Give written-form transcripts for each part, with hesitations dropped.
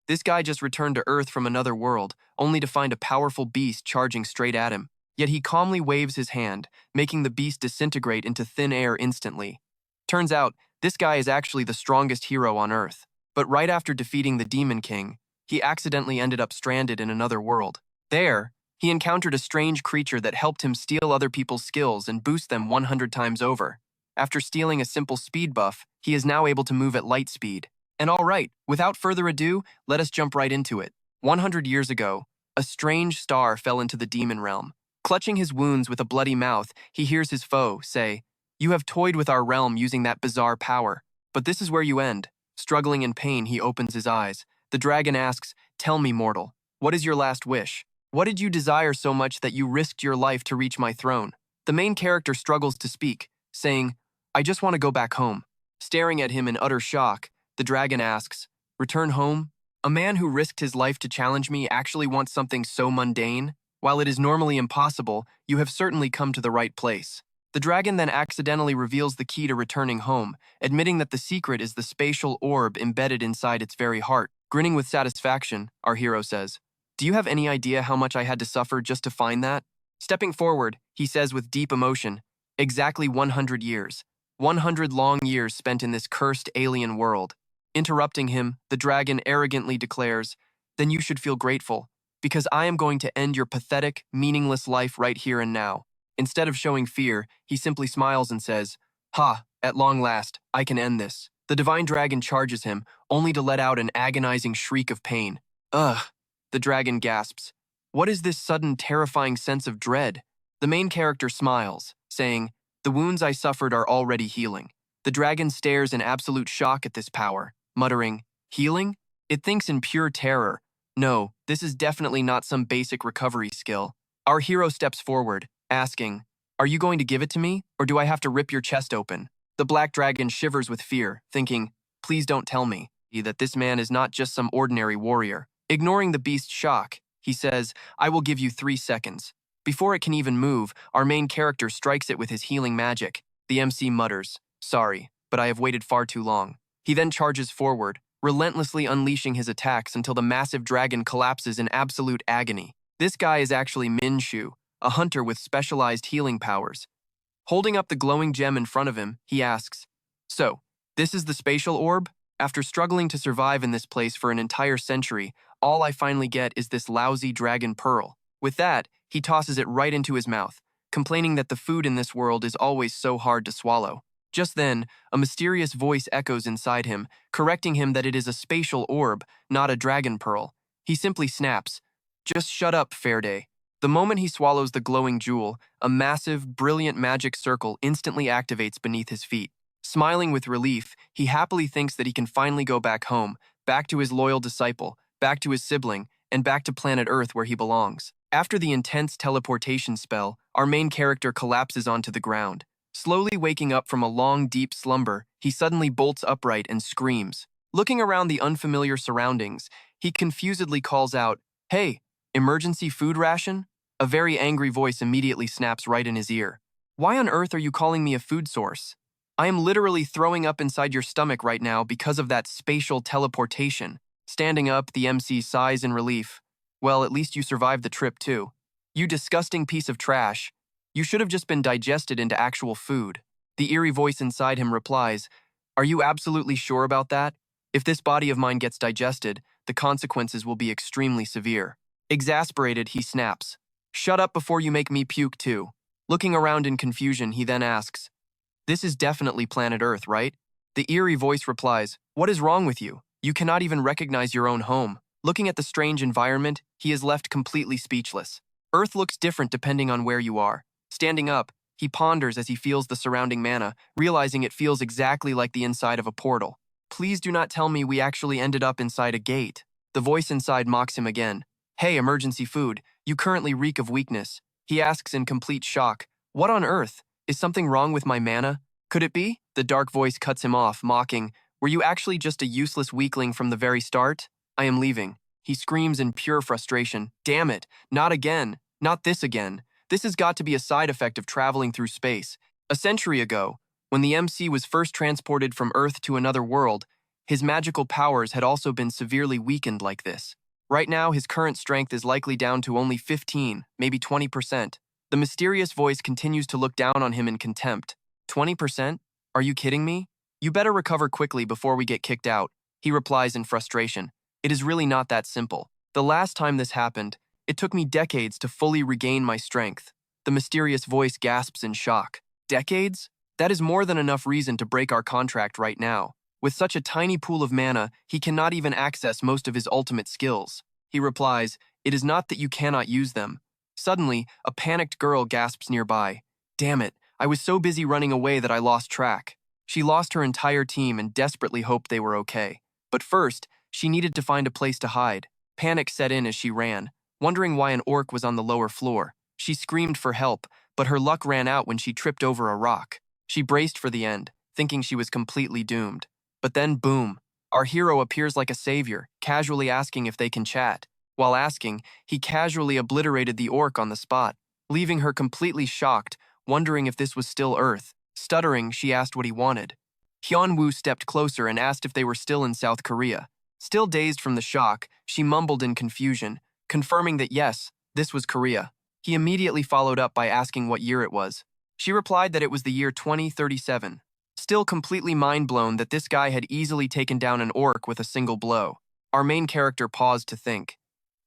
This guy just returned to Earth from another world, only to find a powerful beast charging straight at him. Yet he calmly waves his hand, making the beast disintegrate into thin air instantly. Turns out, this guy is actually the strongest hero on Earth. But right after defeating the Demon King, he accidentally ended up stranded in another world. There, he encountered a strange creature that helped him steal other people's skills and boost them 100 times over. After stealing a simple speed buff, he is now able to move at light speed. And alright, without further ado, let us jump right into it. 100 years ago, a strange star fell into the demon realm. Clutching his wounds with a bloody mouth, he hears his foe say, "You have toyed with our realm using that bizarre power, but this is where you end." Struggling in pain, he opens his eyes. The dragon asks, "Tell me, mortal, what is your last wish? What did you desire so much that you risked your life to reach my throne?" The main character struggles to speak, saying, "I just want to go back home." Staring at him in utter shock, the dragon asks, "Return home? A man who risked his life to challenge me actually wants something so mundane? While it is normally impossible, you have certainly come to the right place." The dragon then accidentally reveals the key to returning home, admitting that the secret is the spatial orb embedded inside its very heart. Grinning with satisfaction, our hero says, "Do you have any idea how much I had to suffer just to find that?" Stepping forward, he says with deep emotion, "Exactly 100 years. 100 long years spent in this cursed alien world." Interrupting him, the dragon arrogantly declares, "Then you should feel grateful, because I am going to end your pathetic, meaningless life right here and now." Instead of showing fear, he simply smiles and says, "Ha, at long last, I can end this." The divine dragon charges him, only to let out an agonizing shriek of pain. "Ugh," the dragon gasps. "What is this sudden terrifying sense of dread?" The main character smiles, saying, "The wounds I suffered are already healing." The dragon stares in absolute shock at this power, muttering, "Healing?" It thinks in pure terror, "No, this is definitely not some basic recovery skill." Our hero steps forward, asking, "Are you going to give it to me, or do I have to rip your chest open?" The black dragon shivers with fear, thinking, "Please don't tell me that this man is not just some ordinary warrior." Ignoring the beast's shock, he says, "I will give you 3 seconds." Before it can even move, our main character strikes it with his healing magic. The MC mutters, "Sorry, but I have waited far too long." He then charges forward, relentlessly unleashing his attacks until the massive dragon collapses in absolute agony. This guy is actually Min-soo, a hunter with specialized healing powers. Holding up the glowing gem in front of him, he asks, "So, this is the spatial orb? After struggling to survive in this place for an entire century, all I finally get is this lousy dragon pearl." With that, he tosses it right into his mouth, complaining that the food in this world is always so hard to swallow. Just then, a mysterious voice echoes inside him, correcting him that it is a spatial orb, not a dragon pearl. He simply snaps, "Just shut up, Fairday." The moment he swallows the glowing jewel, a massive, brilliant magic circle instantly activates beneath his feet. Smiling with relief, he happily thinks that he can finally go back home, back to his loyal disciple, back to his sibling, and back to planet Earth where he belongs. After the intense teleportation spell, our main character collapses onto the ground. Slowly waking up from a long, deep slumber, he suddenly bolts upright and screams. Looking around the unfamiliar surroundings, he confusedly calls out, "Hey, emergency food ration?" A very angry voice immediately snaps right in his ear. "Why on earth are you calling me a food source? I am literally throwing up inside your stomach right now because of that spatial teleportation." Standing up, the MC sighs in relief. "Well, at least you survived the trip too. You disgusting piece of trash. You should have just been digested into actual food." The eerie voice inside him replies, "Are you absolutely sure about that? If this body of mine gets digested, the consequences will be extremely severe." Exasperated, he snaps, "Shut up before you make me puke too." Looking around in confusion, he then asks, "This is definitely planet Earth, right?" The eerie voice replies, "What is wrong with you? You cannot even recognize your own home." Looking at the strange environment, he is left completely speechless. Earth looks different depending on where you are. Standing up, he ponders as he feels the surrounding mana, realizing it feels exactly like the inside of a portal. "Please do not tell me we actually ended up inside a gate." The voice inside mocks him again. "Hey, emergency food, you currently reek of weakness." He asks in complete shock, "What on earth? Is something wrong with my mana? Could it be?" The dark voice cuts him off, mocking, "Were you actually just a useless weakling from the very start? I am leaving." He screams in pure frustration, "Damn it, not again, not this again. This has got to be a side effect of traveling through space." A century ago, when the MC was first transported from Earth to another world, His magical powers had also been severely weakened like this. Right now, his current strength is likely down to only 15, maybe 20%. The mysterious voice continues to look down on him in contempt. 20%? Are you kidding me? You better recover quickly before we get kicked out, he replies in frustration. It is really not that simple. The last time this happened, it took me decades to fully regain my strength. The mysterious voice gasps in shock. Decades? That is more than enough reason to break our contract right now. With such a tiny pool of mana, he cannot even access most of his ultimate skills. He replies, "It is not that you cannot use them." Suddenly, a panicked girl gasps nearby. "Damn it, I was so busy running away that I lost track." She lost her entire team and desperately hoped they were okay. But first, she needed to find a place to hide. Panic set in as she ran, wondering why an orc was on the lower floor. She screamed for help, but her luck ran out when she tripped over a rock. She braced for the end, thinking she was completely doomed. But then, boom, our hero appears like a savior, casually asking if they can chat. While asking, he casually obliterated the orc on the spot, leaving her completely shocked, wondering if this was still Earth. Stuttering, she asked what he wanted. Hyun-woo stepped closer and asked if they were still in South Korea. Still dazed from the shock, she mumbled in confusion, confirming that yes, this was Korea. He immediately followed up by asking what year it was. She replied that it was the year 2037. Still completely mind-blown that this guy had easily taken down an orc with a single blow. Our main character paused to think.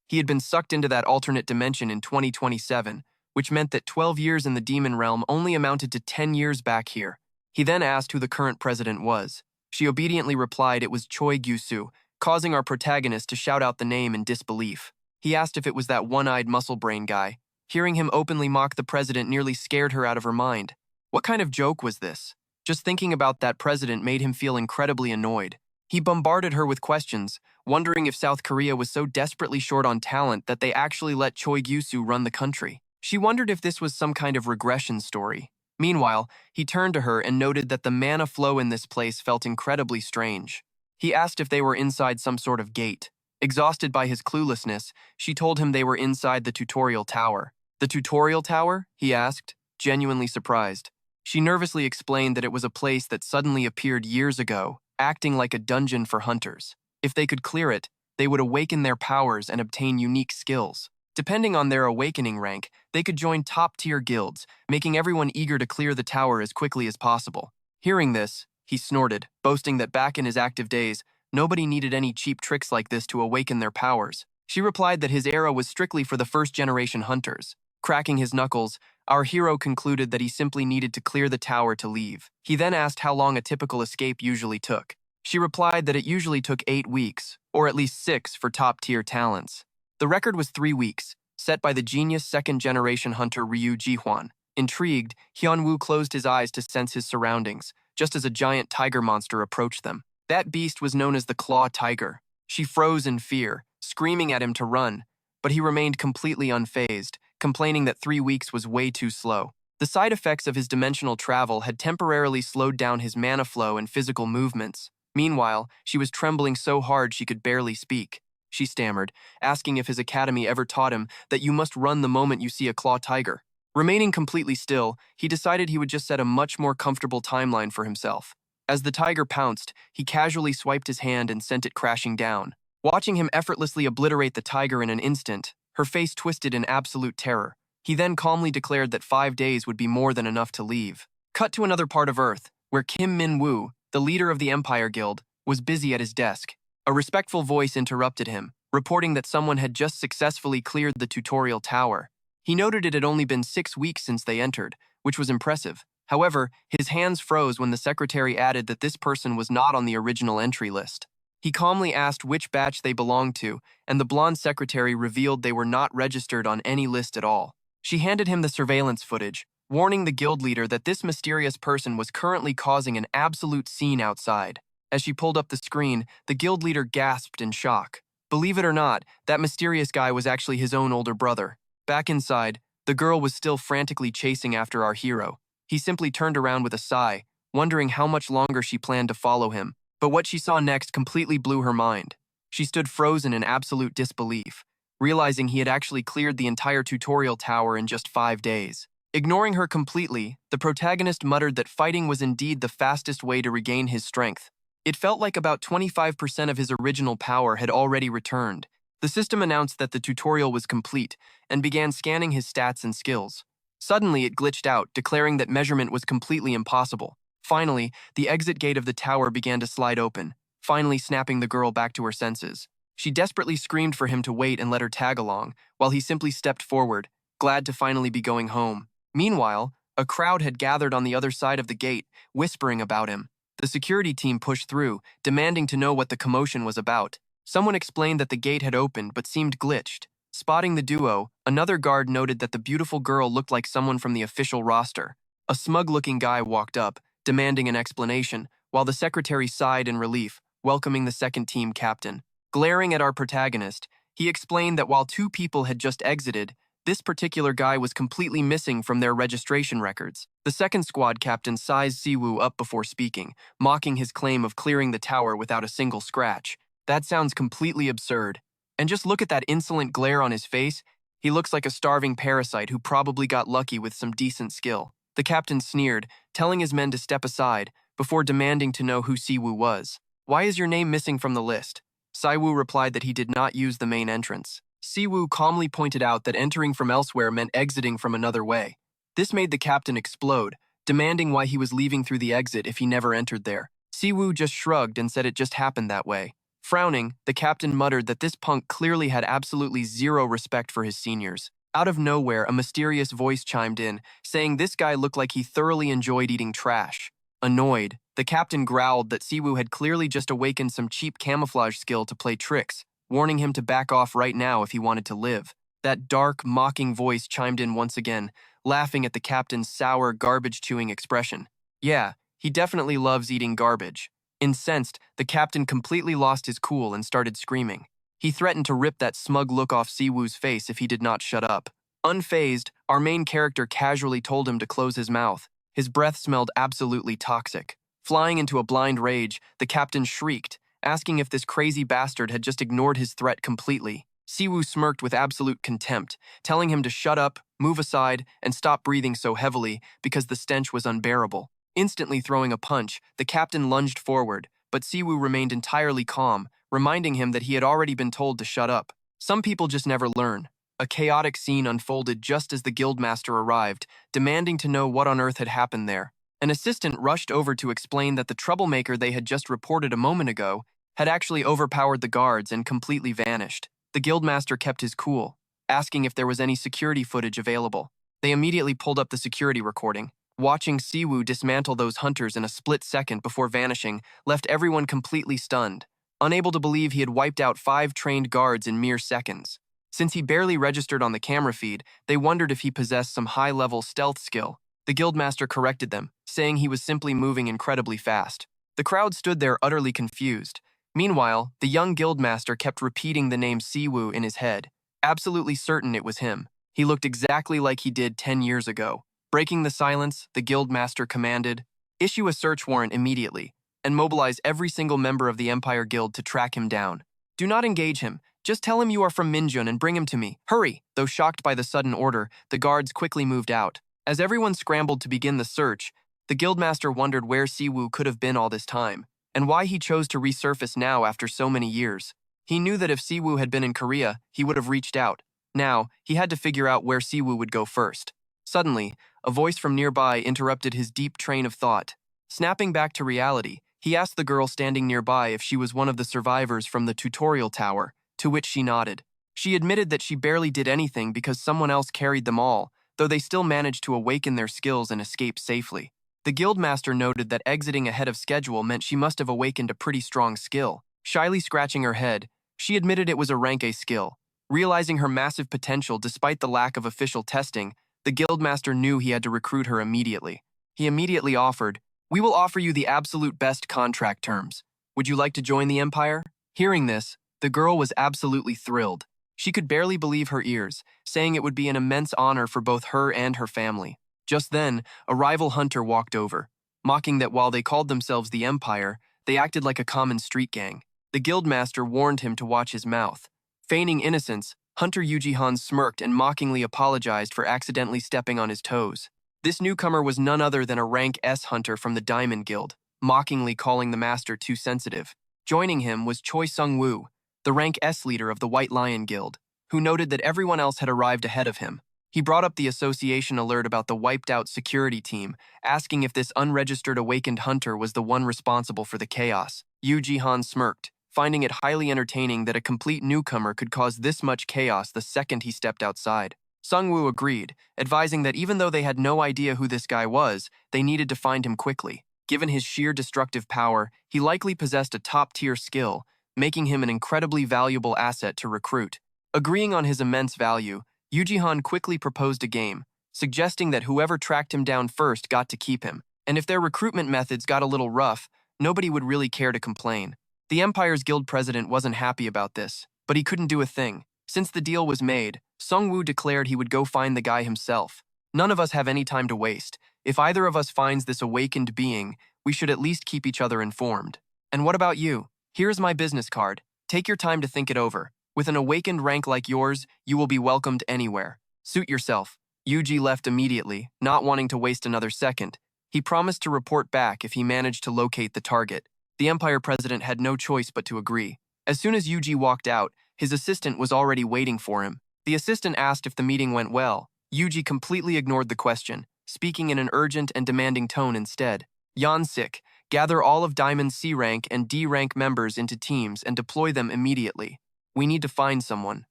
He had been sucked into that alternate dimension in 2027, which meant that 12 years in the demon realm only amounted to 10 years back here. He then asked who the current president was. She obediently replied it was Choi Gyu-soo, causing our protagonist to shout out the name in disbelief. He asked if it was that one-eyed muscle brain guy. Hearing him openly mock the president nearly scared her out of her mind. What kind of joke was this? Just thinking about that president made him feel incredibly annoyed. He bombarded her with questions, wondering if South Korea was so desperately short on talent that they actually let Choi Gyu-soo run the country. She wondered if this was some kind of regression story. Meanwhile, he turned to her and noted that the mana flow in this place felt incredibly strange. He asked if they were inside some sort of gate. Exhausted by his cluelessness, she told him they were inside the tutorial tower. The tutorial tower? He asked, genuinely surprised. She nervously explained that it was a place that suddenly appeared years ago, acting like a dungeon for hunters. If they could clear it, they would awaken their powers and obtain unique skills. Depending on their awakening rank, they could join top-tier guilds, making everyone eager to clear the tower as quickly as possible. Hearing this, he snorted, boasting that back in his active days, nobody needed any cheap tricks like this to awaken their powers. She replied that his era was strictly for the first-generation hunters. Cracking his knuckles, our hero concluded that he simply needed to clear the tower to leave. He then asked how long a typical escape usually took. She replied that it usually took 8 weeks, or at least 6 for top-tier talents. The record was 3 weeks, set by the genius second-generation hunter Ryu Ji-hwan. Intrigued, Hyun-woo closed his eyes to sense his surroundings, just as a giant tiger monster approached them. That beast was known as the Claw Tiger. She froze in fear, screaming at him to run, but he remained completely unfazed, complaining that 3 weeks was way too slow. The side effects of his dimensional travel had temporarily slowed down his mana flow and physical movements. Meanwhile, she was trembling so hard she could barely speak. She stammered, asking if his academy ever taught him that you must run the moment you see a claw tiger. Remaining completely still, he decided he would just set a much more comfortable timeline for himself. As the tiger pounced, he casually swiped his hand and sent it crashing down. Watching him effortlessly obliterate the tiger in an instant, her face twisted in absolute terror. He then calmly declared that 5 days would be more than enough to leave. Cut to another part of Earth, where Kim Min-woo, the leader of the Empire Guild, was busy at his desk. A respectful voice interrupted him, reporting that someone had just successfully cleared the tutorial tower. He noted it had only been 6 weeks since they entered, which was impressive. However, his hands froze when the secretary added that this person was not on the original entry list. He calmly asked which batch they belonged to, and the blonde secretary revealed they were not registered on any list at all. She handed him the surveillance footage, warning the guild leader that this mysterious person was currently causing an absolute scene outside. As she pulled up the screen, the guild leader gasped in shock. Believe it or not, that mysterious guy was actually his own older brother. Back inside, the girl was still frantically chasing after our hero. He simply turned around with a sigh, wondering how much longer she planned to follow him. But what she saw next completely blew her mind. She stood frozen in absolute disbelief, realizing he had actually cleared the entire tutorial tower in just 5 days. Ignoring her completely, the protagonist muttered that fighting was indeed the fastest way to regain his strength. It felt like about 25% of his original power had already returned. The system announced that the tutorial was complete and began scanning his stats and skills. Suddenly, it glitched out, declaring that measurement was completely impossible. Finally, the exit gate of the tower began to slide open, finally snapping the girl back to her senses. She desperately screamed for him to wait and let her tag along, while he simply stepped forward, glad to finally be going home. Meanwhile, a crowd had gathered on the other side of the gate, whispering about him. The security team pushed through, demanding to know what the commotion was about. Someone explained that the gate had opened but seemed glitched. Spotting the duo, another guard noted that the beautiful girl looked like someone from the official roster. A smug-looking guy walked up, demanding an explanation, while the secretary sighed in relief, welcoming the second team captain. Glaring at our protagonist, he explained that while two people had just exited, this particular guy was completely missing from their registration records. The second squad captain sized Siwoo up before speaking, mocking his claim of clearing the tower without a single scratch. That sounds completely absurd. And just look at that insolent glare on his face. He looks like a starving parasite who probably got lucky with some decent skill. The captain sneered, telling his men to step aside, before demanding to know who Siwoo was. Why is your name missing from the list? Siwoo replied that he did not use the main entrance. Siwoo calmly pointed out that entering from elsewhere meant exiting from another way. This made the captain explode, demanding why he was leaving through the exit if he never entered there. Siwoo just shrugged and said it just happened that way. Frowning, the captain muttered that this punk clearly had absolutely zero respect for his seniors. Out of nowhere, a mysterious voice chimed in, saying this guy looked like he thoroughly enjoyed eating trash. Annoyed, the captain growled that Siwoo had clearly just awakened some cheap camouflage skill to play tricks, warning him to back off right now if he wanted to live. That dark, mocking voice chimed in once again, laughing at the captain's sour, garbage-chewing expression. Yeah, he definitely loves eating garbage. Incensed, the captain completely lost his cool and started screaming. He threatened to rip that smug look off Siwoo's face if he did not shut up. Unfazed, our main character casually told him to close his mouth. His breath smelled absolutely toxic. Flying into a blind rage, the captain shrieked, asking if this crazy bastard had just ignored his threat completely. Siwoo smirked with absolute contempt, telling him to shut up, move aside, and stop breathing so heavily because the stench was unbearable. Instantly throwing a punch, the captain lunged forward, but Siwoo remained entirely calm, reminding him that he had already been told to shut up. Some people just never learn. A chaotic scene unfolded just as the guildmaster arrived, demanding to know what on earth had happened there. An assistant rushed over to explain that the troublemaker they had just reported a moment ago had actually overpowered the guards and completely vanished. The guildmaster kept his cool, asking if there was any security footage available. They immediately pulled up the security recording. Watching Siwoo dismantle those hunters in a split second before vanishing left everyone completely stunned, unable to believe he had wiped out 5 trained guards in mere seconds. Since he barely registered on the camera feed, they wondered if he possessed some high-level stealth skill. The guildmaster corrected them, saying he was simply moving incredibly fast. The crowd stood there utterly confused. Meanwhile, the young guildmaster kept repeating the name Siwoo in his head, absolutely certain it was him. He looked exactly like he did 10 years ago. Breaking the silence, the guildmaster commanded, "Issue a search warrant immediately, and mobilize every single member of the Empire Guild to track him down. Do not engage him. Just tell him you are from Min-soo and bring him to me. Hurry!" Though shocked by the sudden order, the guards quickly moved out. As everyone scrambled to begin the search, the guildmaster wondered where Siwoo could have been all this time, and why he chose to resurface now after so many years. He knew that if Siwoo had been in Korea, he would have reached out. Now, he had to figure out where Siwoo would go first. Suddenly, a voice from nearby interrupted his deep train of thought. Snapping back to reality, he asked the girl standing nearby if she was one of the survivors from the tutorial tower, to which she nodded. She admitted that she barely did anything because someone else carried them all, though they still managed to awaken their skills and escape safely. The guildmaster noted that exiting ahead of schedule meant she must have awakened a pretty strong skill. Shyly scratching her head, she admitted it was a rank A skill. Realizing her massive potential despite the lack of official testing, the guildmaster knew he had to recruit her immediately. He immediately offered, "We will offer you the absolute best contract terms. Would you like to join the Empire?" Hearing this, the girl was absolutely thrilled. She could barely believe her ears, saying it would be an immense honor for both her and her family. Just then, a rival hunter walked over, mocking that while they called themselves the Empire, they acted like a common street gang. The guildmaster warned him to watch his mouth. Feigning innocence, Hunter Yuji-han smirked and mockingly apologized for accidentally stepping on his toes. This newcomer was none other than a rank S hunter from the Diamond Guild. mockingly calling the master too sensitive. Joining him was Choi Sung-woo, the rank S leader of the White Lion Guild, who noted that everyone else had arrived ahead of him. He brought up the association alert about the wiped-out security team, asking if this unregistered awakened hunter was the one responsible for the chaos. Yoo Ji-han smirked, finding it highly entertaining that a complete newcomer could cause this much chaos the second he stepped outside. Sung-woo agreed, advising that even though they had no idea who this guy was, they needed to find him quickly. Given his sheer destructive power, he likely possessed a top-tier skill, making him an incredibly valuable asset to recruit. Agreeing on his immense value, Yoo Ji-han quickly proposed a game, suggesting that whoever tracked him down first got to keep him, and if their recruitment methods got a little rough, nobody would really care to complain. The Empire's guild president wasn't happy about this, but he couldn't do a thing. Since the deal was made, Sung-woo declared he would go find the guy himself. None of us have any time to waste. If either of us finds this awakened being, we should at least keep each other informed. And what about you? Here's my business card. Take your time to think it over. With an awakened rank like yours, you will be welcomed anywhere. Suit yourself. Yuji left immediately, not wanting to waste another second. He promised to report back if he managed to locate the target. The Empire president had no choice but to agree. As soon as Yuji walked out, his assistant was already waiting for him. The assistant asked if the meeting went well. Yuji completely ignored the question, speaking in an urgent and demanding tone instead. Yansik, gather all of Diamond C rank and D rank members into teams and deploy them immediately. We need to find someone.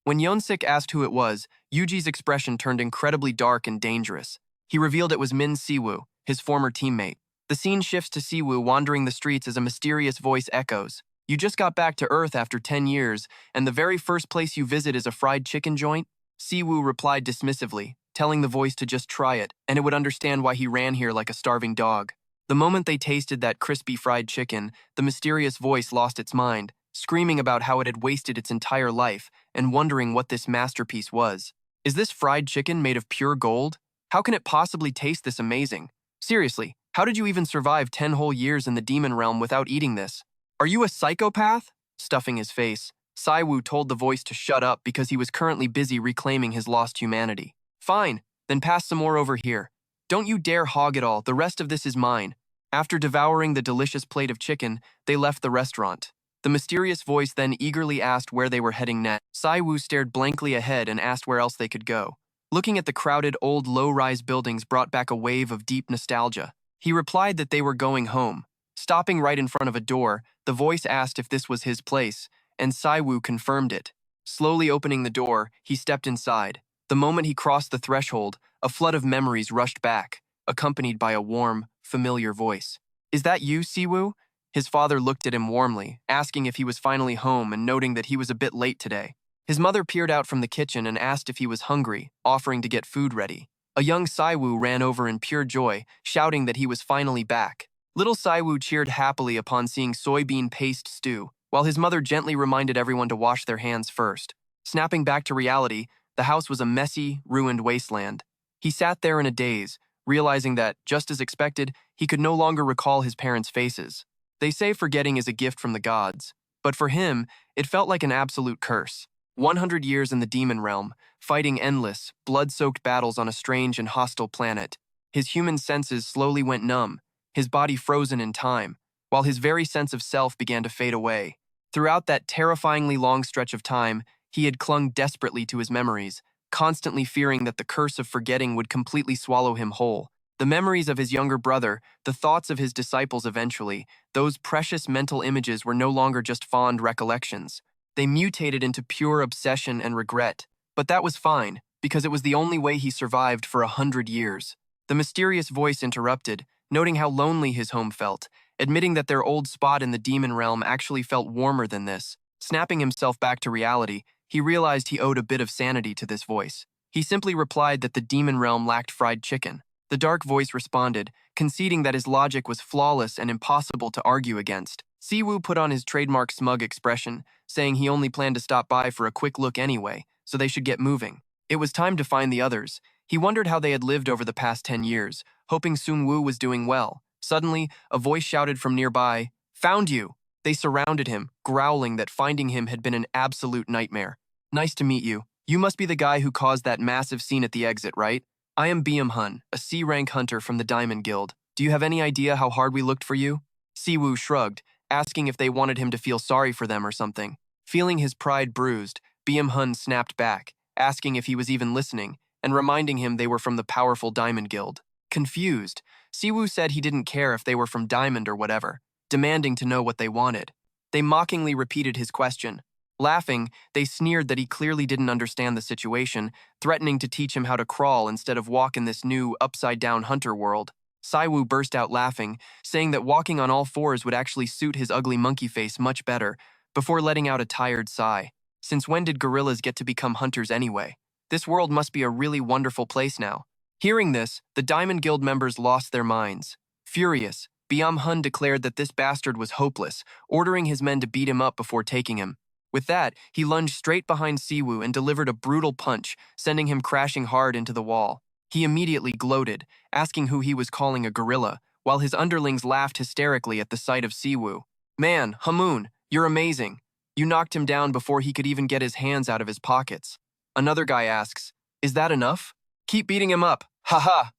When Yonsik asked who it was, Yuji's expression turned incredibly dark and dangerous. He revealed it was Min-soo, his former teammate. The scene shifts to Siwoo wandering the streets as a mysterious voice echoes. You just got back to Earth after 10 years, and the very first place you visit is a fried chicken joint? Siwoo replied dismissively, telling the voice to just try it, and it would understand why he ran here like a starving dog. The moment they tasted that crispy fried chicken, the mysterious voice lost its mind, screaming about how it had wasted its entire life and wondering what this masterpiece was. Is this fried chicken made of pure gold? How can it possibly taste this amazing? Seriously, how did you even survive 10 whole years in the demon realm without eating this? Are you a psychopath? Stuffing his face, Siwoo told the voice to shut up because he was currently busy reclaiming his lost humanity. Fine, then pass some more over here. Don't you dare hog it all, the rest of this is mine. After devouring the delicious plate of chicken, they left the restaurant. The mysterious voice then eagerly asked where they were heading next. Siwoo stared blankly ahead and asked where else they could go. Looking at the crowded old low-rise buildings brought back a wave of deep nostalgia. He replied that they were going home. Stopping right in front of a door, the voice asked if this was his place, and Siwoo confirmed it. Slowly opening the door, he stepped inside. The moment he crossed the threshold, a flood of memories rushed back, accompanied by a warm, familiar voice. Is that you, Siwoo? His father looked at him warmly, asking if he was finally home and noting that he was a bit late today. His mother peered out from the kitchen and asked if he was hungry, offering to get food ready. A young Siwoo ran over in pure joy, shouting that he was finally back. Little Siwoo cheered happily upon seeing soybean paste stew, while his mother gently reminded everyone to wash their hands first. Snapping back to reality, the house was a messy, ruined wasteland. He sat there in a daze, realizing that, just as expected, he could no longer recall his parents' faces. They say forgetting is a gift from the gods, but for him, it felt like an absolute curse. 100 years in the demon realm, fighting endless, blood-soaked battles on a strange and hostile planet. His human senses slowly went numb, his body frozen in time, while his very sense of self began to fade away. Throughout that terrifyingly long stretch of time, he had clung desperately to his memories, constantly fearing that the curse of forgetting would completely swallow him whole. The memories of his younger brother, the thoughts of his disciples eventually, those precious mental images were no longer just fond recollections. They mutated into pure obsession and regret. But that was fine, because it was the only way he survived for 100 years. The mysterious voice interrupted, noting how lonely his home felt, admitting that their old spot in the demon realm actually felt warmer than this. Snapping himself back to reality, he realized he owed a bit of sanity to this voice. He simply replied that the demon realm lacked fried chicken. The dark voice responded, conceding that his logic was flawless and impossible to argue against. Siwoo put on his trademark smug expression, saying he only planned to stop by for a quick look anyway, so they should get moving. It was time to find the others. He wondered how they had lived over the past 10 years, hoping Sung-woo was doing well. Suddenly, a voice shouted from nearby, "Found you!" They surrounded him, growling that finding him had been an absolute nightmare. "Nice to meet you. You must be the guy who caused that massive scene at the exit, right? I am Byung-hun, a C-rank hunter from the Diamond Guild. Do you have any idea how hard we looked for you? Siwoo shrugged, asking if they wanted him to feel sorry for them or something. Feeling his pride bruised, Byung-hun snapped back, asking if he was even listening, and reminding him they were from the powerful Diamond Guild. Confused, Siwoo said he didn't care if they were from Diamond or whatever, demanding to know what they wanted. They mockingly repeated his question. Laughing, they sneered that he clearly didn't understand the situation, threatening to teach him how to crawl instead of walk in this new, upside-down hunter world. Siwoo burst out laughing, saying that walking on all fours would actually suit his ugly monkey face much better, before letting out a tired sigh. Since when did gorillas get to become hunters anyway? This world must be a really wonderful place now. Hearing this, the Diamond Guild members lost their minds. Furious, Byung-hun declared that this bastard was hopeless, ordering his men to beat him up before taking him. With that, he lunged straight behind Siwoo and delivered a brutal punch, sending him crashing hard into the wall. He immediately gloated, asking who he was calling a gorilla, while his underlings laughed hysterically at the sight of Siwoo. Man, Hamoon, you're amazing. You knocked him down before he could even get his hands out of his pockets. Another guy asks, is that enough? Keep beating him up, haha.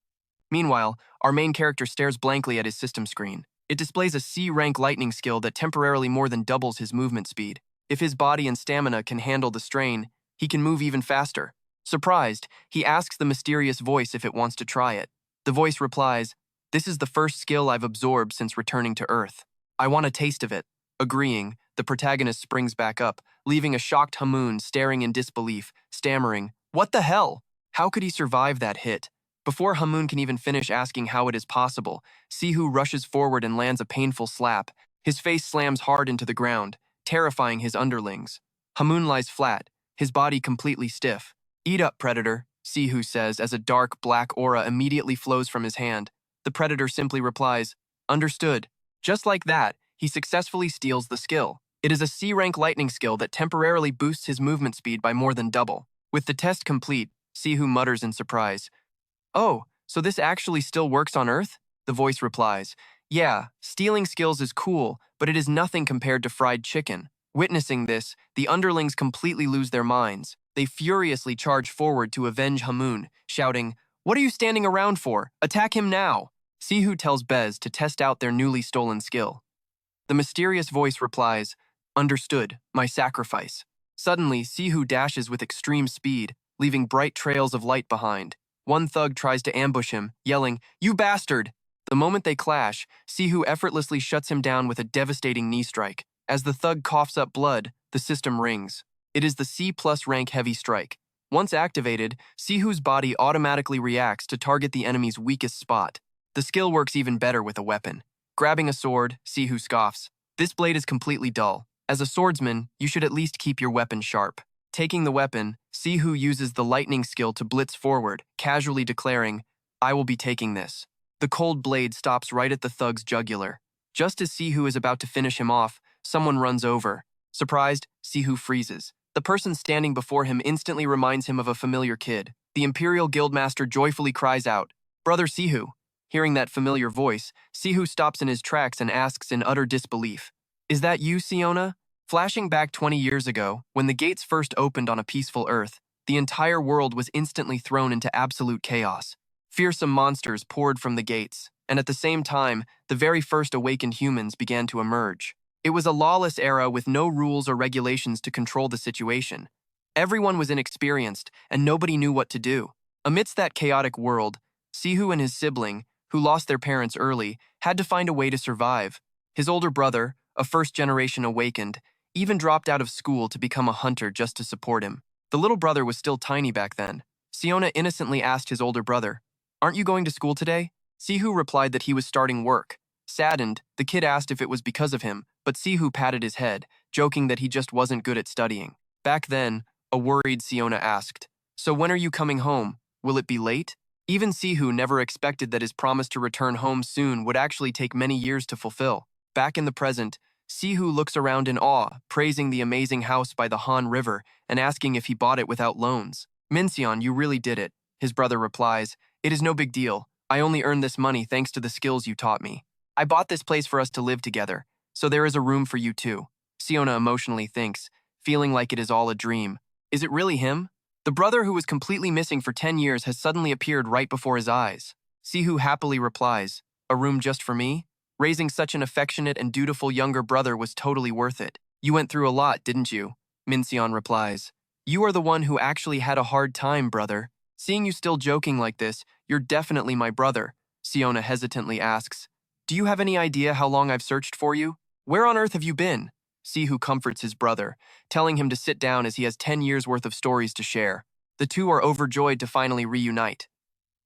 Meanwhile, our main character stares blankly at his system screen. It displays a C-rank lightning skill that temporarily more than doubles his movement speed. If his body and stamina can handle the strain, he can move even faster. Surprised, he asks the mysterious voice if it wants to try it. The voice replies, this is the first skill I've absorbed since returning to Earth. I want a taste of it. Agreeing, the protagonist springs back up, leaving a shocked Hamoon staring in disbelief, stammering, what the hell? How could he survive that hit? Before Hamoon can even finish asking how it is possible, Siwoo rushes forward and lands a painful slap. His face slams hard into the ground, terrifying his underlings. Hamoon lies flat, his body completely stiff. Eat up, Predator, Siwoo says as a dark black aura immediately flows from his hand. The Predator simply replies, understood. Just like that, he successfully steals the skill. It is a C-rank lightning skill that temporarily boosts his movement speed by more than double. With the test complete, Siwoo mutters in surprise. Oh, so this actually still works on Earth? The voice replies, yeah, stealing skills is cool, but it is nothing compared to fried chicken. Witnessing this, the underlings completely lose their minds. They furiously charge forward to avenge Hamoon, shouting, what are you standing around for? Attack him now! Siwoo tells Bez to test out their newly stolen skill. The mysterious voice replies, understood, my sacrifice. Suddenly, Siwoo dashes with extreme speed, leaving bright trails of light behind. One thug tries to ambush him, yelling, you bastard! The moment they clash, Siwoo effortlessly shuts him down with a devastating knee strike. As the thug coughs up blood, the system rings. It is the C+ rank heavy strike. Once activated, Siwoo's body automatically reacts to target the enemy's weakest spot. The skill works even better with a weapon. Grabbing a sword, Siwoo scoffs. This blade is completely dull. As a swordsman, you should at least keep your weapon sharp. Taking the weapon, Siwoo uses the lightning skill to blitz forward, casually declaring, I will be taking this. The cold blade stops right at the thug's jugular. Just as Siwoo is about to finish him off, someone runs over. Surprised, Siwoo freezes. The person standing before him instantly reminds him of a familiar kid. The Imperial Guildmaster joyfully cries out, Brother Siwoo. Hearing that familiar voice, Siwoo stops in his tracks and asks in utter disbelief, is that you, Siona? Flashing back 20 years ago, when the gates first opened on a peaceful Earth, the entire world was instantly thrown into absolute chaos. Fearsome monsters poured from the gates, and at the same time, the very first awakened humans began to emerge. It was a lawless era with no rules or regulations to control the situation. Everyone was inexperienced, and nobody knew what to do. Amidst that chaotic world, Siwoo and his sibling, who lost their parents early, had to find a way to survive. His older brother, a first-generation awakened, even dropped out of school to become a hunter just to support him. The little brother was still tiny back then. Siona innocently asked his older brother, aren't you going to school today? Siwoo replied that he was starting work. Saddened, the kid asked if it was because of him, but Siwoo patted his head, joking that he just wasn't good at studying. Back then, a worried Siona asked, so when are you coming home? Will it be late? Even Siwoo never expected that his promise to return home soon would actually take many years to fulfill. Back in the present, Siwoo looks around in awe, praising the amazing house by the Han River and asking if he bought it without loans. Min-soo, you really did it, his brother replies. It is no big deal. I only earned this money thanks to the skills you taught me. I bought this place for us to live together, so there is a room for you too. Siona emotionally thinks, feeling like it is all a dream. Is it really him? The brother who was completely missing for 10 years has suddenly appeared right before his eyes. Siwoo happily replies, A room just for me? Raising such an affectionate and dutiful younger brother was totally worth it. You went through a lot, didn't you? Min-soo replies. You are the one who actually had a hard time, brother. Seeing you still joking like this, you're definitely my brother. Siona hesitantly asks. Do you have any idea how long I've searched for you? Where on earth have you been? Sihu comforts his brother, telling him to sit down as he has 10 years worth of stories to share. The two are overjoyed to finally reunite.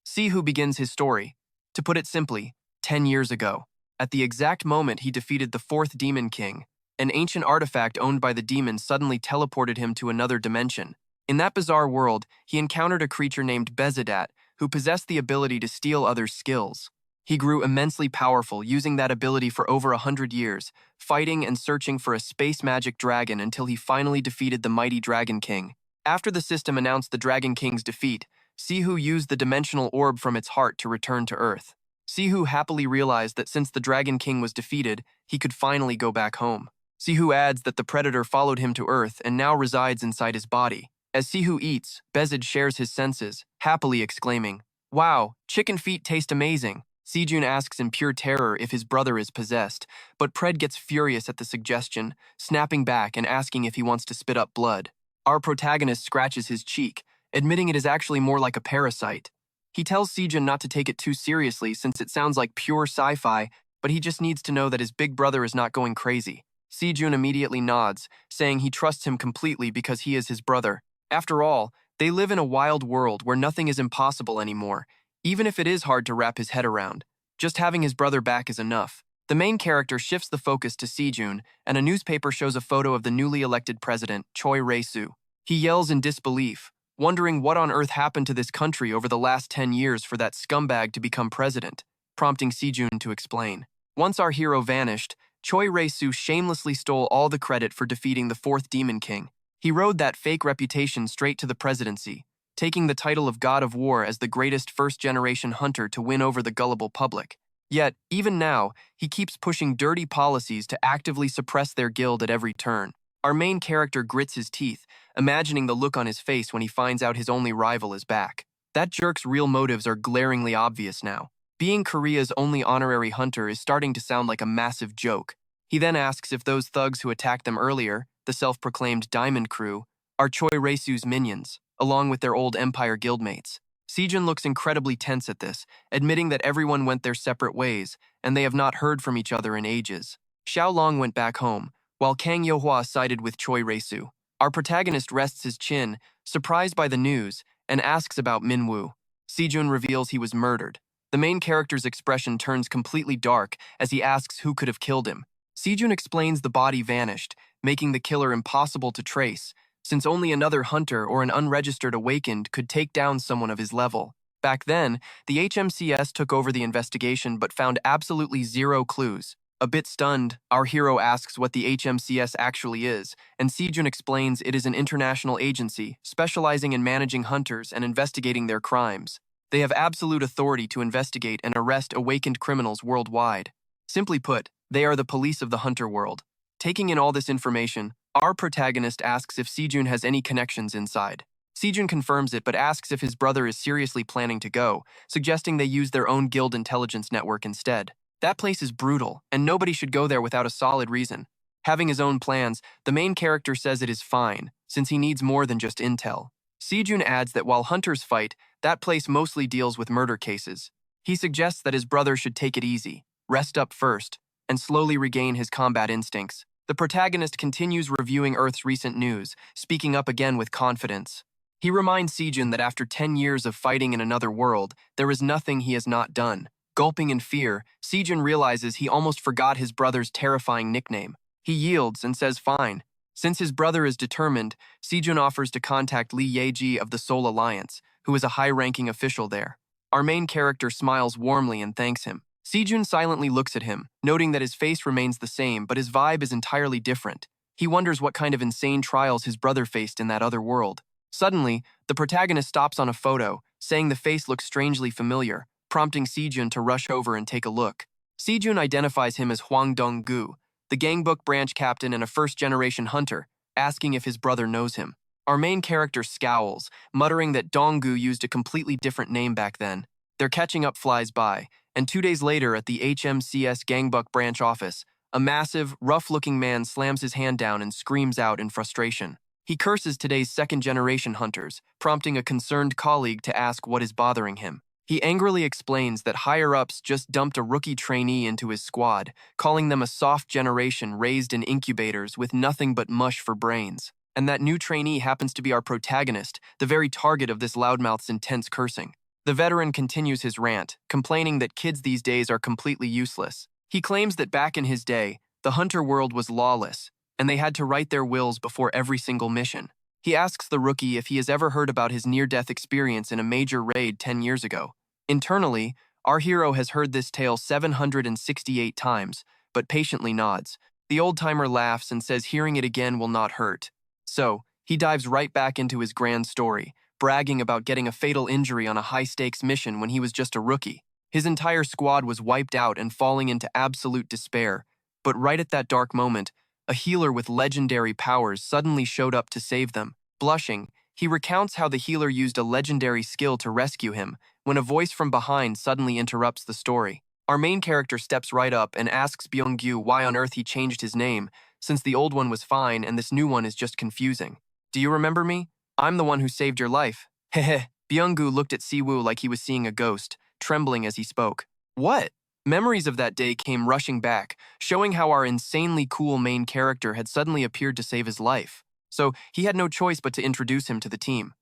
Sihu begins his story. To put it simply, 10 years ago, at the exact moment he defeated the fourth Demon King, an ancient artifact owned by the demon suddenly teleported him to another dimension. In that bizarre world, he encountered a creature named Bezidat, who possessed the ability to steal others' skills. He grew immensely powerful, using that ability for over 100 years, fighting and searching for a space magic dragon until he finally defeated the mighty Dragon King. After the system announced the Dragon King's defeat, Sihu used the dimensional orb from its heart to return to Earth. Sihu happily realized that since the Dragon King was defeated, he could finally go back home. Sihu adds that the predator followed him to Earth and now resides inside his body. As Sihu eats, Bezid shares his senses, happily exclaiming, Wow, chicken feet taste amazing. Sejun asks in pure terror if his brother is possessed, but Pred gets furious at the suggestion, snapping back and asking if he wants to spit up blood. Our protagonist scratches his cheek, admitting it is actually more like a parasite. He tells Sejun not to take it too seriously since it sounds like pure sci-fi, but he just needs to know that his big brother is not going crazy. Sejun immediately nods, saying he trusts him completely because he is his brother. After all, they live in a wild world where nothing is impossible anymore, even if it is hard to wrap his head around. Just having his brother back is enough. The main character shifts the focus to Sejun, and a newspaper shows a photo of the newly elected president, Choi Rae-soo. He yells in disbelief, wondering what on earth happened to this country over the last 10 years for that scumbag to become president, prompting Sejun to explain. Once our hero vanished, Choi Rae-soo shamelessly stole all the credit for defeating the fourth Demon King. He rode that fake reputation straight to the presidency, taking the title of God of War as the greatest first-generation hunter to win over the gullible public. Yet, even now, he keeps pushing dirty policies to actively suppress their guild at every turn. Our main character grits his teeth, imagining the look on his face when he finds out his only rival is back. That jerk's real motives are glaringly obvious now. Being Korea's only honorary hunter is starting to sound like a massive joke. He then asks if those thugs who attacked them earlier, the self-proclaimed Diamond Crew, are Choi Rae-soo's minions, along with their old Empire guildmates. Sejun looks incredibly tense at this, admitting that everyone went their separate ways, and they have not heard from each other in ages. Xiao Long went back home, while Kang Yo-hwa sided with Choi Rae-soo. Our protagonist rests his chin, surprised by the news, and asks about Min-woo. Sejun reveals he was murdered. The main character's expression turns completely dark as he asks who could have killed him. Sejun explains the body vanished, making the killer impossible to trace, since only another hunter or an unregistered awakened could take down someone of his level. Back then, the HMCS took over the investigation but found absolutely zero clues. A bit stunned, our hero asks what the HMCS actually is, and Sejun explains it is an international agency specializing in managing hunters and investigating their crimes. They have absolute authority to investigate and arrest awakened criminals worldwide. Simply put, they are the police of the hunter world. Taking in all this information, our protagonist asks if Sejun has any connections inside. Sejun confirms it but asks if his brother is seriously planning to go, suggesting they use their own guild intelligence network instead. That place is brutal, and nobody should go there without a solid reason. Having his own plans, the main character says it is fine, since he needs more than just intel. Sejun adds that while hunters fight, that place mostly deals with murder cases. He suggests that his brother should take it easy, rest up first, and slowly regain his combat instincts. The protagonist continues reviewing Earth's recent news, speaking up again with confidence. He reminds Sejun that after 10 years of fighting in another world, there is nothing he has not done. Gulping in fear, Sejun realizes he almost forgot his brother's terrifying nickname. He yields and says fine. Since his brother is determined, Sejun offers to contact Lee Yeji of the Seoul Alliance, who is a high-ranking official there. Our main character smiles warmly and thanks him. Sejun silently looks at him, noting that his face remains the same, but his vibe is entirely different. He wonders what kind of insane trials his brother faced in that other world. Suddenly, the protagonist stops on a photo, saying the face looks strangely familiar, prompting Sejun to rush over and take a look. Sejun identifies him as Hwang Dong-gu, the gangbook branch captain and a first-generation hunter, asking if his brother knows him. Our main character scowls, muttering that Dong-gu used a completely different name back then. Their catching up flies by, and 2 days later at the HMCS Gangbuck branch office, a massive, rough-looking man slams his hand down and screams out in frustration. He curses today's second-generation hunters, prompting a concerned colleague to ask what is bothering him. He angrily explains that higher-ups just dumped a rookie trainee into his squad, calling them a soft generation raised in incubators with nothing but mush for brains. And that new trainee happens to be our protagonist, the very target of this loudmouth's intense cursing. The veteran continues his rant, complaining that kids these days are completely useless. He claims that back in his day, the hunter world was lawless, and they had to write their wills before every single mission. He asks the rookie if he has ever heard about his near-death experience in a major raid 10 years ago. Internally, our hero has heard this tale 768 times, but patiently nods. The old-timer laughs and says hearing it again will not hurt. So, he dives right back into his grand story, bragging about getting a fatal injury on a high-stakes mission when he was just a rookie. His entire squad was wiped out and falling into absolute despair, but right at that dark moment, a healer with legendary powers suddenly showed up to save them. Blushing, he recounts how the healer used a legendary skill to rescue him, when a voice from behind suddenly interrupts the story. Our main character steps right up and asks Byung-gyu why on earth he changed his name, since the old one was fine and this new one is just confusing. "Do you remember me? I'm the one who saved your life." Heh. Byung-gyu looked at Siwoo like he was seeing a ghost, trembling as he spoke. What? Memories of that day came rushing back, showing how our insanely cool main character had suddenly appeared to save his life. So he had no choice but to introduce him to the team.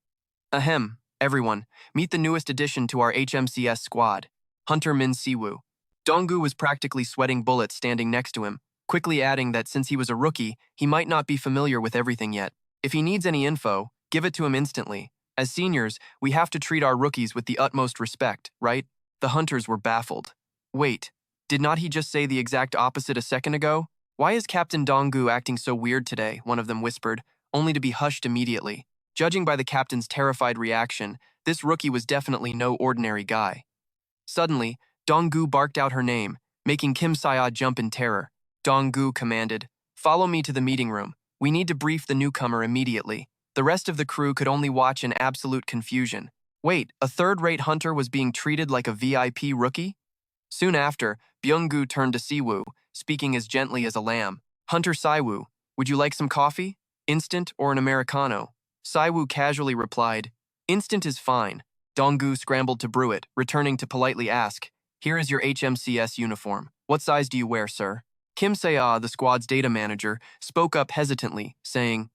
Ahem, everyone, meet the newest addition to our HMCS squad, Hunter Min-soo. Dong-gu was practically sweating bullets standing next to him, quickly adding that since he was a rookie, he might not be familiar with everything yet. If he needs any info, give it to him instantly. As seniors, we have to treat our rookies with the utmost respect, right? The hunters were baffled. Wait, did not he just say the exact opposite a second ago? Why is Captain Dong-gu acting so weird today, one of them whispered, only to be hushed immediately. Judging by the captain's terrified reaction, this rookie was definitely no ordinary guy. Suddenly, Dong-gu barked out her name, making Kim Saya jump in terror. Dong-gu commanded, "Follow me to the meeting room. We need to brief the newcomer immediately." The rest of the crew could only watch in absolute confusion. Wait, a third-rate hunter was being treated like a VIP rookie? Soon after, Byung-gu turned to Siwoo, speaking as gently as a lamb. "Hunter Siwoo, would you like some coffee? Instant or an Americano?" Siwoo casually replied, "Instant is fine." Dong-gu scrambled to brew it, returning to politely ask, "Here is your HMCS uniform. What size do you wear, sir?" Kim Se-ah, the squad's data manager, spoke up hesitantly, saying,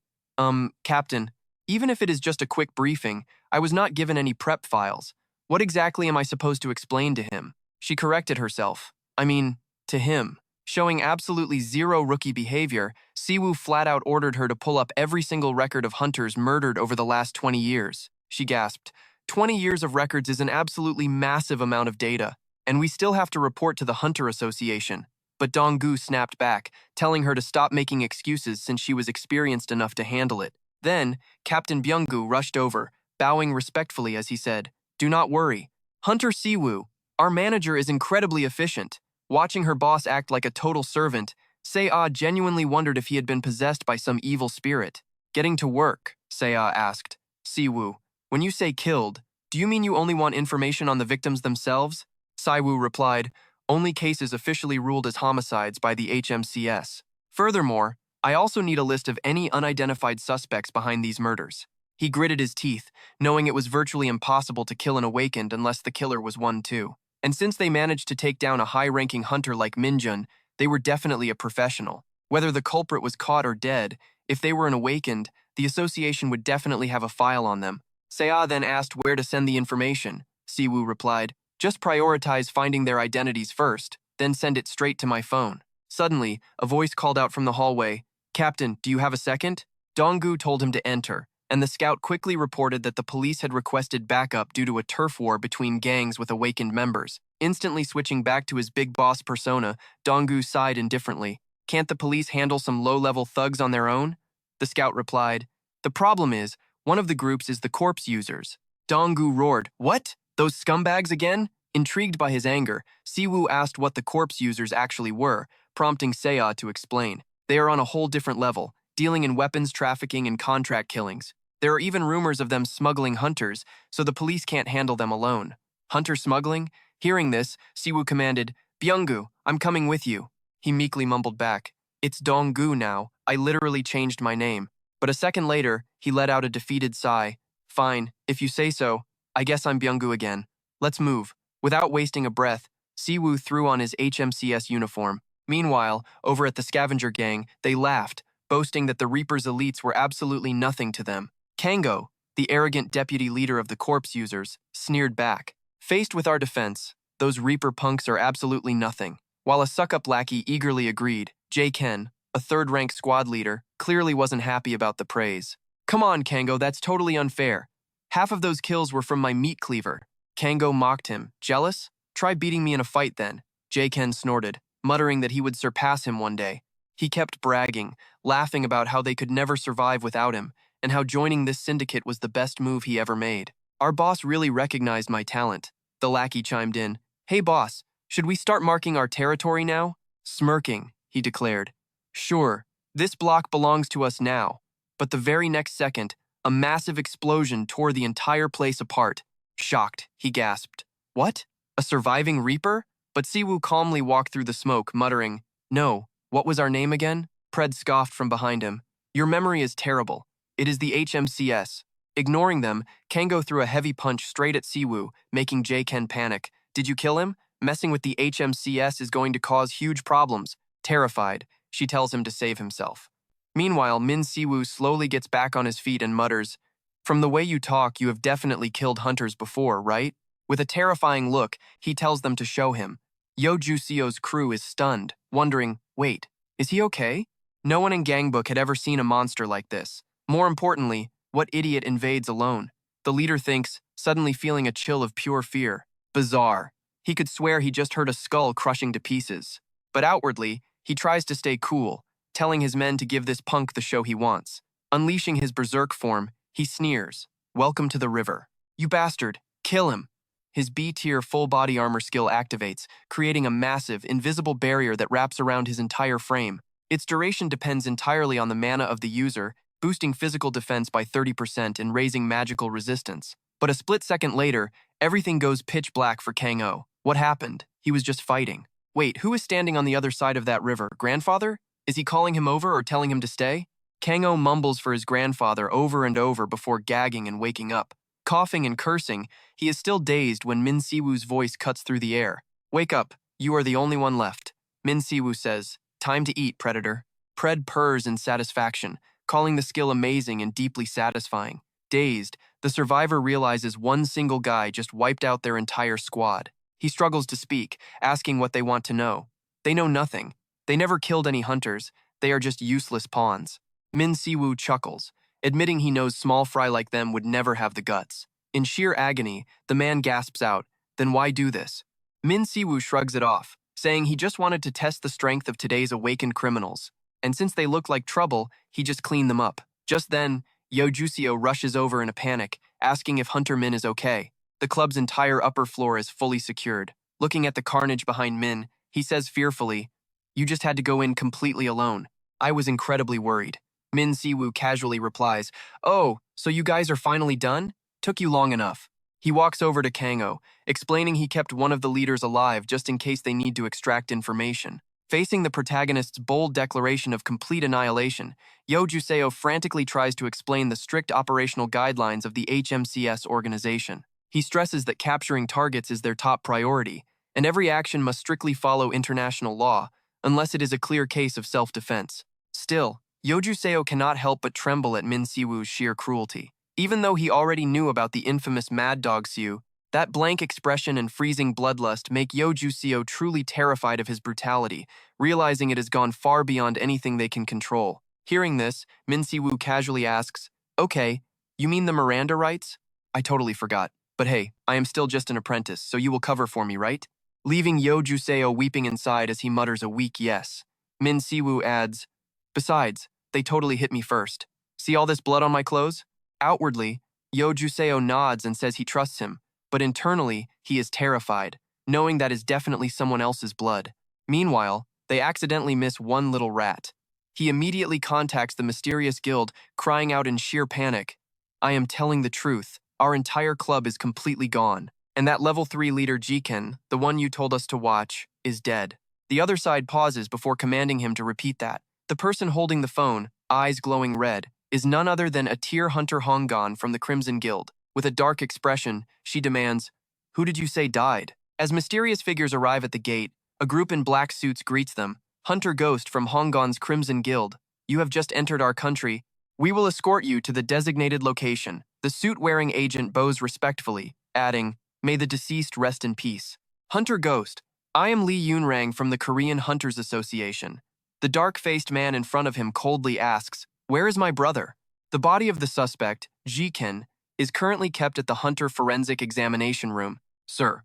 Captain, even if it is just a quick briefing, I was not given any prep files. What exactly am I supposed to explain to him?" She corrected herself. I mean, to him. Showing absolutely zero rookie behavior, Siwoo flat out ordered her to pull up every single record of hunters murdered over the last 20 years. She gasped. 20 years of records is an absolutely massive amount of data, and we still have to report to the Hunter Association. But Dong-gu snapped back, telling her to stop making excuses since she was experienced enough to handle it. Then, Captain Byung-gu rushed over, bowing respectfully as he said, "Do not worry. Hunter Siwoo, our manager is incredibly efficient." Watching her boss act like a total servant, Se-ah genuinely wondered if he had been possessed by some evil spirit. "Getting to work," Se-ah asked. "Siwoo, when you say killed, do you mean you only want information on the victims themselves?" Siwoo replied, "Only cases officially ruled as homicides by the HMCS. Furthermore, I also need a list of any unidentified suspects behind these murders." He gritted his teeth, knowing it was virtually impossible to kill an awakened unless the killer was one too. And since they managed to take down a high-ranking hunter like Min-jun, they were definitely a professional. Whether the culprit was caught or dead, if they were an awakened, the association would definitely have a file on them. Se-ah then asked where to send the information. Siwoo replied, "Just prioritize finding their identities first, then send it straight to my phone." Suddenly, a voice called out from the hallway, "Captain, do you have a second?" Dong-gu told him to enter, and the scout quickly reported that the police had requested backup due to a turf war between gangs with awakened members. Instantly switching back to his big boss persona, Dong-gu sighed indifferently. "Can't the police handle some low-level thugs on their own?" The scout replied, "The problem is, one of the groups is the corpse users." Dong-gu roared, "What? Those scumbags again?" Intrigued by his anger, Siwoo asked what the corpse users actually were, prompting Se-ah to explain. They are on a whole different level, dealing in weapons trafficking and contract killings. There are even rumors of them smuggling hunters, so the police can't handle them alone. Hunter smuggling? Hearing this, Siwoo commanded, Byung-gu, I'm coming with you. He meekly mumbled back, It's Dong-gu now, I literally changed my name. But a second later, he let out a defeated sigh. Fine, if you say so, I guess I'm Byung-gu again. Let's move. Without wasting a breath, Siwoo threw on his HMCS uniform. Meanwhile, over at the scavenger gang, they laughed, boasting that the Reaper's elites were absolutely nothing to them. Kango, the arrogant deputy leader of the corpse users, sneered back. Faced with our defense, those Reaper punks are absolutely nothing. While a suck-up lackey eagerly agreed, J. Ken, a third-rank squad leader, clearly wasn't happy about the praise. Come on, Kango, that's totally unfair. Half of those kills were from my meat cleaver. Kango mocked him. Jealous? Try beating me in a fight then. J. Ken snorted, muttering that he would surpass him one day. He kept bragging, laughing about how they could never survive without him, and how joining this syndicate was the best move he ever made. Our boss really recognized my talent. The lackey chimed in. Hey boss, should we start marking our territory now? Smirking, he declared. Sure, this block belongs to us now. But the very next second, a massive explosion tore the entire place apart. Shocked, he gasped. What? A surviving Reaper? But Siwoo calmly walked through the smoke, muttering, No, what was our name again? Pred scoffed from behind him. Your memory is terrible. It is the HMCS. Ignoring them, Kango threw a heavy punch straight at Siwoo, making J-Ken panic. Did you kill him? Messing with the HMCS is going to cause huge problems. Terrified, she tells him to save himself. Meanwhile, Min-Siwoo slowly gets back on his feet and mutters, From the way you talk, you have definitely killed hunters before, right? With a terrifying look, he tells them to show him. Yo Juseo's crew is stunned, wondering, wait, is he okay? No one in Gangbook had ever seen a monster like this. More importantly, what idiot invades alone? The leader thinks, suddenly feeling a chill of pure fear. Bizarre. He could swear he just heard a skull crushing to pieces. But outwardly, he tries to stay cool, telling his men to give this punk the show he wants. Unleashing his berserk form, he sneers. Welcome to the river. You bastard, kill him. His B-tier full-body armor skill activates, creating a massive, invisible barrier that wraps around his entire frame. Its duration depends entirely on the mana of the user, boosting physical defense by 30% and raising magical resistance. But a split second later, everything goes pitch black for Kang-oh. What happened? He was just fighting. Wait, who is standing on the other side of that river? Grandfather? Is he calling him over or telling him to stay? Kang-oh mumbles for his grandfather over and over before gagging and waking up. Coughing and cursing, he is still dazed when Min-Siwoo's voice cuts through the air. Wake up, you are the only one left. Min-Siwoo says, Time to eat, predator. Pred purrs in satisfaction, calling the skill amazing and deeply satisfying. Dazed, the survivor realizes one single guy just wiped out their entire squad. He struggles to speak, asking what they want to know. They know nothing. They never killed any hunters. They are just useless pawns. Min-Siwoo chuckles, admitting he knows small fry like them would never have the guts. In sheer agony, the man gasps out, Then why do this? Min-Siwoo shrugs it off, saying he just wanted to test the strength of today's awakened criminals. And since they look like trouble, he just cleaned them up. Just then, Yo Juseo rushes over in a panic, asking if Hunter Min is okay. The club's entire upper floor is fully secured. Looking at the carnage behind Min, he says fearfully, You just had to go in completely alone. I was incredibly worried. Min-Siwoo casually replies, Oh, so you guys are finally done? Took you long enough. He walks over to Kang-oh, explaining he kept one of the leaders alive just in case they need to extract information. Facing the protagonist's bold declaration of complete annihilation, Yo Juseo frantically tries to explain the strict operational guidelines of the HMCS organization. He stresses that capturing targets is their top priority, and every action must strictly follow international law, unless it is a clear case of self-defense. Still, Yo Juseo cannot help but tremble at Min-Siwoo's sheer cruelty. Even though he already knew about the infamous Mad Dog Siu, that blank expression and freezing bloodlust make Yo Juseo truly terrified of his brutality, realizing it has gone far beyond anything they can control. Hearing this, Min-Siwoo casually asks, Okay, you mean the Miranda rights? I totally forgot. But hey, I am still just an apprentice, so you will cover for me, right? Leaving Yo Juseo weeping inside as he mutters a weak yes. Min-Siwoo adds, Besides, they totally hit me first. See all this blood on my clothes? Outwardly, Yo Juseo nods and says he trusts him, but internally, he is terrified, knowing that is definitely someone else's blood. Meanwhile, they accidentally miss one little rat. He immediately contacts the mysterious guild, crying out in sheer panic, I am telling the truth. Our entire club is completely gone. And that level 3 leader Jiken, the one you told us to watch, is dead. The other side pauses before commanding him to repeat that. The person holding the phone, eyes glowing red, is none other than a tier hunter Honggon from the Crimson Guild. With a dark expression, she demands, "Who did you say died?" As mysterious figures arrive at the gate, a group in black suits greets them. "Hunter Ghost from Honggon's Crimson Guild. You have just entered our country. We will escort you to the designated location." The suit-wearing agent bows respectfully, adding, "May the deceased rest in peace." Hunter Ghost, I am Lee Yunrang from the Korean Hunters Association. The dark-faced man in front of him coldly asks, "Where is my brother?" The body of the suspect, Jiken, is currently kept at the Hunter Forensic Examination Room. Sir,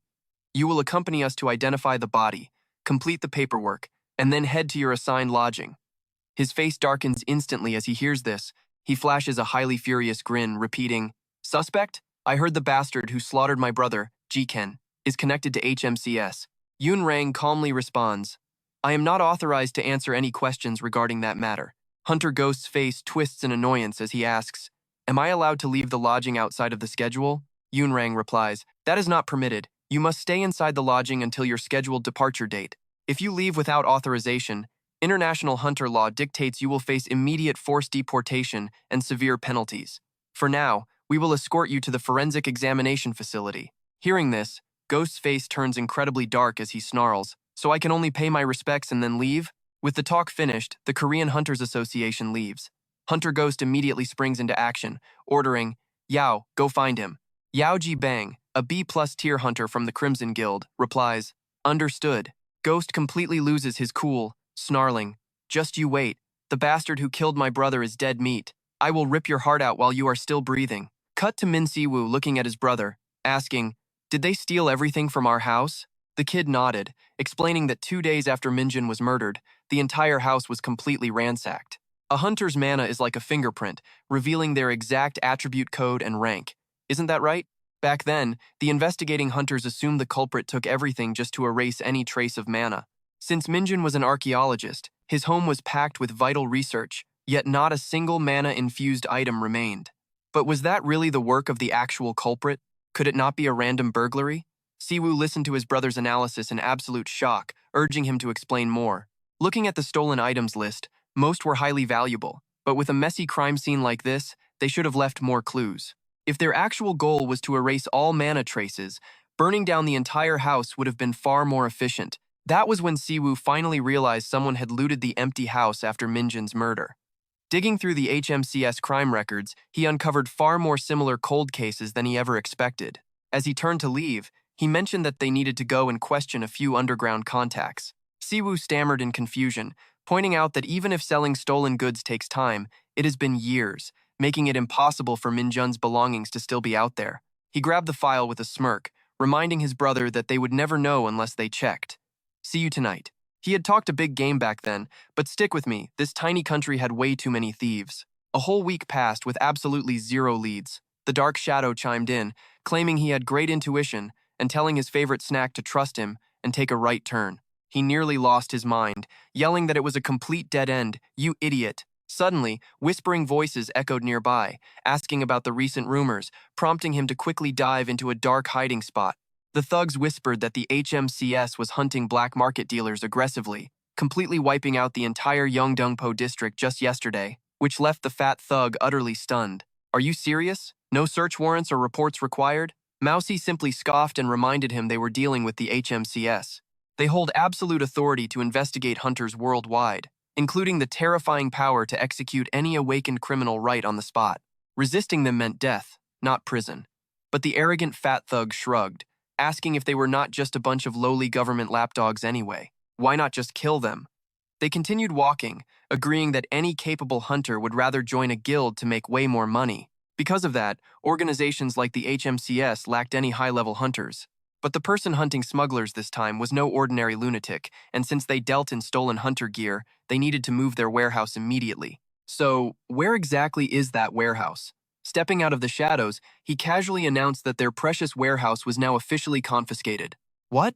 you will accompany us to identify the body, complete the paperwork, and then head to your assigned lodging. His face darkens instantly as he hears this. He flashes a highly furious grin, repeating, "Suspect? I heard the bastard who slaughtered my brother, Jiken, is connected to HMCS. Yun Rang calmly responds, "I am not authorized to answer any questions regarding that matter." Hunter Ghost's face twists in annoyance as he asks, "Am I allowed to leave the lodging outside of the schedule?" Yun Rang replies, "That is not permitted. You must stay inside the lodging until your scheduled departure date. If you leave without authorization, international hunter law dictates you will face immediate forced deportation and severe penalties. For now, we will escort you to the forensic examination facility." Hearing this, Ghost's face turns incredibly dark as he snarls, "So I can only pay my respects and then leave?" With the talk finished, the Korean Hunters Association leaves. Hunter Ghost immediately springs into action, ordering, "Yao, go find him." Yao Ji Bang, a B+ tier hunter from the Crimson Guild, replies, "Understood." Ghost completely loses his cool, snarling, "Just you wait. The bastard who killed my brother is dead meat. I will rip your heart out while you are still breathing." Cut to Min-soo looking at his brother, asking, "Did they steal everything from our house?" The kid nodded, explaining that 2 days after Minjin was murdered, the entire house was completely ransacked. A hunter's mana is like a fingerprint, revealing their exact attribute code and rank. Isn't that right? Back then, the investigating hunters assumed the culprit took everything just to erase any trace of mana. Since Minjin was an archaeologist, his home was packed with vital research, yet not a single mana-infused item remained. But was that really the work of the actual culprit? Could it not be a random burglary? Siwoo listened to his brother's analysis in absolute shock, urging him to explain more. Looking at the stolen items list, most were highly valuable, but with a messy crime scene like this, they should have left more clues. If their actual goal was to erase all mana traces, burning down the entire house would have been far more efficient. That was when Siwoo finally realized someone had looted the empty house after Minjin's murder. Digging through the HMCS crime records, he uncovered far more similar cold cases than he ever expected. As he turned to leave, he mentioned that they needed to go and question a few underground contacts. Siwoo stammered in confusion, pointing out that even if selling stolen goods takes time, it has been years, making it impossible for Minjun's belongings to still be out there. He grabbed the file with a smirk, reminding his brother that they would never know unless they checked. "See you tonight." He had talked a big game back then, but stick with me, this tiny country had way too many thieves. A whole week passed with absolutely zero leads. The Dark Shadow chimed in, claiming he had great intuition and telling his favorite snack to trust him and take a right turn. He nearly lost his mind, yelling that it was a complete dead end, "You idiot." Suddenly, whispering voices echoed nearby, asking about the recent rumors, prompting him to quickly dive into a dark hiding spot. The thugs whispered that the HMCS was hunting black market dealers aggressively, completely wiping out the entire Yeongdeungpo district just yesterday, which left the fat thug utterly stunned. "Are you serious? No search warrants or reports required?" Mousy simply scoffed and reminded him they were dealing with the HMCS. They hold absolute authority to investigate hunters worldwide, including the terrifying power to execute any awakened criminal right on the spot. Resisting them meant death, not prison. But the arrogant fat thug shrugged, asking if they were not just a bunch of lowly government lapdogs anyway. Why not just kill them? They continued walking, agreeing that any capable hunter would rather join a guild to make way more money. Because of that, organizations like the HMCS lacked any high-level hunters. But the person hunting smugglers this time was no ordinary lunatic, and since they dealt in stolen hunter gear, they needed to move their warehouse immediately. So, where exactly is that warehouse? Stepping out of the shadows, he casually announced that their precious warehouse was now officially confiscated. What?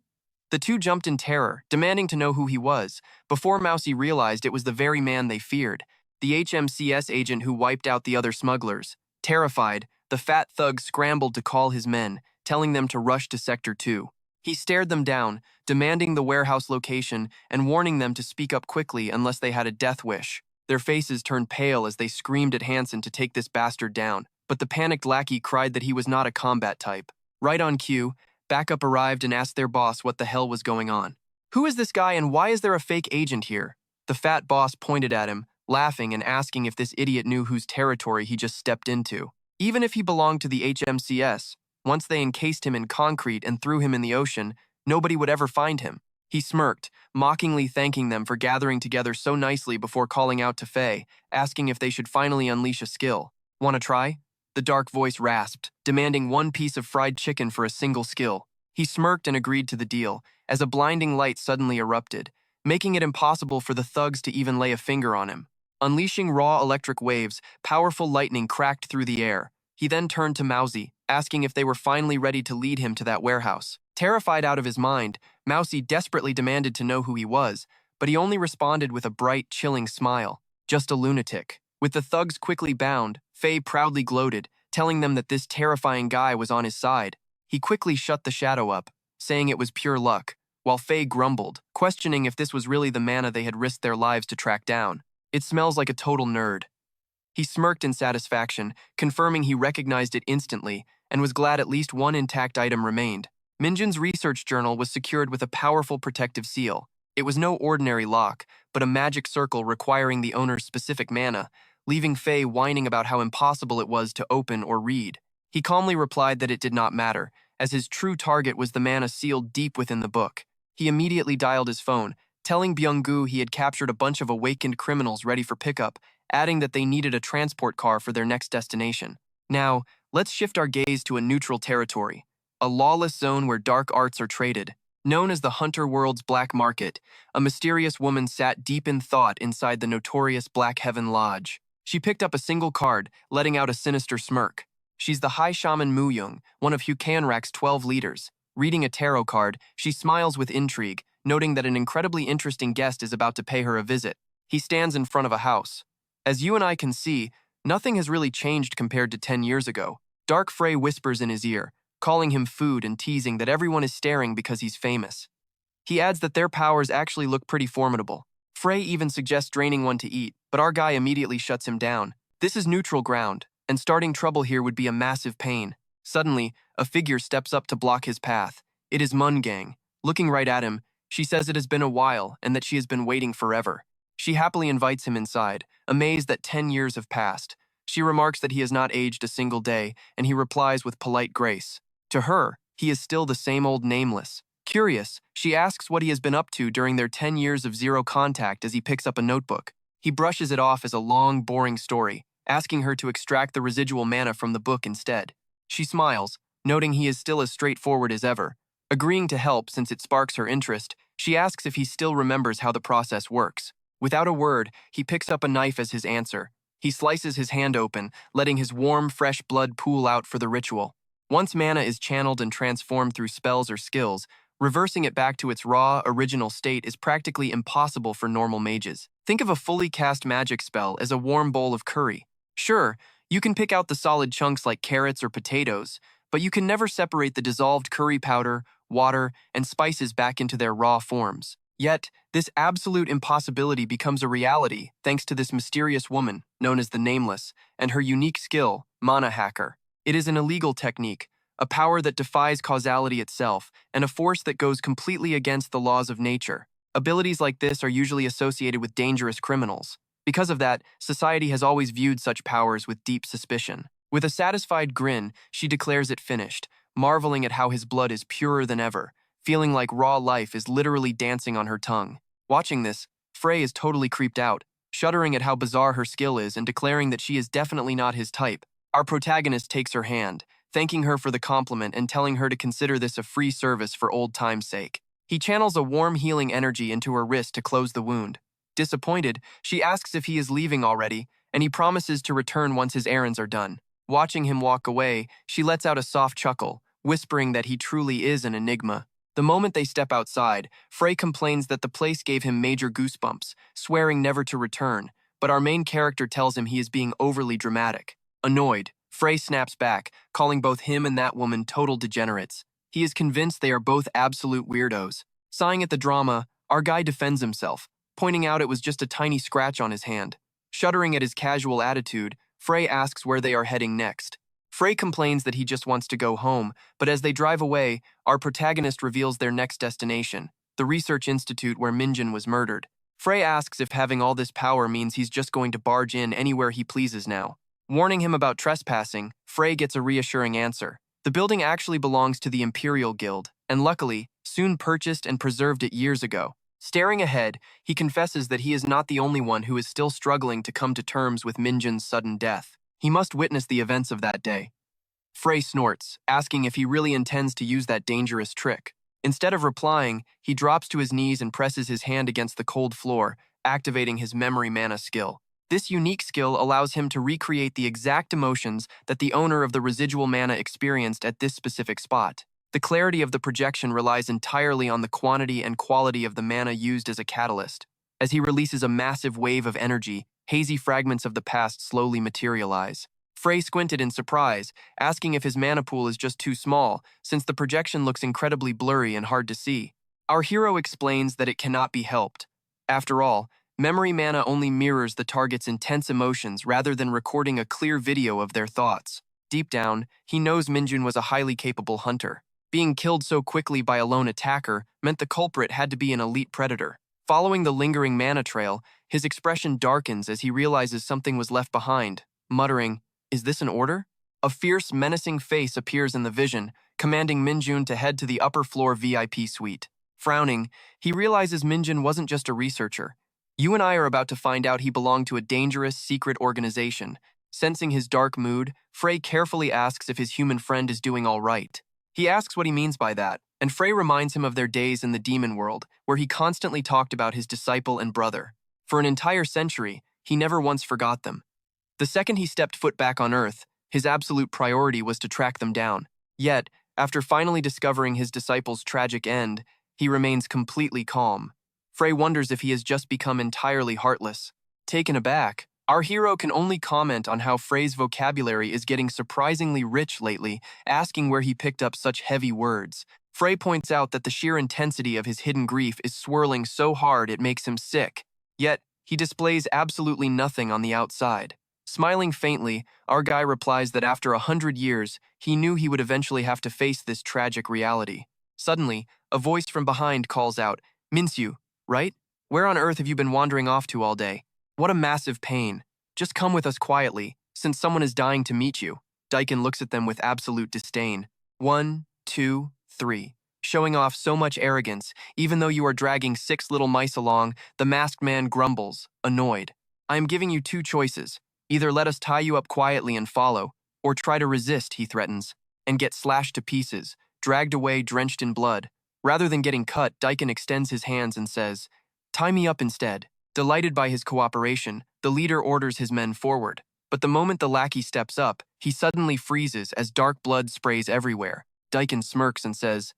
The two jumped in terror, demanding to know who he was, before Mousy realized it was the very man they feared, the HMCS agent who wiped out the other smugglers. Terrified, the fat thug scrambled to call his men, telling them to rush to Sector 2. He stared them down, demanding the warehouse location and warning them to speak up quickly unless they had a death wish. Their faces turned pale as they screamed at Hansen to take this bastard down, but the panicked lackey cried that he was not a combat type. Right on cue, backup arrived and asked their boss what the hell was going on. "Who is this guy and why is there a fake agent here?" The fat boss pointed at him, laughing and asking if this idiot knew whose territory he just stepped into. Even if he belonged to the HMCS, once they encased him in concrete and threw him in the ocean, nobody would ever find him. He smirked, mockingly thanking them for gathering together so nicely before calling out to Faye, asking if they should finally unleash a skill. "Wanna try?" The dark voice rasped, demanding one piece of fried chicken for a single skill. He smirked and agreed to the deal, as a blinding light suddenly erupted, making it impossible for the thugs to even lay a finger on him. Unleashing raw electric waves, powerful lightning cracked through the air. He then turned to Mousy, asking if they were finally ready to lead him to that warehouse. Terrified out of his mind, Mousy desperately demanded to know who he was, but he only responded with a bright, chilling smile. Just a lunatic. With the thugs quickly bound, Faye proudly gloated, telling them that this terrifying guy was on his side. He quickly shut the shadow up, saying it was pure luck, while Faye grumbled, questioning if this was really the mana they had risked their lives to track down. "It smells like a total nerd." He smirked in satisfaction, confirming he recognized it instantly and was glad at least one intact item remained. Minjin's research journal was secured with a powerful protective seal. It was no ordinary lock, but a magic circle requiring the owner's specific mana, leaving Faye whining about how impossible it was to open or read. He calmly replied that it did not matter, as his true target was the mana sealed deep within the book. He immediately dialed his phone, telling Byung-gu he had captured a bunch of awakened criminals ready for pickup, adding that they needed a transport car for their next destination. Now, let's shift our gaze to a neutral territory, a lawless zone where dark arts are traded. Known as the Hunter World's Black Market, a mysterious woman sat deep in thought inside the notorious Black Heaven Lodge. She picked up a single card, letting out a sinister smirk. She's the High Shaman Mu-young, one of Hukanrak's 12 leaders. Reading a tarot card, she smiles with intrigue, noting that an incredibly interesting guest is about to pay her a visit. He stands in front of a house. As you and I can see, nothing has really changed compared to 10 years ago. Dark Frey whispers in his ear, calling him food and teasing that everyone is staring because he's famous. He adds that their powers actually look pretty formidable. Frey even suggests draining one to eat, but our guy immediately shuts him down. This is neutral ground, and starting trouble here would be a massive pain. Suddenly, a figure steps up to block his path. It is Mun-gang. Looking right at him, she says it has been a while and that she has been waiting forever. She happily invites him inside, amazed that 10 years have passed. She remarks that he has not aged a single day, and he replies with polite grace. To her, he is still the same old Nameless. Curious, she asks what he has been up to during their 10 years of zero contact as he picks up a notebook. He brushes it off as a long, boring story, asking her to extract the residual mana from the book instead. She smiles, noting he is still as straightforward as ever. Agreeing to help since it sparks her interest, she asks if he still remembers how the process works. Without a word, he picks up a knife as his answer. He slices his hand open, letting his warm, fresh blood pool out for the ritual. Once mana is channeled and transformed through spells or skills, reversing it back to its raw, original state is practically impossible for normal mages. Think of a fully cast magic spell as a warm bowl of curry. Sure, you can pick out the solid chunks like carrots or potatoes, but you can never separate the dissolved curry powder, water, and spices back into their raw forms. Yet, this absolute impossibility becomes a reality thanks to this mysterious woman, known as the Nameless, and her unique skill, Mana Hacker. It is an illegal technique, a power that defies causality itself, and a force that goes completely against the laws of nature. Abilities like this are usually associated with dangerous criminals. Because of that, society has always viewed such powers with deep suspicion. With a satisfied grin, she declares it finished, marveling at how his blood is purer than ever, feeling like raw life is literally dancing on her tongue. Watching this, Frey is totally creeped out, shuddering at how bizarre her skill is and declaring that she is definitely not his type. Our protagonist takes her hand, thanking her for the compliment and telling her to consider this a free service for old time's sake. He channels a warm healing energy into her wrist to close the wound. Disappointed, she asks if he is leaving already, and he promises to return once his errands are done. Watching him walk away, she lets out a soft chuckle, whispering that he truly is an enigma. The moment they step outside, Frey complains that the place gave him major goosebumps, swearing never to return, but our main character tells him he is being overly dramatic. Annoyed, Frey snaps back, calling both him and that woman total degenerates. He is convinced they are both absolute weirdos. Sighing at the drama, our guy defends himself, pointing out it was just a tiny scratch on his hand. Shuddering at his casual attitude, Frey asks where they are heading next. Frey complains that he just wants to go home, but as they drive away, our protagonist reveals their next destination, the research institute where Min-jin was murdered. Frey asks if having all this power means he's just going to barge in anywhere he pleases now. Warning him about trespassing, Frey gets a reassuring answer. The building actually belongs to the Imperial Guild, and luckily, Soon purchased and preserved it years ago. Staring ahead, he confesses that he is not the only one who is still struggling to come to terms with Min-jin's sudden death. He must witness the events of that day. Frey snorts, asking if he really intends to use that dangerous trick. Instead of replying, he drops to his knees and presses his hand against the cold floor, activating his memory mana skill. This unique skill allows him to recreate the exact emotions that the owner of the residual mana experienced at this specific spot. The clarity of the projection relies entirely on the quantity and quality of the mana used as a catalyst. As he releases a massive wave of energy, hazy fragments of the past slowly materialize. Frey squinted in surprise, asking if his mana pool is just too small, since the projection looks incredibly blurry and hard to see. Our hero explains that it cannot be helped. After all, memory mana only mirrors the target's intense emotions rather than recording a clear video of their thoughts. Deep down, he knows Min-jin was a highly capable hunter. Being killed so quickly by a lone attacker meant the culprit had to be an elite predator. Following the lingering mana trail, his expression darkens as he realizes something was left behind, muttering, "Is this an order?" A fierce, menacing face appears in the vision, commanding Min-jin to head to the upper floor VIP suite. Frowning, he realizes Min-jin wasn't just a researcher. You and I are about to find out he belonged to a dangerous, secret organization. Sensing his dark mood, Frey carefully asks if his human friend is doing all right. He asks what he means by that, and Frey reminds him of their days in the demon world, where he constantly talked about his disciple and brother. For an entire century, he never once forgot them. The second he stepped foot back on Earth, his absolute priority was to track them down. Yet, after finally discovering his disciple's tragic end, he remains completely calm. Frey wonders if he has just become entirely heartless. Taken aback, our hero can only comment on how Frey's vocabulary is getting surprisingly rich lately, asking where he picked up such heavy words. Frey points out that the sheer intensity of his hidden grief is swirling so hard it makes him sick. Yet, he displays absolutely nothing on the outside. Smiling faintly, our guy replies that after 100 years, he knew he would eventually have to face this tragic reality. Suddenly, a voice from behind calls out, "Min-soo, right? Where on earth have you been wandering off to all day? What a massive pain. Just come with us quietly, since someone is dying to meet you." Daikon looks at them with absolute disdain. 1, 2, 3. Showing off so much arrogance, even though you are dragging 6 little mice along, the masked man grumbles, annoyed. "I am giving you 2 choices. Either let us tie you up quietly and follow, or try to resist," he threatens, and get slashed to pieces, dragged away drenched in blood. Rather than getting cut, Daikon extends his hands and says, "Tie me up instead." Delighted by his cooperation, the leader orders his men forward. But the moment the lackey steps up, he suddenly freezes as dark blood sprays everywhere. Daikon smirks and says,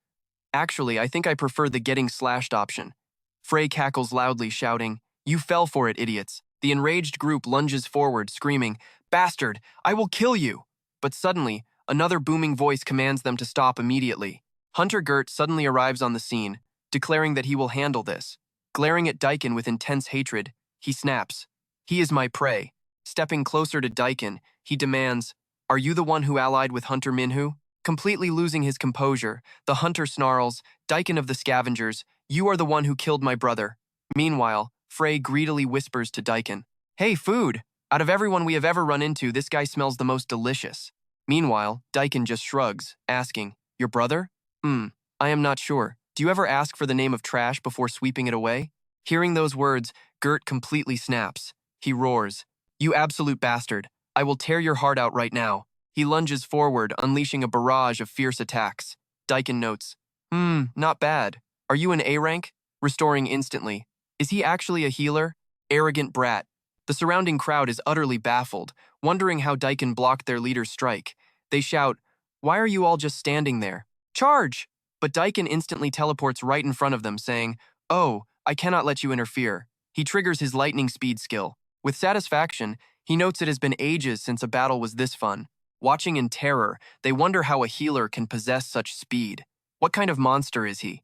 "Actually, I think I prefer the getting slashed option." Frey cackles loudly, shouting, "You fell for it, idiots." The enraged group lunges forward, screaming, "Bastard, I will kill you!" But suddenly, another booming voice commands them to stop immediately. Hunter Gert suddenly arrives on the scene, declaring that he will handle this. Glaring at Daikon with intense hatred, he snaps, "He is my prey." Stepping closer to Daikon, he demands, "Are you the one who allied with Hunter Minhoo?" Completely losing his composure, the hunter snarls, "Daikon of the Scavengers, you are the one who killed my brother." Meanwhile, Frey greedily whispers to Daikon, "Hey, food! Out of everyone we have ever run into, this guy smells the most delicious." Meanwhile, Daikon just shrugs, asking, "Your brother? I am not sure. Do you ever ask for the name of trash before sweeping it away?" Hearing those words, Gert completely snaps. He roars, "You absolute bastard. I will tear your heart out right now." He lunges forward, unleashing a barrage of fierce attacks. Daikon notes, not bad. Are you an A rank?" Restoring instantly. Is he actually a healer? Arrogant brat. The surrounding crowd is utterly baffled, wondering how Daikon blocked their leader's strike. They shout, "Why are you all just standing there? Charge!" But Daikon instantly teleports right in front of them, saying, "Oh, I cannot let you interfere." He triggers his lightning speed skill. With satisfaction, he notes it has been ages since a battle was this fun. Watching in terror, they wonder how a healer can possess such speed. What kind of monster is he?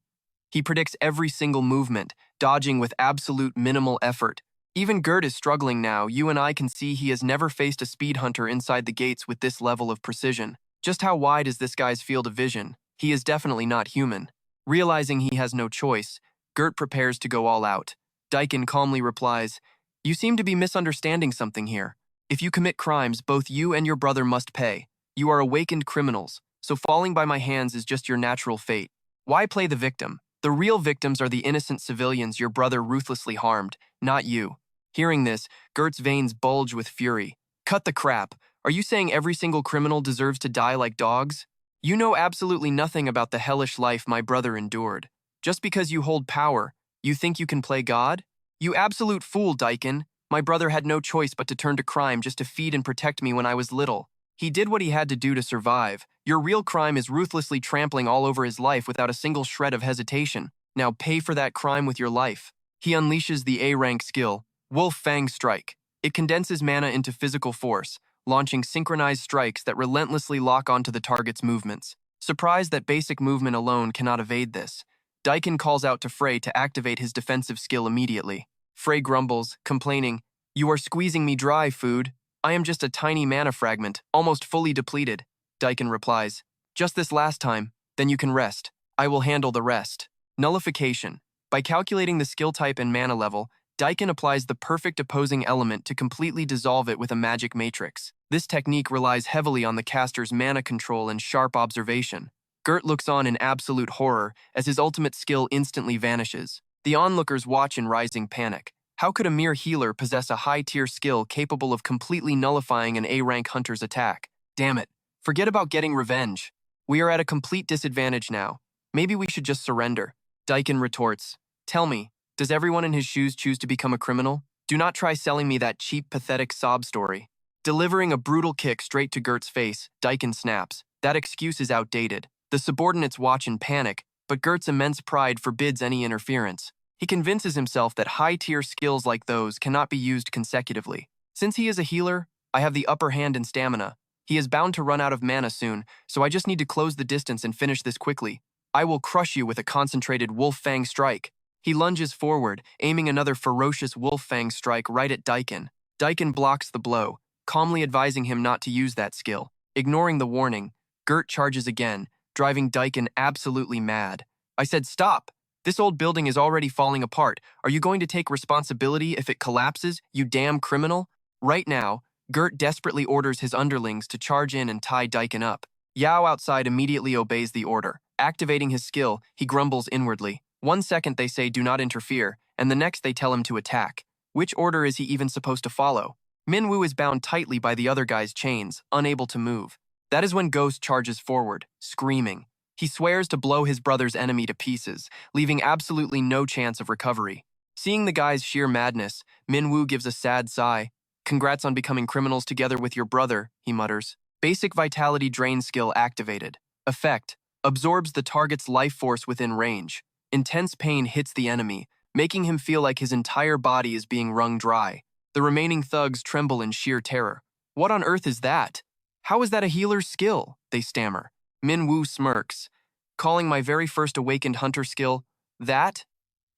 He predicts every single movement, dodging with absolute minimal effort. Even Gert is struggling now. You and I can see he has never faced a speed hunter inside the gates with this level of precision. Just how wide is this guy's field of vision? He is definitely not human. Realizing he has no choice, Gert prepares to go all out. Daikin calmly replies, "You seem to be misunderstanding something here. If you commit crimes, both you and your brother must pay. You are awakened criminals, so falling by my hands is just your natural fate. Why play the victim? The real victims are the innocent civilians your brother ruthlessly harmed, not you." Hearing this, Gert's veins bulge with fury. "Cut the crap. Are you saying every single criminal deserves to die like dogs? You know absolutely nothing about the hellish life my brother endured. Just because you hold power, you think you can play God? You absolute fool, Daikin. My brother had no choice but to turn to crime just to feed and protect me when I was little. He did what he had to do to survive. Your real crime is ruthlessly trampling all over his life without a single shred of hesitation. Now pay for that crime with your life." He unleashes the A-rank skill, Wolf Fang Strike. It condenses mana into physical force, launching synchronized strikes that relentlessly lock onto the target's movements. Surprised that basic movement alone cannot evade this, Daikin calls out to Frey to activate his defensive skill immediately. Frey grumbles, complaining, "You are squeezing me dry, food. I am just a tiny mana fragment, almost fully depleted." Daikin replies, "Just this last time, then you can rest. I will handle the rest." Nullification. By calculating the skill type and mana level, Daikin applies the perfect opposing element to completely dissolve it with a magic matrix. This technique relies heavily on the caster's mana control and sharp observation. Gert looks on in absolute horror as his ultimate skill instantly vanishes. The onlookers watch in rising panic. How could a mere healer possess a high-tier skill capable of completely nullifying an A-rank hunter's attack? Damn it. Forget about getting revenge. We are at a complete disadvantage now. Maybe we should just surrender. Daikin retorts, "Tell me, does everyone in his shoes choose to become a criminal? Do not try selling me that cheap, pathetic sob story." Delivering a brutal kick straight to Gert's face, Daikin snaps. That excuse is outdated. The subordinates watch in panic, but Gert's immense pride forbids any interference. He convinces himself that high-tier skills like those cannot be used consecutively. Since he is a healer, I have the upper hand in stamina. He is bound to run out of mana soon, so I just need to close the distance and finish this quickly. I will crush you with a concentrated Wolf Fang Strike. He lunges forward, aiming another ferocious Wolf Fang Strike right at Daikin. Daikin blocks the blow, calmly advising him not to use that skill. Ignoring the warning, Gert charges again, driving Daikin absolutely mad. "I said stop! This old building is already falling apart. Are you going to take responsibility if it collapses, you damn criminal?" Right now, Gert desperately orders his underlings to charge in and tie Daikin up. Yao outside immediately obeys the order. Activating his skill, he grumbles inwardly. 1 second they say do not interfere, and the next they tell him to attack. Which order is he even supposed to follow? Min-woo is bound tightly by the other guy's chains, unable to move. That is when Ghost charges forward, screaming. He swears to blow his brother's enemy to pieces, leaving absolutely no chance of recovery. Seeing the guy's sheer madness, Min-woo gives a sad sigh. "Congrats on becoming criminals together with your brother," he mutters. Basic Vitality Drain skill activated. Effect: absorbs the target's life force within range. Intense pain hits the enemy, making him feel like his entire body is being wrung dry. The remaining thugs tremble in sheer terror. "What on earth is that? How is that a healer's skill?" they stammer. Min-woo smirks. "Calling my very first awakened hunter skill that?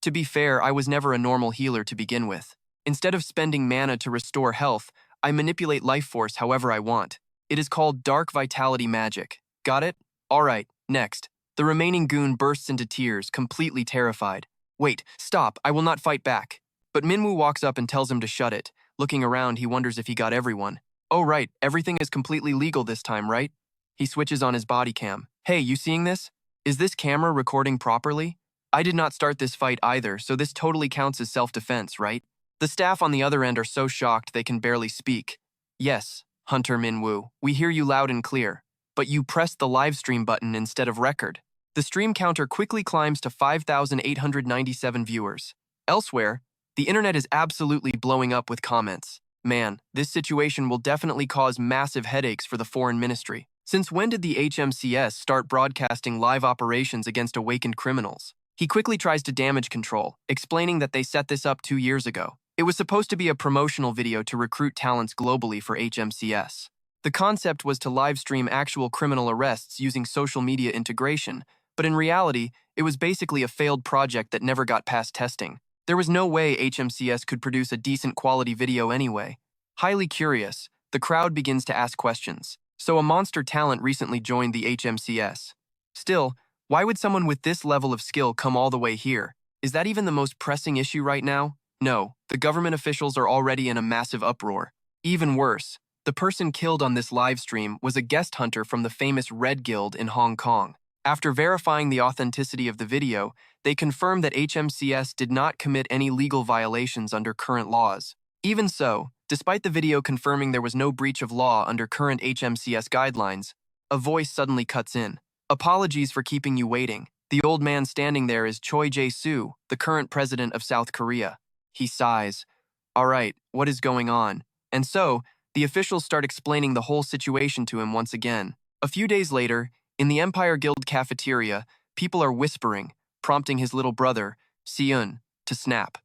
To be fair, I was never a normal healer to begin with. Instead of spending mana to restore health, I manipulate life force however I want. It is called Dark Vitality Magic. Got it? Alright, next." The remaining goon bursts into tears, completely terrified. "Wait, stop, I will not fight back." But Min-woo walks up and tells him to shut it. Looking around, he wonders if he got everyone. "Oh right, everything is completely legal this time, right?" He switches on his body cam. "Hey, you seeing this? Is this camera recording properly? I did not start this fight either, so this totally counts as self-defense, right?" The staff on the other end are so shocked they can barely speak. "Yes, Hunter Min-woo, we hear you loud and clear. But you pressed the live stream button instead of record." The stream counter quickly climbs to 5,897 viewers. Elsewhere, the internet is absolutely blowing up with comments. "Man, this situation will definitely cause massive headaches for the foreign ministry. Since when did the HMCS start broadcasting live operations against awakened criminals?" He quickly tries to damage control, explaining that they set this up 2 years ago. It was supposed to be a promotional video to recruit talents globally for HMCS. The concept was to livestream actual criminal arrests using social media integration, but in reality, it was basically a failed project that never got past testing. There was no way HMCS could produce a decent quality video anyway. Highly curious, the crowd begins to ask questions. So a monster talent recently joined the HMCS. Still, why would someone with this level of skill come all the way here? Is that even the most pressing issue right now? No, the government officials are already in a massive uproar. Even worse, the person killed on this live stream was a guest hunter from the famous Red Guild in Hong Kong. After verifying the authenticity of the video, they confirmed that HMCS did not commit any legal violations under current laws. Even so, despite the video confirming there was no breach of law under current HMCS guidelines, a voice suddenly cuts in. Apologies for keeping you waiting. The old man standing there is Choi Jae-soo, the current president of South Korea. He sighs. All right, what is going on? And so, the officials start explaining the whole situation to him once again. A few days later, in the Empire Guild cafeteria, people are whispering, prompting his little brother, Seun, to snap.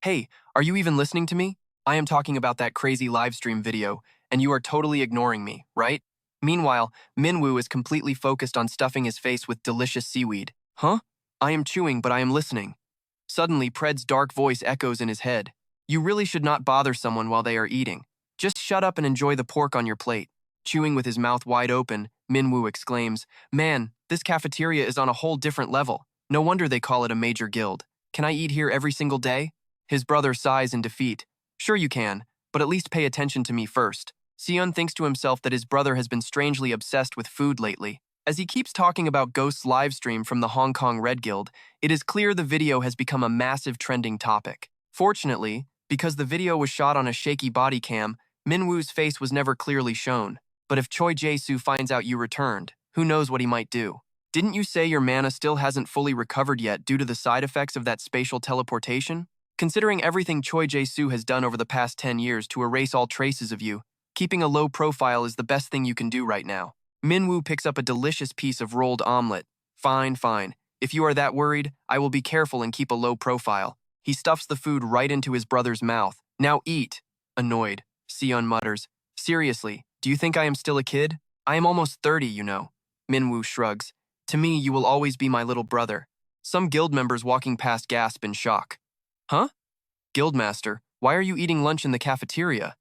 Hey, are you even listening to me? I am talking about that crazy livestream video, and you are totally ignoring me, right? Meanwhile, Min-woo is completely focused on stuffing his face with delicious seaweed. Huh? I am chewing, but I am listening. Suddenly, Pred's dark voice echoes in his head. You really should not bother someone while they are eating. Just shut up and enjoy the pork on your plate. Chewing with his mouth wide open, Min-woo exclaims, Man, this cafeteria is on a whole different level. No wonder they call it a major guild. Can I eat here every single day? His brother sighs in defeat. Sure you can, but at least pay attention to me first. Seun thinks to himself that his brother has been strangely obsessed with food lately. As he keeps talking about Ghost's livestream from the Hong Kong Red Guild, it is clear the video has become a massive trending topic. Fortunately, because the video was shot on a shaky body cam, Min-woo's face was never clearly shown. But if Choi Jae-soo finds out you returned, who knows what he might do? Didn't you say your mana still hasn't fully recovered yet due to the side effects of that spatial teleportation? Considering everything Choi Jae-soo has done over the past 10 years to erase all traces of you, keeping a low profile is the best thing you can do right now. Min-woo picks up a delicious piece of rolled omelet. Fine, fine. If you are that worried, I will be careful and keep a low profile. He stuffs the food right into his brother's mouth. Now eat. Annoyed, Seun mutters. Seriously, do you think I am still a kid? I am almost 30, you know. Min-woo shrugs. To me, you will always be my little brother. Some guild members walking past gasp in shock. Huh? Guildmaster, why are you eating lunch in the cafeteria?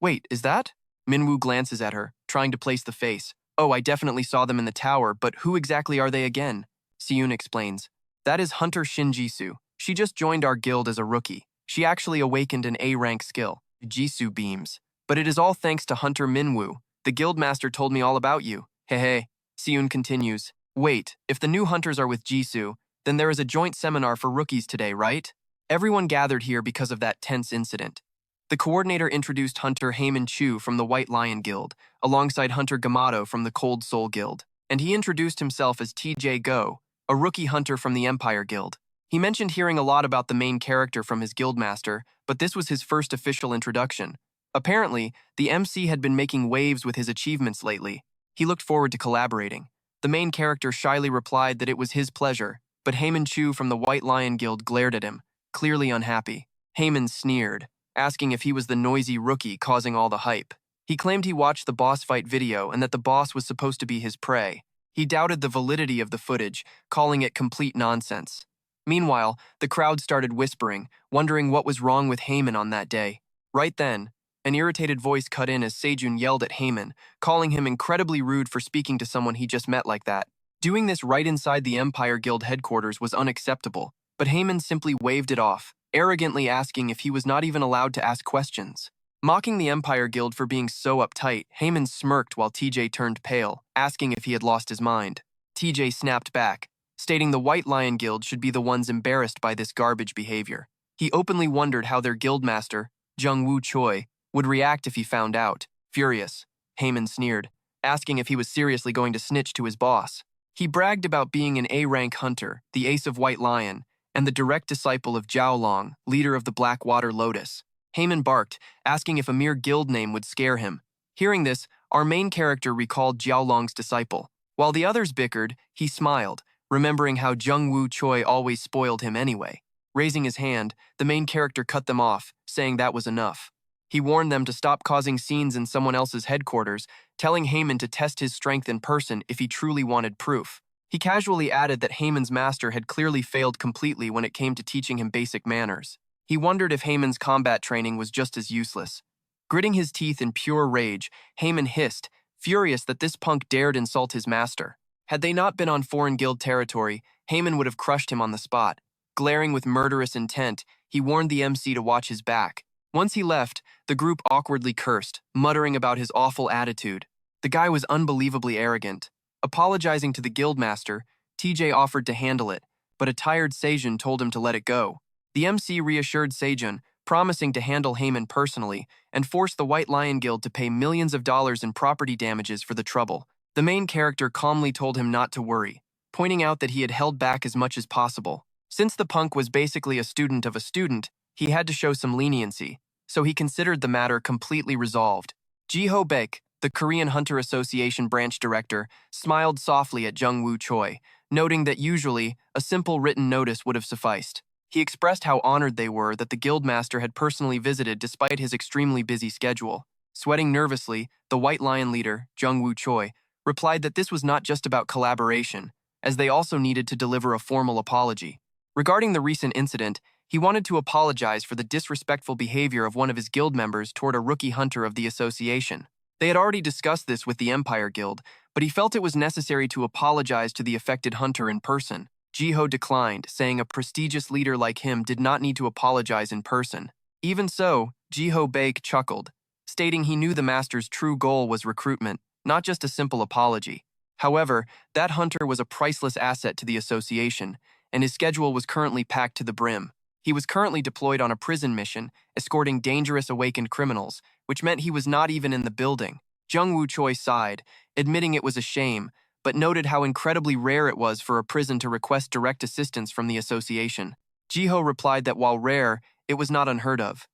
Wait, is that? Min-woo glances at her, trying to place the face. Oh, I definitely saw them in the tower, but who exactly are they again? Seun explains. That is Hunter Shin Jisoo. She just joined our guild as a rookie. She actually awakened an A-rank skill, Jisoo beams. But it is all thanks to Hunter Min-woo. The guildmaster told me all about you. Hey. Seun continues. Wait, if the new hunters are with Jisoo, then there is a joint seminar for rookies today, right? Everyone gathered here because of that tense incident. The coordinator introduced Hunter Heyman Chu from the White Lion Guild, alongside Hunter Gamato from the Cold Soul Guild, and he introduced himself as TJ Go, a rookie hunter from the Empire Guild. He mentioned hearing a lot about the main character from his guildmaster, but this was his first official introduction. Apparently, the MC had been making waves with his achievements lately. He looked forward to collaborating. The main character shyly replied that it was his pleasure, but Heyman Chu from the White Lion Guild glared at him, clearly unhappy. Heyman sneered, asking if he was the noisy rookie causing all the hype. He claimed he watched the boss fight video and that the boss was supposed to be his prey. He doubted the validity of the footage, calling it complete nonsense. Meanwhile, the crowd started whispering, wondering what was wrong with Heyman on that day. Right then, an irritated voice cut in as Sejun yelled at Heyman, calling him incredibly rude for speaking to someone he just met like that. Doing this right inside the Empire Guild headquarters was unacceptable, but Heyman simply waved it off, arrogantly asking if he was not even allowed to ask questions. Mocking the Empire Guild for being so uptight, Heyman smirked while TJ turned pale, asking if he had lost his mind. TJ snapped back, stating the White Lion Guild should be the ones embarrassed by this garbage behavior. He openly wondered how their guildmaster, Jung-woo Choi, would react if he found out. Furious, Heyman sneered, asking if he was seriously going to snitch to his boss. He bragged about being an A-rank hunter, the ace of White Lion, and the direct disciple of Jiao Long, leader of the Blackwater Lotus. Heyman barked, asking if a mere guild name would scare him. Hearing this, our main character recalled Jiao Long's disciple. While the others bickered, he smiled, remembering how Jung-woo Choi always spoiled him anyway. Raising his hand, the main character cut them off, saying that was enough. He warned them to stop causing scenes in someone else's headquarters, telling Heyman to test his strength in person if he truly wanted proof. He casually added that Heyman's master had clearly failed completely when it came to teaching him basic manners. He wondered if Heyman's combat training was just as useless. Gritting his teeth in pure rage, Heyman hissed, furious that this punk dared insult his master. Had they not been on foreign guild territory, Heyman would have crushed him on the spot. Glaring with murderous intent, he warned the MC to watch his back. Once he left, the group awkwardly cursed, muttering about his awful attitude. The guy was unbelievably arrogant. Apologizing to the guildmaster, TJ offered to handle it, but a tired Sejun told him to let it go. The MC reassured Sejun, promising to handle Heyman personally, and forced the White Lion Guild to pay millions of dollars in property damages for the trouble. The main character calmly told him not to worry, pointing out that he had held back as much as possible. Since the punk was basically a student of a student, he had to show some leniency, so he considered the matter completely resolved. Jiho Baek, the Korean Hunter Association branch director, smiled softly at Jung Woo Choi, noting that usually a simple written notice would have sufficed. He expressed how honored they were that the guildmaster had personally visited despite his extremely busy schedule. Sweating nervously, the White Lion leader, Jung Woo Choi, replied that this was not just about collaboration, as they also needed to deliver a formal apology. Regarding the recent incident, he wanted to apologize for the disrespectful behavior of one of his guild members toward a rookie hunter of the association. They had already discussed this with the Empire Guild, but he felt it was necessary to apologize to the affected hunter in person. Jiho declined, saying a prestigious leader like him did not need to apologize in person. Even so, Jiho Baek chuckled, stating he knew the master's true goal was recruitment, not just a simple apology. However, that hunter was a priceless asset to the association, and his schedule was currently packed to the brim. He was currently deployed on a prison mission, escorting dangerous awakened criminals, which meant he was not even in the building. Jung Woo Choi sighed, admitting it was a shame, but noted how incredibly rare it was for a prison to request direct assistance from the association. Jiho replied that while rare, it was not unheard of.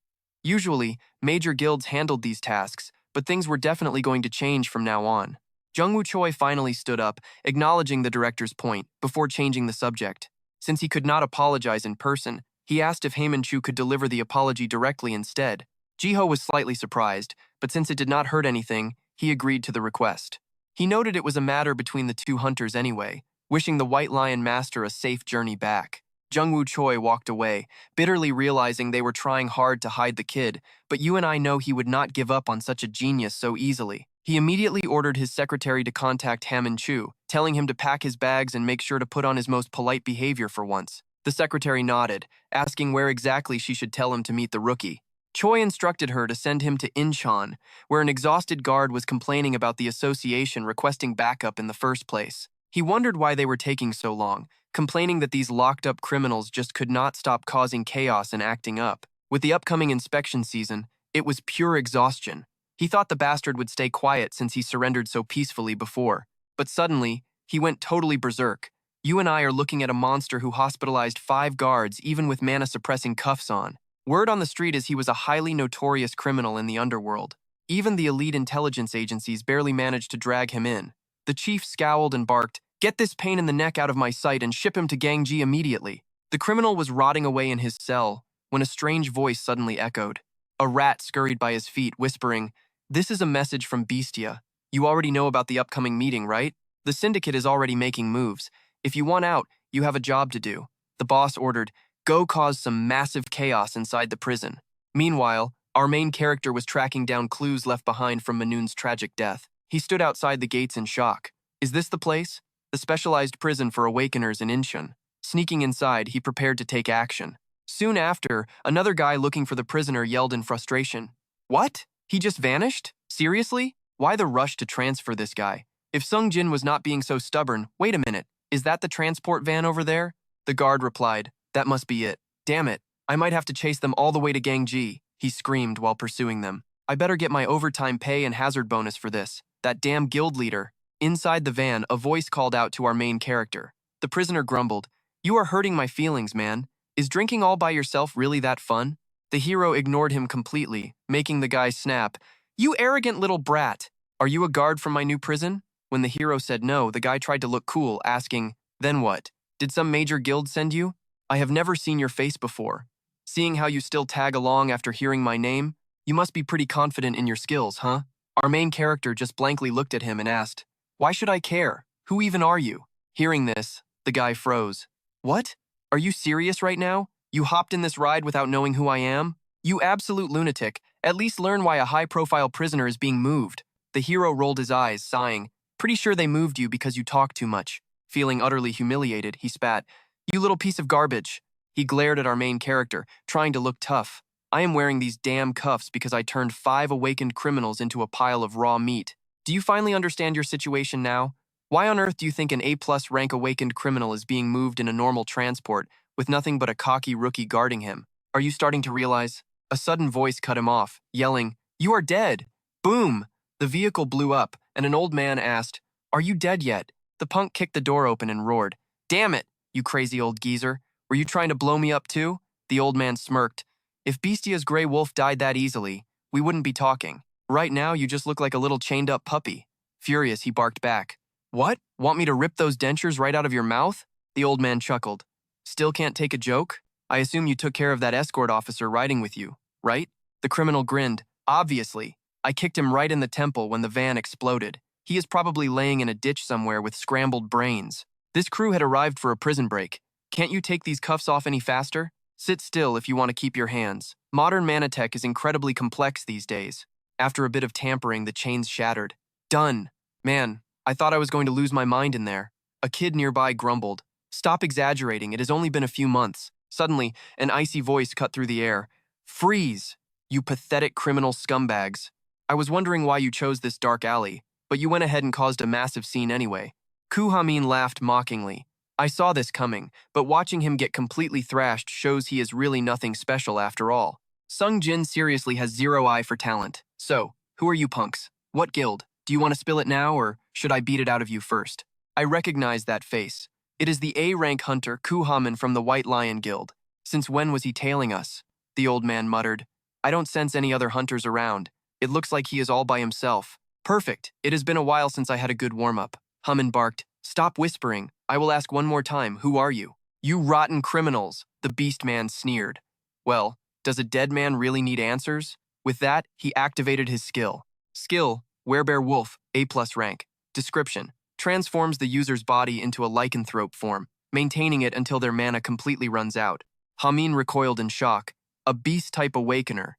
Usually, major guilds handled these tasks, but things were definitely going to change from now on. Jung Woo Choi finally stood up, acknowledging the director's point, before changing the subject. Since he could not apologize in person, he asked if Heyman Chu could deliver the apology directly instead. Jiho was slightly surprised, but since it did not hurt anything, he agreed to the request. He noted it was a matter between the two hunters anyway, wishing the White Lion Master a safe journey back. Jung Woo Choi walked away, bitterly realizing they were trying hard to hide the kid, but you and I know he would not give up on such a genius so easily. He immediately ordered his secretary to contact Hamin Chu, telling him to pack his bags and make sure to put on his most polite behavior for once. The secretary nodded, asking where exactly she should tell him to meet the rookie. Choi instructed her to send him to Incheon, where an exhausted guard was complaining about the association requesting backup in the first place. He wondered why they were taking so long, complaining that these locked-up criminals just could not stop causing chaos and acting up. With the upcoming inspection season, it was pure exhaustion. He thought the bastard would stay quiet since he surrendered so peacefully before. But suddenly, he went totally berserk. You and I are looking at a monster who hospitalized 5 guards even with mana-suppressing cuffs on. Word on the street is he was a highly notorious criminal in the underworld. Even the elite intelligence agencies barely managed to drag him in. The chief scowled and barked, "Get this pain in the neck out of my sight and ship him to Gangji immediately." The criminal was rotting away in his cell when a strange voice suddenly echoed. A rat scurried by his feet, whispering, "This is a message from Bestia. You already know about the upcoming meeting, right? The syndicate is already making moves. If you want out, you have a job to do." The boss ordered, "Go cause some massive chaos inside the prison." Meanwhile, our main character was tracking down clues left behind from Manoon's tragic death. He stood outside the gates in shock. Is this the place? The specialized prison for awakeners in Incheon. Sneaking inside, he prepared to take action. Soon after, another guy looking for the prisoner yelled in frustration, "What? He just vanished? Seriously? Why the rush to transfer this guy? If Sung Jin was not being so stubborn, wait a minute, is that the transport van over there?" The guard replied, "That must be it. Damn it, I might have to chase them all the way to Gangji," he screamed while pursuing them. "I better get my overtime pay and hazard bonus for this. That damn guild leader." Inside the van, a voice called out to our main character. The prisoner grumbled, "You are hurting my feelings, man. Is drinking all by yourself really that fun?" The hero ignored him completely, making the guy snap, "You arrogant little brat. Are you a guard from my new prison?" When the hero said no, the guy tried to look cool, asking, "Then what? Did some major guild send you? I have never seen your face before. Seeing how you still tag along after hearing my name, You must be pretty confident in your skills, huh? Our main character just blankly looked at him and asked, "Why should I care? Who even are you?" Hearing this, the guy froze. "What? Are you serious right now? You hopped in this ride without knowing who I am? You absolute lunatic. At least learn why a high-profile prisoner is being moved." The hero rolled his eyes, sighing. "Pretty sure they moved you because you talk too much." Feeling utterly humiliated, he spat, "You little piece of garbage." He glared at our main character, trying to look tough. "I am wearing these damn cuffs because I turned 5 awakened criminals into a pile of raw meat. Do you finally understand your situation now? Why on earth do you think an A-plus rank awakened criminal is being moved in a normal transport with nothing but a cocky rookie guarding him? Are you starting to realize?" A sudden voice cut him off, yelling, "You are dead!" Boom! The vehicle blew up, and an old man asked, "Are you dead yet?" The punk kicked the door open and roared, "Damn it, you crazy old geezer. Were you trying to blow me up too?" The old man smirked. "If Bestia's gray wolf died that easily, we wouldn't be talking. Right now, you just look like a little chained-up puppy." Furious, he barked back, "What? Want me to rip those dentures right out of your mouth?" The old man chuckled. "Still can't take a joke? I assume you took care of that escort officer riding with you, right?" The criminal grinned. "Obviously. I kicked him right in the temple when the van exploded. He is probably laying in a ditch somewhere with scrambled brains. This crew had arrived for a prison break. Can't you take these cuffs off any faster? Sit still if you want to keep your hands. Modern manatech is incredibly complex these days." After a bit of tampering, the chains shattered. "Done. Man, I thought I was going to lose my mind in there." A kid nearby grumbled, "Stop exaggerating, it has only been a few months." Suddenly, an icy voice cut through the air. "Freeze, you pathetic criminal scumbags. I was wondering why you chose this dark alley, but you went ahead and caused a massive scene anyway." Kuhamin laughed mockingly. "I saw this coming, but watching him get completely thrashed shows he is really nothing special after all. Sung Jin seriously has zero eye for talent. So, who are you punks? What guild? Do you want to spill it now, or should I beat it out of you first?" I recognize that face. It is the A-rank hunter Kuhamin from the White Lion Guild. "Since when was he tailing us?" The old man muttered. "I don't sense any other hunters around. It looks like he is all by himself." "Perfect. It has been a while since I had a good warm-up." Haman barked. "Stop whispering. I will ask one more time. Who are you?" "You rotten criminals," the beast man sneered. Well, does a dead man really need answers? With that, he activated his skill. Skill, Werebear Wolf, A+ rank. Description, transforms the user's body into a lycanthrope form, maintaining it until their mana completely runs out. Hamin recoiled in shock. A beast-type awakener.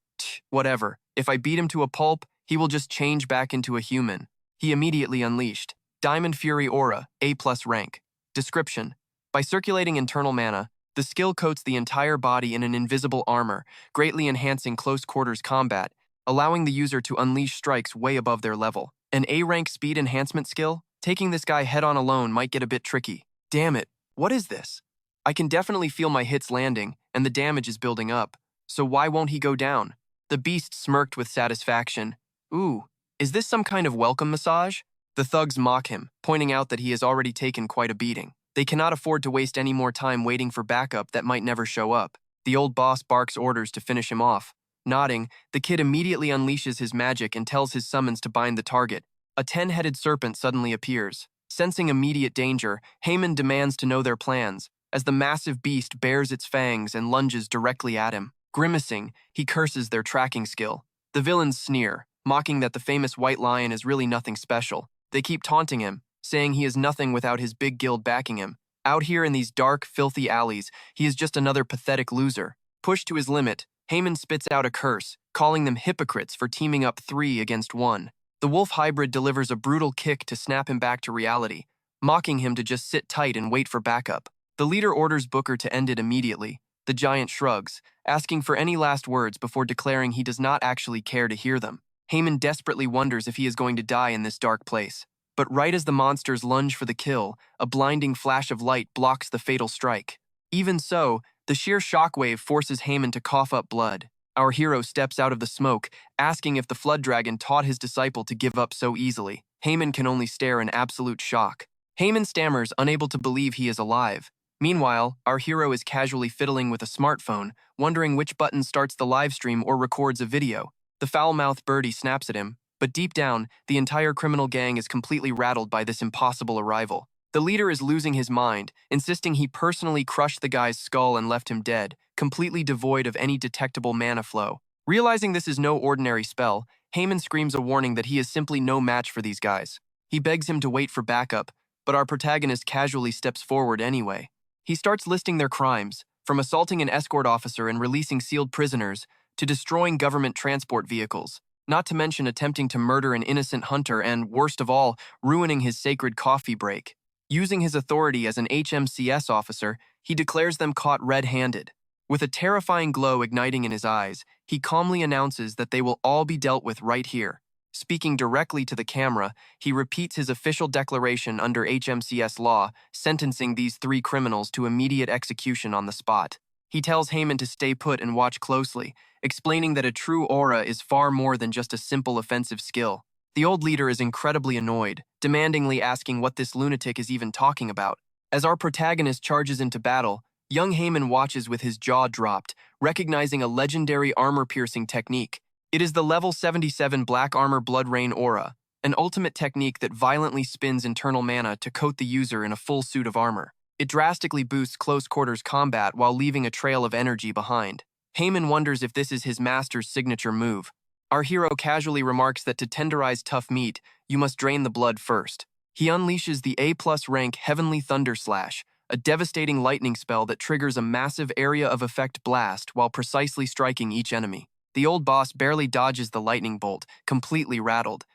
Whatever. If I beat him to a pulp, he will just change back into a human. He immediately unleashed. Diamond Fury Aura, A+ rank. Description, by circulating internal mana, the skill coats the entire body in an invisible armor, greatly enhancing close-quarters combat, allowing the user to unleash strikes way above their level. An A-rank speed enhancement skill? Taking this guy head-on alone might get a bit tricky. Damn it, what is this? I can definitely feel my hits landing, and the damage is building up. So why won't he go down? The beast smirked with satisfaction. Ooh, is this some kind of welcome massage? The thugs mock him, pointing out that he has already taken quite a beating. They cannot afford to waste any more time waiting for backup that might never show up. The old boss barks orders to finish him off. Nodding, the kid immediately unleashes his magic and tells his summons to bind the target. A 10-headed serpent suddenly appears. Sensing immediate danger, Haman demands to know their plans, as the massive beast bares its fangs and lunges directly at him. Grimacing, he curses their tracking skill. The villains sneer, mocking that the famous White Lion is really nothing special. They keep taunting him, saying he is nothing without his big guild backing him. Out here in these dark, filthy alleys, he is just another pathetic loser. Pushed to his limit, Haman spits out a curse, calling them hypocrites for teaming up 3 against 1. The wolf hybrid delivers a brutal kick to snap him back to reality, mocking him to just sit tight and wait for backup. The leader orders Booker to end it immediately. The giant shrugs, asking for any last words before declaring he does not actually care to hear them. Haman desperately wonders if he is going to die in this dark place. But right as the monsters lunge for the kill, a blinding flash of light blocks the fatal strike. Even so, the sheer shockwave forces Haman to cough up blood. Our hero steps out of the smoke, asking if the flood dragon taught his disciple to give up so easily. Haman can only stare in absolute shock. Haman stammers, unable to believe he is alive. Meanwhile, our hero is casually fiddling with a smartphone, wondering which button starts the livestream or records a video. The foul-mouthed birdie snaps at him, but deep down, the entire criminal gang is completely rattled by this impossible arrival. The leader is losing his mind, insisting he personally crushed the guy's skull and left him dead, completely devoid of any detectable mana flow. Realizing this is no ordinary spell, Heyman screams a warning that he is simply no match for these guys. He begs him to wait for backup, but our protagonist casually steps forward anyway. He starts listing their crimes, from assaulting an escort officer and releasing sealed prisoners, to destroying government transport vehicles, not to mention attempting to murder an innocent hunter and, worst of all, ruining his sacred coffee break. Using his authority as an HMCS officer, he declares them caught red-handed. With a terrifying glow igniting in his eyes, he calmly announces that they will all be dealt with right here. Speaking directly to the camera, he repeats his official declaration under HMCS law, sentencing these 3 criminals to immediate execution on the spot. He tells Heyman to stay put and watch closely, explaining that a true aura is far more than just a simple offensive skill. The old leader is incredibly annoyed, demandingly asking what this lunatic is even talking about. As our protagonist charges into battle, young Heyman watches with his jaw dropped, recognizing a legendary armor-piercing technique. It is the level 77 Black Armor Blood Rain Aura, an ultimate technique that violently spins internal mana to coat the user in a full suit of armor. It drastically boosts close-quarters combat while leaving a trail of energy behind. Heyman wonders if this is his master's signature move. Our hero casually remarks that to tenderize tough meat, you must drain the blood first. He unleashes the A+ rank Heavenly Thunder Slash, a devastating lightning spell that triggers a massive area of effect blast while precisely striking each enemy. The old boss barely dodges the lightning bolt, completely rattled.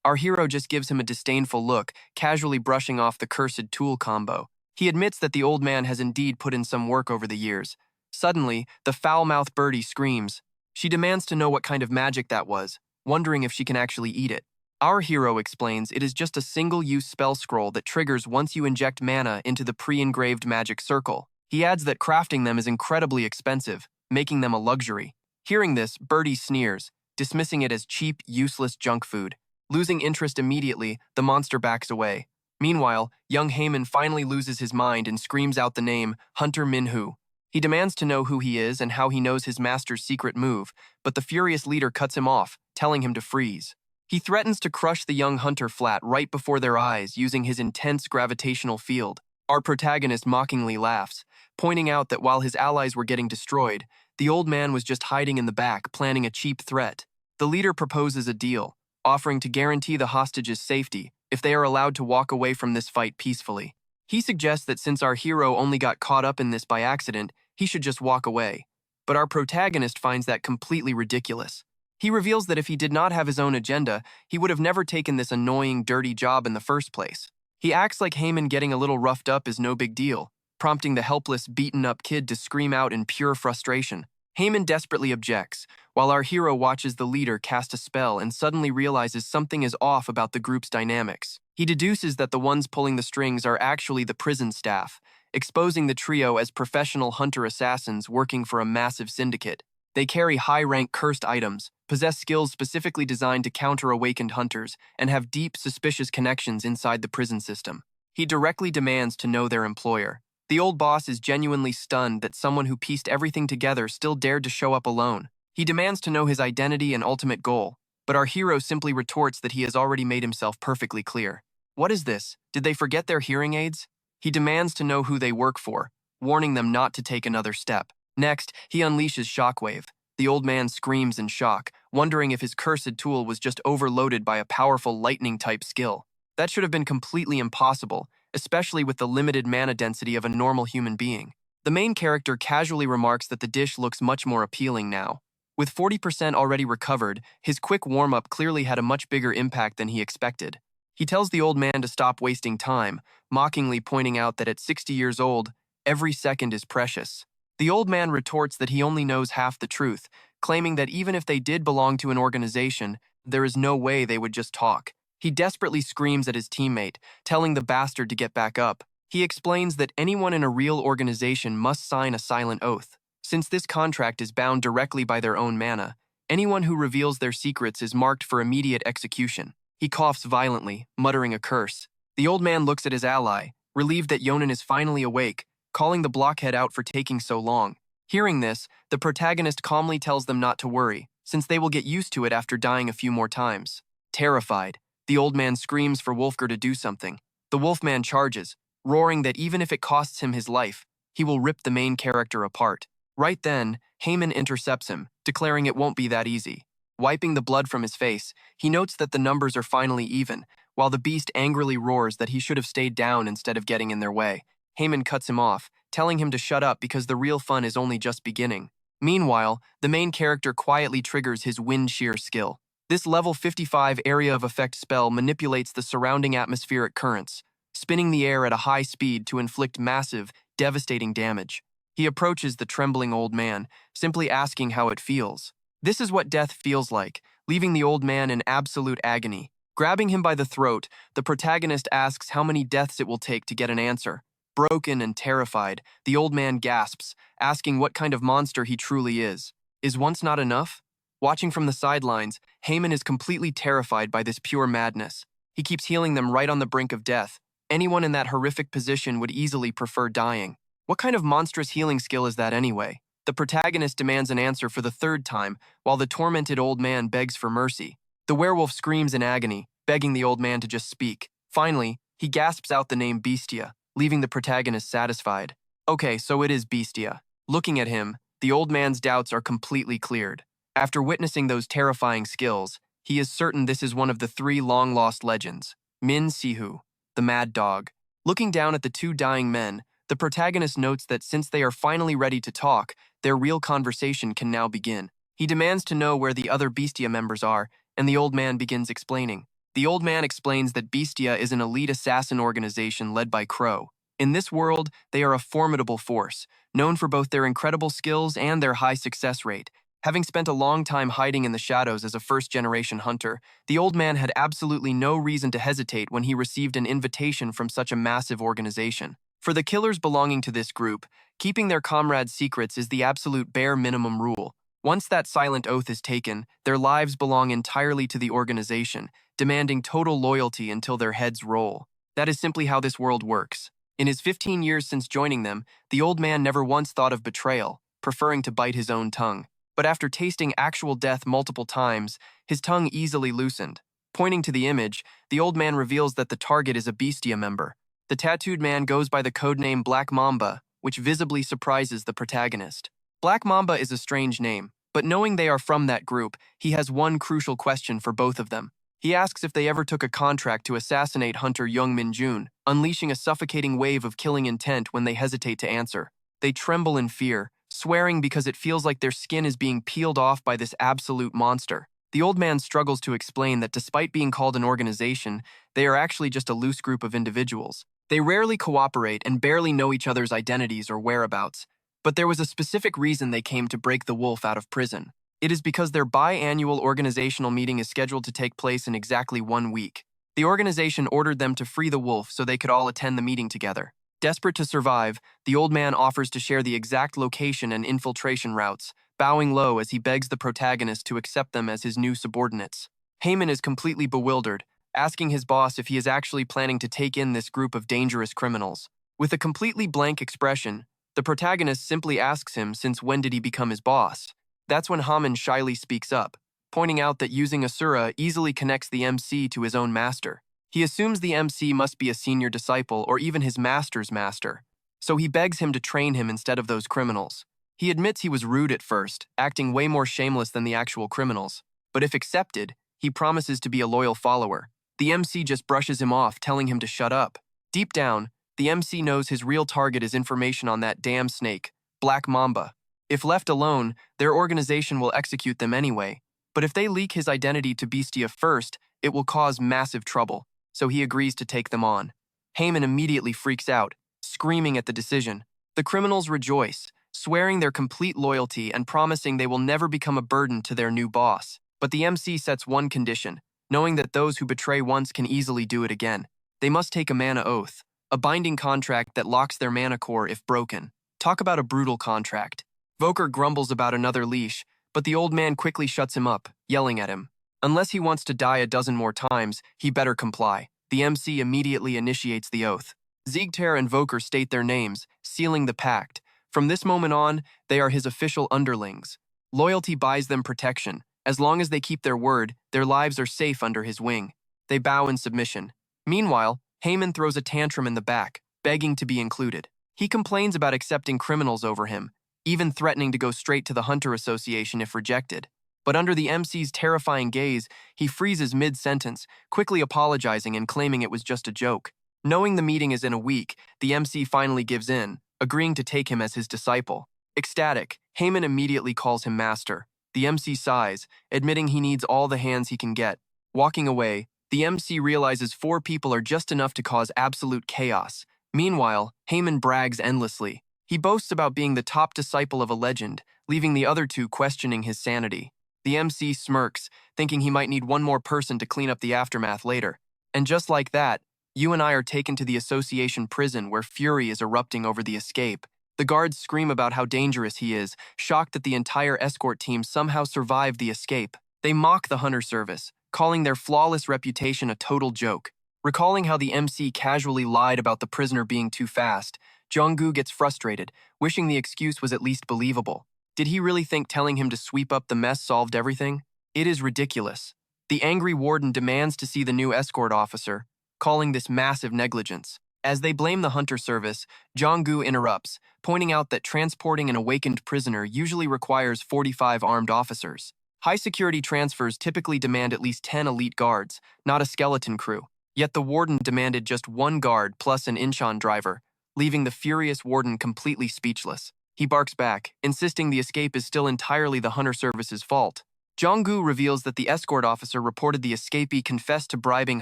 Our hero just gives him a disdainful look, casually brushing off the cursed tool combo. He admits that the old man has indeed put in some work over the years. Suddenly, the foul-mouthed birdie screams. She demands to know what kind of magic that was, wondering if she can actually eat it. Our hero explains it is just a single-use spell scroll that triggers once you inject mana into the pre-engraved magic circle. He adds that crafting them is incredibly expensive, making them a luxury. Hearing this, Birdie sneers, dismissing it as cheap, useless junk food. Losing interest immediately, the monster backs away. Meanwhile, young Heyman finally loses his mind and screams out the name Hunter Min-soo. He demands to know who he is and how he knows his master's secret move, but the furious leader cuts him off, telling him to freeze. He threatens to crush the young hunter flat right before their eyes using his intense gravitational field. Our protagonist mockingly laughs, pointing out that while his allies were getting destroyed, the old man was just hiding in the back, planning a cheap threat. The leader proposes a deal, offering to guarantee the hostages' safety if they are allowed to walk away from this fight peacefully. He suggests that since our hero only got caught up in this by accident, he should just walk away. But our protagonist finds that completely ridiculous. He reveals that if he did not have his own agenda, he would have never taken this annoying, dirty job in the first place. He acts like Heyman getting a little roughed up is no big deal, prompting the helpless, beaten-up kid to scream out in pure frustration. Heyman desperately objects, while our hero watches the leader cast a spell and suddenly realizes something is off about the group's dynamics. He deduces that the ones pulling the strings are actually the prison staff, exposing the trio as professional hunter-assassins working for a massive syndicate. They carry high-rank cursed items, possess skills specifically designed to counter awakened hunters, and have deep, suspicious connections inside the prison system. He directly demands to know their employer. The old boss is genuinely stunned that someone who pieced everything together still dared to show up alone. He demands to know his identity and ultimate goal, but our hero simply retorts that he has already made himself perfectly clear. What is this? Did they forget their hearing aids? He demands to know who they work for, warning them not to take another step. Next, he unleashes Shockwave. The old man screams in shock, wondering if his cursed tool was just overloaded by a powerful lightning-type skill. That should have been completely impossible, especially with the limited mana density of a normal human being. The main character casually remarks that the dish looks much more appealing now. With 40% already recovered, his quick warm-up clearly had a much bigger impact than he expected. He tells the old man to stop wasting time, mockingly pointing out that at 60 years old, every second is precious. The old man retorts that he only knows half the truth, claiming that even if they did belong to an organization, there is no way they would just talk. He desperately screams at his teammate, telling the bastard to get back up. He explains that anyone in a real organization must sign a silent oath. Since this contract is bound directly by their own mana, anyone who reveals their secrets is marked for immediate execution. He coughs violently, muttering a curse. The old man looks at his ally, relieved that Yonan is finally awake, calling the blockhead out for taking so long. Hearing this, the protagonist calmly tells them not to worry, since they will get used to it after dying a few more times. Terrified, the old man screams for Wolfgar to do something. The wolfman charges, roaring that even if it costs him his life, he will rip the main character apart. Right then, Heyman intercepts him, declaring it won't be that easy. Wiping the blood from his face, he notes that the numbers are finally even, while the beast angrily roars that he should have stayed down instead of getting in their way. Haman cuts him off, telling him to shut up because the real fun is only just beginning. Meanwhile, the main character quietly triggers his wind shear skill. This level 55 area of effect spell manipulates the surrounding atmospheric currents, spinning the air at a high speed to inflict massive, devastating damage. He approaches the trembling old man, simply asking how it feels. This is what death feels like, leaving the old man in absolute agony. Grabbing him by the throat, the protagonist asks how many deaths it will take to get an answer. Broken and terrified, the old man gasps, asking what kind of monster he truly is. Is once not enough? Watching from the sidelines, Haman is completely terrified by this pure madness. He keeps healing them right on the brink of death. Anyone in that horrific position would easily prefer dying. What kind of monstrous healing skill is that anyway? The protagonist demands an answer for the third time, while the tormented old man begs for mercy. The werewolf screams in agony, begging the old man to just speak. Finally, he gasps out the name Bestia, leaving the protagonist satisfied. Okay, so it is Bestia. Looking at him, the old man's doubts are completely cleared. After witnessing those terrifying skills, he is certain this is one of the 3 long-lost legends, Min-soo, the mad dog. Looking down at the 2 dying men, the protagonist notes that since they are finally ready to talk, their real conversation can now begin. He demands to know where the other Bestia members are, and the old man begins explaining. The old man explains that Bestia is an elite assassin organization led by Crow. In this world, they are a formidable force, known for both their incredible skills and their high success rate. Having spent a long time hiding in the shadows as a first-generation hunter, the old man had absolutely no reason to hesitate when he received an invitation from such a massive organization. For the killers belonging to this group, keeping their comrades' secrets is the absolute bare minimum rule. Once that silent oath is taken, their lives belong entirely to the organization, demanding total loyalty until their heads roll. That is simply how this world works. In his 15 years since joining them, the old man never once thought of betrayal, preferring to bite his own tongue. But after tasting actual death multiple times, his tongue easily loosened. Pointing to the image, the old man reveals that the target is a Bestia member. The tattooed man goes by the codename Black Mamba, which visibly surprises the protagonist. Black Mamba is a strange name, but knowing they are from that group, he has one crucial question for both of them. He asks if they ever took a contract to assassinate Hunter Young Min-jun, unleashing a suffocating wave of killing intent when they hesitate to answer. They tremble in fear, swearing because it feels like their skin is being peeled off by this absolute monster. The old man struggles to explain that despite being called an organization, they are actually just a loose group of individuals. They rarely cooperate and barely know each other's identities or whereabouts, but there was a specific reason they came to break the wolf out of prison. It is because their biannual organizational meeting is scheduled to take place in exactly 1 week. The organization ordered them to free the wolf so they could all attend the meeting together. Desperate to survive, the old man offers to share the exact location and infiltration routes, bowing low as he begs the protagonist to accept them as his new subordinates. Haman is completely bewildered, asking his boss if he is actually planning to take in this group of dangerous criminals. With a completely blank expression, the protagonist simply asks him since when did he become his boss. That's when Haman shyly speaks up, pointing out that using Asura easily connects the MC to his own master. He assumes the MC must be a senior disciple or even his master's master, so he begs him to train him instead of those criminals. He admits he was rude at first, acting way more shameless than the actual criminals, but if accepted, he promises to be a loyal follower. The MC just brushes him off, telling him to shut up. Deep down, the MC knows his real target is information on that damn snake, Black Mamba. If left alone, their organization will execute them anyway, but if they leak his identity to Bestia first, it will cause massive trouble, so he agrees to take them on. Haman immediately freaks out, screaming at the decision. The criminals rejoice, swearing their complete loyalty and promising they will never become a burden to their new boss. But the MC sets one condition, knowing that those who betray once can easily do it again. They must take a mana oath, a binding contract that locks their mana core if broken. Talk about a brutal contract. Voker grumbles about another leash, but the old man quickly shuts him up, yelling at him. Unless he wants to die a dozen more times, he better comply. The MC immediately initiates the oath. Ziegter and Voker state their names, sealing the pact. From this moment on, they are his official underlings. Loyalty buys them protection. As long as they keep their word, their lives are safe under his wing. They bow in submission. Meanwhile, Haman throws a tantrum in the back, begging to be included. He complains about accepting criminals over him, even threatening to go straight to the Hunter Association if rejected. But under the MC's terrifying gaze, he freezes mid-sentence, quickly apologizing and claiming it was just a joke. Knowing the meeting is in a week, the MC finally gives in, agreeing to take him as his disciple. Ecstatic, Heyman immediately calls him master. The MC sighs, admitting he needs all the hands he can get. Walking away, the MC realizes 4 people are just enough to cause absolute chaos. Meanwhile, Heyman brags endlessly. He boasts about being the top disciple of a legend, leaving the other 2 questioning his sanity. The MC smirks, thinking he might need one more person to clean up the aftermath later. And just like that, you and I are taken to the association prison where fury is erupting over the escape. The guards scream about how dangerous he is, shocked that the entire escort team somehow survived the escape. They mock the Hunter service, calling their flawless reputation a total joke. Recalling how the MC casually lied about the prisoner being too fast, Jong-gu gets frustrated, wishing the excuse was at least believable. Did he really think telling him to sweep up the mess solved everything? It is ridiculous. The angry warden demands to see the new escort officer, calling this massive negligence. As they blame the Hunter service, Jong-gu interrupts, pointing out that transporting an awakened prisoner usually requires 45 armed officers. High-security transfers typically demand at least 10 elite guards, not a skeleton crew. Yet the warden demanded just 1 guard plus an Incheon driver, leaving the furious warden completely speechless. He barks back, insisting the escape is still entirely the Hunter service's fault. Jong-gu reveals that the escort officer reported the escapee confessed to bribing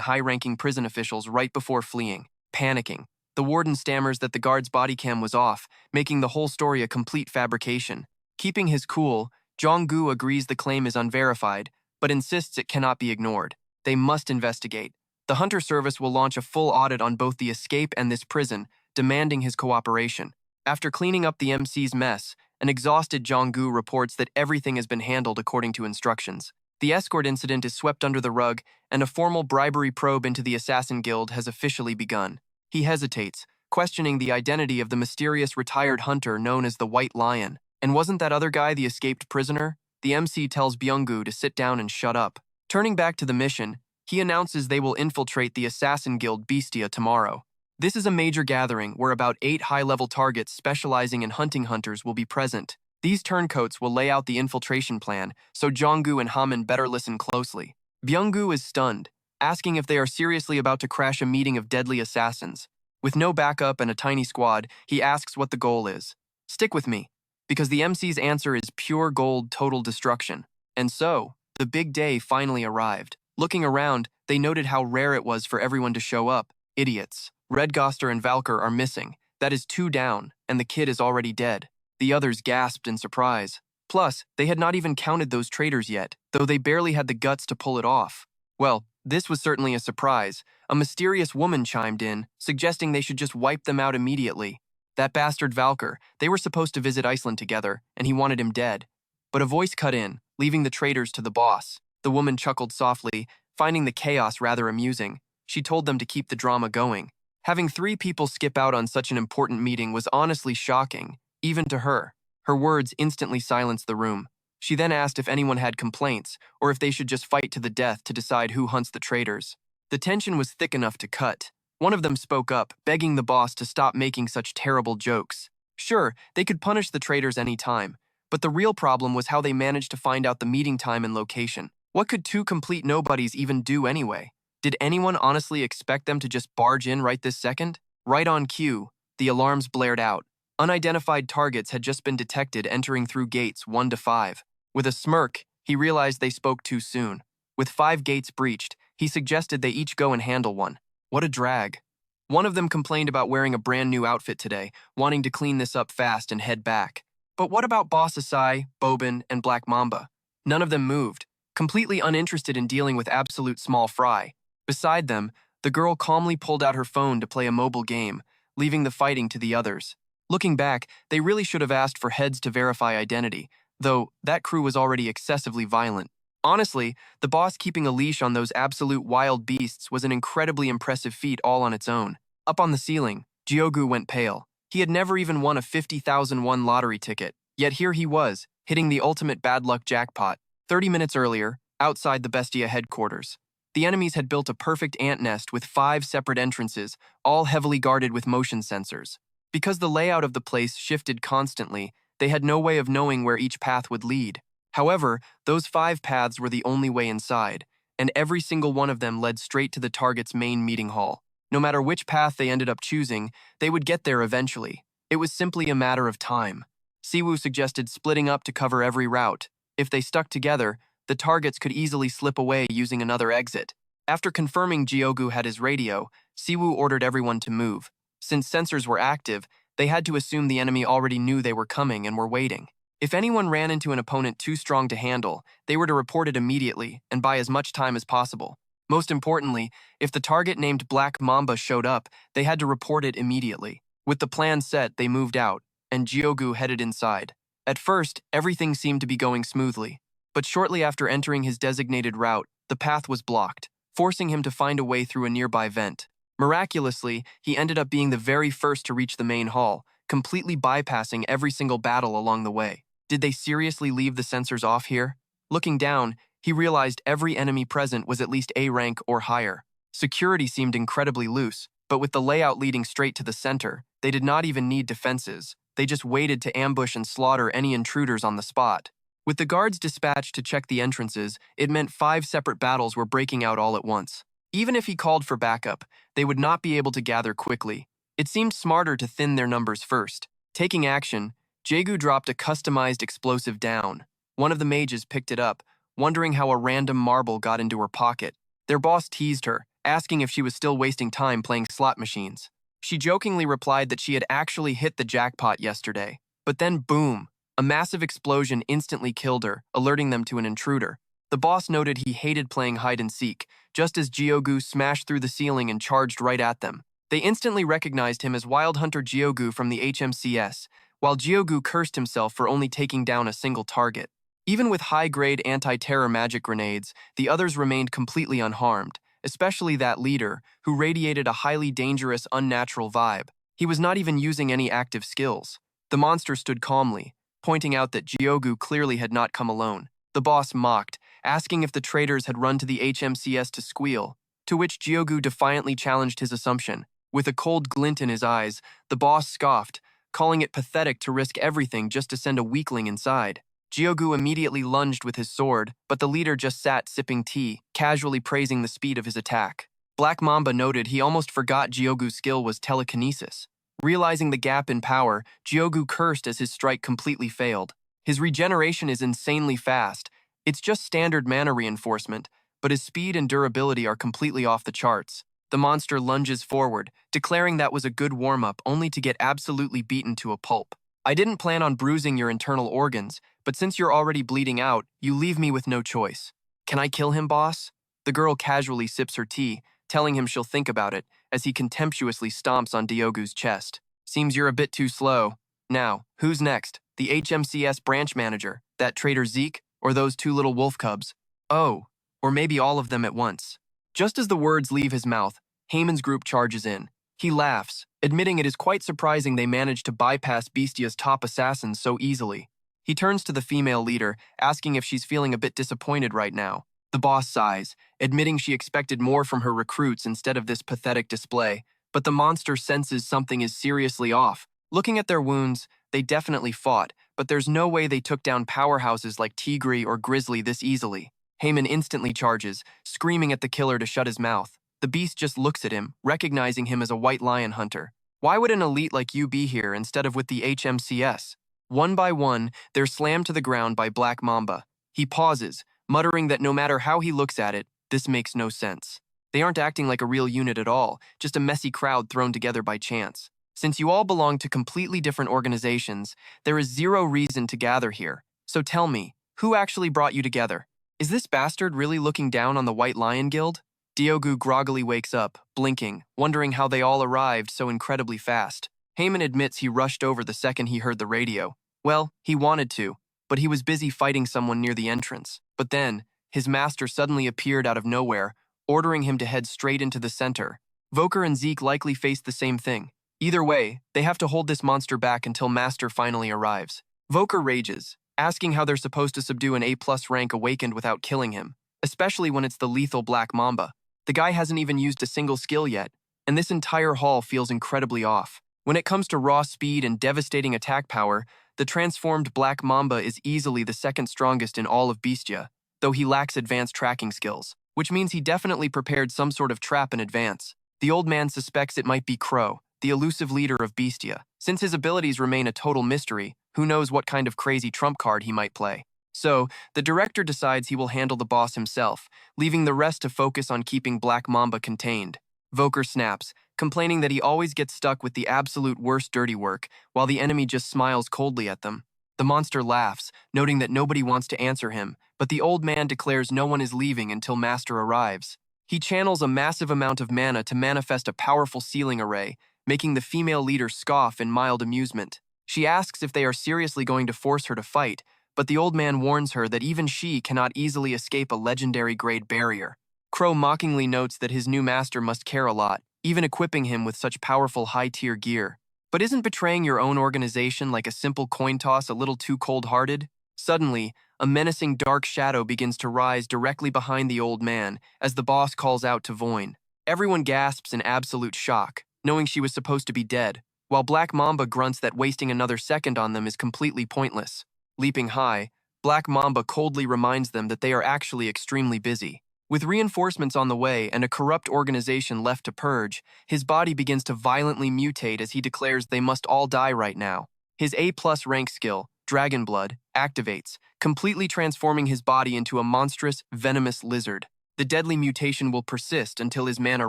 high-ranking prison officials right before fleeing. Panicking, the warden stammers that the guard's body cam was off, making the whole story a complete fabrication. Keeping his cool, Jong-gu agrees the claim is unverified, but insists it cannot be ignored. They must investigate. The Hunter service will launch a full audit on both the escape and this prison, demanding his cooperation. After cleaning up the MC's mess, an exhausted Jong-gu reports that everything has been handled according to instructions. The escort incident is swept under the rug, and a formal bribery probe into the Assassin Guild has officially begun. He hesitates, questioning the identity of the mysterious retired hunter known as the White Lion. And wasn't that other guy the escaped prisoner? The MC tells Byung-gu to sit down and shut up. Turning back to the mission, he announces they will infiltrate the Assassin Guild Bestia tomorrow. This is a major gathering where about 8 high-level targets specializing in hunting hunters will be present. These turncoats will lay out the infiltration plan, so Jong-gu and Haman better listen closely. Byung-gu is stunned, asking if they are seriously about to crash a meeting of deadly assassins. With no backup and a tiny squad, he asks what the goal is. Stick with me, because the MC's answer is pure gold total destruction. And so, the big day finally arrived. Looking around, they noted how rare it was for everyone to show up. Idiots. Redgoster and Valkyr are missing. That is 2 down, and the kid is already dead. The others gasped in surprise. Plus, they had not even counted those traitors yet, though they barely had the guts to pull it off. Well, this was certainly a surprise. A mysterious woman chimed in, suggesting they should just wipe them out immediately. That bastard Valkyr, they were supposed to visit Iceland together, and he wanted him dead. But a voice cut in, leaving the traitors to the boss. The woman chuckled softly, finding the chaos rather amusing. She told them to keep the drama going. Having 3 people skip out on such an important meeting was honestly shocking, even to her. Her words instantly silenced the room. She then asked if anyone had complaints, or if they should just fight to the death to decide who hunts the traitors. The tension was thick enough to cut. One of them spoke up, begging the boss to stop making such terrible jokes. Sure, they could punish the traitors any time, but the real problem was how they managed to find out the meeting time and location. What could 2 complete nobodies even do anyway? Did anyone honestly expect them to just barge in right this second? Right on cue, the alarms blared out. Unidentified targets had just been detected entering through gates 1 to 5. With a smirk, he realized they spoke too soon. With 5 gates breached, he suggested they each go and handle one. What a drag. One of them complained about wearing a brand new outfit today, wanting to clean this up fast and head back. But what about Boss Asai, Bobin, and Black Mamba? None of them moved, completely uninterested in dealing with absolute small fry. Beside them, the girl calmly pulled out her phone to play a mobile game, leaving the fighting to the others. Looking back, they really should have asked for heads to verify identity, though that crew was already excessively violent. Honestly, the boss keeping a leash on those absolute wild beasts was an incredibly impressive feat all on its own. Up on the ceiling, Jyogu went pale. He had never even won a 50,000 won lottery ticket, yet here he was, hitting the ultimate bad luck jackpot. 30 minutes earlier, outside the Bestia headquarters. The enemies had built a perfect ant nest with 5 separate entrances, all heavily guarded with motion sensors. Because the layout of the place shifted constantly, They had no way of knowing where each path would lead. However, those 5 paths were the only way inside, and every single one of them led straight to the target's main meeting hall. No matter which path they ended up choosing, they would get there eventually. It was simply a matter of time. Siwoo suggested splitting up to cover every route. If they stuck together, the targets could easily slip away using another exit. After confirming Gyogu had his radio, Siwoo ordered everyone to move. Since sensors were active, they had to assume the enemy already knew they were coming and were waiting. If anyone ran into an opponent too strong to handle, they were to report it immediately and buy as much time as possible. Most importantly, if the target named Black Mamba showed up, they had to report it immediately. With the plan set, they moved out, and Gyogu headed inside. At first, everything seemed to be going smoothly, but shortly after entering his designated route, the path was blocked, forcing him to find a way through a nearby vent. Miraculously, he ended up being the very first to reach the main hall, completely bypassing every single battle along the way. Did they seriously leave the sensors off here? Looking down, he realized every enemy present was at least A rank or higher. Security seemed incredibly loose, but with the layout leading straight to the center, they did not even need defenses. They just waited to ambush and slaughter any intruders on the spot. With the guards dispatched to check the entrances, it meant 5 separate battles were breaking out all at once. Even if he called for backup, they would not be able to gather quickly. It seemed smarter to thin their numbers first. Taking action, Jaegu dropped a customized explosive down. One of the mages picked it up, wondering how a random marble got into her pocket. Their boss teased her, asking if she was still wasting time playing slot machines. She jokingly replied that she had actually hit the jackpot yesterday. But then boom, a massive explosion instantly killed her, alerting them to an intruder. The boss noted he hated playing hide-and-seek, just as Gyogu smashed through the ceiling and charged right at them. They instantly recognized him as Wild Hunter Gyogu from the HMCS, while Gyogu cursed himself for only taking down a single target. Even with high-grade anti-terror magic grenades, the others remained completely unharmed, especially that leader, who radiated a highly dangerous, unnatural vibe. He was not even using any active skills. The monster stood calmly, pointing out that Gyogu clearly had not come alone. The boss mocked, asking if the traitors had run to the HMCS to squeal, to which Gyogu defiantly challenged his assumption. With a cold glint in his eyes, the boss scoffed, calling it pathetic to risk everything just to send a weakling inside. Gyogu immediately lunged with his sword, but the leader just sat sipping tea, casually praising the speed of his attack. Black Mamba noted he almost forgot Gyogu's skill was telekinesis. Realizing the gap in power, Gyogu cursed as his strike completely failed. His regeneration is insanely fast. It's just standard mana reinforcement, but his speed and durability are completely off the charts. The monster lunges forward, declaring that was a good warm-up only to get absolutely beaten to a pulp. I didn't plan on bruising your internal organs, but since you're already bleeding out, you leave me with no choice. Can I kill him, boss? The girl casually sips her tea, telling him she'll think about it, as he contemptuously stomps on Gyogu's chest. Seems you're a bit too slow. Now, who's next? The HMCS branch manager, that traitor Zeke, or those 2 little wolf cubs? Oh, or maybe all of them at once. Just as the words leave his mouth, Haemon's group charges in. He laughs, admitting it is quite surprising they managed to bypass Bestia's top assassins so easily. He turns to the female leader, asking if she's feeling a bit disappointed right now. The boss sighs, admitting she expected more from her recruits instead of this pathetic display, but the monster senses something is seriously off. Looking at their wounds, they definitely fought, but there's no way they took down powerhouses like Tigri or Grizzly this easily. Haemon instantly charges, screaming at the killer to shut his mouth. The beast just looks at him, recognizing him as a white lion hunter. Why would an elite like you be here instead of with the HMCS? One by one, they're slammed to the ground by Black Mamba. He pauses, muttering that no matter how he looks at it, this makes no sense. They aren't acting like a real unit at all, just a messy crowd thrown together by chance. Since you all belong to completely different organizations, there is zero reason to gather here. So tell me, who actually brought you together? Is this bastard really looking down on the White Lion Guild? Gyogu groggily wakes up, blinking, wondering how they all arrived so incredibly fast. Haemon admits he rushed over the second he heard the radio. Well, he wanted to, but he was busy fighting someone near the entrance. But then, his master suddenly appeared out of nowhere, ordering him to head straight into the center. Voker and Zeke likely faced the same thing. Either way, they have to hold this monster back until Master finally arrives. Voker rages, asking how they're supposed to subdue an A+ rank awakened without killing him, especially when it's the lethal Black Mamba. The guy hasn't even used a single skill yet, and this entire haul feels incredibly off. When it comes to raw speed and devastating attack power, the transformed Black Mamba is easily the second strongest in all of Beastia, though he lacks advanced tracking skills, which means he definitely prepared some sort of trap in advance. The old man suspects it might be Crow, the elusive leader of Beastia. Since his abilities remain a total mystery, who knows what kind of crazy trump card he might play. So, the director decides he will handle the boss himself, leaving the rest to focus on keeping Black Mamba contained. Voker snaps, complaining that he always gets stuck with the absolute worst dirty work, while the enemy just smiles coldly at them. The monster laughs, noting that nobody wants to answer him, but the old man declares no one is leaving until Master arrives. He channels a massive amount of mana to manifest a powerful sealing array, making the female leader scoff in mild amusement. She asks if they are seriously going to force her to fight, but the old man warns her that even she cannot easily escape a legendary-grade barrier. Crow mockingly notes that his new master must care a lot, even equipping him with such powerful high-tier gear. But isn't betraying your own organization like a simple coin toss a little too cold-hearted? Suddenly, a menacing dark shadow begins to rise directly behind the old man as the boss calls out to Voin. Everyone gasps in absolute shock, knowing she was supposed to be dead, while Black Mamba grunts that wasting another second on them is completely pointless. Leaping high, Black Mamba coldly reminds them that they are actually extremely busy. With reinforcements on the way and a corrupt organization left to purge, his body begins to violently mutate as he declares they must all die right now. His A+ rank skill, Dragon Blood, activates, completely transforming his body into a monstrous, venomous lizard. The deadly mutation will persist until his mana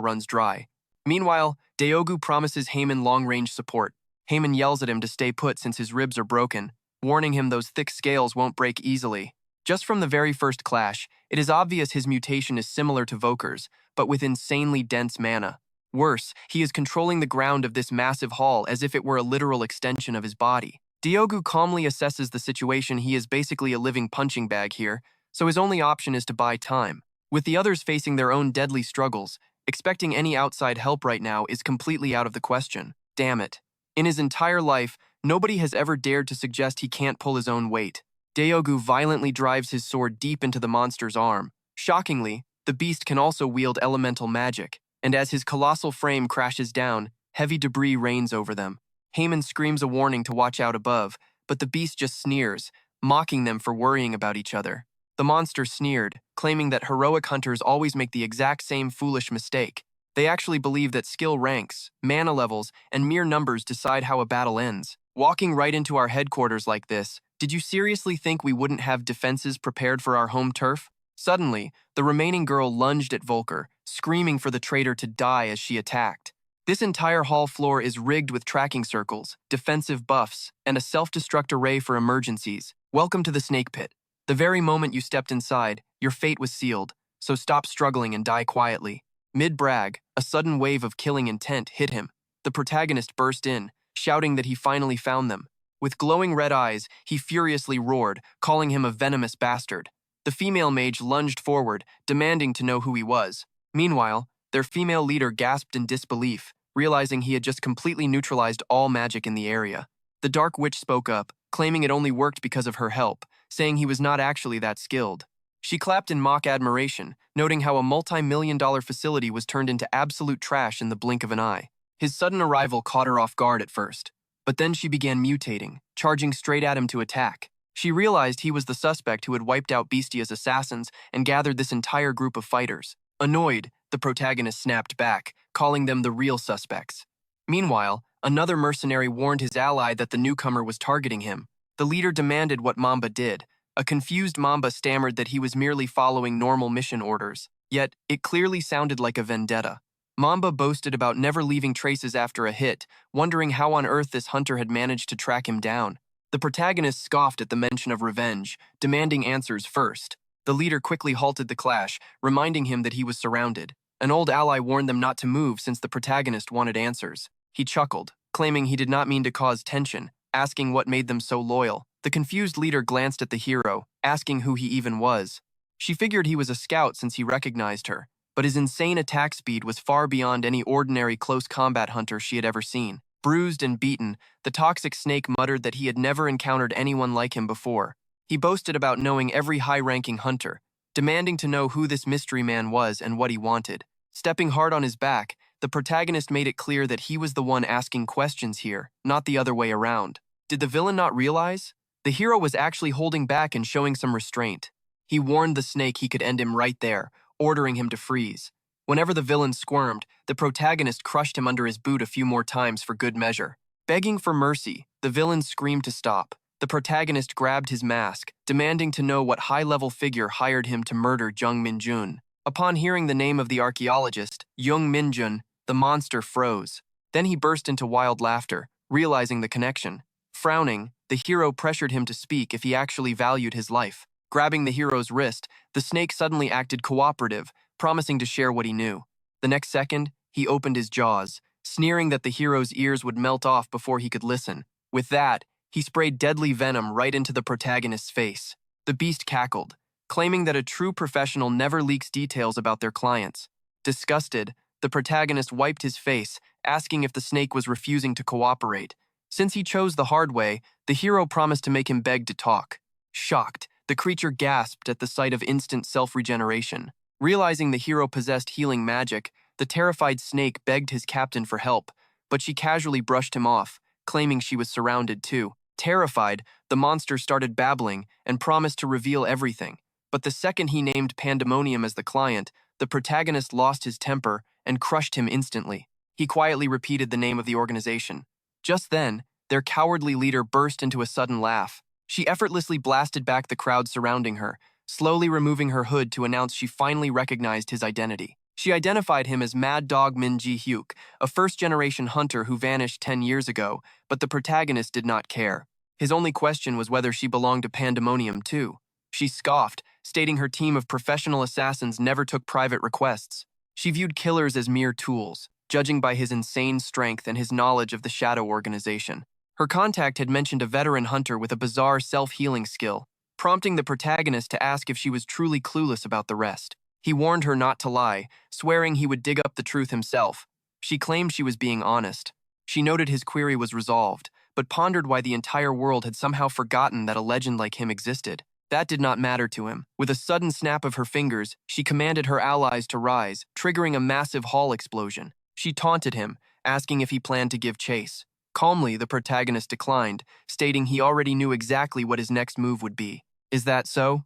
runs dry. Meanwhile, Deogu promises Heyman long-range support. Heyman yells at him to stay put since his ribs are broken, warning him those thick scales won't break easily. Just from the very first clash, it is obvious his mutation is similar to Voker's, but with insanely dense mana. Worse, he is controlling the ground of this massive hall as if it were a literal extension of his body. Deogu calmly assesses the situation. He is basically a living punching bag here, so his only option is to buy time. With the others facing their own deadly struggles, expecting any outside help right now is completely out of the question. Damn it. In his entire life, nobody has ever dared to suggest he can't pull his own weight. Deogu violently drives his sword deep into the monster's arm. Shockingly, the beast can also wield elemental magic, and as his colossal frame crashes down, heavy debris rains over them. Heyman screams a warning to watch out above, but the beast just sneers, mocking them for worrying about each other. The monster sneered, claiming that heroic hunters always make the exact same foolish mistake. They actually believe that skill ranks, mana levels, and mere numbers decide how a battle ends. Walking right into our headquarters like this, did you seriously think we wouldn't have defenses prepared for our home turf? Suddenly, the remaining girl lunged at Volker, screaming for the traitor to die as she attacked. This entire hall floor is rigged with tracking circles, defensive buffs, and a self-destruct array for emergencies. Welcome to the snake pit. The very moment you stepped inside, your fate was sealed, so stop struggling and die quietly. Mid-brag, a sudden wave of killing intent hit him. The protagonist burst in, shouting that he finally found them. With glowing red eyes, he furiously roared, calling him a venomous bastard. The female mage lunged forward, demanding to know who he was. Meanwhile, their female leader gasped in disbelief, realizing he had just completely neutralized all magic in the area. The Dark Witch spoke up, claiming it only worked because of her help, saying he was not actually that skilled. She clapped in mock admiration, noting how a multi-million-dollar facility was turned into absolute trash in the blink of an eye. His sudden arrival caught her off guard at first, but then she began mutating, charging straight at him to attack. She realized he was the suspect who had wiped out Beastia's assassins and gathered this entire group of fighters. Annoyed, the protagonist snapped back, calling them the real suspects. Meanwhile, another mercenary warned his ally that the newcomer was targeting him. The leader demanded what Mamba did. A confused Mamba stammered that he was merely following normal mission orders. Yet, it clearly sounded like a vendetta. Mamba boasted about never leaving traces after a hit, wondering how on earth this hunter had managed to track him down. The protagonist scoffed at the mention of revenge, demanding answers first. The leader quickly halted the clash, reminding him that he was surrounded. An old ally warned them not to move since the protagonist wanted answers. He chuckled, claiming he did not mean to cause tension, asking what made them so loyal. The confused leader glanced at the hero, asking who he even was. She figured he was a scout since he recognized her, but his insane attack speed was far beyond any ordinary close combat hunter she had ever seen. Bruised and beaten, the toxic snake muttered that he had never encountered anyone like him before. He boasted about knowing every high-ranking hunter, demanding to know who this mystery man was and what he wanted. Stepping hard on his back, the protagonist made it clear that he was the one asking questions here, not the other way around. Did the villain not realize? The hero was actually holding back and showing some restraint. He warned the snake he could end him right there, ordering him to freeze. Whenever the villain squirmed, the protagonist crushed him under his boot a few more times for good measure. Begging for mercy, the villain screamed to stop. The protagonist grabbed his mask, demanding to know what high-level figure hired him to murder Jung Min-jun. Upon hearing the name of the archaeologist, Jung Min-jun, the monster froze. Then he burst into wild laughter, realizing the connection. Frowning, the hero pressured him to speak if he actually valued his life. Grabbing the hero's wrist, the snake suddenly acted cooperative, promising to share what he knew. The next second, he opened his jaws, sneering that the hero's ears would melt off before he could listen. With that, he sprayed deadly venom right into the protagonist's face. The beast cackled, claiming that a true professional never leaks details about their clients. Disgusted, the protagonist wiped his face, asking if the snake was refusing to cooperate. Since he chose the hard way, the hero promised to make him beg to talk. Shocked, the creature gasped at the sight of instant self-regeneration. Realizing the hero possessed healing magic, the terrified snake begged his captain for help, but she casually brushed him off, claiming she was surrounded too. Terrified, the monster started babbling and promised to reveal everything. But the second he named Pandemonium as the client, the protagonist lost his temper and crushed him instantly. He quietly repeated the name of the organization. Just then, their cowardly leader burst into a sudden laugh. She effortlessly blasted back the crowd surrounding her, slowly removing her hood to announce she finally recognized his identity. She identified him as Mad Dog Min Ji-hyuk, a first-generation hunter who vanished 10 years ago, but the protagonist did not care. His only question was whether she belonged to Pandemonium too. She scoffed, stating her team of professional assassins never took private requests. She viewed killers as mere tools, judging by his insane strength and his knowledge of the Shadow Organization. Her contact had mentioned a veteran hunter with a bizarre self-healing skill, prompting the protagonist to ask if she was truly clueless about the rest. He warned her not to lie, swearing he would dig up the truth himself. She claimed she was being honest. She noted his query was resolved, but pondered why the entire world had somehow forgotten that a legend like him existed. That did not matter to him. With a sudden snap of her fingers, she commanded her allies to rise, triggering a massive hall explosion. She taunted him, asking if he planned to give chase. Calmly, the protagonist declined, stating he already knew exactly what his next move would be. Is that so?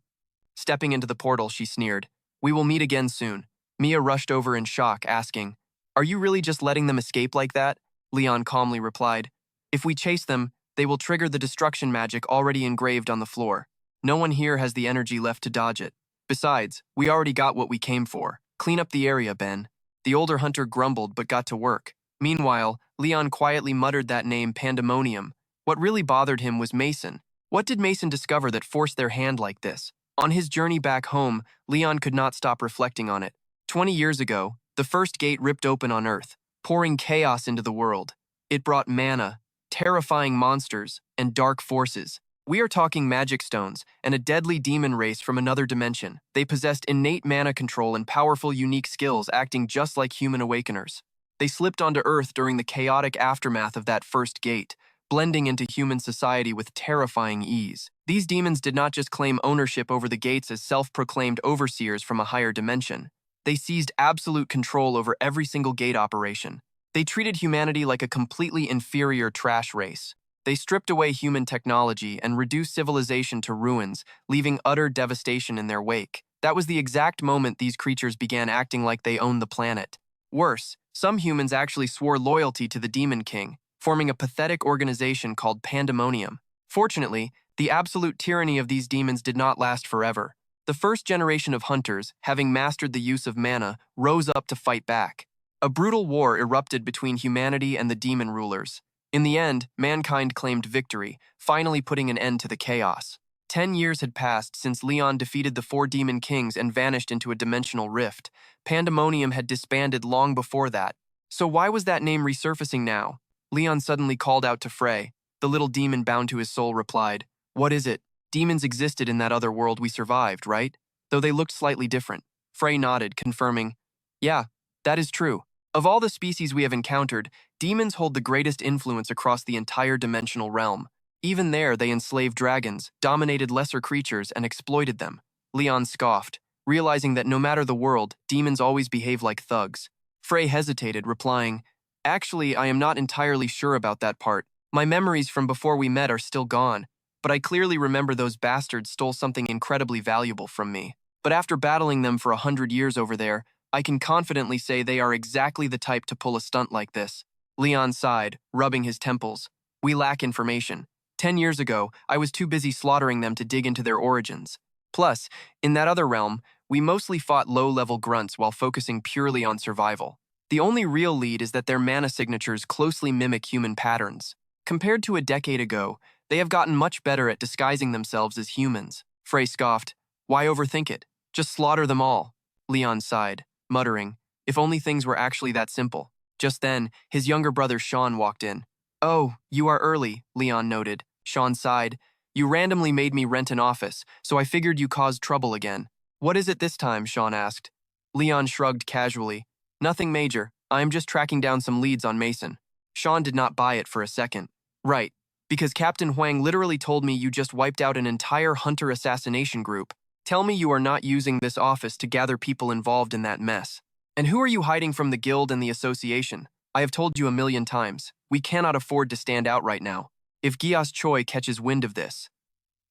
Stepping into the portal, she sneered. We will meet again soon. Mia rushed over in shock, asking, Are you really just letting them escape like that? Leon calmly replied, If we chase them, they will trigger the destruction magic already engraved on the floor. No one here has the energy left to dodge it. Besides, we already got what we came for. Clean up the area, Ben. The older hunter grumbled but got to work. Meanwhile, Leon quietly muttered that name Pandemonium. What really bothered him was Mason. What did Mason discover that forced their hand like this? On his journey back home, Leon could not stop reflecting on it. 20 years ago, the first gate ripped open on Earth, pouring chaos into the world. It brought mana, terrifying monsters, and dark forces. We are talking magic stones and a deadly demon race from another dimension. They possessed innate mana control and powerful unique skills acting just like human awakeners. They slipped onto Earth during the chaotic aftermath of that first gate, blending into human society with terrifying ease. These demons did not just claim ownership over the gates as self-proclaimed overseers from a higher dimension. They seized absolute control over every single gate operation. They treated humanity like a completely inferior trash race. They stripped away human technology and reduced civilization to ruins, leaving utter devastation in their wake. That was the exact moment these creatures began acting like they owned the planet. Worse, some humans actually swore loyalty to the Demon King, forming a pathetic organization called Pandemonium. Fortunately, the absolute tyranny of these demons did not last forever. The first generation of hunters, having mastered the use of mana, rose up to fight back. A brutal war erupted between humanity and the demon rulers. In the end, mankind claimed victory, finally putting an end to the chaos. 10 years had passed since Leon defeated the 4 demon kings and vanished into a dimensional rift. Pandemonium had disbanded long before that. So why was that name resurfacing now? Leon suddenly called out to Frey. The little demon bound to his soul replied, What is it? Demons existed in that other world we survived, right? Though they looked slightly different. Frey nodded, confirming, Yeah, that is true. Of all the species we have encountered, demons hold the greatest influence across the entire dimensional realm. Even there, they enslaved dragons, dominated lesser creatures, and exploited them. Leon scoffed, realizing that no matter the world, demons always behave like thugs. Frey hesitated, replying, Actually, I am not entirely sure about that part. My memories from before we met are still gone, but I clearly remember those bastards stole something incredibly valuable from me. But after battling them for 100 years over there, I can confidently say they are exactly the type to pull a stunt like this. Leon sighed, rubbing his temples. We lack information. 10 years ago, I was too busy slaughtering them to dig into their origins. Plus, in that other realm, we mostly fought low-level grunts while focusing purely on survival. The only real lead is that their mana signatures closely mimic human patterns. Compared to a decade ago, they have gotten much better at disguising themselves as humans. Frey scoffed. Why overthink it? Just slaughter them all. Leon sighed, muttering, if only things were actually that simple. Just then, his younger brother Sean walked in. Oh, you are early, Leon noted. Sean sighed. You randomly made me rent an office, so I figured you caused trouble again. What is it this time? Sean asked. Leon shrugged casually. Nothing major. I am just tracking down some leads on Mason. Sean did not buy it for a second. Right, because Captain Huang literally told me you just wiped out an entire hunter assassination group. Tell me you are not using this office to gather people involved in that mess. And who are you hiding from the guild and the association? I have told you a million times. We cannot afford to stand out right now. If Gias Choi catches wind of this.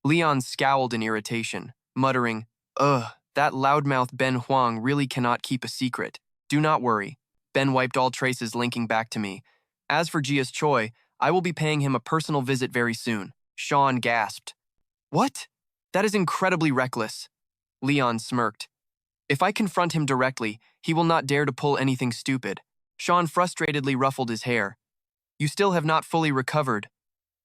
Leon scowled in irritation, muttering, Ugh, that loudmouth Ben Huang really cannot keep a secret. Do not worry. Ben wiped all traces linking back to me. As for Gias Choi, I will be paying him a personal visit very soon. Sean gasped. What? That is incredibly reckless. Leon smirked. If I confront him directly, he will not dare to pull anything stupid. Sean frustratedly ruffled his hair. You still have not fully recovered.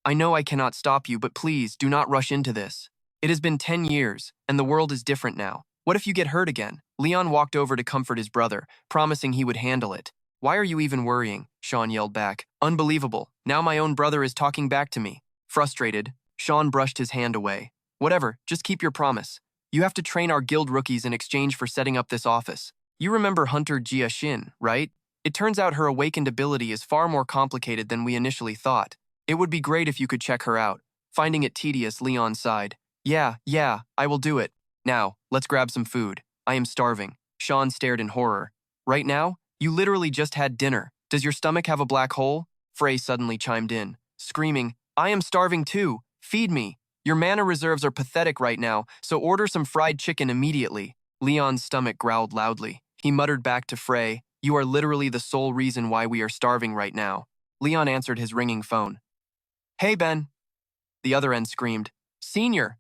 I know I cannot stop you, but please do not rush into this. It has been 10 years, and the world is different now. What if you get hurt again? Leon walked over to comfort his brother, promising he would handle it. Why are you even worrying? Sean yelled back. Unbelievable. Now my own brother is talking back to me. Frustrated, Sean brushed his hand away. Whatever, just keep your promise. You have to train our guild rookies in exchange for setting up this office. You remember Hunter Jia Shin, right? It turns out her awakened ability is far more complicated than we initially thought. It would be great if you could check her out. Finding it tedious, Leon sighed. Yeah, I will do it. Now, let's grab some food. I am starving. Sean stared in horror. Right now? You literally just had dinner. Does your stomach have a black hole? Frey suddenly chimed in, screaming, I am starving too. Feed me. Your mana reserves are pathetic right now, so order some fried chicken immediately. Leon's stomach growled loudly. He muttered back to Frey, You are literally the sole reason why we are starving right now. Leon answered his ringing phone. Hey, Ben. The other end screamed, Senior!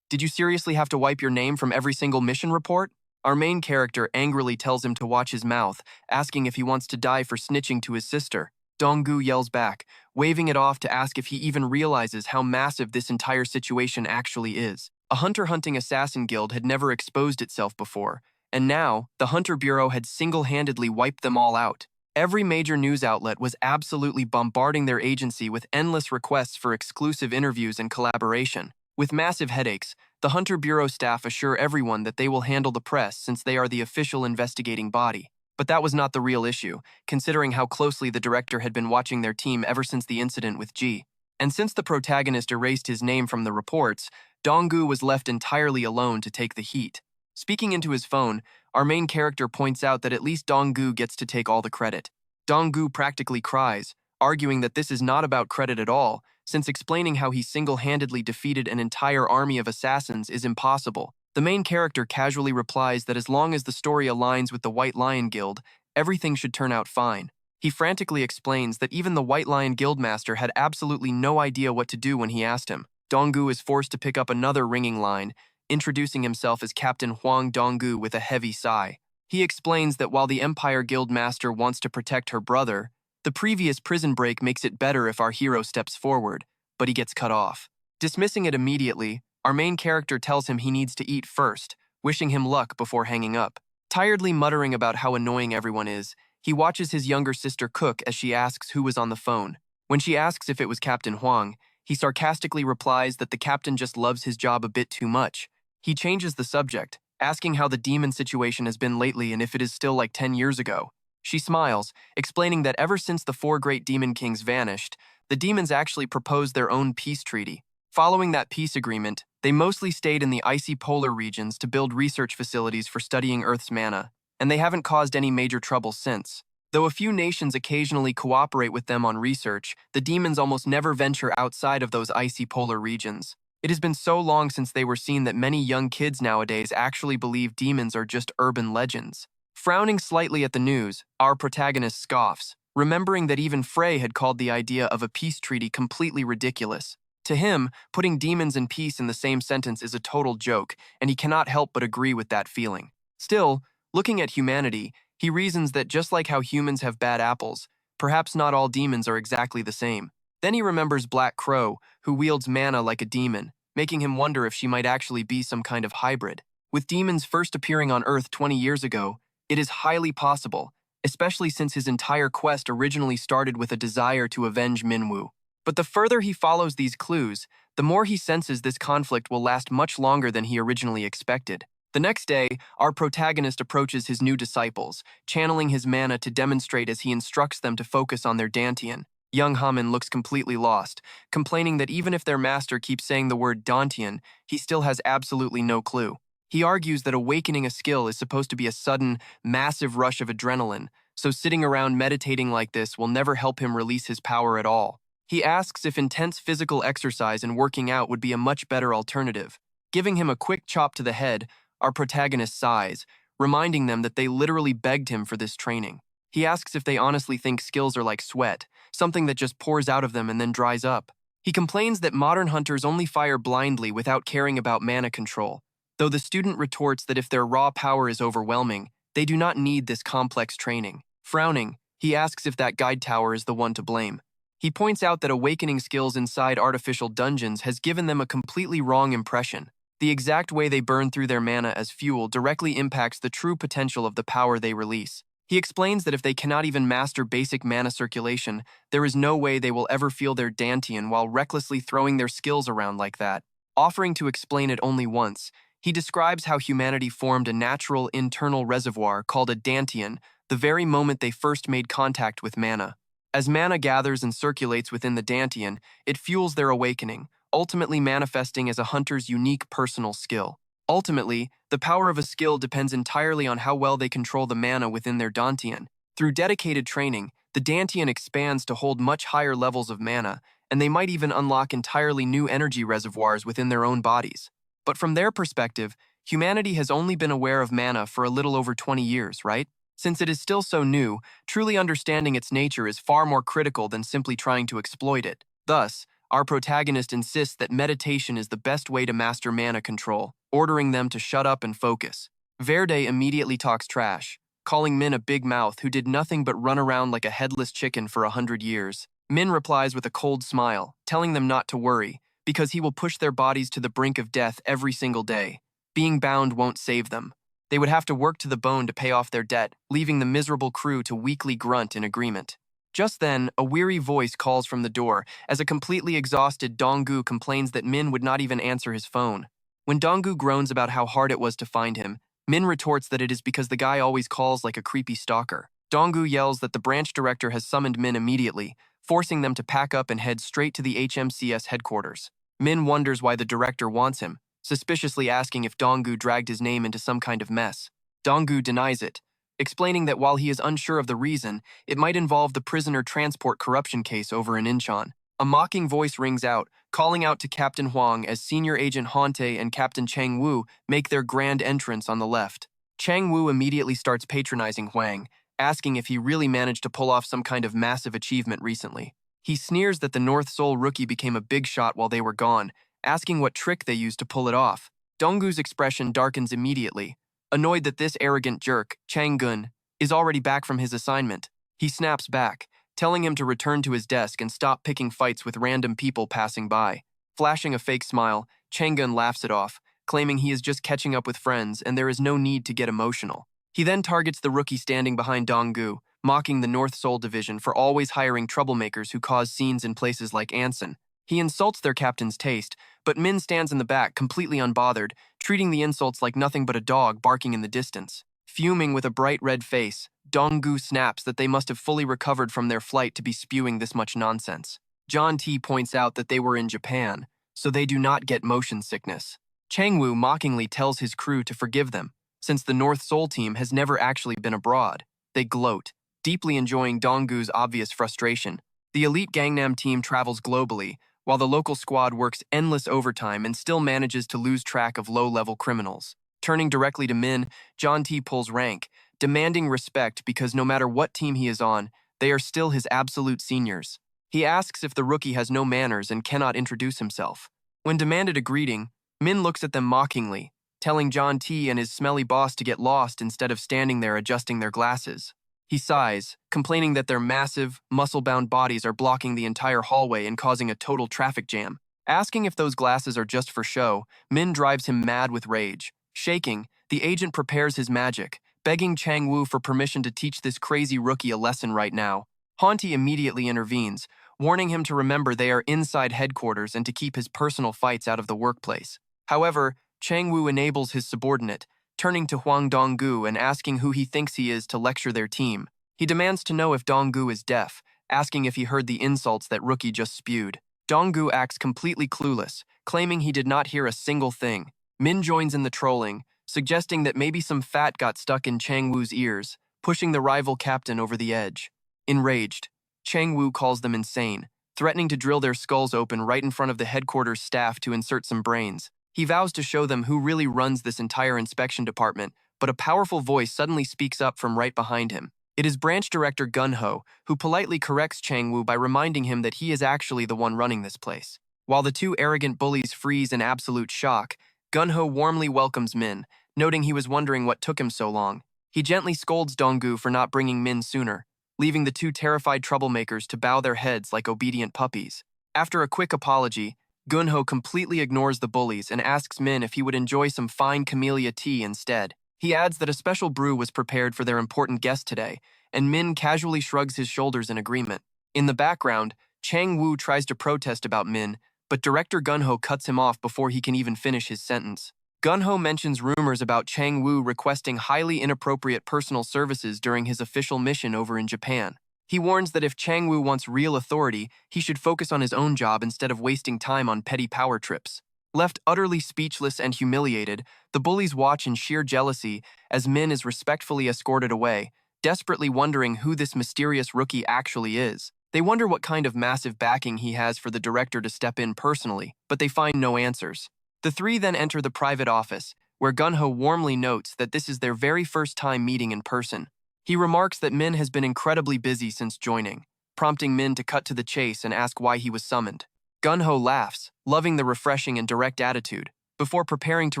Did you seriously have to wipe your name from every single mission report? Our main character angrily tells him to watch his mouth, asking if he wants to die for snitching to his sister. Donggu yells back, waving it off to ask if he even realizes how massive this entire situation actually is. A hunter-hunting assassin guild had never exposed itself before, and now the Hunter Bureau had single-handedly wiped them all out. Every major news outlet was absolutely bombarding their agency with endless requests for exclusive interviews and collaboration. With massive headaches, the Hunter Bureau staff assure everyone that they will handle the press since they are the official investigating body. But that was not the real issue, considering how closely the director had been watching their team ever since the incident with G. And since the protagonist erased his name from the reports, Donggu was left entirely alone to take the heat. Speaking into his phone, our main character points out that at least Donggu gets to take all the credit. Donggu practically cries, arguing that this is not about credit at all, since explaining how he single-handedly defeated an entire army of assassins is impossible. The main character casually replies that as long as the story aligns with the White Lion Guild, everything should turn out fine. He frantically explains that even the White Lion Guildmaster had absolutely no idea what to do when he asked him. Donggu is forced to pick up another ringing line, introducing himself as Captain Huang Donggu with a heavy sigh. He explains that while the Empire Guildmaster wants to protect her brother, the previous prison break makes it better if our hero steps forward, but he gets cut off. Dismissing it immediately, our main character tells him he needs to eat first, wishing him luck before hanging up. Tiredly muttering about how annoying everyone is, he watches his younger sister cook as she asks who was on the phone. When she asks if it was Captain Huang, he sarcastically replies that the captain just loves his job a bit too much. He changes the subject, asking how the demon situation has been lately and if it is still like 10 years ago. She smiles, explaining that ever since the 4 great demon kings vanished, the demons actually proposed their own peace treaty. Following that peace agreement, they mostly stayed in the icy polar regions to build research facilities for studying Earth's mana, and they haven't caused any major trouble since. Though a few nations occasionally cooperate with them on research, the demons almost never venture outside of those icy polar regions. It has been so long since they were seen that many young kids nowadays actually believe demons are just urban legends. Frowning slightly at the news, our protagonist scoffs, remembering that even Frey had called the idea of a peace treaty completely ridiculous. To him, putting demons and peace in the same sentence is a total joke, and he cannot help but agree with that feeling. Still, looking at humanity, he reasons that just like how humans have bad apples, perhaps not all demons are exactly the same. Then he remembers Black Crow, who wields mana like a demon, making him wonder if she might actually be some kind of hybrid. With demons first appearing on Earth 20 years ago, it is highly possible, especially since his entire quest originally started with a desire to avenge Minwoo. But the further he follows these clues, the more he senses this conflict will last much longer than he originally expected. The next day, our protagonist approaches his new disciples, channeling his mana to demonstrate as he instructs them to focus on their Dantian. Young Hamin looks completely lost, complaining that even if their master keeps saying the word Dantian, he still has absolutely no clue. He argues that awakening a skill is supposed to be a sudden, massive rush of adrenaline, so sitting around meditating like this will never help him release his power at all. He asks if intense physical exercise and working out would be a much better alternative. Giving him a quick chop to the head, our protagonist sighs, reminding them that they literally begged him for this training. He asks if they honestly think skills are like sweat, something that just pours out of them and then dries up. He complains that modern hunters only fire blindly without caring about mana control, though the student retorts that if their raw power is overwhelming, they do not need this complex training. Frowning, he asks if that guide tower is the one to blame. He points out that awakening skills inside artificial dungeons has given them a completely wrong impression. The exact way they burn through their mana as fuel directly impacts the true potential of the power they release. He explains that if they cannot even master basic mana circulation, there is no way they will ever feel their Dantian while recklessly throwing their skills around like that. Offering to explain it only once, he describes how humanity formed a natural internal reservoir called a Dantian the very moment they first made contact with mana. As mana gathers and circulates within the Dantian, it fuels their awakening, ultimately manifesting as a hunter's unique personal skill. Ultimately, the power of a skill depends entirely on how well they control the mana within their Dantian. Through dedicated training, the Dantian expands to hold much higher levels of mana, and they might even unlock entirely new energy reservoirs within their own bodies. But from their perspective, humanity has only been aware of mana for a little over 20 years, right? Since it is still so new, truly understanding its nature is far more critical than simply trying to exploit it. Thus, our protagonist insists that meditation is the best way to master mana control, ordering them to shut up and focus. Verde immediately talks trash, calling Min a big mouth who did nothing but run around like a headless chicken for 100 years. Min replies with a cold smile, telling them not to worry, because he will push their bodies to the brink of death every single day. Being bound won't save them. They would have to work to the bone to pay off their debt, leaving the miserable crew to weakly grunt in agreement. Just then, a weary voice calls from the door as a completely exhausted Donggu complains that Min would not even answer his phone. When Donggu groans about how hard it was to find him, Min retorts that it is because the guy always calls like a creepy stalker. Donggu yells that the branch director has summoned Min immediately, forcing them to pack up and head straight to the HMCS headquarters. Min wonders why the director wants him, suspiciously asking if Donggu dragged his name into some kind of mess. Donggu denies it, explaining that while he is unsure of the reason, it might involve the prisoner transport corruption case over in Incheon. A mocking voice rings out, calling out to Captain Huang as Senior Agent Hante and Captain Chang Wu make their grand entrance on the left. Chang Wu immediately starts patronizing Huang, asking if he really managed to pull off some kind of massive achievement recently. He sneers that the North Seoul rookie became a big shot while they were gone, asking what trick they used to pull it off. Donggu's expression darkens immediately, annoyed that this arrogant jerk, Chang Gun, is already back from his assignment. He snaps back, telling him to return to his desk and stop picking fights with random people passing by. Flashing a fake smile, Chang Gun laughs it off, claiming he is just catching up with friends and there is no need to get emotional. He then targets the rookie standing behind Donggu, mocking the North Seoul division for always hiring troublemakers who cause scenes in places like Anson. He insults their captain's taste, but Min stands in the back completely unbothered, treating the insults like nothing but a dog barking in the distance. Fuming with a bright red face, Donggu snaps that they must have fully recovered from their flight to be spewing this much nonsense. John T points out that they were in Japan, so they do not get motion sickness. Changwoo mockingly tells his crew to forgive them, since the North Seoul team has never actually been abroad. They gloat, deeply enjoying Donggu's obvious frustration. The elite Gangnam team travels globally, while the local squad works endless overtime and still manages to lose track of low-level criminals. Turning directly to Min, John T pulls rank, demanding respect because no matter what team he is on, they are still his absolute seniors. He asks if the rookie has no manners and cannot introduce himself. When demanded a greeting, Min looks at them mockingly, telling John T and his smelly boss to get lost instead of standing there adjusting their glasses. He sighs, complaining that their massive, muscle-bound bodies are blocking the entire hallway and causing a total traffic jam. Asking if those glasses are just for show, Min drives him mad with rage. Shaking, the agent prepares his magic, begging Chang-woo for permission to teach this crazy rookie a lesson right now. Haunti immediately intervenes, warning him to remember they are inside headquarters and to keep his personal fights out of the workplace. However, Chang-woo enables his subordinate, turning to Hwang Dong-gu and asking who he thinks he is to lecture their team. He demands to know if Dong-gu is deaf, asking if he heard the insults that rookie just spewed. Dong-gu acts completely clueless, claiming he did not hear a single thing. Min joins in the trolling, suggesting that maybe some fat got stuck in Chang-woo's ears, pushing the rival captain over the edge. Enraged, Chang-woo calls them insane, threatening to drill their skulls open right in front of the headquarters staff to insert some brains. He vows to show them who really runs this entire inspection department, but a powerful voice suddenly speaks up from right behind him. It is branch director Gun-ho, who politely corrects Chang-woo by reminding him that he is actually the one running this place. While the two arrogant bullies freeze in absolute shock, Gun-ho warmly welcomes Min, noting he was wondering what took him so long. He gently scolds Dong-gu for not bringing Min sooner, leaving the two terrified troublemakers to bow their heads like obedient puppies. After a quick apology, Gun-ho completely ignores the bullies and asks Min if he would enjoy some fine camellia tea instead. He adds that a special brew was prepared for their important guest today, and Min casually shrugs his shoulders in agreement. In the background, Chang-woo tries to protest about Min, but director Gun-ho cuts him off before he can even finish his sentence. Gun-ho mentions rumors about Chang-woo requesting highly inappropriate personal services during his official mission over in Japan. He warns that if Chang-woo wants real authority, he should focus on his own job instead of wasting time on petty power trips. Left utterly speechless and humiliated, the bullies watch in sheer jealousy as Min is respectfully escorted away, desperately wondering who this mysterious rookie actually is. They wonder what kind of massive backing he has for the director to step in personally, but they find no answers. The three then enter the private office, where Gun-ho warmly notes that this is their very first time meeting in person. He remarks that Min has been incredibly busy since joining, prompting Min to cut to the chase and ask why he was summoned. Gun-ho laughs, loving the refreshing and direct attitude, before preparing to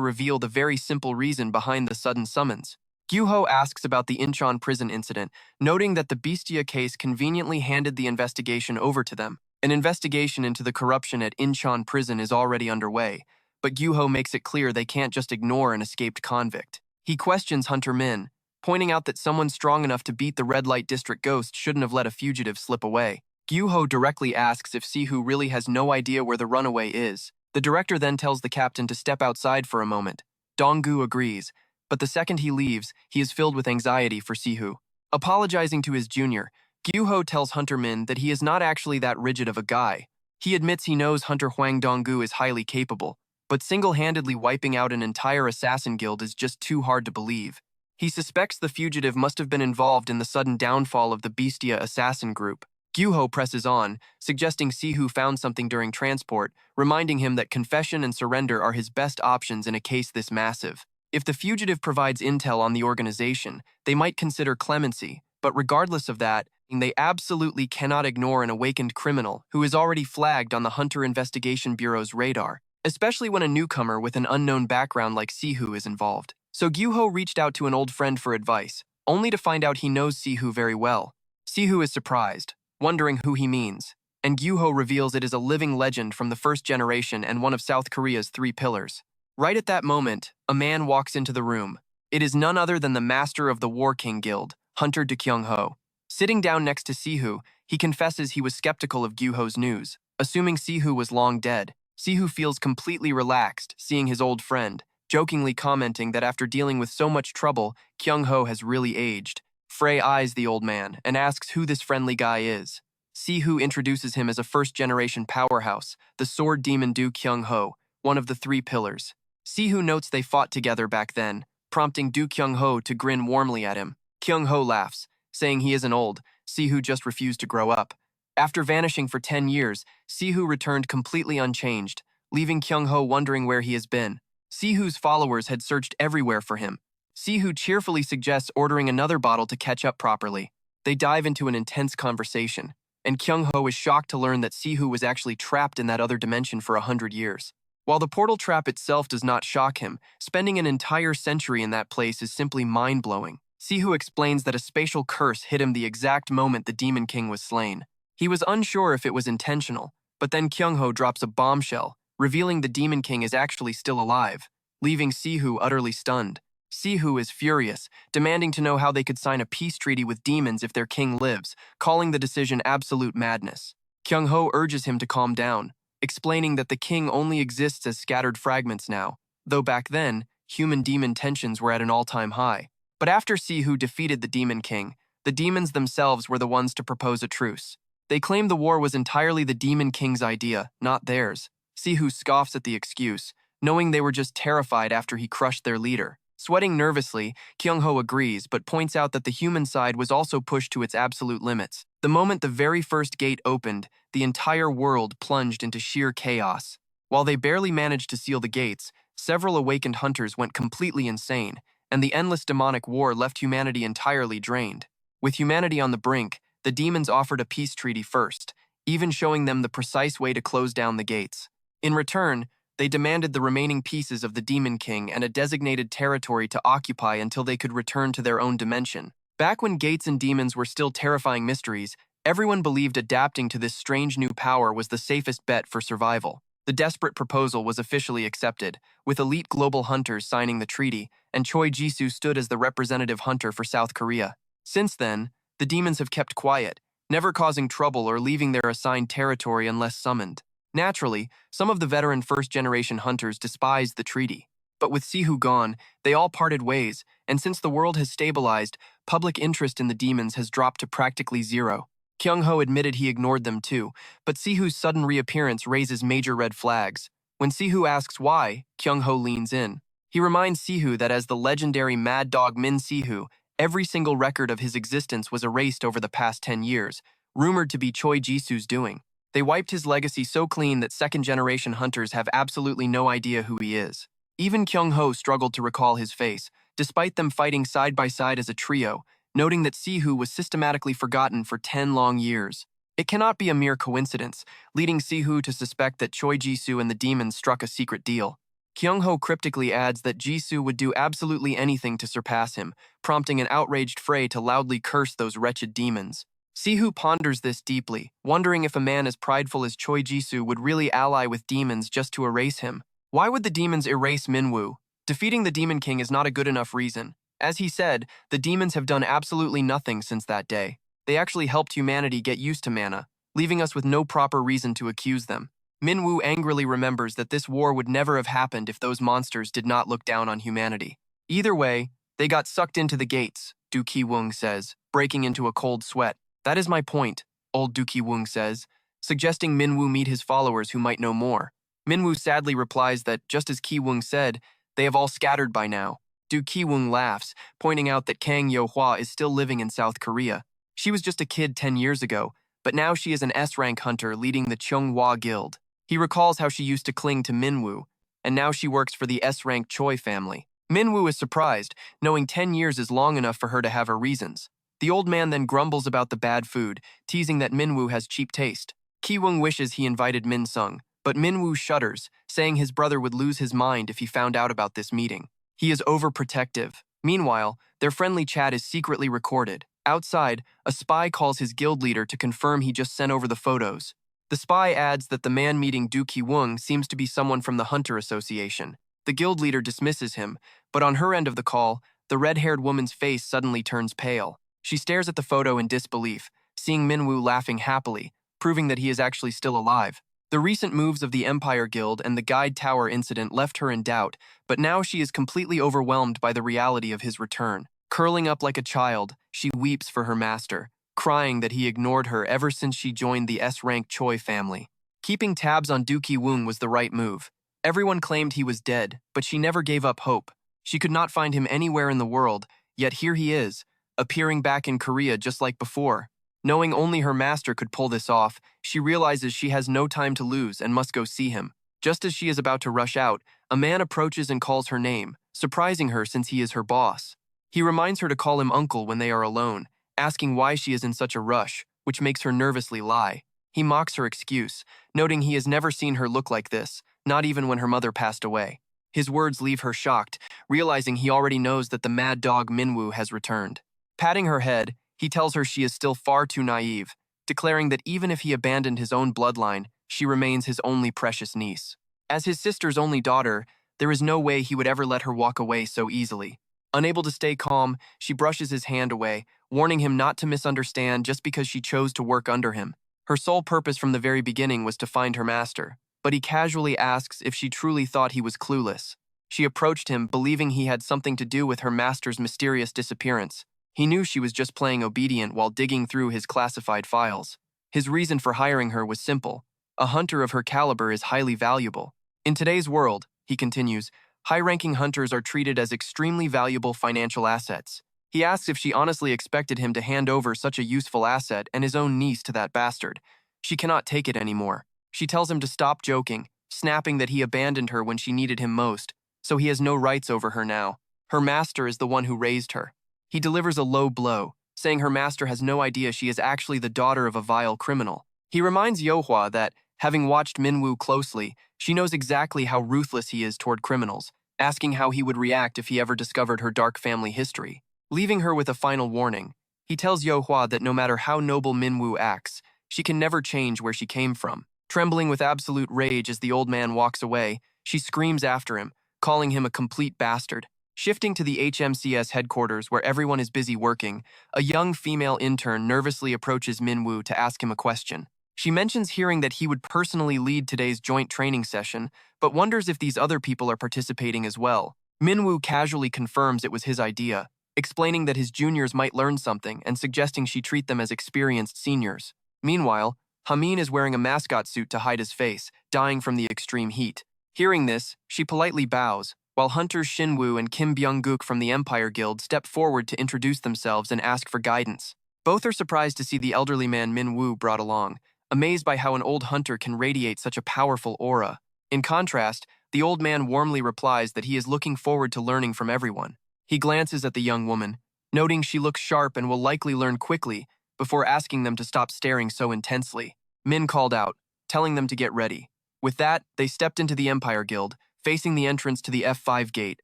reveal the very simple reason behind the sudden summons. Gyu-ho asks about the Incheon prison incident, noting that the Bestia case conveniently handed the investigation over to them. An investigation into the corruption at Incheon prison is already underway, but Gyu-ho makes it clear they can't just ignore an escaped convict. He questions Hunter Min, pointing out that someone strong enough to beat the red light district ghost shouldn't have let a fugitive slip away. Gyu-ho directly asks if Sihu really has no idea where the runaway is. The director then tells the captain to step outside for a moment. Dong-gu agrees, but the second he leaves, he is filled with anxiety for Sihu. Apologizing to his junior, Gyu-ho tells Hunter Min that he is not actually that rigid of a guy. He admits he knows Hunter Hwang Dong-gu is highly capable, but single-handedly wiping out an entire assassin guild is just too hard to believe. He suspects the fugitive must have been involved in the sudden downfall of the Bestia assassin group. Gyu-ho presses on, suggesting Sihu found something during transport, reminding him that confession and surrender are his best options in a case this massive. If the fugitive provides intel on the organization, they might consider clemency, but regardless of that, they absolutely cannot ignore an awakened criminal who is already flagged on the Hunter Investigation Bureau's radar, especially when a newcomer with an unknown background like Sihu is involved. So Gyu-ho reached out to an old friend for advice, only to find out he knows Sihu very well. Sihu is surprised, wondering who he means, and Gyu-ho reveals it is a living legend from the first generation and one of South Korea's 3 pillars. Right at that moment, a man walks into the room. It is none other than the master of the War King Guild, Hunter De-kyung-ho. Sitting down next to Sihu, he confesses he was skeptical of Gyu-ho's news, assuming Sihu was long dead. Sihu feels completely relaxed, seeing his old friend, jokingly commenting that after dealing with so much trouble, Kyung-ho has really aged. Frey eyes the old man and asks who this friendly guy is. Sihu introduces him as a first-generation powerhouse, the sword demon Do Kyung-ho, one of the 3 pillars. Sihu notes they fought together back then, prompting Do Kyung-ho to grin warmly at him. Kyung-ho laughs, saying he isn't old, Sihu just refused to grow up. After vanishing for 10 years, Sihu returned completely unchanged, leaving Kyung-ho wondering where he has been. Sihu's followers had searched everywhere for him. Sihu cheerfully suggests ordering another bottle to catch up properly. They dive into an intense conversation, and Kyung-ho is shocked to learn that Sihu was actually trapped in that other dimension for 100 years. While the portal trap itself does not shock him, spending an entire century in that place is simply mind-blowing. Sihu explains that a spatial curse hit him the exact moment the Demon King was slain. He was unsure if it was intentional, but then Kyung-ho drops a bombshell, revealing the Demon King is actually still alive, leaving Sihu utterly stunned. Sihu is furious, demanding to know how they could sign a peace treaty with demons if their king lives, calling the decision absolute madness. Kyung-ho urges him to calm down, explaining that the king only exists as scattered fragments now, though back then, human-demon tensions were at an all-time high. But after Sihu defeated the Demon King, the demons themselves were the ones to propose a truce. They claimed the war was entirely the Demon King's idea, not theirs. Sihu scoffs at the excuse, knowing they were just terrified after he crushed their leader. Sweating nervously, Kyung-ho agrees but points out that the human side was also pushed to its absolute limits. The moment the very first gate opened, the entire world plunged into sheer chaos. While they barely managed to seal the gates, several awakened hunters went completely insane, and the endless demonic war left humanity entirely drained. With humanity on the brink, the demons offered a peace treaty first, even showing them the precise way to close down the gates. In return, they demanded the remaining pieces of the Demon King and a designated territory to occupy until they could return to their own dimension. Back when gates and demons were still terrifying mysteries, everyone believed adapting to this strange new power was the safest bet for survival. The desperate proposal was officially accepted, with elite global hunters signing the treaty, and Choi Jisoo stood as the representative hunter for South Korea. Since then, the demons have kept quiet, never causing trouble or leaving their assigned territory unless summoned. Naturally, some of the veteran first-generation hunters despised the treaty. But with Sihu gone, they all parted ways, and since the world has stabilized, public interest in the demons has dropped to practically zero. Kyung-ho admitted he ignored them too, but Sihu's sudden reappearance raises major red flags. When Sihu asks why, Kyung-ho leans in. He reminds Sihu that as the legendary mad dog Min-soo, every single record of his existence was erased over the past 10 years, rumored to be Choi Jisoo's doing. They wiped his legacy so clean that second-generation hunters have absolutely no idea who he is. Even Kyung-ho struggled to recall his face, despite them fighting side by side as a trio, noting that Sihu was systematically forgotten for 10 long years. It cannot be a mere coincidence, leading Sihu to suspect that Choi Jisoo and the demons struck a secret deal. Kyung-ho cryptically adds that Jisoo would do absolutely anything to surpass him, prompting an outraged Frey to loudly curse those wretched demons. Sihu ponders this deeply, wondering if a man as prideful as Choi Jisoo would really ally with demons just to erase him. Why would the demons erase Min-woo? Defeating the Demon King is not a good enough reason. As he said, the demons have done absolutely nothing since that day. They actually helped humanity get used to mana, leaving us with no proper reason to accuse them. Min-woo angrily remembers that this war would never have happened if those monsters did not look down on humanity. Either way, they got sucked into the gates, Do Ki-woong says, breaking into a cold sweat. That is my point, old Do Ki-woong says, suggesting Min-woo meet his followers who might know more. Min-woo sadly replies that, just as Ki-woong said, they have all scattered by now. Do Ki-woong laughs, pointing out that Kang Yo-hwa is still living in South Korea. She was just a kid 10 years ago, but now she is an S-rank hunter leading the Cheonghwa Guild. He recalls how she used to cling to Min-woo, and now she works for the S-rank Choi family. Min-woo is surprised, knowing 10 years is long enough for her to have her reasons. The old man then grumbles about the bad food, teasing that Min-woo has cheap taste. Ki-woong wishes he invited Min-sung, but Min-woo shudders, saying his brother would lose his mind if he found out about this meeting. He is overprotective. Meanwhile, their friendly chat is secretly recorded. Outside, a spy calls his guild leader to confirm he just sent over the photos. The spy adds that the man meeting Do Ki-woong seems to be someone from the Hunter Association. The guild leader dismisses him, but on her end of the call, the red-haired woman's face suddenly turns pale. She stares at the photo in disbelief, seeing Min-woo laughing happily, proving that he is actually still alive. The recent moves of the Empire Guild and the Guide Tower incident left her in doubt, but now she is completely overwhelmed by the reality of his return. Curling up like a child, she weeps for her master, crying that he ignored her ever since she joined the S-rank Choi family. Keeping tabs on Do Ki-woong was the right move. Everyone claimed he was dead, but she never gave up hope. She could not find him anywhere in the world, yet here he is, appearing back in Korea just like before. Knowing only her master could pull this off, she realizes she has no time to lose and must go see him. Just as she is about to rush out, a man approaches and calls her name, surprising her since he is her boss. He reminds her to call him uncle when they are alone, asking why she is in such a rush, which makes her nervously lie. He mocks her excuse, noting he has never seen her look like this, not even when her mother passed away. His words leave her shocked, realizing he already knows that the mad dog Min-woo has returned. Patting her head, he tells her she is still far too naive, declaring that even if he abandoned his own bloodline, she remains his only precious niece. As his sister's only daughter, there is no way he would ever let her walk away so easily. Unable to stay calm, she brushes his hand away, warning him not to misunderstand just because she chose to work under him. Her sole purpose from the very beginning was to find her master, but he casually asks if she truly thought he was clueless. She approached him, believing he had something to do with her master's mysterious disappearance. He knew she was just playing obedient while digging through his classified files. His reason for hiring her was simple. A hunter of her caliber is highly valuable. In today's world, he continues, high-ranking hunters are treated as extremely valuable financial assets. He asks if she honestly expected him to hand over such a useful asset and his own niece to that bastard. She cannot take it anymore. She tells him to stop joking, snapping that he abandoned her when she needed him most, so he has no rights over her now. Her master is the one who raised her. He delivers a low blow, saying her master has no idea she is actually the daughter of a vile criminal. He reminds Yohwa that, having watched Min-woo closely, she knows exactly how ruthless he is toward criminals, asking how he would react if he ever discovered her dark family history. Leaving her with a final warning, he tells Yohwa that no matter how noble Min-woo acts, she can never change where she came from. Trembling with absolute rage as the old man walks away, she screams after him, calling him a complete bastard. Shifting to the HMCS headquarters where everyone is busy working, a young female intern nervously approaches Min-woo to ask him a question. She mentions hearing that he would personally lead today's joint training session, but wonders if these other people are participating as well. Min-woo casually confirms it was his idea, explaining that his juniors might learn something and suggesting she treat them as experienced seniors. Meanwhile, Hamin is wearing a mascot suit to hide his face, dying from the extreme heat. Hearing this, she politely bows, while hunters Shin-woo and Kim Byung-guk from the Empire Guild step forward to introduce themselves and ask for guidance. Both are surprised to see the elderly man Min-woo brought along, amazed by how an old hunter can radiate such a powerful aura. In contrast, the old man warmly replies that he is looking forward to learning from everyone. He glances at the young woman, noting she looks sharp and will likely learn quickly, before asking them to stop staring so intensely. Min called out, telling them to get ready. With that, they stepped into the Empire Guild, facing the entrance to the F5 gate.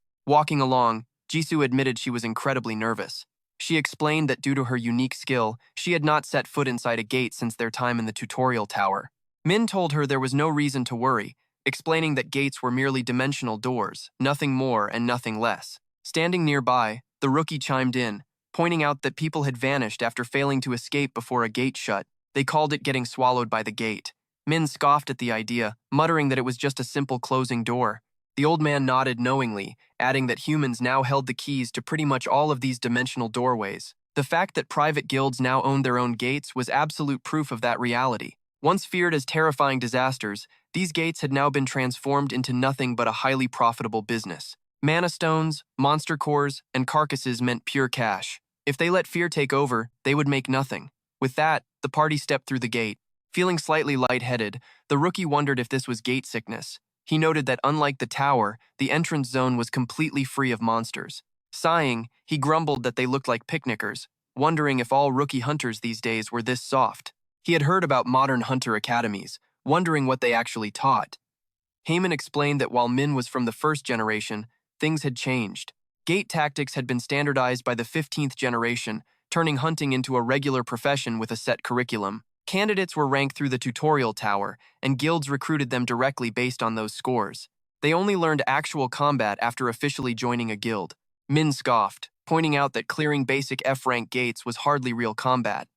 Walking along, Jisoo admitted she was incredibly nervous. She explained that due to her unique skill, she had not set foot inside a gate since their time in the tutorial tower. Min told her there was no reason to worry, explaining that gates were merely dimensional doors, nothing more and nothing less. Standing nearby, the rookie chimed in, pointing out that people had vanished after failing to escape before a gate shut. They called it getting swallowed by the gate. Min scoffed at the idea, muttering that it was just a simple closing door. The old man nodded knowingly, adding that humans now held the keys to pretty much all of these dimensional doorways. The fact that private guilds now owned their own gates was absolute proof of that reality. Once feared as terrifying disasters, these gates had now been transformed into nothing but a highly profitable business. Mana stones, monster cores, and carcasses meant pure cash. If they let fear take over, they would make nothing. With that, the party stepped through the gate. Feeling slightly lightheaded, the rookie wondered if this was gate sickness. He noted that unlike the tower, the entrance zone was completely free of monsters. Sighing, he grumbled that they looked like picnickers, wondering if all rookie hunters these days were this soft. He had heard about modern hunter academies, wondering what they actually taught. Heyman explained that while Min was from the first generation, things had changed. Gate tactics had been standardized by the 15th generation, turning hunting into a regular profession with a set curriculum. Candidates were ranked through the tutorial tower, and guilds recruited them directly based on those scores. They only learned actual combat after officially joining a guild. Min scoffed, pointing out that clearing basic F-rank gates was hardly real combat.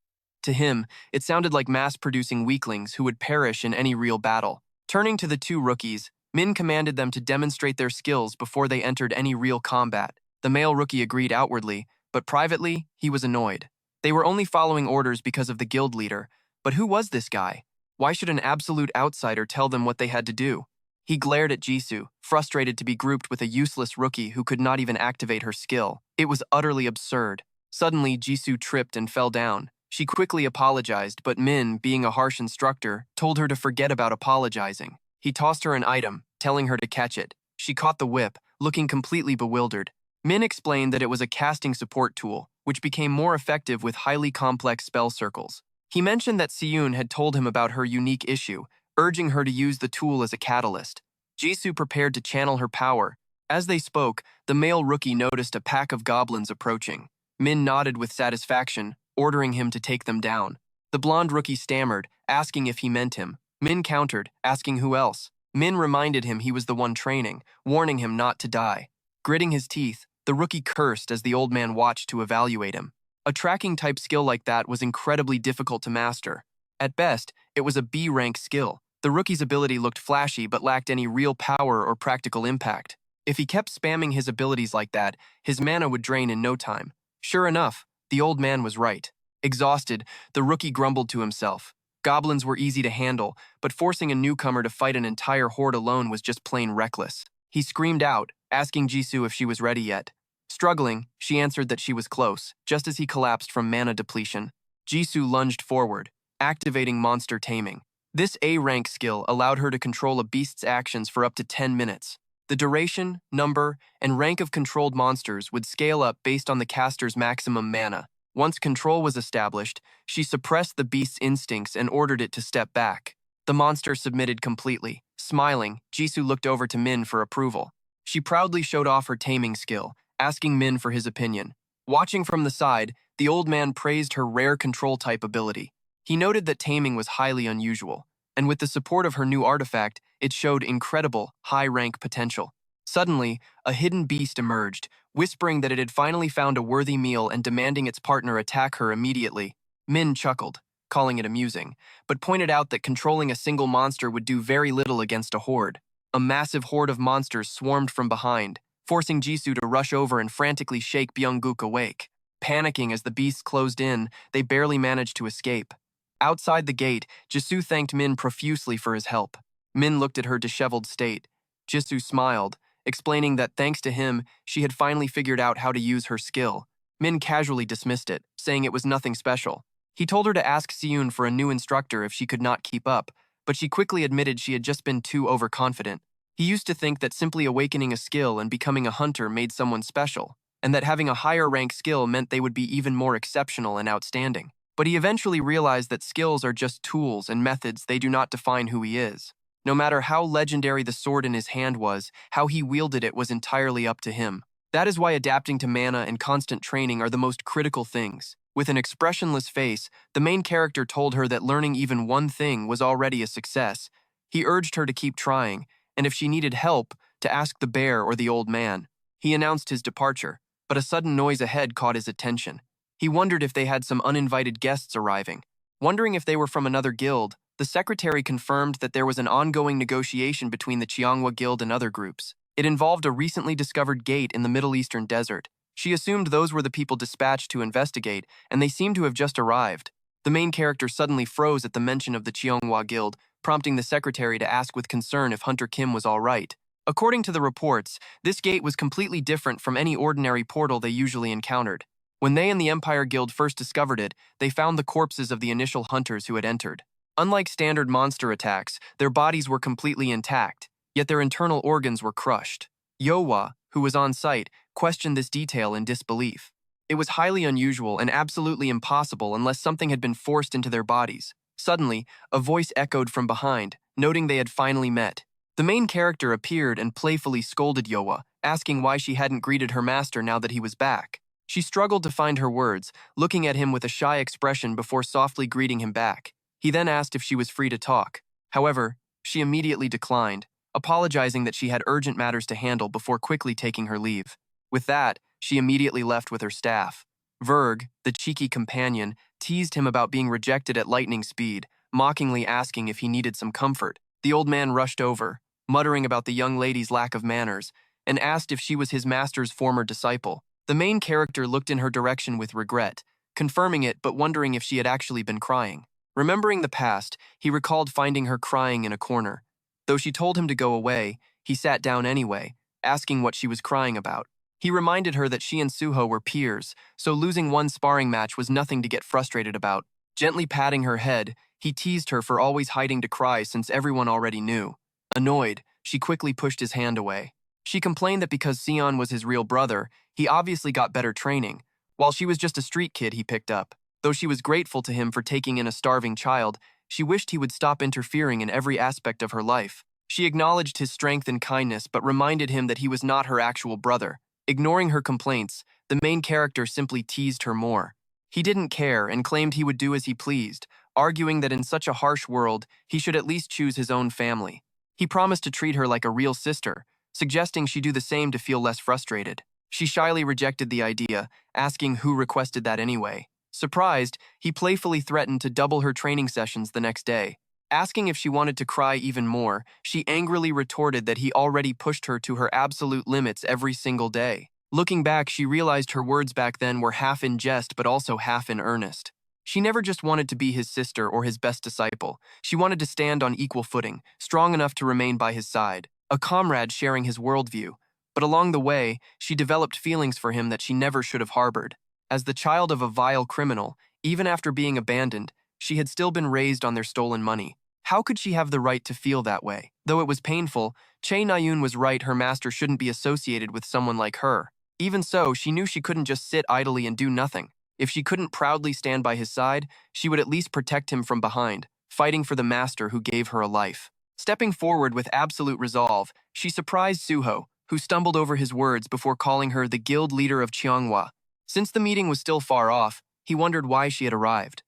To him, it sounded like mass-producing weaklings who would perish in any real battle. Turning to the two rookies, Min commanded them to demonstrate their skills before they entered any real combat. The male rookie agreed outwardly, but privately, he was annoyed. They were only following orders because of the guild leader, but who was this guy? Why should an absolute outsider tell them what they had to do? He glared at Jisoo, frustrated to be grouped with a useless rookie who could not even activate her skill. It was utterly absurd. Suddenly, Jisoo tripped and fell down. She quickly apologized, but Min, being a harsh instructor, told her to forget about apologizing. He tossed her an item, telling her to catch it. She caught the whip, looking completely bewildered. Min explained that it was a casting support tool, which became more effective with highly complex spell circles. He mentioned that Siyun had told him about her unique issue, urging her to use the tool as a catalyst. Jisoo prepared to channel her power. As they spoke, the male rookie noticed a pack of goblins approaching. Min nodded with satisfaction, ordering him to take them down. The blonde rookie stammered, asking if he meant him. Min countered, asking who else. Min reminded him he was the one training, warning him not to die. Gritting his teeth, the rookie cursed as the old man watched to evaluate him. A tracking-type skill like that was incredibly difficult to master. At best, it was a B-rank skill. The rookie's ability looked flashy but lacked any real power or practical impact. If he kept spamming his abilities like that, his mana would drain in no time. Sure enough, the old man was right. Exhausted, the rookie grumbled to himself. Goblins were easy to handle, but forcing a newcomer to fight an entire horde alone was just plain reckless. He screamed out, asking Jisoo if she was ready yet. Struggling, she answered that she was close, just as he collapsed from mana depletion. Jisoo lunged forward, activating Monster Taming. This A-rank skill allowed her to control a beast's actions for up to 10 minutes. The duration, number, and rank of controlled monsters would scale up based on the caster's maximum mana. Once control was established, she suppressed the beast's instincts and ordered it to step back. The monster submitted completely. Smiling, Jisoo looked over to Min for approval. She proudly showed off her taming skill, asking Min for his opinion. Watching from the side, the old man praised her rare control-type ability. He noted that taming was highly unusual, and with the support of her new artifact, it showed incredible, high-rank potential. Suddenly, a hidden beast emerged, whispering that it had finally found a worthy meal and demanding its partner attack her immediately. Min chuckled, calling it amusing, but pointed out that controlling a single monster would do very little against a horde. A massive horde of monsters swarmed from behind, forcing Jisoo to rush over and frantically shake Byung-guk awake. Panicking as the beasts closed in, they barely managed to escape. Outside the gate, Jisoo thanked Min profusely for his help. Min looked at her disheveled state. Jisoo smiled, explaining that thanks to him, she had finally figured out how to use her skill. Min casually dismissed it, saying it was nothing special. He told her to ask Siyun for a new instructor if she could not keep up, but she quickly admitted she had just been too overconfident. He used to think that simply awakening a skill and becoming a hunter made someone special, and that having a higher rank skill meant they would be even more exceptional and outstanding. But he eventually realized that skills are just tools and methods, they do not define who he is. No matter how legendary the sword in his hand was, how he wielded it was entirely up to him. That is why adapting to mana and constant training are the most critical things. With an expressionless face, the main character told her that learning even one thing was already a success. He urged her to keep trying, and if she needed help, to ask the bear or the old man. He announced his departure, but a sudden noise ahead caught his attention. He wondered if they had some uninvited guests arriving. Wondering if they were from another guild, the secretary confirmed that there was an ongoing negotiation between the Cheonghwa Guild and other groups. It involved a recently discovered gate in the Middle Eastern desert. She assumed those were the people dispatched to investigate, and they seemed to have just arrived. The main character suddenly froze at the mention of the Cheonghwa Guild, prompting the secretary to ask with concern if Hunter Kim was all right. According to the reports, this gate was completely different from any ordinary portal they usually encountered. When they and the Empire Guild first discovered it, they found the corpses of the initial hunters who had entered. Unlike standard monster attacks, their bodies were completely intact, yet their internal organs were crushed. Yohwa, who was on site, questioned this detail in disbelief. It was highly unusual and absolutely impossible unless something had been forced into their bodies. Suddenly, a voice echoed from behind, noting they had finally met. The main character appeared and playfully scolded Yohwa, asking why she hadn't greeted her master now that he was back. She struggled to find her words, looking at him with a shy expression before softly greeting him back. He then asked if she was free to talk. However, she immediately declined, apologizing that she had urgent matters to handle before quickly taking her leave. With that, she immediately left with her staff. Verg, the cheeky companion, teased him about being rejected at lightning speed, mockingly asking if he needed some comfort. The old man rushed over, muttering about the young lady's lack of manners, and asked if she was his master's former disciple. The main character looked in her direction with regret, confirming it but wondering if she had actually been crying. Remembering the past, he recalled finding her crying in a corner. Though she told him to go away, he sat down anyway, asking what she was crying about. He reminded her that she and Suho were peers, so losing one sparring match was nothing to get frustrated about. Gently patting her head, he teased her for always hiding to cry since everyone already knew. Annoyed, she quickly pushed his hand away. She complained that because Sion was his real brother, he obviously got better training, while she was just a street kid he picked up. Though she was grateful to him for taking in a starving child, she wished he would stop interfering in every aspect of her life. She acknowledged his strength and kindness but reminded him that he was not her actual brother. Ignoring her complaints, the main character simply teased her more. He didn't care and claimed he would do as he pleased, arguing that in such a harsh world, he should at least choose his own family. He promised to treat her like a real sister, suggesting she do the same to feel less frustrated. She shyly rejected the idea, asking who requested that anyway. Surprised, he playfully threatened to double her training sessions the next day. Asking if she wanted to cry even more, she angrily retorted that he already pushed her to her absolute limits every single day. Looking back, she realized her words back then were half in jest but also half in earnest. She never just wanted to be his sister or his best disciple. She wanted to stand on equal footing, strong enough to remain by his side, a comrade sharing his worldview. But along the way, she developed feelings for him that she never should have harbored. As the child of a vile criminal, even after being abandoned, she had still been raised on their stolen money. How could she have the right to feel that way? Though it was painful, Chae Na-yoon was right, her master shouldn't be associated with someone like her. Even so, she knew she couldn't just sit idly and do nothing. If she couldn't proudly stand by his side, she would at least protect him from behind, fighting for the master who gave her a life. Stepping forward with absolute resolve, she surprised Suho, who stumbled over his words before calling her the guild leader of Cheonghwa. Since the meeting was still far off, he wondered why she had arrived.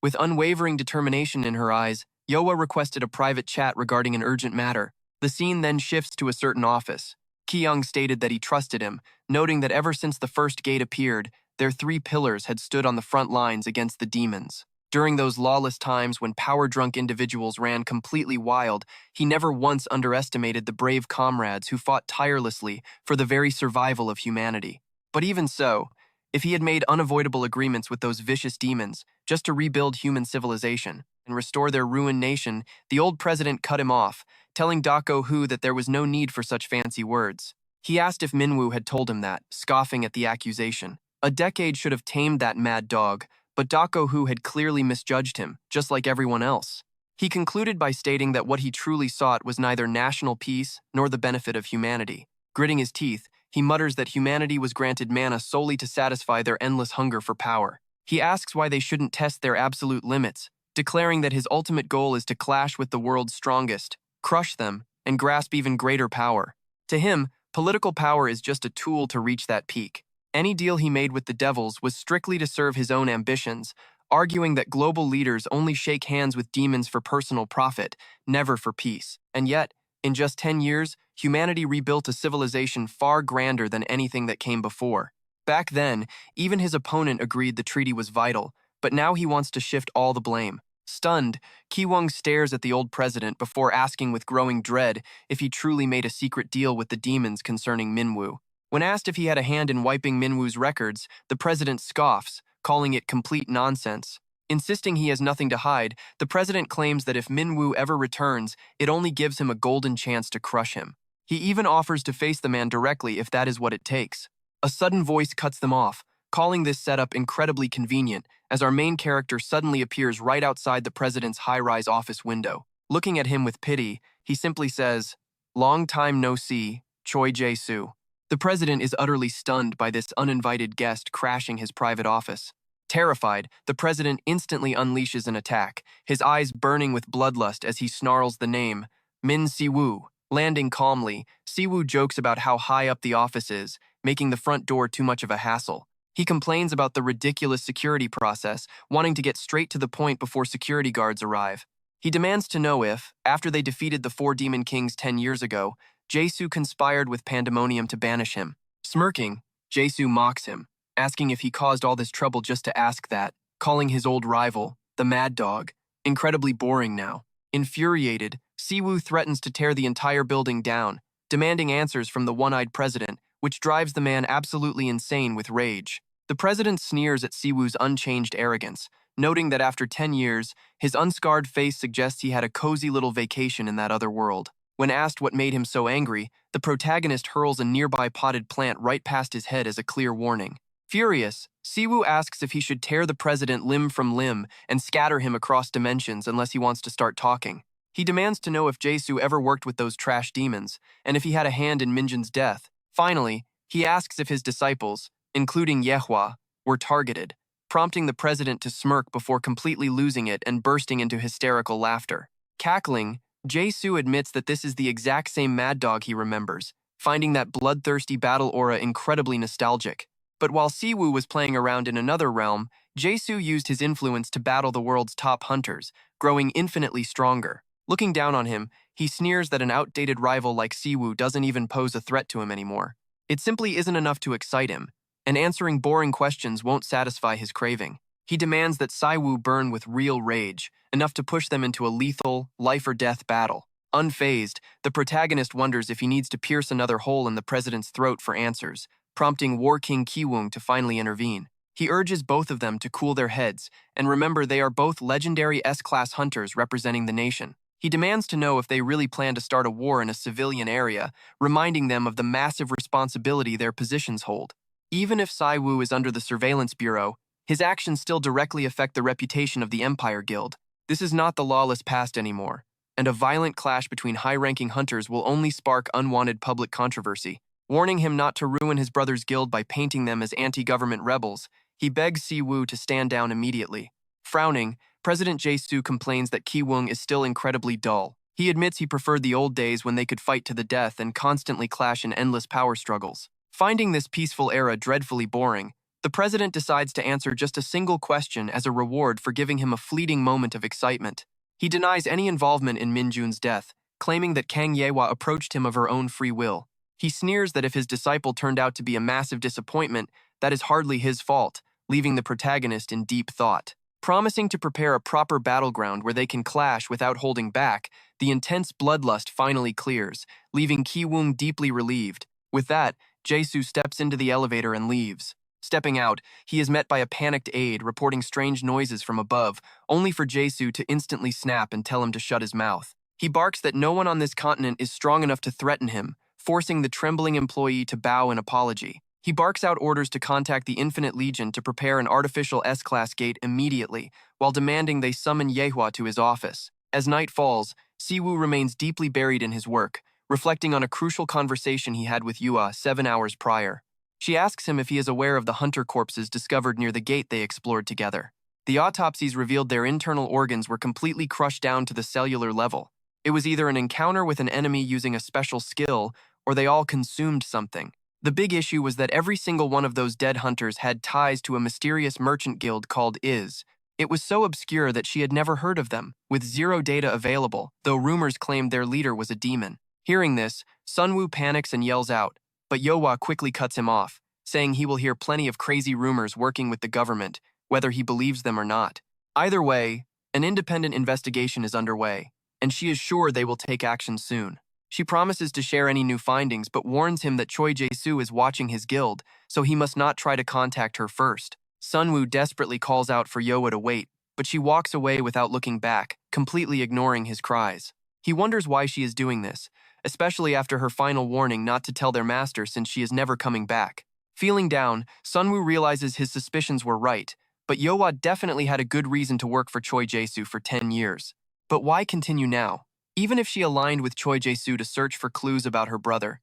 With unwavering determination in her eyes, Yoa requested a private chat regarding an urgent matter. The scene then shifts to a certain office. Ki-young stated that he trusted him, noting that ever since the first gate appeared, their 3 pillars had stood on the front lines against the demons. During those lawless times when power-drunk individuals ran completely wild, he never once underestimated the brave comrades who fought tirelessly for the very survival of humanity. But even so, if he had made unavoidable agreements with those vicious demons just to rebuild human civilization and restore their ruined nation, the old president cut him off, telling Dako Hu that there was no need for such fancy words. He asked if Minwoo had told him that, scoffing at the accusation. A decade should have tamed that mad dog, but Dako Hu had clearly misjudged him, just like everyone else. He concluded by stating that what he truly sought was neither national peace nor the benefit of humanity. Gritting his teeth, he mutters that humanity was granted mana solely to satisfy their endless hunger for power. He asks why they shouldn't test their absolute limits, declaring that his ultimate goal is to clash with the world's strongest, crush them, and grasp even greater power. To him, political power is just a tool to reach that peak. Any deal he made with the devils was strictly to serve his own ambitions, arguing that global leaders only shake hands with demons for personal profit, never for peace. And yet, in just 10 years, humanity rebuilt a civilization far grander than anything that came before. Back then, even his opponent agreed the treaty was vital, but now he wants to shift all the blame. Stunned, Ki-woong stares at the old president before asking with growing dread if he truly made a secret deal with the demons concerning Minwoo. When asked if he had a hand in wiping Minwoo's records, the president scoffs, calling it complete nonsense. Insisting he has nothing to hide, the president claims that if Minwoo ever returns, it only gives him a golden chance to crush him. He even offers to face the man directly if that is what it takes. A sudden voice cuts them off, calling this setup incredibly convenient, as our main character suddenly appears right outside the president's high-rise office window. Looking at him with pity, he simply says, "Long time no see, Choi Jae-soo." The president is utterly stunned by this uninvited guest crashing his private office. Terrified, the president instantly unleashes an attack, his eyes burning with bloodlust as he snarls the name, Min-soo. Landing calmly, Siwoo jokes about how high up the office is, making the front door too much of a hassle. He complains about the ridiculous security process, wanting to get straight to the point before security guards arrive. He demands to know if, after they defeated the 4 Demon Kings 10 years ago, Jae-soo conspired with Pandemonium to banish him. Smirking, Jae-soo mocks him, asking if he caused all this trouble just to ask that, calling his old rival, the Mad Dog, incredibly boring now. Infuriated, Siwoo threatens to tear the entire building down, demanding answers from the one-eyed president, which drives the man absolutely insane with rage. The president sneers at Siwoo's unchanged arrogance, noting that after 10 years, his unscarred face suggests he had a cozy little vacation in that other world. When asked what made him so angry, the protagonist hurls a nearby potted plant right past his head as a clear warning. Furious, Siwoo asks if he should tear the president limb from limb and scatter him across dimensions unless he wants to start talking. He demands to know if Jae-soo ever worked with those trash demons, and if he had a hand in Minjun's death. Finally, he asks if his disciples, including Yehua, were targeted, prompting the president to smirk before completely losing it and bursting into hysterical laughter. Cackling, Jae-soo admits that this is the exact same Mad Dog he remembers, finding that bloodthirsty battle aura incredibly nostalgic. But while Siwoo was playing around in another realm, Jae-soo used his influence to battle the world's top hunters, growing infinitely stronger. Looking down on him, he sneers that an outdated rival like Siwoo doesn't even pose a threat to him anymore. It simply isn't enough to excite him, and answering boring questions won't satisfy his craving. He demands that Siwoo burn with real rage, enough to push them into a lethal, life-or-death battle. Unfazed, the protagonist wonders if he needs to pierce another hole in the president's throat for answers, prompting War King Kiwoong to finally intervene. He urges both of them to cool their heads and remember they are both legendary S-class hunters representing the nation. He demands to know if they really plan to start a war in a civilian area, reminding them of the massive responsibility their positions hold. Even if Siwoo is under the surveillance bureau, his actions still directly affect the reputation of the Empire Guild. This is not the lawless past anymore, and a violent clash between high-ranking hunters will only spark unwanted public controversy. Warning him not to ruin his brother's guild by painting them as anti-government rebels, he begs Siwoo to stand down immediately. Frowning, President Jae-soo complains that Kiwoong is still incredibly dull. He admits he preferred the old days when they could fight to the death and constantly clash in endless power struggles. Finding this peaceful era dreadfully boring, the president decides to answer just a single question as a reward for giving him a fleeting moment of excitement. He denies any involvement in Minjun's death, claiming that Kang Yehwa approached him of her own free will. He sneers that if his disciple turned out to be a massive disappointment, that is hardly his fault, leaving the protagonist in deep thought. Promising to prepare a proper battleground where they can clash without holding back, the intense bloodlust finally clears, leaving Kiwoong deeply relieved. With that, Jae-soo steps into the elevator and leaves. Stepping out, he is met by a panicked aide reporting strange noises from above, only for Jae-soo to instantly snap and tell him to shut his mouth. He barks that no one on this continent is strong enough to threaten him, forcing the trembling employee to bow in apology. He barks out orders to contact the Infinite Legion to prepare an artificial S-class gate immediately, while demanding they summon Yehua to his office. As night falls, Siwoo remains deeply buried in his work, reflecting on a crucial conversation he had with Yua 7 hours prior. She asks him if he is aware of the hunter corpses discovered near the gate they explored together. The autopsies revealed their internal organs were completely crushed down to the cellular level. It was either an encounter with an enemy using a special skill, or they all consumed something. The big issue was that every single one of those dead hunters had ties to a mysterious merchant guild called Is. It was so obscure that she had never heard of them, with zero data available, though rumors claimed their leader was a demon. Hearing this, Sunwoo panics and yells out, but Yehwa quickly cuts him off, saying he will hear plenty of crazy rumors working with the government, whether he believes them or not. Either way, an independent investigation is underway, and she is sure they will take action soon. She promises to share any new findings but warns him that Choi Jae-soo is watching his guild, so he must not try to contact her first. Sunwoo desperately calls out for Yehwa to wait, but she walks away without looking back, completely ignoring his cries. He wonders why she is doing this, especially after her final warning not to tell their master since she is never coming back. Feeling down, Sunwoo realizes his suspicions were right, but Yehwa definitely had a good reason to work for Choi Jae-soo for 10 years. But why continue now? Even if she aligned with Choi Jae-soo to search for clues about her brother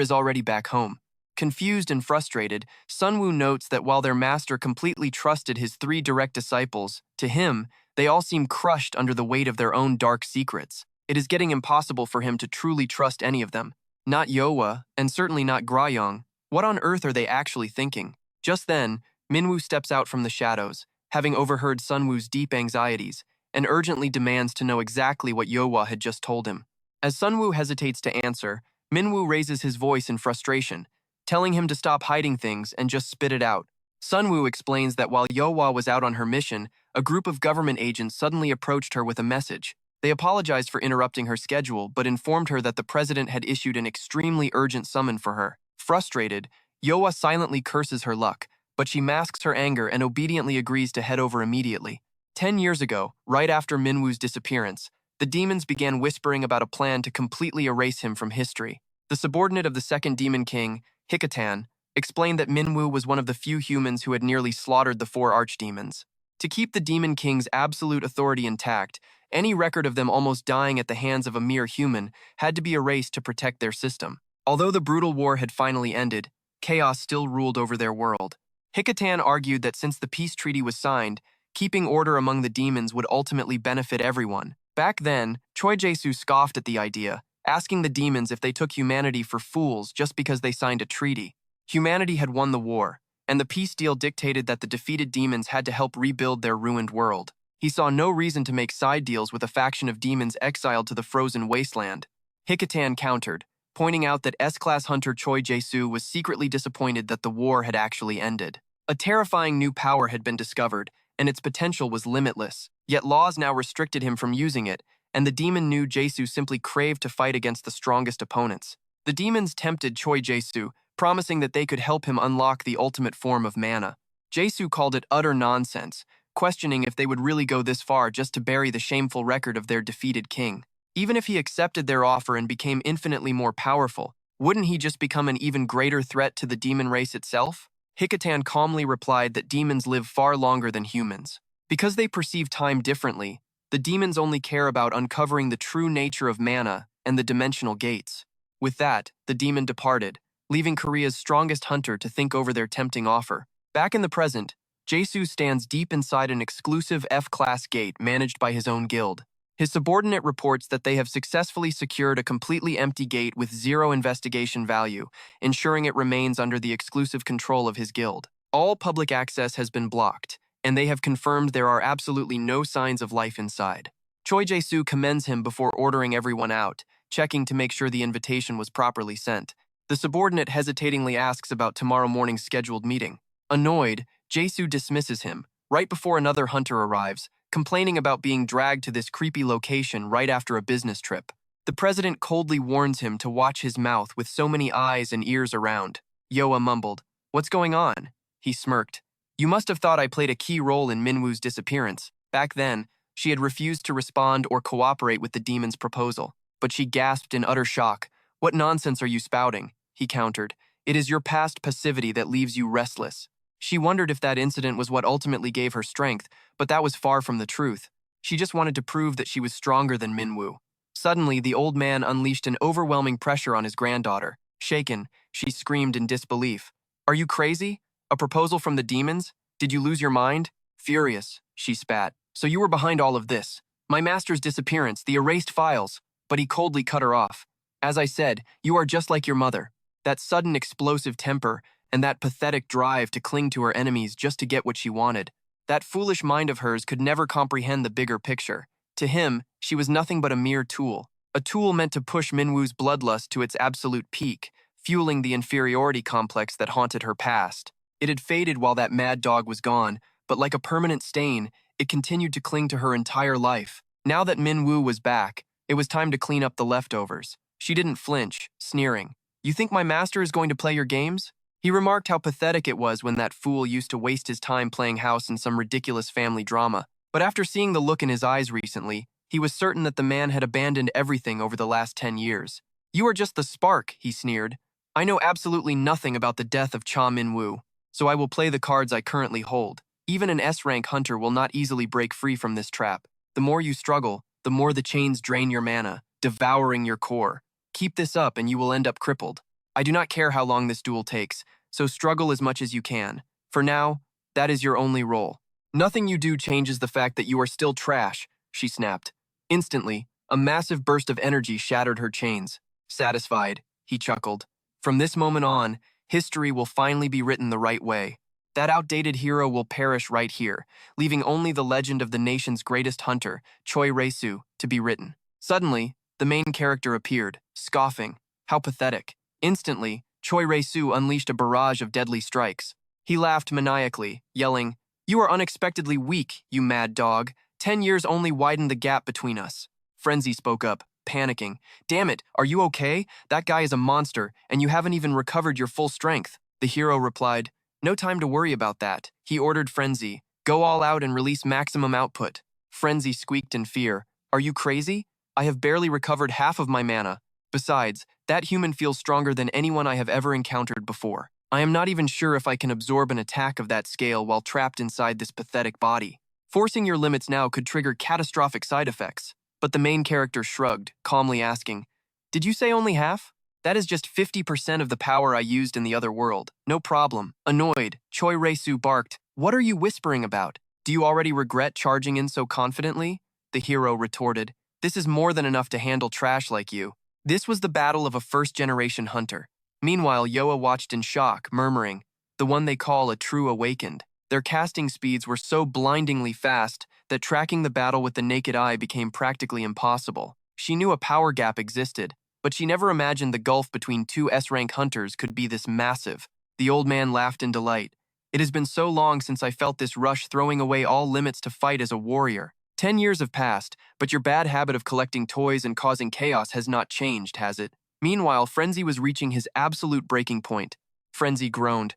is already back home. Confused and frustrated, Sunwoo notes that while their master completely trusted his 3 direct disciples, to him, they all seem crushed under the weight of their own dark secrets. It is getting impossible for him to truly trust any of them. Not Yehwa, and certainly not Grayoung. What on earth are they actually thinking? Just then, Minwoo steps out from the shadows, having overheard Sunwoo's deep anxieties, and urgently demands to know exactly what Yehwa had just told him. As Sunwoo hesitates to answer, Minwoo raises his voice in frustration, telling him to stop hiding things and just spit it out. Sunwoo explains that while Yehwa was out on her mission, a group of government agents suddenly approached her with a message. They apologized for interrupting her schedule, but informed her that the president had issued an extremely urgent summon for her. Frustrated, Yehwa silently curses her luck, but she masks her anger and obediently agrees to head over immediately. 10 years ago, right after Minwoo's disappearance, the demons began whispering about a plan to completely erase him from history. The subordinate of the second demon king, Hikatan, explained that Min-woo was one of the few humans who had nearly slaughtered the four archdemons. To keep the demon king's absolute authority intact, any record of them almost dying at the hands of a mere human had to be erased to protect their system. Although the brutal war had finally ended, chaos still ruled over their world. Hikatan argued that since the peace treaty was signed, keeping order among the demons would ultimately benefit everyone. Back then, Choi Jae-soo scoffed at the idea, asking the demons if they took humanity for fools just because they signed a treaty. Humanity had won the war, and the peace deal dictated that the defeated demons had to help rebuild their ruined world. He saw no reason to make side deals with a faction of demons exiled to the frozen wasteland. Hikatan countered, pointing out that S-class hunter Choi Jae-soo was secretly disappointed that the war had actually ended. A terrifying new power had been discovered, and its potential was limitless. Yet laws now restricted him from using it, and the demon knew Jae-soo simply craved to fight against the strongest opponents. The demons tempted Choi Jae-soo, promising that they could help him unlock the ultimate form of mana. Jae-soo called it utter nonsense, questioning if they would really go this far just to bury the shameful record of their defeated king. Even if he accepted their offer and became infinitely more powerful, wouldn't he just become an even greater threat to the demon race itself? Hikatan calmly replied that demons live far longer than humans. Because they perceive time differently, the demons only care about uncovering the true nature of mana and the dimensional gates. With that, the demon departed, leaving Korea's strongest hunter to think over their tempting offer. Back in the present, Jae-soo stands deep inside an exclusive F-class gate managed by his own guild. His subordinate reports that they have successfully secured a completely empty gate with zero investigation value, ensuring it remains under the exclusive control of his guild. All public access has been blocked, and they have confirmed there are absolutely no signs of life inside. Choi Jae-soo commends him before ordering everyone out, checking to make sure the invitation was properly sent. The subordinate hesitatingly asks about tomorrow morning's scheduled meeting. Annoyed, Jae-soo dismisses him, right before another hunter arrives, complaining about being dragged to this creepy location right after a business trip. The president coldly warns him to watch his mouth with so many eyes and ears around. Yoa mumbled, "What's going on?" He smirked. "You must have thought I played a key role in Min-woo's disappearance." Back then, she had refused to respond or cooperate with the demon's proposal, but she gasped in utter shock. "What nonsense are you spouting?" He countered. "It is your past passivity that leaves you restless." She wondered if that incident was what ultimately gave her strength, but that was far from the truth. She just wanted to prove that she was stronger than Min-woo. Suddenly, the old man unleashed an overwhelming pressure on his granddaughter. Shaken, she screamed in disbelief. "Are you crazy? A proposal from the demons? Did you lose your mind?" Furious, she spat. "So you were behind all of this. My master's disappearance, the erased files." But he coldly cut her off. "As I said, you are just like your mother. That sudden explosive temper and that pathetic drive to cling to her enemies just to get what she wanted. That foolish mind of hers could never comprehend the bigger picture. To him, she was nothing but a mere tool. A tool meant to push Min-woo's bloodlust to its absolute peak, fueling the inferiority complex that haunted her past. It had faded while that mad dog was gone, but like a permanent stain, it continued to cling to her entire life. Now that Min-woo was back, it was time to clean up the leftovers. She didn't flinch, sneering. "You think my master is going to play your games?" He remarked how pathetic it was when that fool used to waste his time playing house in some ridiculous family drama. But after seeing the look in his eyes recently, he was certain that the man had abandoned everything over the last 10 years. "You are just the spark," he sneered. "I know absolutely nothing about the death of Cha Min-woo, so I will play the cards I currently hold. Even an S-rank hunter will not easily break free from this trap. The more you struggle, the more the chains drain your mana, devouring your core. Keep this up and you will end up crippled. I do not care how long this duel takes, so struggle as much as you can. For now, that is your only role. Nothing you do changes the fact that you are still trash," she snapped. Instantly, a massive burst of energy shattered her chains. "Satisfied," he chuckled. "From this moment on, history will finally be written the right way. That outdated hero will perish right here, leaving only the legend of the nation's greatest hunter, Choi Jae-soo, to be written." Suddenly, the main character appeared, scoffing. How pathetic. Instantly, Choi Jae-soo unleashed a barrage of deadly strikes. He laughed maniacally, yelling, "You are unexpectedly weak, you mad dog. 10 years only widened the gap between us." Frenzy spoke up, panicking. "Damn it, are you okay? That guy is a monster, and you haven't even recovered your full strength." The hero replied, "No time to worry about that." He ordered Frenzy, "Go all out and release maximum output." Frenzy squeaked in fear. Are you crazy? I have barely recovered half of my mana. Besides, that human feels stronger than anyone I have ever encountered before. I am not even sure if I can absorb an attack of that scale while trapped inside this pathetic body. Forcing your limits now could trigger catastrophic side effects. But the main character shrugged, calmly asking, "Did you say only half? That is just 50% of the power I used in the other world. No problem." Annoyed, Choi Rei-soo barked, "What are you whispering about? Do you already regret charging in so confidently?" The hero retorted, "This is more than enough to handle trash like you." This was the battle of a first-generation hunter. Meanwhile, Yoa watched in shock, murmuring, "The one they call a true awakened." Their casting speeds were so blindingly fast that tracking the battle with the naked eye became practically impossible. She knew a power gap existed, but she never imagined the gulf between two S-rank hunters could be this massive. The old man laughed in delight. "It has been so long since I felt this rush, throwing away all limits to fight as a warrior. 10 years have passed, but your bad habit of collecting toys and causing chaos has not changed, has it?" Meanwhile, Frenzy was reaching his absolute breaking point. Frenzy groaned.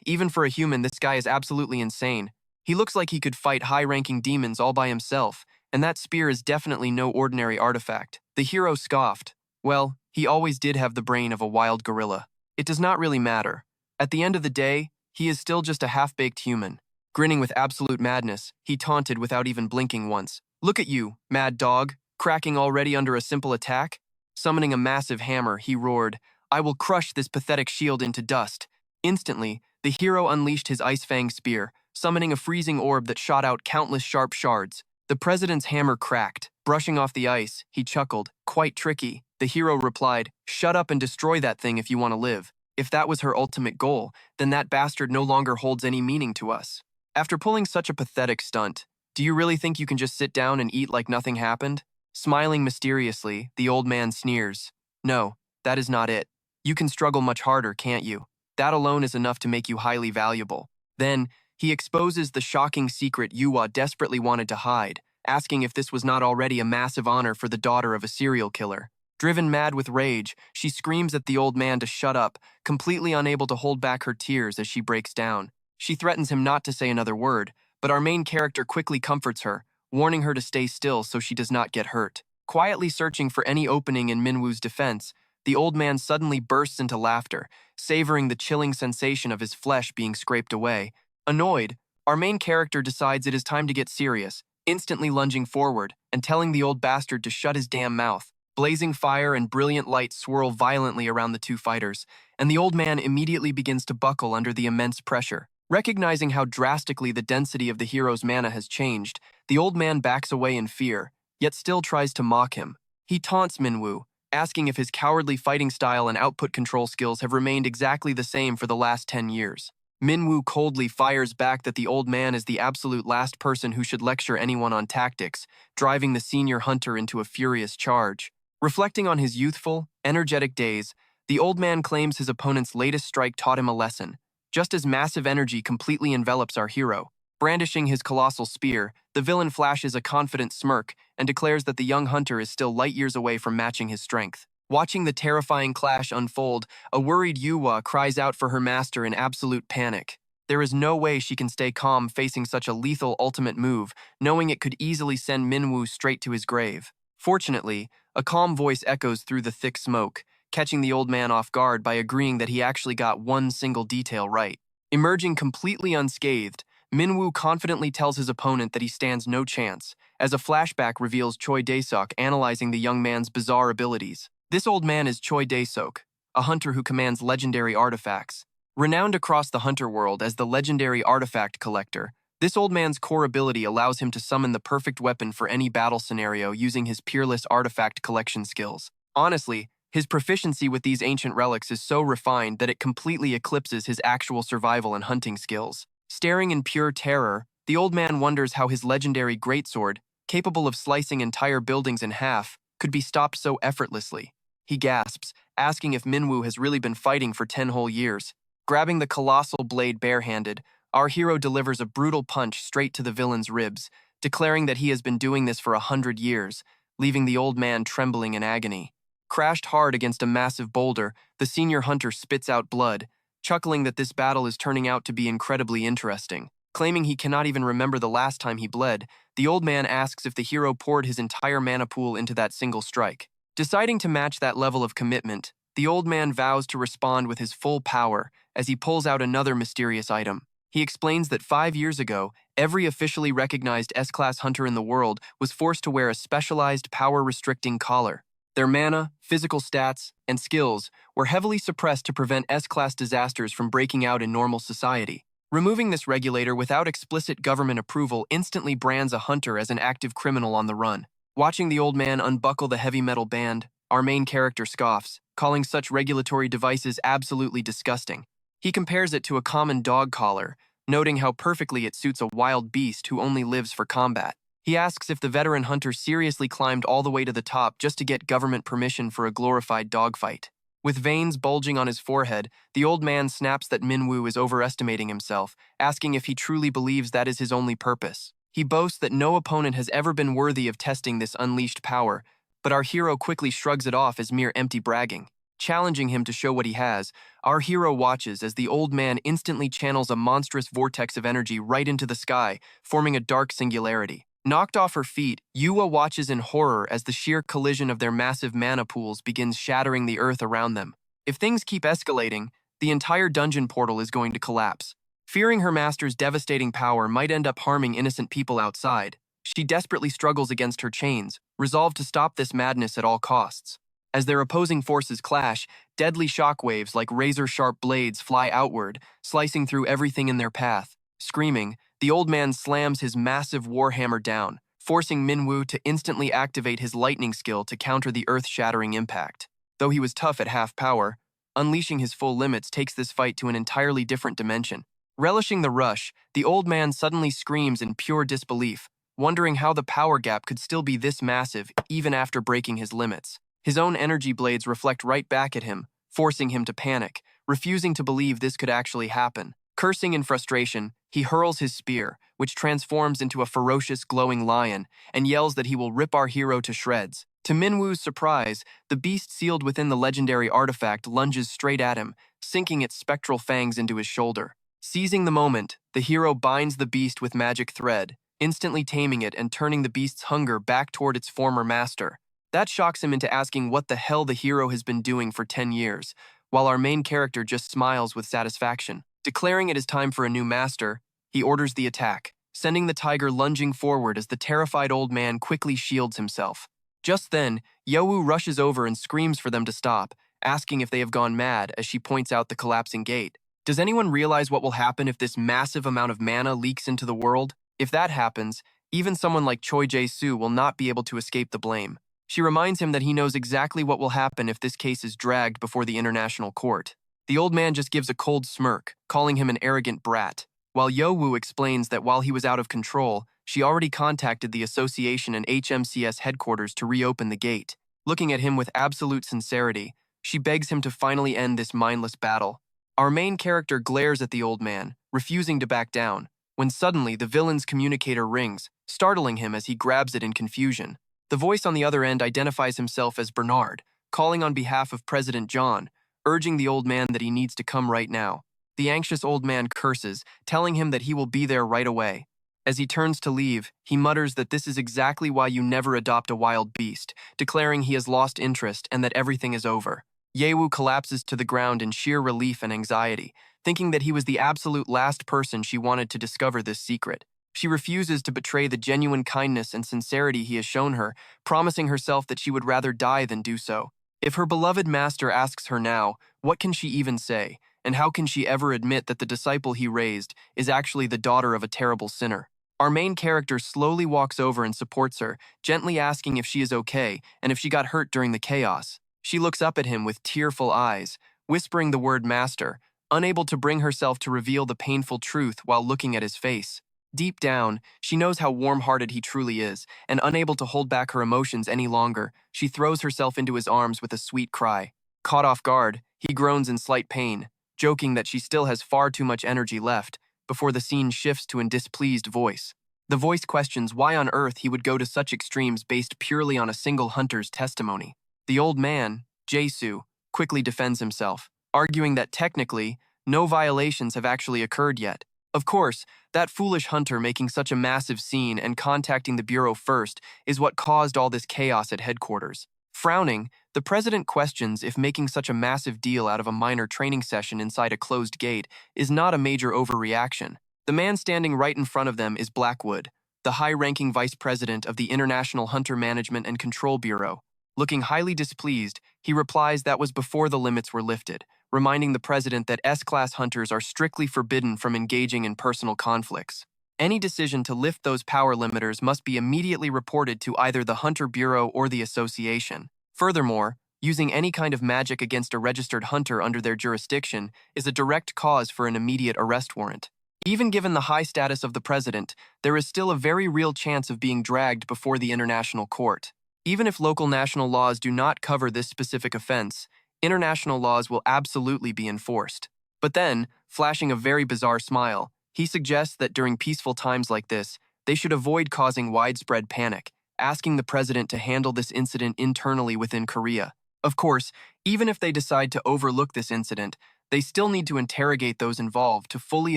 Even for a human, this guy is absolutely insane. He looks like he could fight high-ranking demons all by himself, and that spear is definitely no ordinary artifact." The hero scoffed. "Well, he always did have the brain of a wild gorilla. It does not really matter. At the end of the day, he is still just a half-baked human." Grinning with absolute madness, he taunted without even blinking once. "Look at you, mad dog, cracking already under a simple attack?" Summoning a massive hammer, he roared, "I will crush this pathetic shield into dust." Instantly, the hero unleashed his Ice Fang spear, summoning a freezing orb that shot out countless sharp shards. The president's hammer cracked. Brushing off the ice, he chuckled, "Quite tricky." The hero replied, "Shut up and destroy that thing if you want to live." If that was her ultimate goal, then that bastard no longer holds any meaning to us. After pulling such a pathetic stunt, do you really think you can just sit down and eat like nothing happened? Smiling mysteriously, the old man sneers. "No, that is not it. You can struggle much harder, can't you? That alone is enough to make you highly valuable." Then, he exposes the shocking secret Yuwa desperately wanted to hide, asking if this was not already a massive honor for the daughter of a serial killer. Driven mad with rage, she screams at the old man to shut up, completely unable to hold back her tears as she breaks down. She threatens him not to say another word, but our main character quickly comforts her, warning her to stay still so she does not get hurt. Quietly searching for any opening in Minwoo's defense, the old man suddenly bursts into laughter, savoring the chilling sensation of his flesh being scraped away. Annoyed, our main character decides it is time to get serious, instantly lunging forward and telling the old bastard to shut his damn mouth. Blazing fire and brilliant light swirl violently around the two fighters, and the old man immediately begins to buckle under the immense pressure. Recognizing how drastically the density of the hero's mana has changed, the old man backs away in fear, yet still tries to mock him. He taunts Minwoo, asking if his cowardly fighting style and output control skills have remained exactly the same for the last 10 years. Minwoo coldly fires back that the old man is the absolute last person who should lecture anyone on tactics, driving the senior hunter into a furious charge. Reflecting on his youthful, energetic days, the old man claims his opponent's latest strike taught him a lesson. Just as massive energy completely envelops our hero. Brandishing his colossal spear, the villain flashes a confident smirk and declares that the young hunter is still light years away from matching his strength. Watching the terrifying clash unfold, a worried Yuwa cries out for her master in absolute panic. There is no way she can stay calm facing such a lethal ultimate move, knowing it could easily send Minwoo straight to his grave. Fortunately, a calm voice echoes through the thick smoke, catching the old man off guard by agreeing that he actually got one single detail right. Emerging completely unscathed, Minwoo confidently tells his opponent that he stands no chance, as a flashback reveals Choi Dae-sok analyzing the young man's bizarre abilities. This old man is Choi Dae-sok, a hunter who commands legendary artifacts. Renowned across the hunter world as the legendary artifact collector, this old man's core ability allows him to summon the perfect weapon for any battle scenario using his peerless artifact collection skills. Honestly, his proficiency with these ancient relics is so refined that it completely eclipses his actual survival and hunting skills. Staring in pure terror, the old man wonders how his legendary greatsword, capable of slicing entire buildings in half, could be stopped so effortlessly. He gasps, asking if Minwoo has really been fighting for 10 whole years. Grabbing the colossal blade barehanded, our hero delivers a brutal punch straight to the villain's ribs, declaring that he has been doing this for 100 years, leaving the old man trembling in agony. Crashed hard against a massive boulder, the senior hunter spits out blood, chuckling that this battle is turning out to be incredibly interesting. Claiming he cannot even remember the last time he bled, the old man asks if the hero poured his entire mana pool into that single strike. Deciding to match that level of commitment, the old man vows to respond with his full power as he pulls out another mysterious item. He explains that 5 years ago, every officially recognized S-Class hunter in the world was forced to wear a specialized power-restricting collar. Their mana, physical stats, and skills were heavily suppressed to prevent S-Class disasters from breaking out in normal society. Removing this regulator without explicit government approval instantly brands a hunter as an active criminal on the run. Watching the old man unbuckle the heavy metal band, our main character scoffs, calling such regulatory devices absolutely disgusting. He compares it to a common dog collar, noting how perfectly it suits a wild beast who only lives for combat. He asks if the veteran hunter seriously climbed all the way to the top just to get government permission for a glorified dogfight. With veins bulging on his forehead, the old man snaps that Min-woo is overestimating himself, asking if he truly believes that is his only purpose. He boasts that no opponent has ever been worthy of testing this unleashed power, but our hero quickly shrugs it off as mere empty bragging. Challenging him to show what he has, our hero watches as the old man instantly channels a monstrous vortex of energy right into the sky, forming a dark singularity. Knocked off her feet, Yua watches in horror as the sheer collision of their massive mana pools begins shattering the earth around them. If things keep escalating, the entire dungeon portal is going to collapse. Fearing her master's devastating power might end up harming innocent people outside, she desperately struggles against her chains, resolved to stop this madness at all costs. As their opposing forces clash, deadly shockwaves like razor-sharp blades fly outward, slicing through everything in their path. Screaming, the old man slams his massive warhammer down, forcing Min-woo to instantly activate his lightning skill to counter the earth-shattering impact. Though he was tough at half power, unleashing his full limits takes this fight to an entirely different dimension. Relishing the rush, the old man suddenly screams in pure disbelief, wondering how the power gap could still be this massive even after breaking his limits. His own energy blades reflect right back at him, forcing him to panic, refusing to believe this could actually happen. Cursing in frustration, he hurls his spear, which transforms into a ferocious glowing lion, and yells that he will rip our hero to shreds. To Min-woo's surprise, the beast sealed within the legendary artifact lunges straight at him, sinking its spectral fangs into his shoulder. Seizing the moment, the hero binds the beast with magic thread, instantly taming it and turning the beast's hunger back toward its former master. That shocks him into asking what the hell the hero has been doing for 10 years, while our main character just smiles with satisfaction. Declaring it is time for a new master, he orders the attack, sending the tiger lunging forward as the terrified old man quickly shields himself. Just then, Yeowoo rushes over and screams for them to stop, asking if they have gone mad as she points out the collapsing gate. Does anyone realize what will happen if this massive amount of mana leaks into the world? If that happens, even someone like Choi Jae-soo will not be able to escape the blame. She reminds him that he knows exactly what will happen if this case is dragged before the international court. The old man just gives a cold smirk, calling him an arrogant brat, while Yeowoo explains that while he was out of control, she already contacted the association and HMCS headquarters to reopen the gate. Looking at him with absolute sincerity, she begs him to finally end this mindless battle. Our main character glares at the old man, refusing to back down, when suddenly the villain's communicator rings, startling him as he grabs it in confusion. The voice on the other end identifies himself as Bernard, calling on behalf of President John, urging the old man that he needs to come right now. The anxious old man curses, telling him that he will be there right away. As he turns to leave, he mutters that this is exactly why you never adopt a wild beast, declaring he has lost interest and that everything is over. Yeowoo collapses to the ground in sheer relief and anxiety, thinking that he was the absolute last person she wanted to discover this secret. She refuses to betray the genuine kindness and sincerity he has shown her, promising herself that she would rather die than do so. If her beloved master asks her now, what can she even say, and how can she ever admit that the disciple he raised is actually the daughter of a terrible sinner? Our main character slowly walks over and supports her, gently asking if she is okay and if she got hurt during the chaos. She looks up at him with tearful eyes, whispering the word master, unable to bring herself to reveal the painful truth while looking at his face. Deep down, she knows how warm-hearted he truly is, and unable to hold back her emotions any longer, she throws herself into his arms with a sweet cry. Caught off guard, he groans in slight pain, joking that she still has far too much energy left, before the scene shifts to a displeased voice. The voice questions why on earth he would go to such extremes based purely on a single hunter's testimony. The old man, Jae-soo, quickly defends himself, arguing that technically, no violations have actually occurred yet. Of course, that foolish hunter making such a massive scene and contacting the Bureau first is what caused all this chaos at headquarters. Frowning, the president questions if making such a massive deal out of a minor training session inside a closed gate is not a major overreaction. The man standing right in front of them is Blackwood, the high-ranking vice president of the International Hunter Management and Control Bureau. Looking highly displeased, he replies that was before the limits were lifted, reminding the president that S-class hunters are strictly forbidden from engaging in personal conflicts. Any decision to lift those power limiters must be immediately reported to either the Hunter Bureau or the association. Furthermore, using any kind of magic against a registered hunter under their jurisdiction is a direct cause for an immediate arrest warrant. Even given the high status of the president, there is still a very real chance of being dragged before the international court. Even if local national laws do not cover this specific offense, international laws will absolutely be enforced. But then, flashing a very bizarre smile, he suggests that during peaceful times like this, they should avoid causing widespread panic, asking the president to handle this incident internally within Korea. Of course, even if they decide to overlook this incident, they still need to interrogate those involved to fully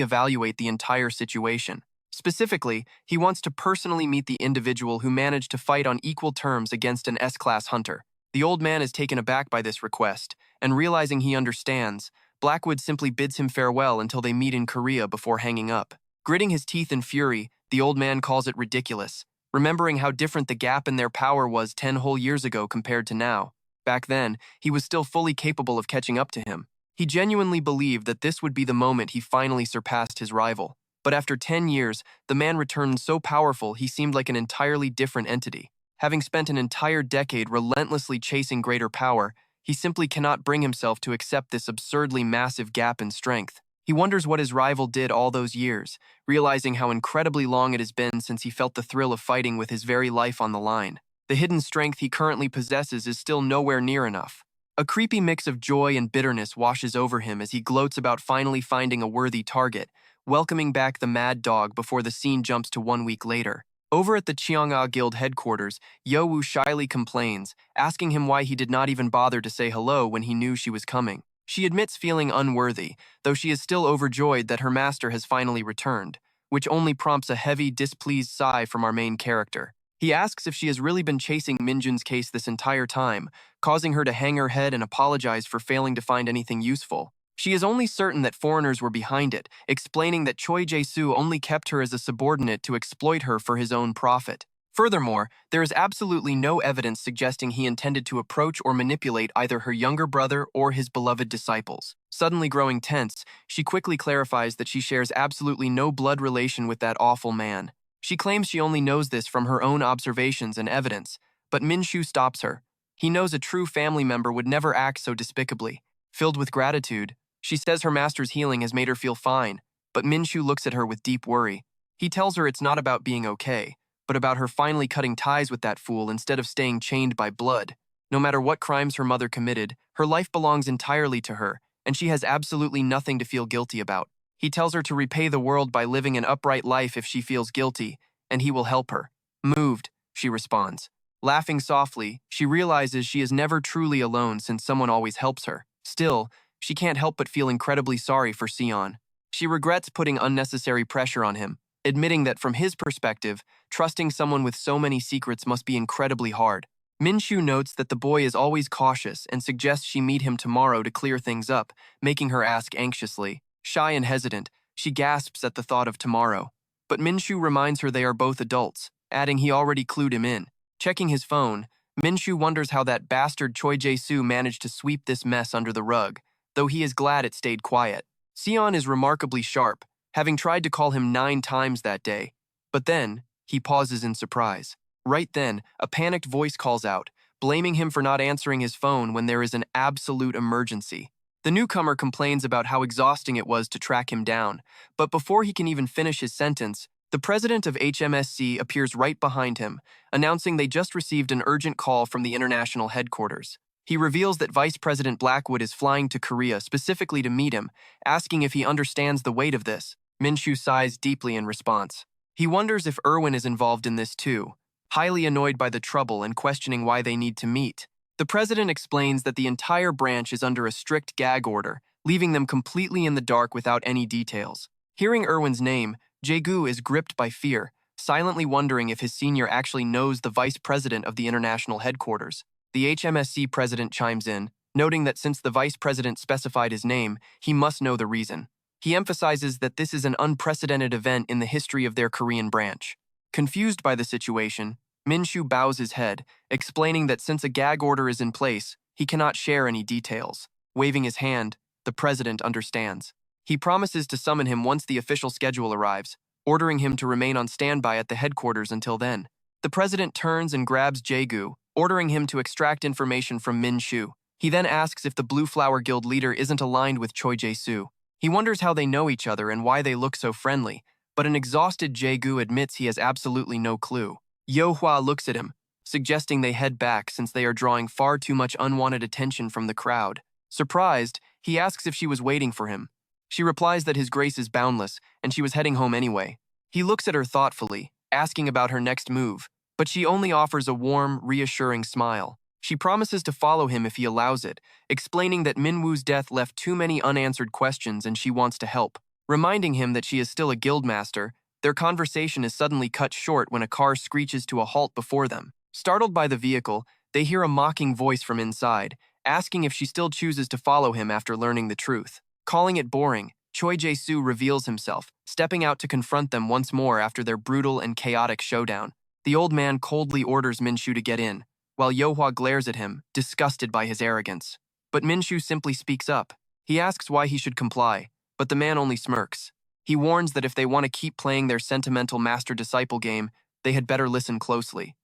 evaluate the entire situation. Specifically, he wants to personally meet the individual who managed to fight on equal terms against an S-class hunter. The old man is taken aback by this request, and realizing he understands, Blackwood simply bids him farewell until they meet in Korea before hanging up. Gritting his teeth in fury, the old man calls it ridiculous, remembering how different the gap in their power was 10 whole years ago compared to now. Back then, he was still fully capable of catching up to him. He genuinely believed that this would be the moment he finally surpassed his rival. But after 10 years, the man returned so powerful he seemed like an entirely different entity. Having spent an entire decade relentlessly chasing greater power, he simply cannot bring himself to accept this absurdly massive gap in strength. He wonders what his rival did all those years, realizing how incredibly long it has been since he felt the thrill of fighting with his very life on the line. The hidden strength he currently possesses is still nowhere near enough. A creepy mix of joy and bitterness washes over him as he gloats about finally finding a worthy target, welcoming back the mad dog before the scene jumps to 1 week later. Over at the Cheongha Guild headquarters, Yo-woo shyly complains, asking him why he did not even bother to say hello when he knew she was coming. She admits feeling unworthy, though she is still overjoyed that her master has finally returned, which only prompts a heavy, displeased sigh from our main character. He asks if she has really been chasing Minjun's case this entire time, causing her to hang her head and apologize for failing to find anything useful. She is only certain that foreigners were behind it, explaining that Choi Jae-soo only kept her as a subordinate to exploit her for his own profit. Furthermore, there is absolutely no evidence suggesting he intended to approach or manipulate either her younger brother or his beloved disciples. Suddenly growing tense, she quickly clarifies that she shares absolutely no blood relation with that awful man. She claims she only knows this from her own observations and evidence, but Min-soo stops her. He knows a true family member would never act so despicably. Filled with gratitude, she says her master's healing has made her feel fine, but Min-soo looks at her with deep worry. He tells her it's not about being okay, but about her finally cutting ties with that fool instead of staying chained by blood. No matter what crimes her mother committed, her life belongs entirely to her, and she has absolutely nothing to feel guilty about. He tells her to repay the world by living an upright life if she feels guilty, and he will help her. Moved, she responds. Laughing softly, she realizes she is never truly alone since someone always helps her. Still, she can't help but feel incredibly sorry for Sion. She regrets putting unnecessary pressure on him, admitting that from his perspective, trusting someone with so many secrets must be incredibly hard. Min-soo notes that the boy is always cautious and suggests she meet him tomorrow to clear things up, making her ask anxiously. Shy and hesitant, she gasps at the thought of tomorrow. But Min-soo reminds her they are both adults, adding he already clued him in. Checking his phone, Min-soo wonders how that bastard Choi Jae-soo managed to sweep this mess under the rug, though he is glad it stayed quiet. Sion is remarkably sharp, having tried to call him 9 times that day. But then, he pauses in surprise. Right then, a panicked voice calls out, blaming him for not answering his phone when there is an absolute emergency. The newcomer complains about how exhausting it was to track him down, but before he can even finish his sentence, the president of HMSC appears right behind him, announcing they just received an urgent call from the international headquarters. He reveals that Vice President Blackwood is flying to Korea specifically to meet him, asking if he understands the weight of this. Min-soo sighs deeply in response. He wonders if Irwin is involved in this too, highly annoyed by the trouble and questioning why they need to meet. The president explains that the entire branch is under a strict gag order, leaving them completely in the dark without any details. Hearing Irwin's name, Jae-gu is gripped by fear, silently wondering if his senior actually knows the vice president of the international headquarters. The HMSC president chimes in, noting that since the vice president specified his name, he must know the reason. He emphasizes that this is an unprecedented event in the history of their Korean branch. Confused by the situation, Min-soo bows his head, explaining that since a gag order is in place, he cannot share any details. Waving his hand, the president understands. He promises to summon him once the official schedule arrives, ordering him to remain on standby at the headquarters until then. The president turns and grabs Jae-gu, ordering him to extract information from Min-soo. He then asks if the Blue Flower Guild leader isn't aligned with Choi Jae-soo. He wonders how they know each other and why they look so friendly, but an exhausted Jae-gu admits he has absolutely no clue. Yo-hwa looks at him, suggesting they head back since they are drawing far too much unwanted attention from the crowd. Surprised, he asks if she was waiting for him. She replies that his grace is boundless, and she was heading home anyway. He looks at her thoughtfully, asking about her next move, but she only offers a warm, reassuring smile. She promises to follow him if he allows it, explaining that Min-woo's death left too many unanswered questions and she wants to help. Reminding him that she is still a guildmaster, their conversation is suddenly cut short when a car screeches to a halt before them. Startled by the vehicle, they hear a mocking voice from inside, asking if she still chooses to follow him after learning the truth. Calling it boring, Choi Jae-soo reveals himself, stepping out to confront them once more after their brutal and chaotic showdown. The old man coldly orders Min-soo to get in, while Yo-hwa glares at him, disgusted by his arrogance. But Min-soo simply speaks up. He asks why he should comply, but the man only smirks. He warns that if they want to keep playing their sentimental master-disciple game, they had better listen closely.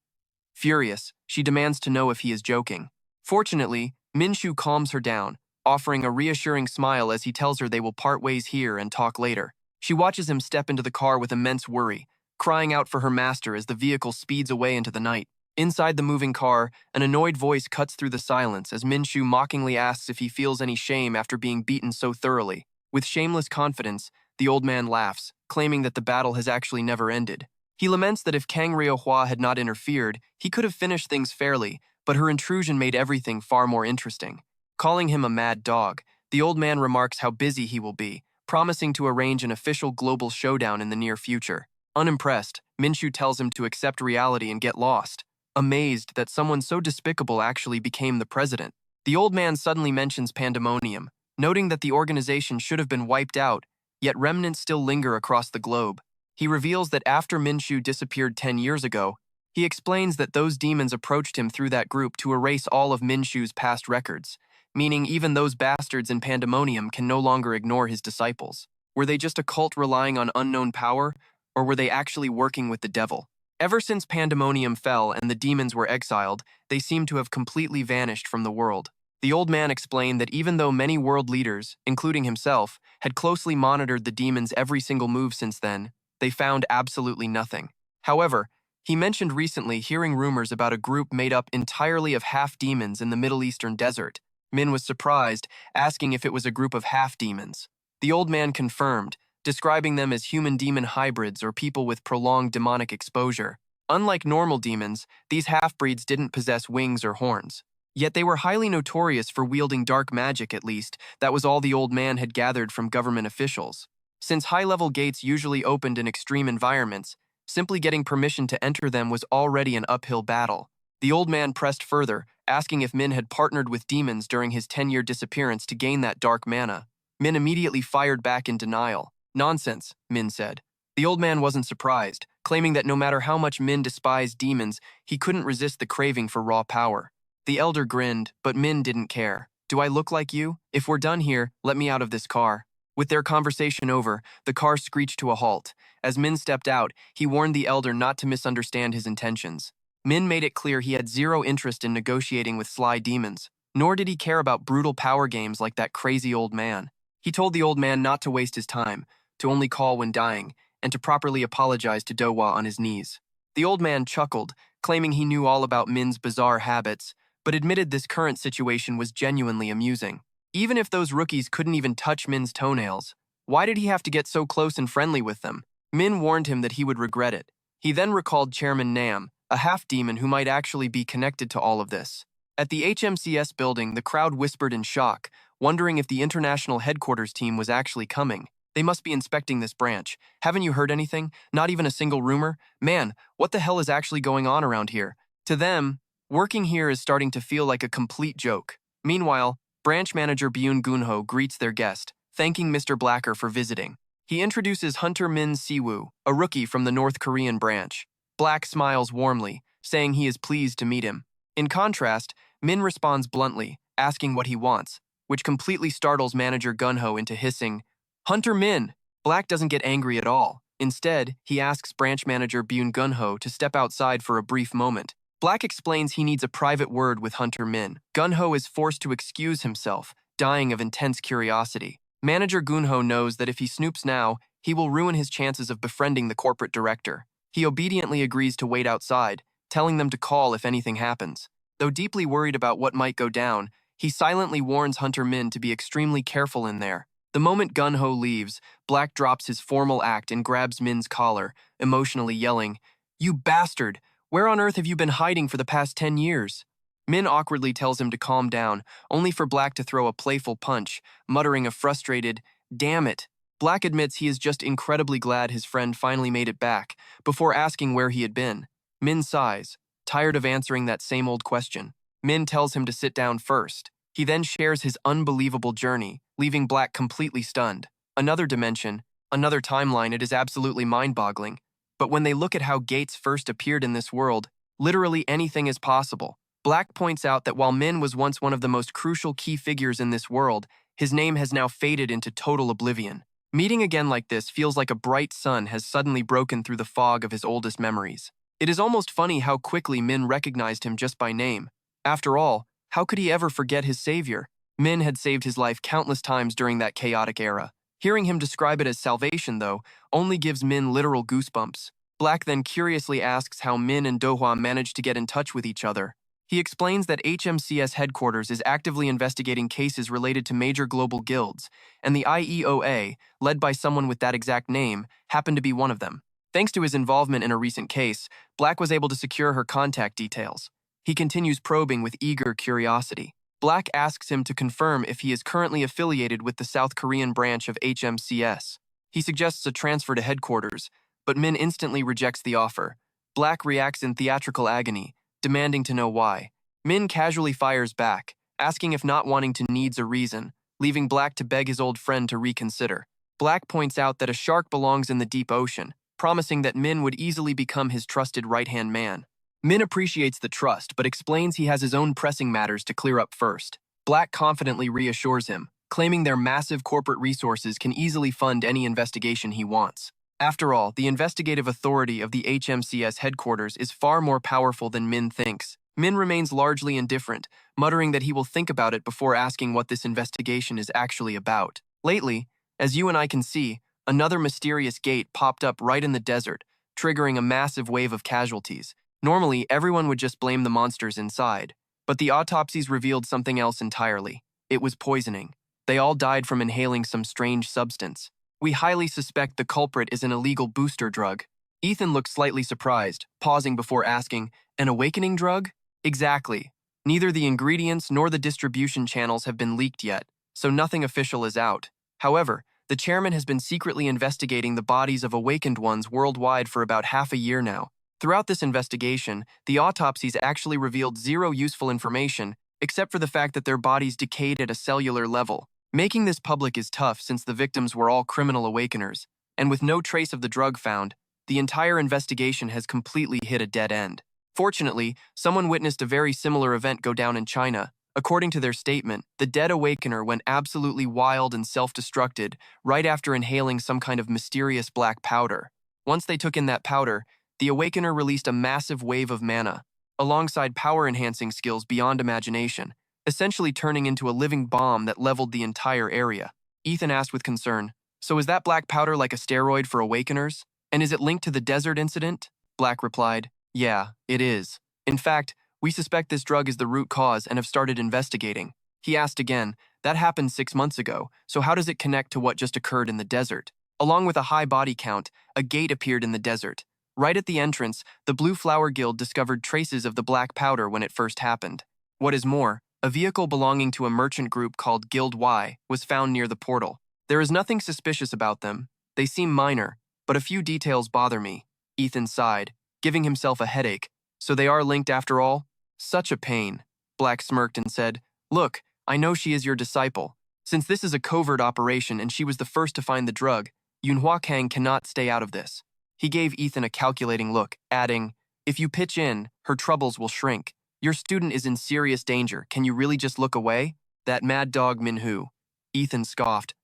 Furious, she demands to know if he is joking. Fortunately, Min-soo calms her down, offering a reassuring smile as he tells her they will part ways here and talk later. She watches him step into the car with immense worry, crying out for her master as the vehicle speeds away into the night. Inside the moving car, an annoyed voice cuts through the silence as Min-soo mockingly asks if he feels any shame after being beaten so thoroughly. With shameless confidence, the old man laughs, claiming that the battle has actually never ended. He laments that if Kang Ryo-hwa had not interfered, he could have finished things fairly, but her intrusion made everything far more interesting. Calling him a mad dog, the old man remarks how busy he will be, promising to arrange an official global showdown in the near future. Unimpressed, Min-soo tells him to accept reality and get lost. Amazed that someone so despicable actually became the president, the old man suddenly mentions pandemonium, noting that the organization should have been wiped out, yet remnants still linger across the globe. He reveals that after Min-soo disappeared 10 years ago, he explains that those demons approached him through that group to erase all of Min-soo's past records, meaning even those bastards in pandemonium can no longer ignore his disciples. Were they just a cult relying on unknown power, or were they actually working with the devil? Ever since pandemonium fell and the demons were exiled, they seem to have completely vanished from the world. The old man explained that even though many world leaders, including himself, had closely monitored the demons' every single move since then, they found absolutely nothing. However, he mentioned recently hearing rumors about a group made up entirely of half-demons in the Middle Eastern desert. Min was surprised, asking if it was a group of half-demons. The old man confirmed, describing them as human-demon hybrids or people with prolonged demonic exposure. Unlike normal demons, these half-breeds didn't possess wings or horns. Yet they were highly notorious for wielding dark magic, at least. That was all the old man had gathered from government officials. Since high-level gates usually opened in extreme environments, simply getting permission to enter them was already an uphill battle. The old man pressed further, asking if Min had partnered with demons during his 10-year disappearance to gain that dark mana. Min immediately fired back in denial. Nonsense, Min said. The old man wasn't surprised, claiming that no matter how much Min despised demons, he couldn't resist the craving for raw power. The elder grinned, but Min didn't care. Do I look like you? If we're done here, let me out of this car. With their conversation over, the car screeched to a halt. As Min stepped out, he warned the elder not to misunderstand his intentions. Min made it clear he had zero interest in negotiating with sly demons, nor did he care about brutal power games like that crazy old man. He told the old man not to waste his time, to only call when dying, and to properly apologize to Do-hwa on his knees. The old man chuckled, claiming he knew all about Min's bizarre habits, but admitted this current situation was genuinely amusing. Even if those rookies couldn't even touch Min's toenails, why did he have to get so close and friendly with them? Min warned him that he would regret it. He then recalled Chairman Nam, a half-demon who might actually be connected to all of this. At the HMCS building, the crowd whispered in shock, wondering if the international headquarters team was actually coming. They must be inspecting this branch. Haven't you heard anything? Not even a single rumor? Man, what the hell is actually going on around here? To them, working here is starting to feel like a complete joke. Meanwhile, branch manager Byun Gunho greets their guest, thanking Mr. Blacker for visiting. He introduces Hunter Min-soo, a rookie from the North Korean branch. Black smiles warmly, saying he is pleased to meet him. In contrast, Min responds bluntly, asking what he wants, which completely startles manager Gunho into hissing, "Hunter Min!" Black doesn't get angry at all. Instead, he asks branch manager Byun Gunho to step outside for a brief moment. Black explains he needs a private word with Hunter Min. Gunho is forced to excuse himself, dying of intense curiosity. Manager Gunho knows that if he snoops now, he will ruin his chances of befriending the corporate director. He obediently agrees to wait outside, telling them to call if anything happens. Though deeply worried about what might go down, he silently warns Hunter Min to be extremely careful in there. The moment Gunho leaves, Black drops his formal act and grabs Min's collar, emotionally yelling, "You bastard! Where on earth have you been hiding for the past 10 years?" Min awkwardly tells him to calm down, only for Black to throw a playful punch, muttering a frustrated, "Damn it." Black admits he is just incredibly glad his friend finally made it back, before asking where he had been. Min sighs, tired of answering that same old question. Min tells him to sit down first. He then shares his unbelievable journey, leaving Black completely stunned. Another dimension, another timeline, it is absolutely mind-boggling. But when they look at how Gates first appeared in this world, literally anything is possible. Black points out that while Min was once one of the most crucial key figures in this world, his name has now faded into total oblivion. Meeting again like this feels like a bright sun has suddenly broken through the fog of his oldest memories. It is almost funny how quickly Min recognized him just by name. After all, how could he ever forget his savior? Min had saved his life countless times during that chaotic era. Hearing him describe it as salvation, though, only gives Min literal goosebumps. Black then curiously asks how Min and Dohwa managed to get in touch with each other. He explains that HMCS headquarters is actively investigating cases related to major global guilds, and the IEOA, led by someone with that exact name, happened to be one of them. Thanks to his involvement in a recent case, Black was able to secure her contact details. He continues probing with eager curiosity. Black asks him to confirm if he is currently affiliated with the South Korean branch of HMCS. He suggests a transfer to headquarters, but Min instantly rejects the offer. Black reacts in theatrical agony, demanding to know why. Min casually fires back, asking if not wanting to needs a reason, leaving Black to beg his old friend to reconsider. Black points out that a shark belongs in the deep ocean, promising that Min would easily become his trusted right-hand man. Min appreciates the trust, but explains he has his own pressing matters to clear up first. Black confidently reassures him, claiming their massive corporate resources can easily fund any investigation he wants. After all, the investigative authority of the HMCS headquarters is far more powerful than Min thinks. Min remains largely indifferent, muttering that he will think about it before asking what this investigation is actually about. Lately, as you and I can see, another mysterious gate popped up right in the desert, triggering a massive wave of casualties. Normally, everyone would just blame the monsters inside, but the autopsies revealed something else entirely. It was poisoning. They all died from inhaling some strange substance. We highly suspect the culprit is an illegal booster drug. Ethan looked slightly surprised, pausing before asking, "An awakening drug?" Exactly. Neither the ingredients nor the distribution channels have been leaked yet, so nothing official is out. However, the chairman has been secretly investigating the bodies of awakened ones worldwide for about half a year now. Throughout this investigation, the autopsies actually revealed zero useful information, except for the fact that their bodies decayed at a cellular level. Making this public is tough since the victims were all criminal awakeners, and with no trace of the drug found, the entire investigation has completely hit a dead end. Fortunately, someone witnessed a very similar event go down in China. According to their statement, the dead awakener went absolutely wild and self-destructed right after inhaling some kind of mysterious black powder. Once they took in that powder, the awakener released a massive wave of mana, alongside power-enhancing skills beyond imagination, essentially turning into a living bomb that leveled the entire area. Ethan asked with concern, "So is that black powder like a steroid for awakeners? And is it linked to the desert incident?" Black replied, "Yeah, it is. In fact, we suspect this drug is the root cause and have started investigating." He asked again, "That happened 6 months ago, so how does it connect to what just occurred in the desert?" Along with a high body count, a gate appeared in the desert. Right at the entrance, the Blue Flower Guild discovered traces of the black powder when it first happened. What is more, a vehicle belonging to a merchant group called Guild Y was found near the portal. There is nothing suspicious about them. They seem minor, but a few details bother me. Ethan sighed, giving himself a headache. So they are linked after all? Such a pain. Black smirked and said, Look, I know she is your disciple. Since this is a covert operation and she was the first to find the drug, Yunhua Kang cannot stay out of this. He gave Ethan a calculating look, adding, If you pitch in, her troubles will shrink. Your student is in serious danger. Can you really just look away? That mad dog Min-soo. Ethan scoffed.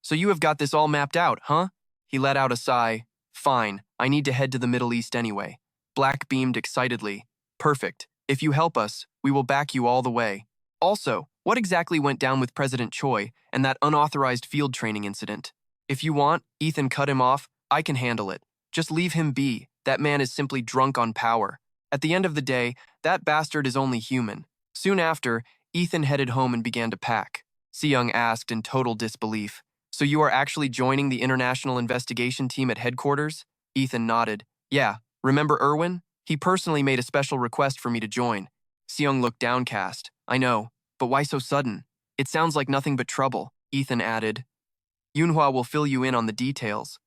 So you have got this all mapped out, huh? He let out a sigh. Fine, I need to head to the Middle East anyway. Black beamed excitedly. Perfect. If you help us, we will back you all the way. Also, what exactly went down with President Choi and that unauthorized field training incident? If you want, Ethan cut him off, I can handle it. Just leave him be. That man is simply drunk on power. At the end of the day, that bastard is only human. Soon after, Ethan headed home and began to pack. Seyoung asked in total disbelief, So you are actually joining the international investigation team at headquarters? Ethan nodded. Yeah, remember Irwin? He personally made a special request for me to join. Seyoung looked downcast. I know, but why so sudden? It sounds like nothing but trouble, Ethan added. Yunhua will fill you in on the details.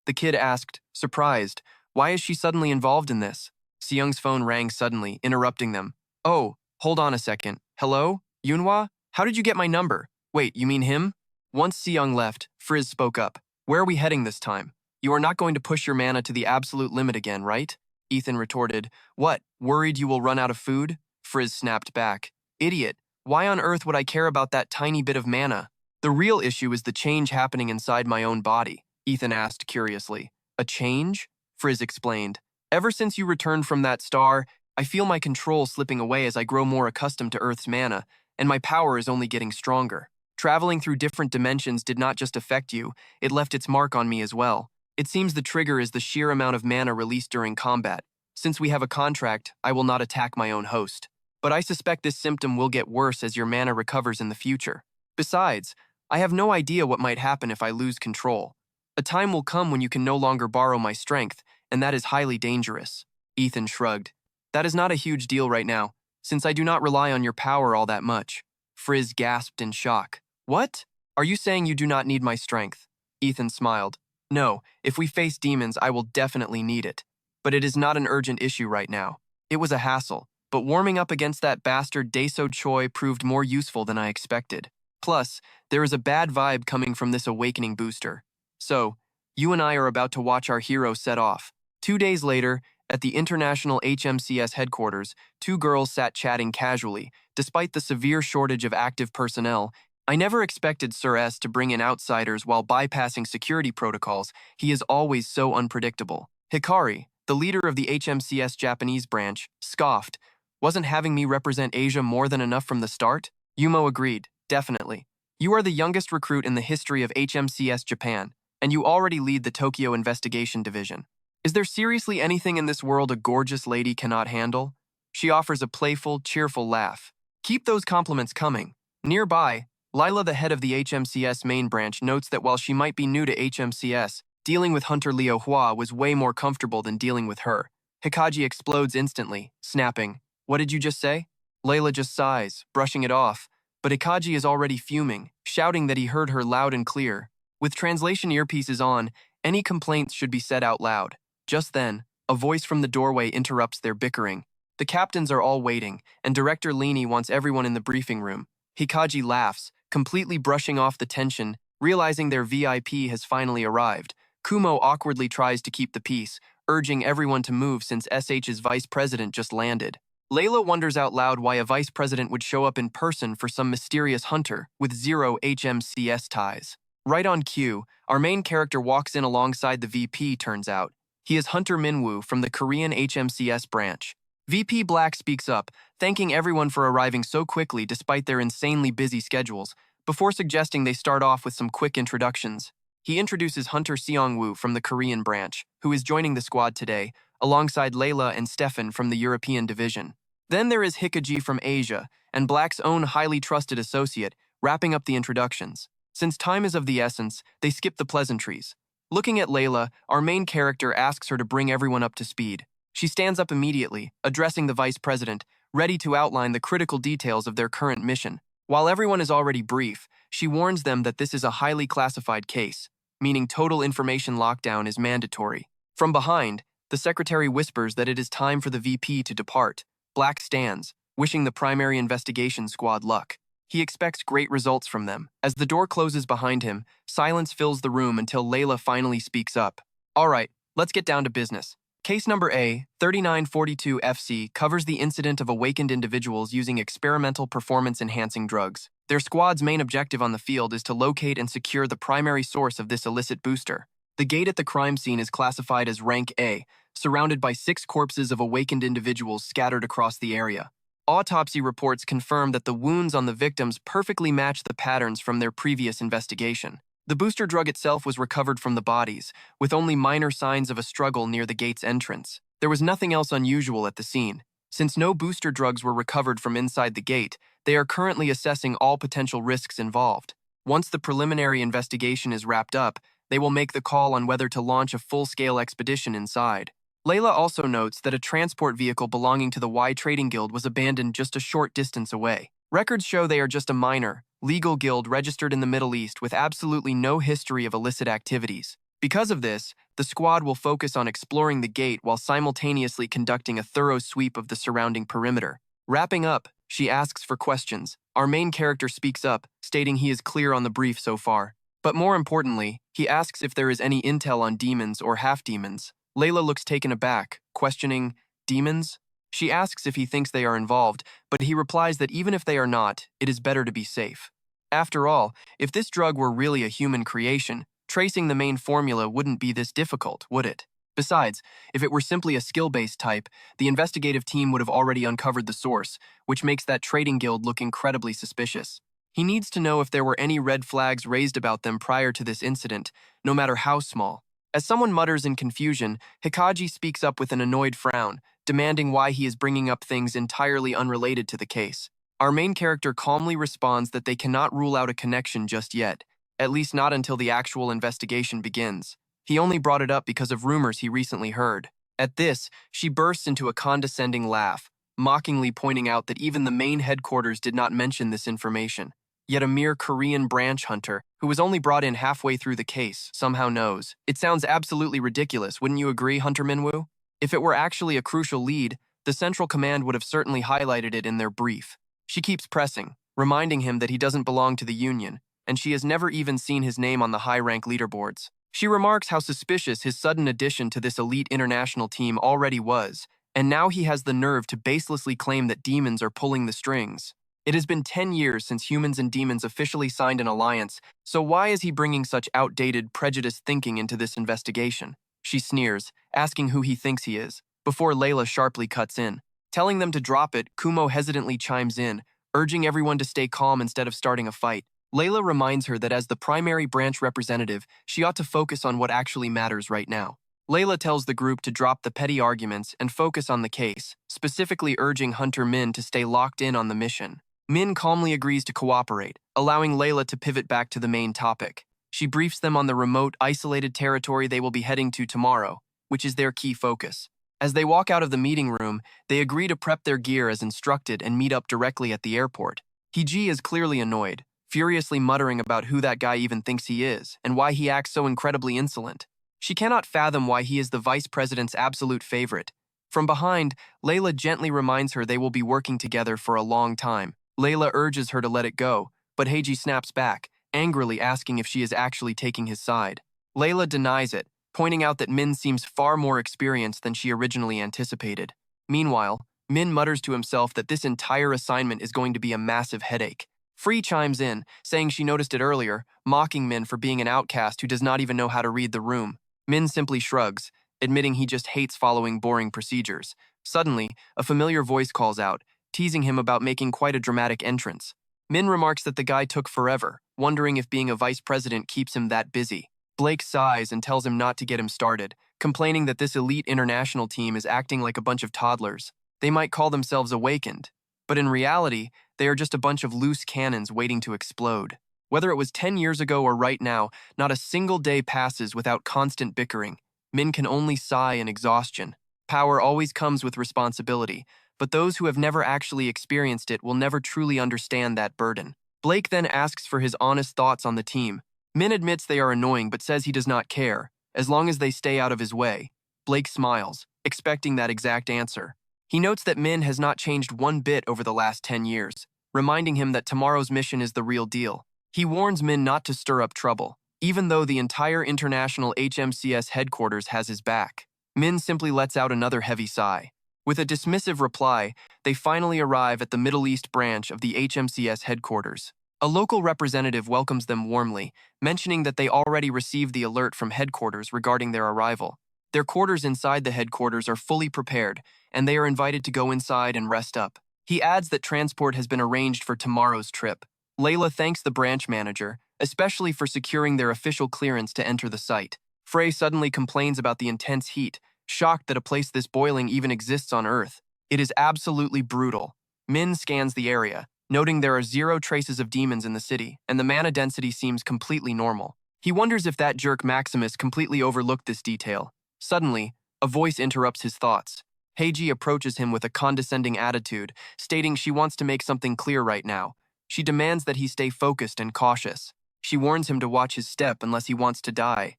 The kid asked, surprised, why is she suddenly involved in this? Seyoung's phone rang suddenly, interrupting them. Oh, hold on a second. Hello? Yunhua? How did you get my number? Wait, you mean him? Once Seyoung left, Frizz spoke up. Where are we heading this time? You are not going to push your mana to the absolute limit again, right? Ethan retorted. What, worried you will run out of food? Frizz snapped back. Idiot, why on earth would I care about that tiny bit of mana? The real issue is the change happening inside my own body, Ethan asked curiously. A change? Frizz explained. Ever since you returned from that star, I feel my control slipping away as I grow more accustomed to Earth's mana, and my power is only getting stronger. Traveling through different dimensions did not just affect you, it left its mark on me as well. It seems the trigger is the sheer amount of mana released during combat. Since we have a contract, I will not attack my own host. But I suspect this symptom will get worse as your mana recovers in the future. Besides, I have no idea what might happen if I lose control. A time will come when you can no longer borrow my strength, and that is highly dangerous. Ethan shrugged. That is not a huge deal right now, since I do not rely on your power all that much. Frizz gasped in shock. What? Are you saying you do not need my strength? Ethan smiled. No, if we face demons, I will definitely need it. But it is not an urgent issue right now. It was a hassle, but warming up against that bastard Daeso Choi proved more useful than I expected. Plus, there is a bad vibe coming from this awakening booster. So, you and I are about to watch our hero set off. 2 days later, at the International HMCS headquarters, 2 girls sat chatting casually. Despite the severe shortage of active personnel, I never expected Sir S to bring in outsiders while bypassing security protocols. He is always so unpredictable. Hikari, the leader of the HMCS Japanese branch, scoffed. Wasn't having me represent Asia more than enough from the start? Yumo agreed, definitely. You are the youngest recruit in the history of HMCS Japan, and you already lead the Tokyo Investigation Division. Is there seriously anything in this world a gorgeous lady cannot handle? She offers a playful, cheerful laugh. Keep those compliments coming. Nearby, Lila, the head of the HMCS main branch, notes that while she might be new to HMCS, dealing with Hunter Liu Hua was way more comfortable than dealing with her. Hikaji explodes instantly, snapping, What did you just say? Layla just sighs, brushing it off, but Hikaji is already fuming, shouting that he heard her loud and clear. With translation earpieces on, any complaints should be said out loud. Just then, a voice from the doorway interrupts their bickering. The captains are all waiting, and Director Lini wants everyone in the briefing room. Hikaji laughs, completely brushing off the tension, realizing their VIP has finally arrived. Kumo awkwardly tries to keep the peace, urging everyone to move since SH's vice president just landed. Layla wonders out loud why a vice president would show up in person for some mysterious hunter with 0 HMCS ties. Right on cue, our main character walks in alongside the VP, turns out. He is Hunter Minwoo from the Korean HMCS branch. VP Black speaks up, thanking everyone for arriving so quickly despite their insanely busy schedules, before suggesting they start off with some quick introductions. He introduces Hunter Seong-woo from the Korean branch, who is joining the squad today, alongside Layla and Stefan from the European division. Then there is Hikaji from Asia, and Black's own highly trusted associate, wrapping up the introductions. Since time is of the essence, they skip the pleasantries. Looking at Layla, our main character asks her to bring everyone up to speed. She stands up immediately, addressing the vice president, ready to outline the critical details of their current mission. While everyone is already brief, she warns them that this is a highly classified case, meaning total information lockdown is mandatory. From behind, the secretary whispers that it is time for the VP to depart. Black stands, wishing the primary investigation squad luck. He expects great results from them. As the door closes behind him, silence fills the room until Layla finally speaks up. All right, let's get down to business. Case number A, 3942 FC, covers the incident of awakened individuals using experimental performance-enhancing drugs. Their squad's main objective on the field is to locate and secure the primary source of this illicit booster. The gate at the crime scene is classified as Rank A, surrounded by 6 corpses of awakened individuals scattered across the area. Autopsy reports confirm that the wounds on the victims perfectly match the patterns from their previous investigation. The booster drug itself was recovered from the bodies, with only minor signs of a struggle near the gate's entrance. There was nothing else unusual at the scene. Since no booster drugs were recovered from inside the gate, they are currently assessing all potential risks involved. Once the preliminary investigation is wrapped up, they will make the call on whether to launch a full-scale expedition inside. Layla also notes that a transport vehicle belonging to the Y Trading Guild was abandoned just a short distance away. Records show they are just a minor, legal guild registered in the Middle East with absolutely no history of illicit activities. Because of this, the squad will focus on exploring the gate while simultaneously conducting a thorough sweep of the surrounding perimeter. Wrapping up, she asks for questions. Our main character speaks up, stating he is clear on the brief so far. But more importantly, he asks if there is any intel on demons or half-demons. Layla looks taken aback, questioning, demons? She asks if he thinks they are involved, but he replies that even if they are not, it is better to be safe. After all, if this drug were really a human creation, tracing the main formula wouldn't be this difficult, would it? Besides, if it were simply a skill-based type, the investigative team would have already uncovered the source, which makes that trading guild look incredibly suspicious. He needs to know if there were any red flags raised about them prior to this incident, no matter how small. As someone mutters in confusion, Hikaji speaks up with an annoyed frown, demanding why he is bringing up things entirely unrelated to the case. Our main character calmly responds that they cannot rule out a connection just yet, at least not until the actual investigation begins. He only brought it up because of rumors he recently heard. At this, she bursts into a condescending laugh, mockingly pointing out that even the main headquarters did not mention this information. Yet a mere Korean branch hunter, who was only brought in halfway through the case, somehow knows. It sounds absolutely ridiculous, wouldn't you agree, Hunter Minwoo? If it were actually a crucial lead, the Central Command would have certainly highlighted it in their brief. She keeps pressing, reminding him that he doesn't belong to the Union, and she has never even seen his name on the high-rank leaderboards. She remarks how suspicious his sudden addition to this elite international team already was, and now he has the nerve to baselessly claim that demons are pulling the strings. It has been 10 years since humans and demons officially signed an alliance, so why is he bringing such outdated, prejudiced thinking into this investigation? She sneers, asking who he thinks he is, before Layla sharply cuts in. Telling them to drop it, Kumo hesitantly chimes in, urging everyone to stay calm instead of starting a fight. Layla reminds her that as the primary branch representative, she ought to focus on what actually matters right now. Layla tells the group to drop the petty arguments and focus on the case, specifically urging Hunter Min to stay locked in on the mission. Min calmly agrees to cooperate, allowing Layla to pivot back to the main topic. She briefs them on the remote, isolated territory they will be heading to tomorrow, which is their key focus. As they walk out of the meeting room, they agree to prep their gear as instructed and meet up directly at the airport. Hiji is clearly annoyed, furiously muttering about who that guy even thinks he is and why he acts so incredibly insolent. She cannot fathom why he is the vice president's absolute favorite. From behind, Layla gently reminds her they will be working together for a long time. Layla urges her to let it go, but Heiji snaps back, angrily asking if she is actually taking his side. Layla denies it, pointing out that Min seems far more experienced than she originally anticipated. Meanwhile, Min mutters to himself that this entire assignment is going to be a massive headache. Free chimes in, saying she noticed it earlier, mocking Min for being an outcast who does not even know how to read the room. Min simply shrugs, admitting he just hates following boring procedures. Suddenly, a familiar voice calls out, teasing him about making quite a dramatic entrance. Min remarks that the guy took forever, wondering if being a vice president keeps him that busy. Blake sighs and tells him not to get him started, complaining that this elite international team is acting like a bunch of toddlers. They might call themselves awakened, but in reality, they are just a bunch of loose cannons waiting to explode. Whether it was 10 years ago or right now, not a single day passes without constant bickering. Min can only sigh in exhaustion. Power always comes with responsibility, but those who have never actually experienced it will never truly understand that burden. Blake then asks for his honest thoughts on the team. Min admits they are annoying but says he does not care, as long as they stay out of his way. Blake smiles, expecting that exact answer. He notes that Min has not changed one bit over the last 10 years, reminding him that tomorrow's mission is the real deal. He warns Min not to stir up trouble, even though the entire international HMCS headquarters has his back. Min simply lets out another heavy sigh. With a dismissive reply, they finally arrive at the Middle East branch of the HMCS headquarters. A local representative welcomes them warmly, mentioning that they already received the alert from headquarters regarding their arrival. Their quarters inside the headquarters are fully prepared, and they are invited to go inside and rest up. He adds that transport has been arranged for tomorrow's trip. Layla thanks the branch manager, especially for securing their official clearance to enter the site. Frey suddenly complains about the intense heat, shocked that a place this boiling even exists on Earth. It is absolutely brutal. Min scans the area, noting there are zero traces of demons in the city, and the mana density seems completely normal. He wonders if that jerk Maximus completely overlooked this detail. Suddenly, a voice interrupts his thoughts. Heiji approaches him with a condescending attitude, stating she wants to make something clear right now. She demands that he stay focused and cautious. She warns him to watch his step unless he wants to die.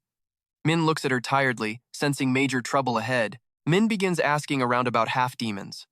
Min looks at her tiredly, sensing major trouble ahead. Min begins asking around about half-demons.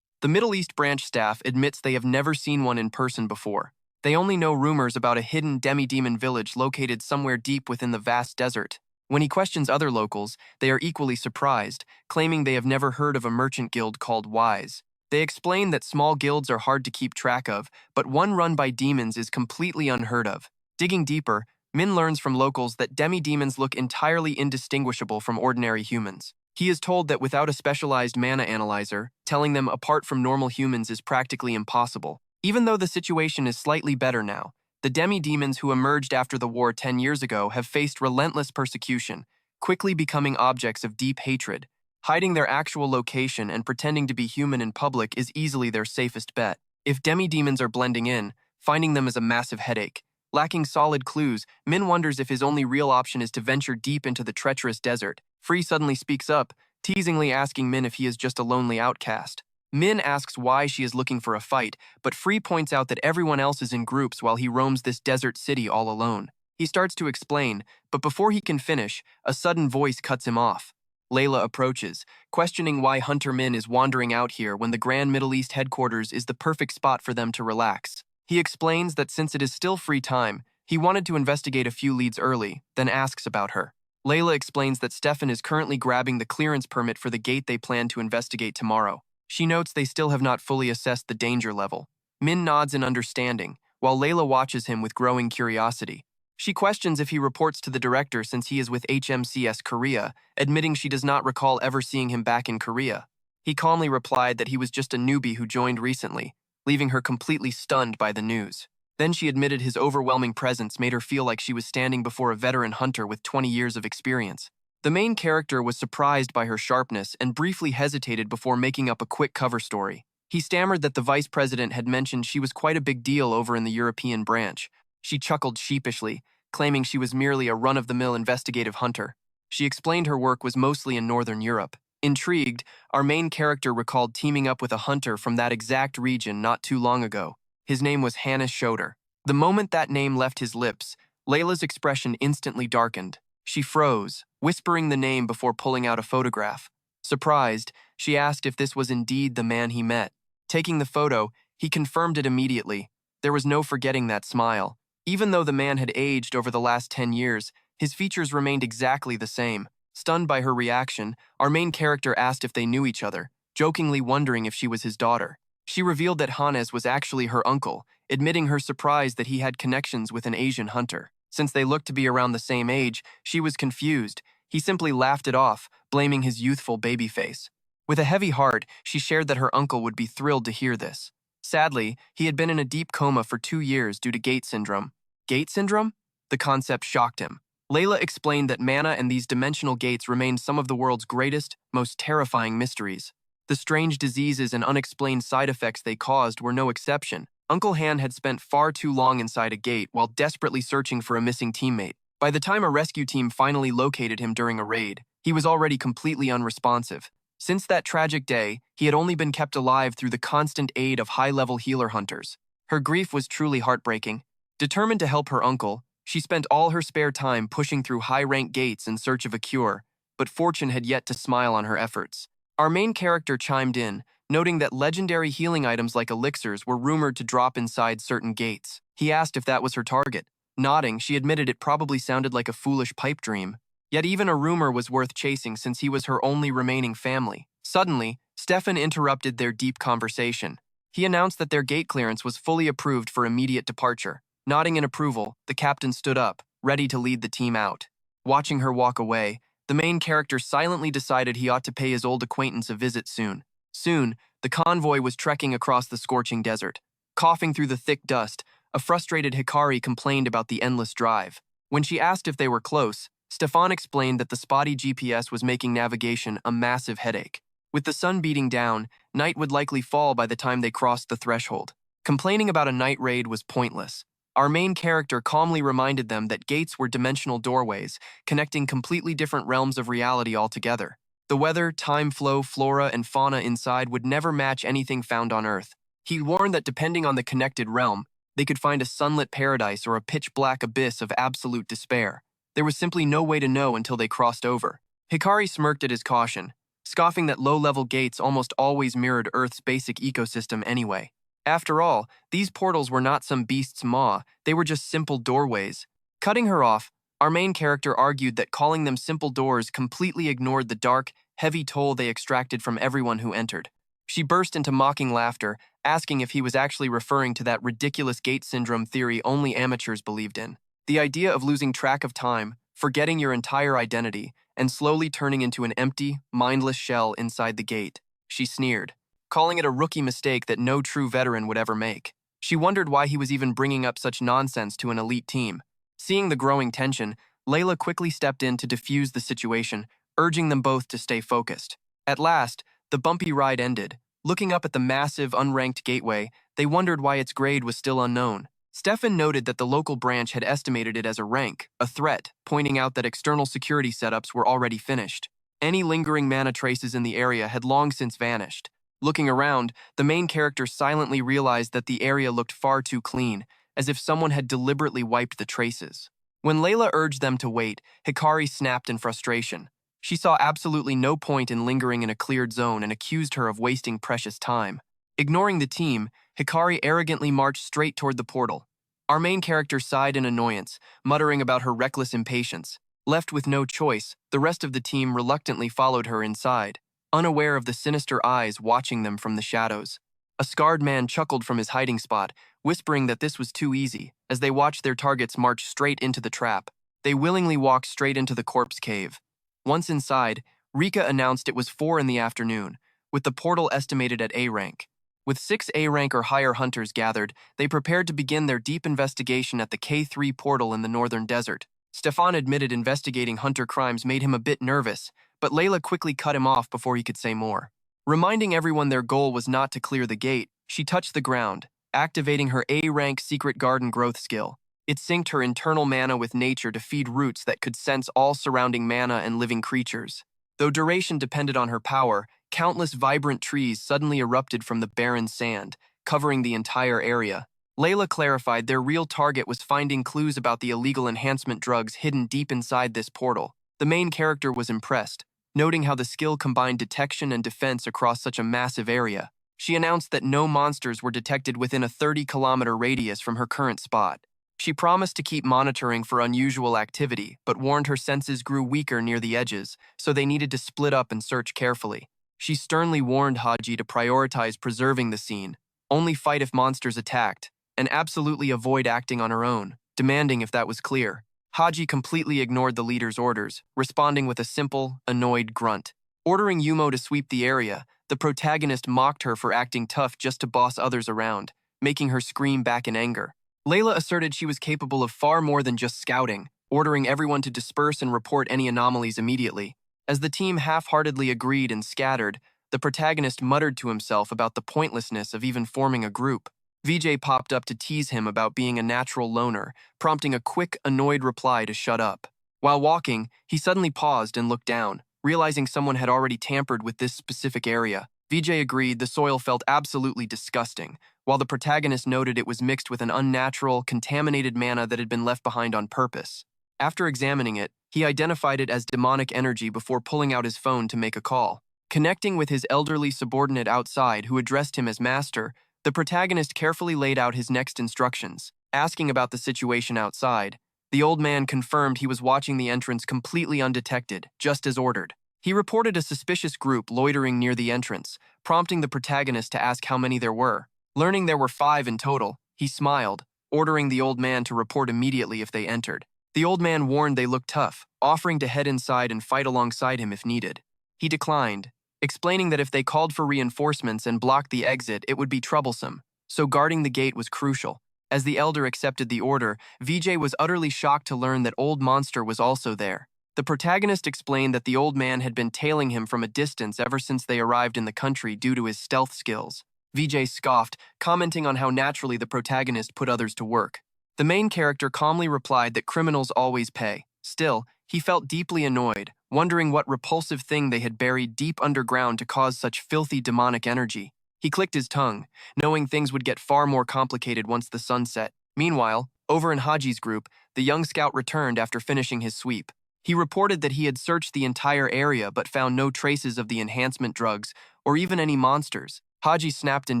The Middle East branch staff admits they have never seen one in person before. They only know rumors about a hidden demi-demon village located somewhere deep within the vast desert. When he questions other locals, they are equally surprised, claiming they have never heard of a merchant guild called Wise. They explain that small guilds are hard to keep track of, but one run by demons is completely unheard of. Digging deeper, Min learns from locals that demi-demons look entirely indistinguishable from ordinary humans. He is told that without a specialized mana analyzer, telling them apart from normal humans is practically impossible. Even though the situation is slightly better now, the demi-demons who emerged after the war 10 years ago have faced relentless persecution, quickly becoming objects of deep hatred. Hiding their actual location and pretending to be human in public is easily their safest bet. If demi-demons are blending in, finding them is a massive headache. Lacking solid clues, Min wonders if his only real option is to venture deep into the treacherous desert. Free suddenly speaks up, teasingly asking Min if he is just a lonely outcast. Min asks why she is looking for a fight, but Free points out that everyone else is in groups while he roams this desert city all alone. He starts to explain, but before he can finish, a sudden voice cuts him off. Layla approaches, questioning why Hunter Min is wandering out here when the Grand Middle East headquarters is the perfect spot for them to relax. He explains that since it is still free time, he wanted to investigate a few leads early, then asks about her. Layla explains that Stefan is currently grabbing the clearance permit for the gate they plan to investigate tomorrow. She notes they still have not fully assessed the danger level. Min nods in understanding, while Layla watches him with growing curiosity. She questions if he reports to the director since he is with HMCS Korea, admitting she does not recall ever seeing him back in Korea. He calmly replied that he was just a newbie who joined recently, leaving her completely stunned by the news. Then she admitted his overwhelming presence made her feel like she was standing before a veteran hunter with 20 years of experience. The main character was surprised by her sharpness and briefly hesitated before making up a quick cover story. He stammered that the vice president had mentioned she was quite a big deal over in the European branch. She chuckled sheepishly, claiming she was merely a run-of-the-mill investigative hunter. She explained her work was mostly in Northern Europe. Intrigued, our main character recalled teaming up with a hunter from that exact region not too long ago. His name was Hannes Schroeder. The moment that name left his lips, Layla's expression instantly darkened. She froze, whispering the name before pulling out a photograph. Surprised, she asked if this was indeed the man he met. Taking the photo, he confirmed it immediately. There was no forgetting that smile. Even though the man had aged over the last 10 years, his features remained exactly the same. Stunned by her reaction, our main character asked if they knew each other, jokingly wondering if she was his daughter. She revealed that Hannes was actually her uncle, admitting her surprise that he had connections with an Asian hunter. Since they looked to be around the same age, she was confused. He simply laughed it off, blaming his youthful baby face. With a heavy heart, she shared that her uncle would be thrilled to hear this. Sadly, he had been in a deep coma for 2 years due to gate syndrome. Gate syndrome? The concept shocked him. Layla explained that mana and these dimensional gates remained some of the world's greatest, most terrifying mysteries. The strange diseases and unexplained side effects they caused were no exception. Uncle Han had spent far too long inside a gate while desperately searching for a missing teammate. By the time a rescue team finally located him during a raid, he was already completely unresponsive. Since that tragic day, he had only been kept alive through the constant aid of high-level healer hunters. Her grief was truly heartbreaking. Determined to help her uncle, she spent all her spare time pushing through high-rank gates in search of a cure, but fortune had yet to smile on her efforts. Our main character chimed in, noting that legendary healing items like elixirs were rumored to drop inside certain gates. He asked if that was her target. Nodding, she admitted it probably sounded like a foolish pipe dream. Yet even a rumor was worth chasing since he was her only remaining family. Suddenly, Stefan interrupted their deep conversation. He announced that their gate clearance was fully approved for immediate departure. Nodding in approval, the captain stood up, ready to lead the team out. Watching her walk away, the main character silently decided he ought to pay his old acquaintance a visit soon. Soon, the convoy was trekking across the scorching desert. Coughing through the thick dust, a frustrated Hikari complained about the endless drive. When she asked if they were close, Stefan explained that the spotty GPS was making navigation a massive headache. With the sun beating down, night would likely fall by the time they crossed the threshold. Complaining about a night raid was pointless. Our main character calmly reminded them that gates were dimensional doorways, connecting completely different realms of reality altogether. The weather, time flow, flora, and fauna inside would never match anything found on Earth. He warned that depending on the connected realm, they could find a sunlit paradise or a pitch-black abyss of absolute despair. There was simply no way to know until they crossed over. Hikari smirked at his caution, scoffing that low-level gates almost always mirrored Earth's basic ecosystem anyway. After all, these portals were not some beast's maw, they were just simple doorways. Cutting her off, our main character argued that calling them simple doors completely ignored the dark, heavy toll they extracted from everyone who entered. She burst into mocking laughter, asking if he was actually referring to that ridiculous gate syndrome theory only amateurs believed in. The idea of losing track of time, forgetting your entire identity, and slowly turning into an empty, mindless shell inside the gate. She sneered, calling it a rookie mistake that no true veteran would ever make. She wondered why he was even bringing up such nonsense to an elite team. Seeing the growing tension, Layla quickly stepped in to defuse the situation, urging them both to stay focused. At last, the bumpy ride ended. Looking up at the massive, unranked gateway, they wondered why its grade was still unknown. Stefan noted that the local branch had estimated it as a rank, a threat, pointing out that external security setups were already finished. Any lingering mana traces in the area had long since vanished. Looking around, the main character silently realized that the area looked far too clean, as if someone had deliberately wiped the traces. When Layla urged them to wait, Hikari snapped in frustration. She saw absolutely no point in lingering in a cleared zone and accused her of wasting precious time. Ignoring the team, Hikari arrogantly marched straight toward the portal. Our main character sighed in annoyance, muttering about her reckless impatience. Left with no choice, the rest of the team reluctantly followed her inside, unaware of the sinister eyes watching them from the shadows. A scarred man chuckled from his hiding spot, whispering that this was too easy, as they watched their targets march straight into the trap. They willingly walked straight into the corpse cave. Once inside, Rika announced it was 4 in the afternoon, with the portal estimated at A rank. With 6 A rank or higher hunters gathered, they prepared to begin their deep investigation at the K3 portal in the northern desert. Stefan admitted investigating hunter crimes made him a bit nervous, but Layla quickly cut him off before he could say more. Reminding everyone their goal was not to clear the gate, she touched the ground, activating her A-rank secret garden growth skill. It synced her internal mana with nature to feed roots that could sense all surrounding mana and living creatures. Though duration depended on her power, countless vibrant trees suddenly erupted from the barren sand, covering the entire area. Layla clarified their real target was finding clues about the illegal enhancement drugs hidden deep inside this portal. The main character was impressed, noting how the skill combined detection and defense across such a massive area. She announced that no monsters were detected within a 30-kilometer radius from her current spot. She promised to keep monitoring for unusual activity, but warned her senses grew weaker near the edges, so they needed to split up and search carefully. She sternly warned Haji to prioritize preserving the scene, only fight if monsters attacked, and absolutely avoid acting on her own, demanding if that was clear. Haji completely ignored the leader's orders, responding with a simple, annoyed grunt. Ordering Yumo to sweep the area, the protagonist mocked her for acting tough just to boss others around, making her scream back in anger. Layla asserted she was capable of far more than just scouting, ordering everyone to disperse and report any anomalies immediately. As the team half-heartedly agreed and scattered, the protagonist muttered to himself about the pointlessness of even forming a group. VJ popped up to tease him about being a natural loner, prompting a quick, annoyed reply to shut up. While walking, he suddenly paused and looked down, realizing someone had already tampered with this specific area. VJ agreed the soil felt absolutely disgusting, while the protagonist noted it was mixed with an unnatural, contaminated mana that had been left behind on purpose. After examining it, he identified it as demonic energy before pulling out his phone to make a call. Connecting with his elderly subordinate outside who addressed him as master, the protagonist carefully laid out his next instructions. Asking about the situation outside, the old man confirmed he was watching the entrance completely undetected, just as ordered. He reported a suspicious group loitering near the entrance, prompting the protagonist to ask how many there were. Learning there were 5 in total, he smiled, ordering the old man to report immediately if they entered. The old man warned they looked tough, offering to head inside and fight alongside him if needed. He declined, explaining that if they called for reinforcements and blocked the exit, it would be troublesome, so guarding the gate was crucial. As the elder accepted the order, VJ was utterly shocked to learn that Old Monster was also there. The protagonist explained that the old man had been tailing him from a distance ever since they arrived in the country due to his stealth skills. VJ scoffed, commenting on how naturally the protagonist put others to work. The main character calmly replied that criminals always pay. Still, he felt deeply annoyed, wondering what repulsive thing they had buried deep underground to cause such filthy demonic energy. He clicked his tongue, knowing things would get far more complicated once the sun set. Meanwhile, over in Haji's group, the young scout returned after finishing his sweep. He reported that he had searched the entire area but found no traces of the enhancement drugs or even any monsters. Haji snapped in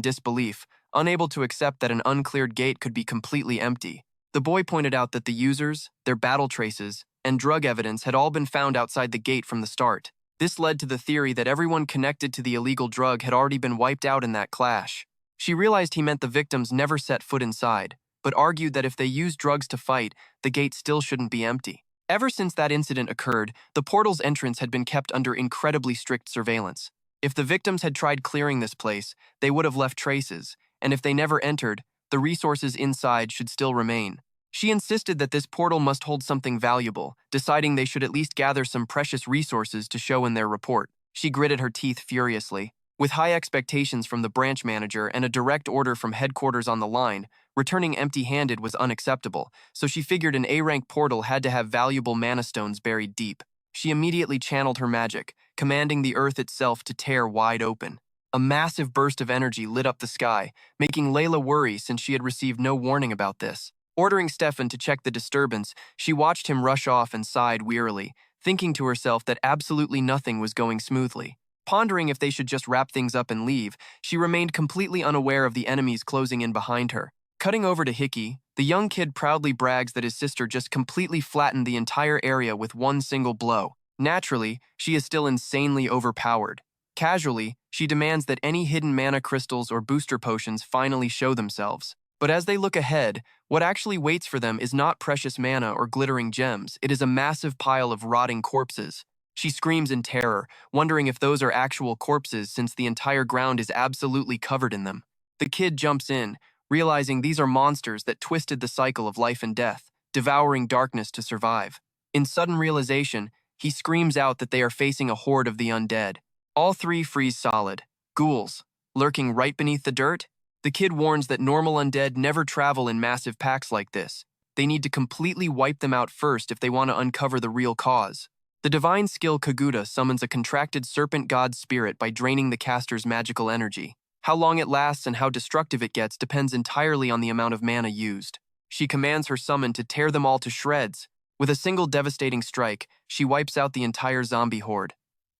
disbelief, unable to accept that an uncleared gate could be completely empty. The boy pointed out that the users, their battle traces, and drug evidence had all been found outside the gate from the start. This led to the theory that everyone connected to the illegal drug had already been wiped out in that clash. She realized he meant the victims never set foot inside, but argued that if they used drugs to fight, the gate still shouldn't be empty. Ever since that incident occurred, the portal's entrance had been kept under incredibly strict surveillance. If the victims had tried clearing this place, they would have left traces, and if they never entered, the resources inside should still remain. She insisted that this portal must hold something valuable, deciding they should at least gather some precious resources to show in their report. She gritted her teeth furiously. With high expectations from the branch manager and a direct order from headquarters on the line, returning empty-handed was unacceptable, so she figured an A-rank portal had to have valuable mana stones buried deep. She immediately channeled her magic, commanding the earth itself to tear wide open. A massive burst of energy lit up the sky, making Layla worry since she had received no warning about this. Ordering Stefan to check the disturbance, she watched him rush off and sighed wearily, thinking to herself that absolutely nothing was going smoothly. Pondering if they should just wrap things up and leave, she remained completely unaware of the enemies closing in behind her. Cutting over to Hickey, the young kid proudly brags that his sister just completely flattened the entire area with one single blow. Naturally, she is still insanely overpowered. Casually, she demands that any hidden mana crystals or booster potions finally show themselves. But as they look ahead, what actually waits for them is not precious mana or glittering gems, it is a massive pile of rotting corpses. She screams in terror, wondering if those are actual corpses since the entire ground is absolutely covered in them. The kid jumps in, realizing these are monsters that twisted the cycle of life and death, devouring darkness to survive. In sudden realization, he screams out that they are facing a horde of the undead. All 3 freeze solid. Ghouls, lurking right beneath the dirt. The kid warns that normal undead never travel in massive packs like this. They need to completely wipe them out first if they want to uncover the real cause. The divine skill Kaguta summons a contracted serpent god spirit by draining the caster's magical energy. How long it lasts and how destructive it gets depends entirely on the amount of mana used. She commands her summon to tear them all to shreds. With a single devastating strike, she wipes out the entire zombie horde.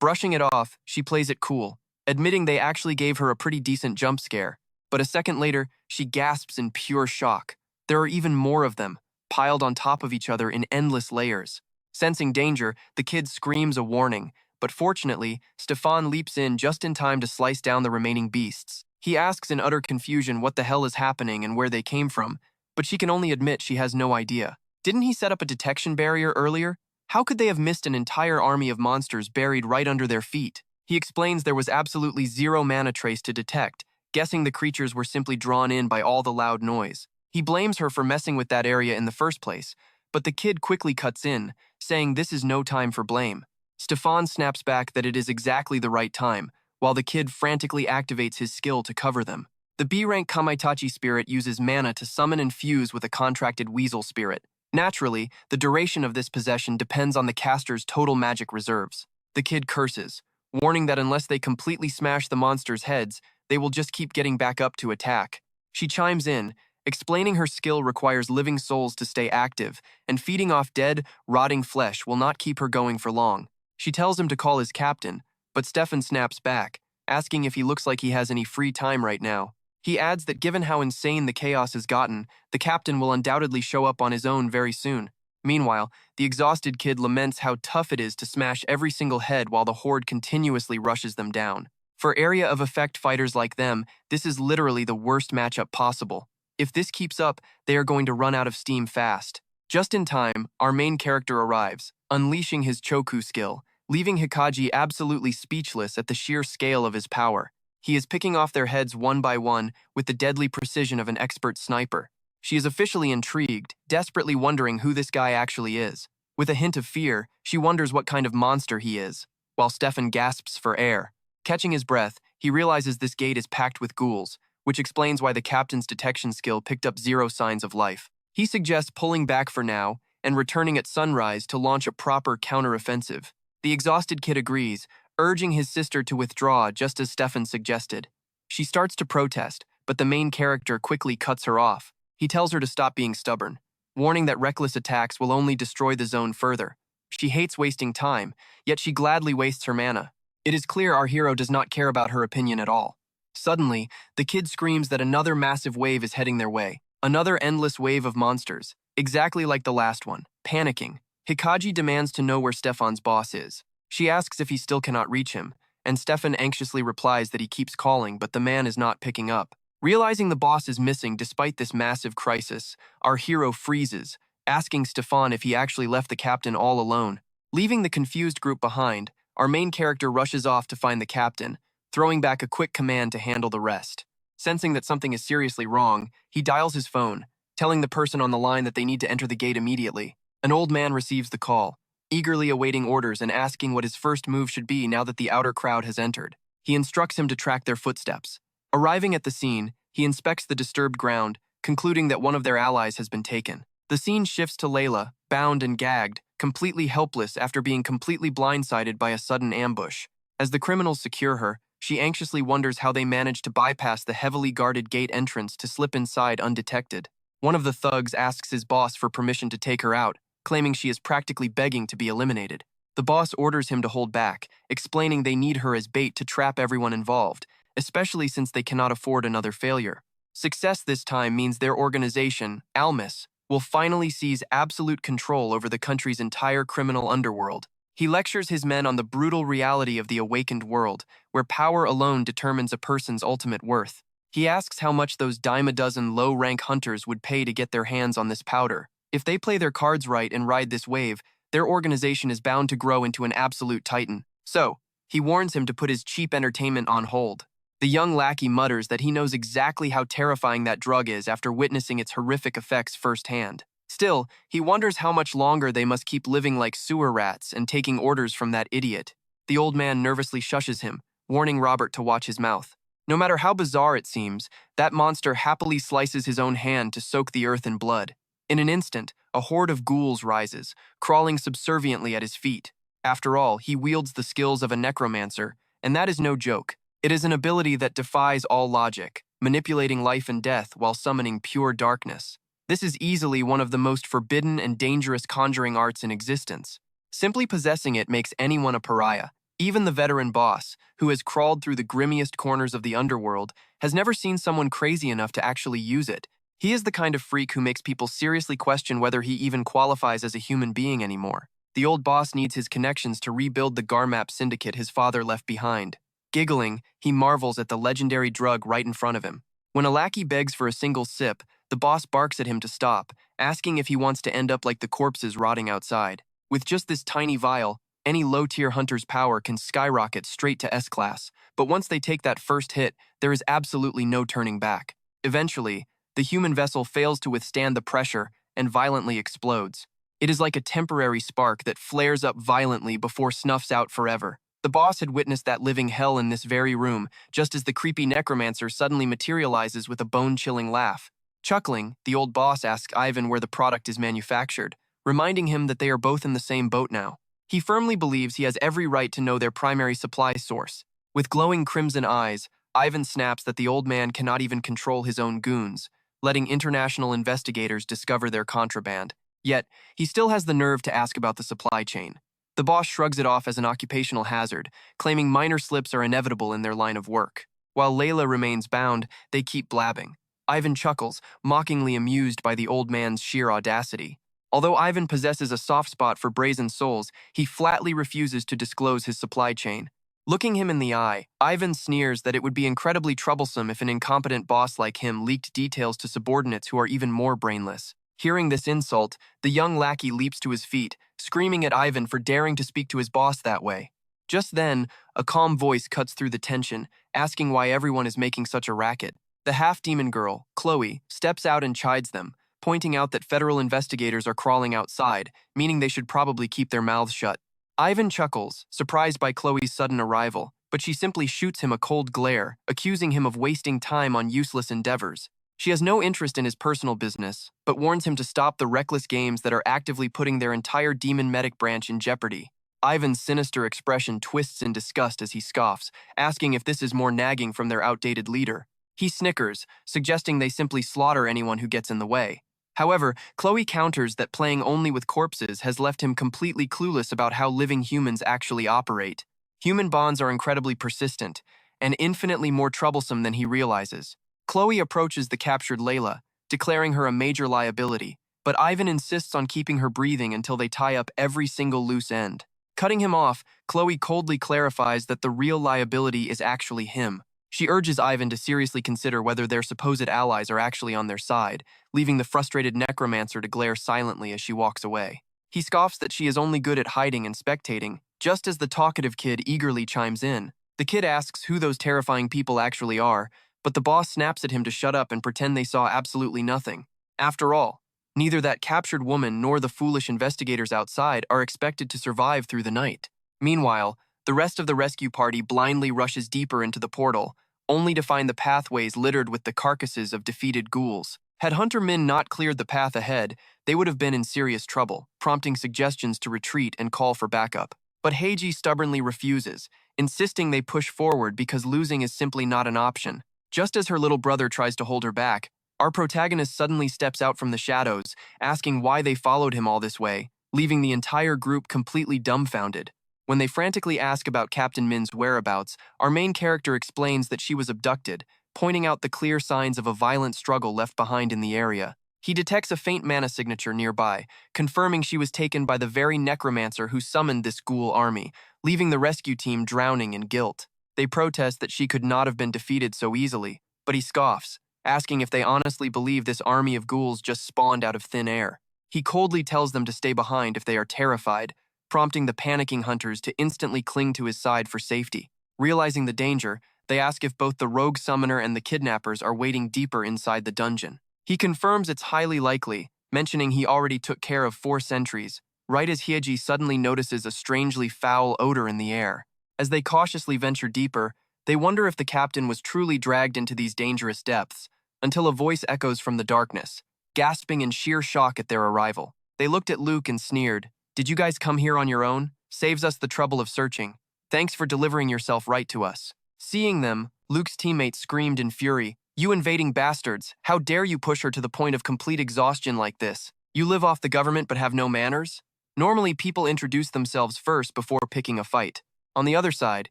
Brushing it off, she plays it cool, admitting they actually gave her a pretty decent jump scare. But a second later, she gasps in pure shock. There are even more of them, piled on top of each other in endless layers. Sensing danger, the kid screams a warning, but fortunately, Stefan leaps in just in time to slice down the remaining beasts. He asks in utter confusion what the hell is happening and where they came from, but she can only admit she has no idea. Didn't he set up a detection barrier earlier? How could they have missed an entire army of monsters buried right under their feet? He explains there was absolutely 0 mana trace to detect, guessing the creatures were simply drawn in by all the loud noise. He blames her for messing with that area in the first place, but the kid quickly cuts in, saying this is no time for blame. Stefan snaps back that it is exactly the right time, while the kid frantically activates his skill to cover them. The B-rank Kamaitachi spirit uses mana to summon and fuse with a contracted weasel spirit. Naturally, the duration of this possession depends on the caster's total magic reserves. The kid curses, warning that unless they completely smash the monsters' heads, they will just keep getting back up to attack. She chimes in, explaining her skill requires living souls to stay active, and feeding off dead, rotting flesh will not keep her going for long. She tells him to call his captain, but Stefan snaps back, asking if he looks like he has any free time right now. He adds that given how insane the chaos has gotten, the captain will undoubtedly show up on his own very soon. Meanwhile, the exhausted kid laments how tough it is to smash every single head while the horde continuously rushes them down. For area of effect fighters like them, this is literally the worst matchup possible. If this keeps up, they are going to run out of steam fast. Just in time, our main character arrives, unleashing his Choku skill, leaving Hikaji absolutely speechless at the sheer scale of his power. He is picking off their heads one by one with the deadly precision of an expert sniper. She is officially intrigued, desperately wondering who this guy actually is. With a hint of fear, she wonders what kind of monster he is, while Stefan gasps for air. Catching his breath, he realizes this gate is packed with ghouls, which explains why the captain's detection skill picked up 0 signs of life. He suggests pulling back for now and returning at sunrise to launch a proper counteroffensive. The exhausted kid agrees, urging his sister to withdraw just as Stefan suggested. She starts to protest, but the main character quickly cuts her off. He tells her to stop being stubborn, warning that reckless attacks will only destroy the zone further. She hates wasting time, yet she gladly wastes her mana. It is clear our hero does not care about her opinion at all. Suddenly, the kid screams that another massive wave is heading their way. Another endless wave of monsters, exactly like the last one. Panicking, Hikaji demands to know where Stefan's boss is. She asks if he still cannot reach him, and Stefan anxiously replies that he keeps calling, but the man is not picking up. Realizing the boss is missing despite this massive crisis, our hero freezes, asking Stefan if he actually left the captain all alone. Leaving the confused group behind, our main character rushes off to find the captain, throwing back a quick command to handle the rest. Sensing that something is seriously wrong, he dials his phone, telling the person on the line that they need to enter the gate immediately. An old man receives the call, eagerly awaiting orders and asking what his first move should be now that the outer crowd has entered. He instructs him to track their footsteps. Arriving at the scene, he inspects the disturbed ground, concluding that one of their allies has been taken. The scene shifts to Layla, bound and gagged, completely helpless after being completely blindsided by a sudden ambush. As the criminals secure her, she anxiously wonders how they managed to bypass the heavily guarded gate entrance to slip inside undetected. One of the thugs asks his boss for permission to take her out, claiming she is practically begging to be eliminated. The boss orders him to hold back, explaining they need her as bait to trap everyone involved, especially since they cannot afford another failure. Success this time means their organization, Almus, will finally seize absolute control over the country's entire criminal underworld. He lectures his men on the brutal reality of the awakened world, where power alone determines a person's ultimate worth. He asks how much those dime-a-dozen low-rank hunters would pay to get their hands on this powder. If they play their cards right and ride this wave, their organization is bound to grow into an absolute titan. So, he warns him to put his cheap entertainment on hold. The young lackey mutters that he knows exactly how terrifying that drug is after witnessing its horrific effects firsthand. Still, he wonders how much longer they must keep living like sewer rats and taking orders from that idiot. The old man nervously shushes him, warning Robert to watch his mouth. No matter how bizarre it seems, that monster happily slices his own hand to soak the earth in blood. In an instant, a horde of ghouls rises, crawling subserviently at his feet. After all, he wields the skills of a necromancer, and that is no joke. It is an ability that defies all logic, manipulating life and death while summoning pure darkness. This is easily one of the most forbidden and dangerous conjuring arts in existence. Simply possessing it makes anyone a pariah. Even the veteran boss, who has crawled through the grimmiest corners of the underworld, has never seen someone crazy enough to actually use it. He is the kind of freak who makes people seriously question whether he even qualifies as a human being anymore. The old boss needs his connections to rebuild the Garmap syndicate his father left behind. Giggling, he marvels at the legendary drug right in front of him. When a lackey begs for a single sip, the boss barks at him to stop, asking if he wants to end up like the corpses rotting outside. With just this tiny vial, any low-tier hunter's power can skyrocket straight to S-class, but once they take that first hit, there is absolutely no turning back. Eventually, the human vessel fails to withstand the pressure and violently explodes. It is like a temporary spark that flares up violently before snuffs out forever. The boss had witnessed that living hell in this very room, just as the creepy necromancer suddenly materializes with a bone-chilling laugh. Chuckling, the old boss asks Ivan where the product is manufactured, reminding him that they are both in the same boat now. He firmly believes he has every right to know their primary supply source. With glowing crimson eyes, Ivan snaps that the old man cannot even control his own goons, letting international investigators discover their contraband. Yet, he still has the nerve to ask about the supply chain. The boss shrugs it off as an occupational hazard, claiming minor slips are inevitable in their line of work. While Layla remains bound, they keep blabbing. Ivan chuckles, mockingly amused by the old man's sheer audacity. Although Ivan possesses a soft spot for brazen souls, he flatly refuses to disclose his supply chain. Looking him in the eye, Ivan sneers that it would be incredibly troublesome if an incompetent boss like him leaked details to subordinates who are even more brainless. Hearing this insult, the young lackey leaps to his feet, screaming at Ivan for daring to speak to his boss that way. Just then, a calm voice cuts through the tension, asking why everyone is making such a racket. The half-demon girl, Chloe, steps out and chides them, pointing out that federal investigators are crawling outside, meaning they should probably keep their mouths shut. Ivan chuckles, surprised by Chloe's sudden arrival, but she simply shoots him a cold glare, accusing him of wasting time on useless endeavors. She has no interest in his personal business, but warns him to stop the reckless games that are actively putting their entire demon medic branch in jeopardy. Ivan's sinister expression twists in disgust as he scoffs, asking if this is more nagging from their outdated leader. He snickers, suggesting they simply slaughter anyone who gets in the way. However, Chloe counters that playing only with corpses has left him completely clueless about how living humans actually operate. Human bonds are incredibly persistent, and infinitely more troublesome than he realizes. Chloe approaches the captured Layla, declaring her a major liability, but Ivan insists on keeping her breathing until they tie up every single loose end. Cutting him off, Chloe coldly clarifies that the real liability is actually him. She urges Ivan to seriously consider whether their supposed allies are actually on their side, leaving the frustrated necromancer to glare silently as she walks away. He scoffs that she is only good at hiding and spectating, just as the talkative kid eagerly chimes in. The kid asks who those terrifying people actually are, but the boss snaps at him to shut up and pretend they saw absolutely nothing. After all, neither that captured woman nor the foolish investigators outside are expected to survive through the night. Meanwhile, the rest of the rescue party blindly rushes deeper into the portal, only to find the pathways littered with the carcasses of defeated ghouls. Had Hunter Min not cleared the path ahead, they would have been in serious trouble, prompting suggestions to retreat and call for backup. But Heiji stubbornly refuses, insisting they push forward because losing is simply not an option. Just as her little brother tries to hold her back, our protagonist suddenly steps out from the shadows, asking why they followed him all this way, leaving the entire group completely dumbfounded. When they frantically ask about Captain Min's whereabouts, our main character explains that she was abducted, pointing out the clear signs of a violent struggle left behind in the area. He detects a faint mana signature nearby, confirming she was taken by the very necromancer who summoned this ghoul army, leaving the rescue team drowning in guilt. They protest that she could not have been defeated so easily, but he scoffs, asking if they honestly believe this army of ghouls just spawned out of thin air. He coldly tells them to stay behind if they are terrified, prompting the panicking hunters to instantly cling to his side for safety. Realizing the danger, they ask if both the rogue summoner and the kidnappers are waiting deeper inside the dungeon. He confirms it's highly likely, mentioning he already took care of 4 sentries, right as Hyeji suddenly notices a strangely foul odor in the air. As they cautiously venture deeper, they wonder if the captain was truly dragged into these dangerous depths, until a voice echoes from the darkness, gasping in sheer shock at their arrival. They looked at Luke and sneered, "Did you guys come here on your own? Saves us the trouble of searching. Thanks for delivering yourself right to us." Seeing them, Luke's teammates screamed in fury, "You invading bastards, how dare you push her to the point of complete exhaustion like this? You live off the government but have no manners?" Normally people introduce themselves first before picking a fight. On the other side,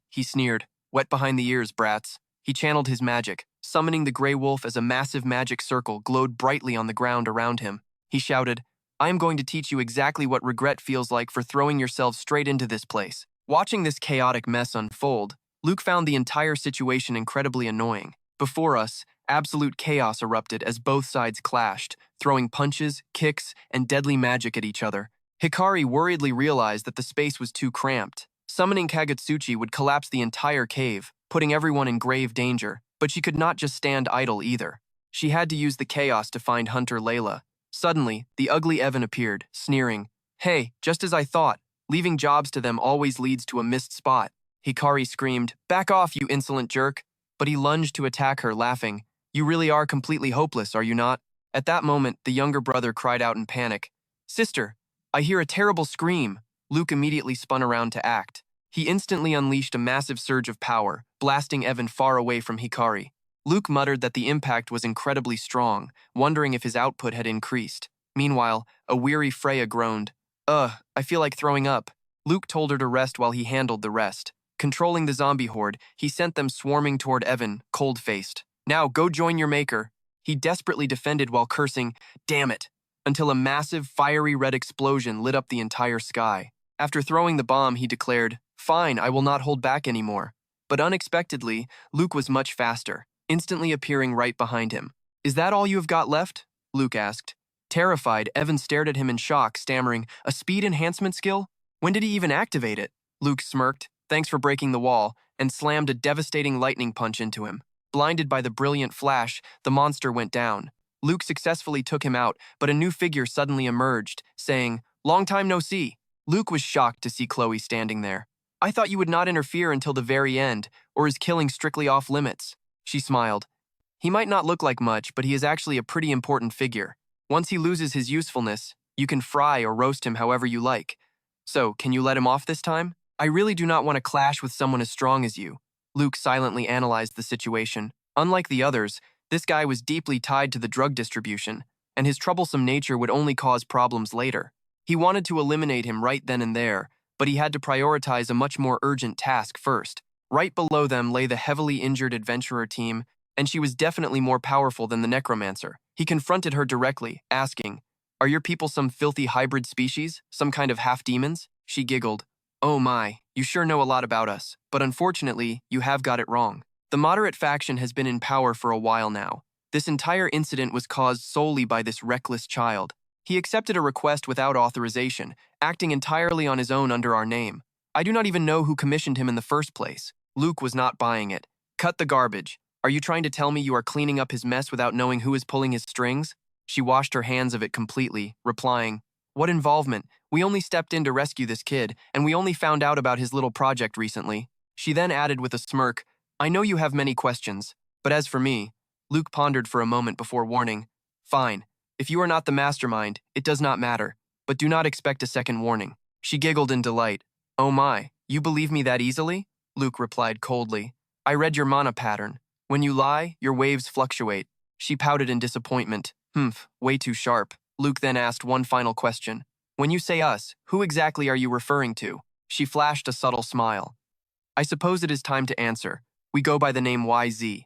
he sneered, "Wet behind the ears, brats." He channeled his magic, summoning the Grey Wolf as a massive magic circle glowed brightly on the ground around him. He shouted, "I am going to teach you exactly what regret feels like for throwing yourselves straight into this place." Watching this chaotic mess unfold, Luke found the entire situation incredibly annoying. Before us, absolute chaos erupted as both sides clashed, throwing punches, kicks, and deadly magic at each other. Hikari worriedly realized that the space was too cramped. Summoning Kagutsuchi would collapse the entire cave, putting everyone in grave danger, but she could not just stand idle either. She had to use the chaos to find Hunter Layla. Suddenly, the ugly Evan appeared, sneering, "Hey, just as I thought, leaving jobs to them always leads to a missed spot." Hikari screamed, "Back off, you insolent jerk!" But he lunged to attack her, laughing, "You really are completely hopeless, are you not?" At that moment, the younger brother cried out in panic, "Sister, I hear a terrible scream." Luke immediately spun around to act. He instantly unleashed a massive surge of power, blasting Evan far away from Hikari. Luke muttered that the impact was incredibly strong, wondering if his output had increased. Meanwhile, a weary Freya groaned. I feel like throwing up." Luke told her to rest while he handled the rest. Controlling the zombie horde, he sent them swarming toward Evan, cold-faced. "Now, go join your maker." He desperately defended while cursing, "Damn it," until a massive, fiery red explosion lit up the entire sky. After throwing the bomb, he declared, "Fine, I will not hold back anymore." But unexpectedly, Luke was much faster, instantly appearing right behind him. "Is that all you have got left?" Luke asked. Terrified, Evan stared at him in shock, stammering, "A speed enhancement skill? When did he even activate it?" Luke smirked, "Thanks for breaking the wall," and slammed a devastating lightning punch into him. Blinded by the brilliant flash, the monster went down. Luke successfully took him out, but a new figure suddenly emerged, saying, "Long time no see." Luke was shocked to see Chloe standing there. "I thought you would not interfere until the very end, or is killing strictly off limits?" She smiled. "He might not look like much, but he is actually a pretty important figure. Once he loses his usefulness, you can fry or roast him however you like. So, can you let him off this time? I really do not want to clash with someone as strong as you." Luke silently analyzed the situation. Unlike the others, this guy was deeply tied to the drug distribution, and his troublesome nature would only cause problems later. He wanted to eliminate him right then and there, but he had to prioritize a much more urgent task first. Right below them lay the heavily injured adventurer team, and she was definitely more powerful than the necromancer. He confronted her directly, asking, "Are your people some filthy hybrid species, some kind of half-demons?" She giggled. "Oh my, you sure know a lot about us, but unfortunately, you have got it wrong. The moderate faction has been in power for a while now. This entire incident was caused solely by this reckless child. He accepted a request without authorization, acting entirely on his own under our name. I do not even know who commissioned him in the first place." Luke was not buying it. "Cut the garbage. Are you trying to tell me you are cleaning up his mess without knowing who is pulling his strings?" She washed her hands of it completely, replying, "What involvement? We only stepped in to rescue this kid, and we only found out about his little project recently." She then added with a smirk, "I know you have many questions, but as for me," Luke pondered for a moment before warning, "Fine. If you are not the mastermind, it does not matter, but do not expect a second warning." She giggled in delight. "Oh my, you believe me that easily?" Luke replied coldly. "I read your mana pattern. When you lie, your waves fluctuate." She pouted in disappointment. Way too sharp." Luke then asked one final question. "When you say us, who exactly are you referring to?" She flashed a subtle smile. "I suppose it is time to answer. We go by the name YZ."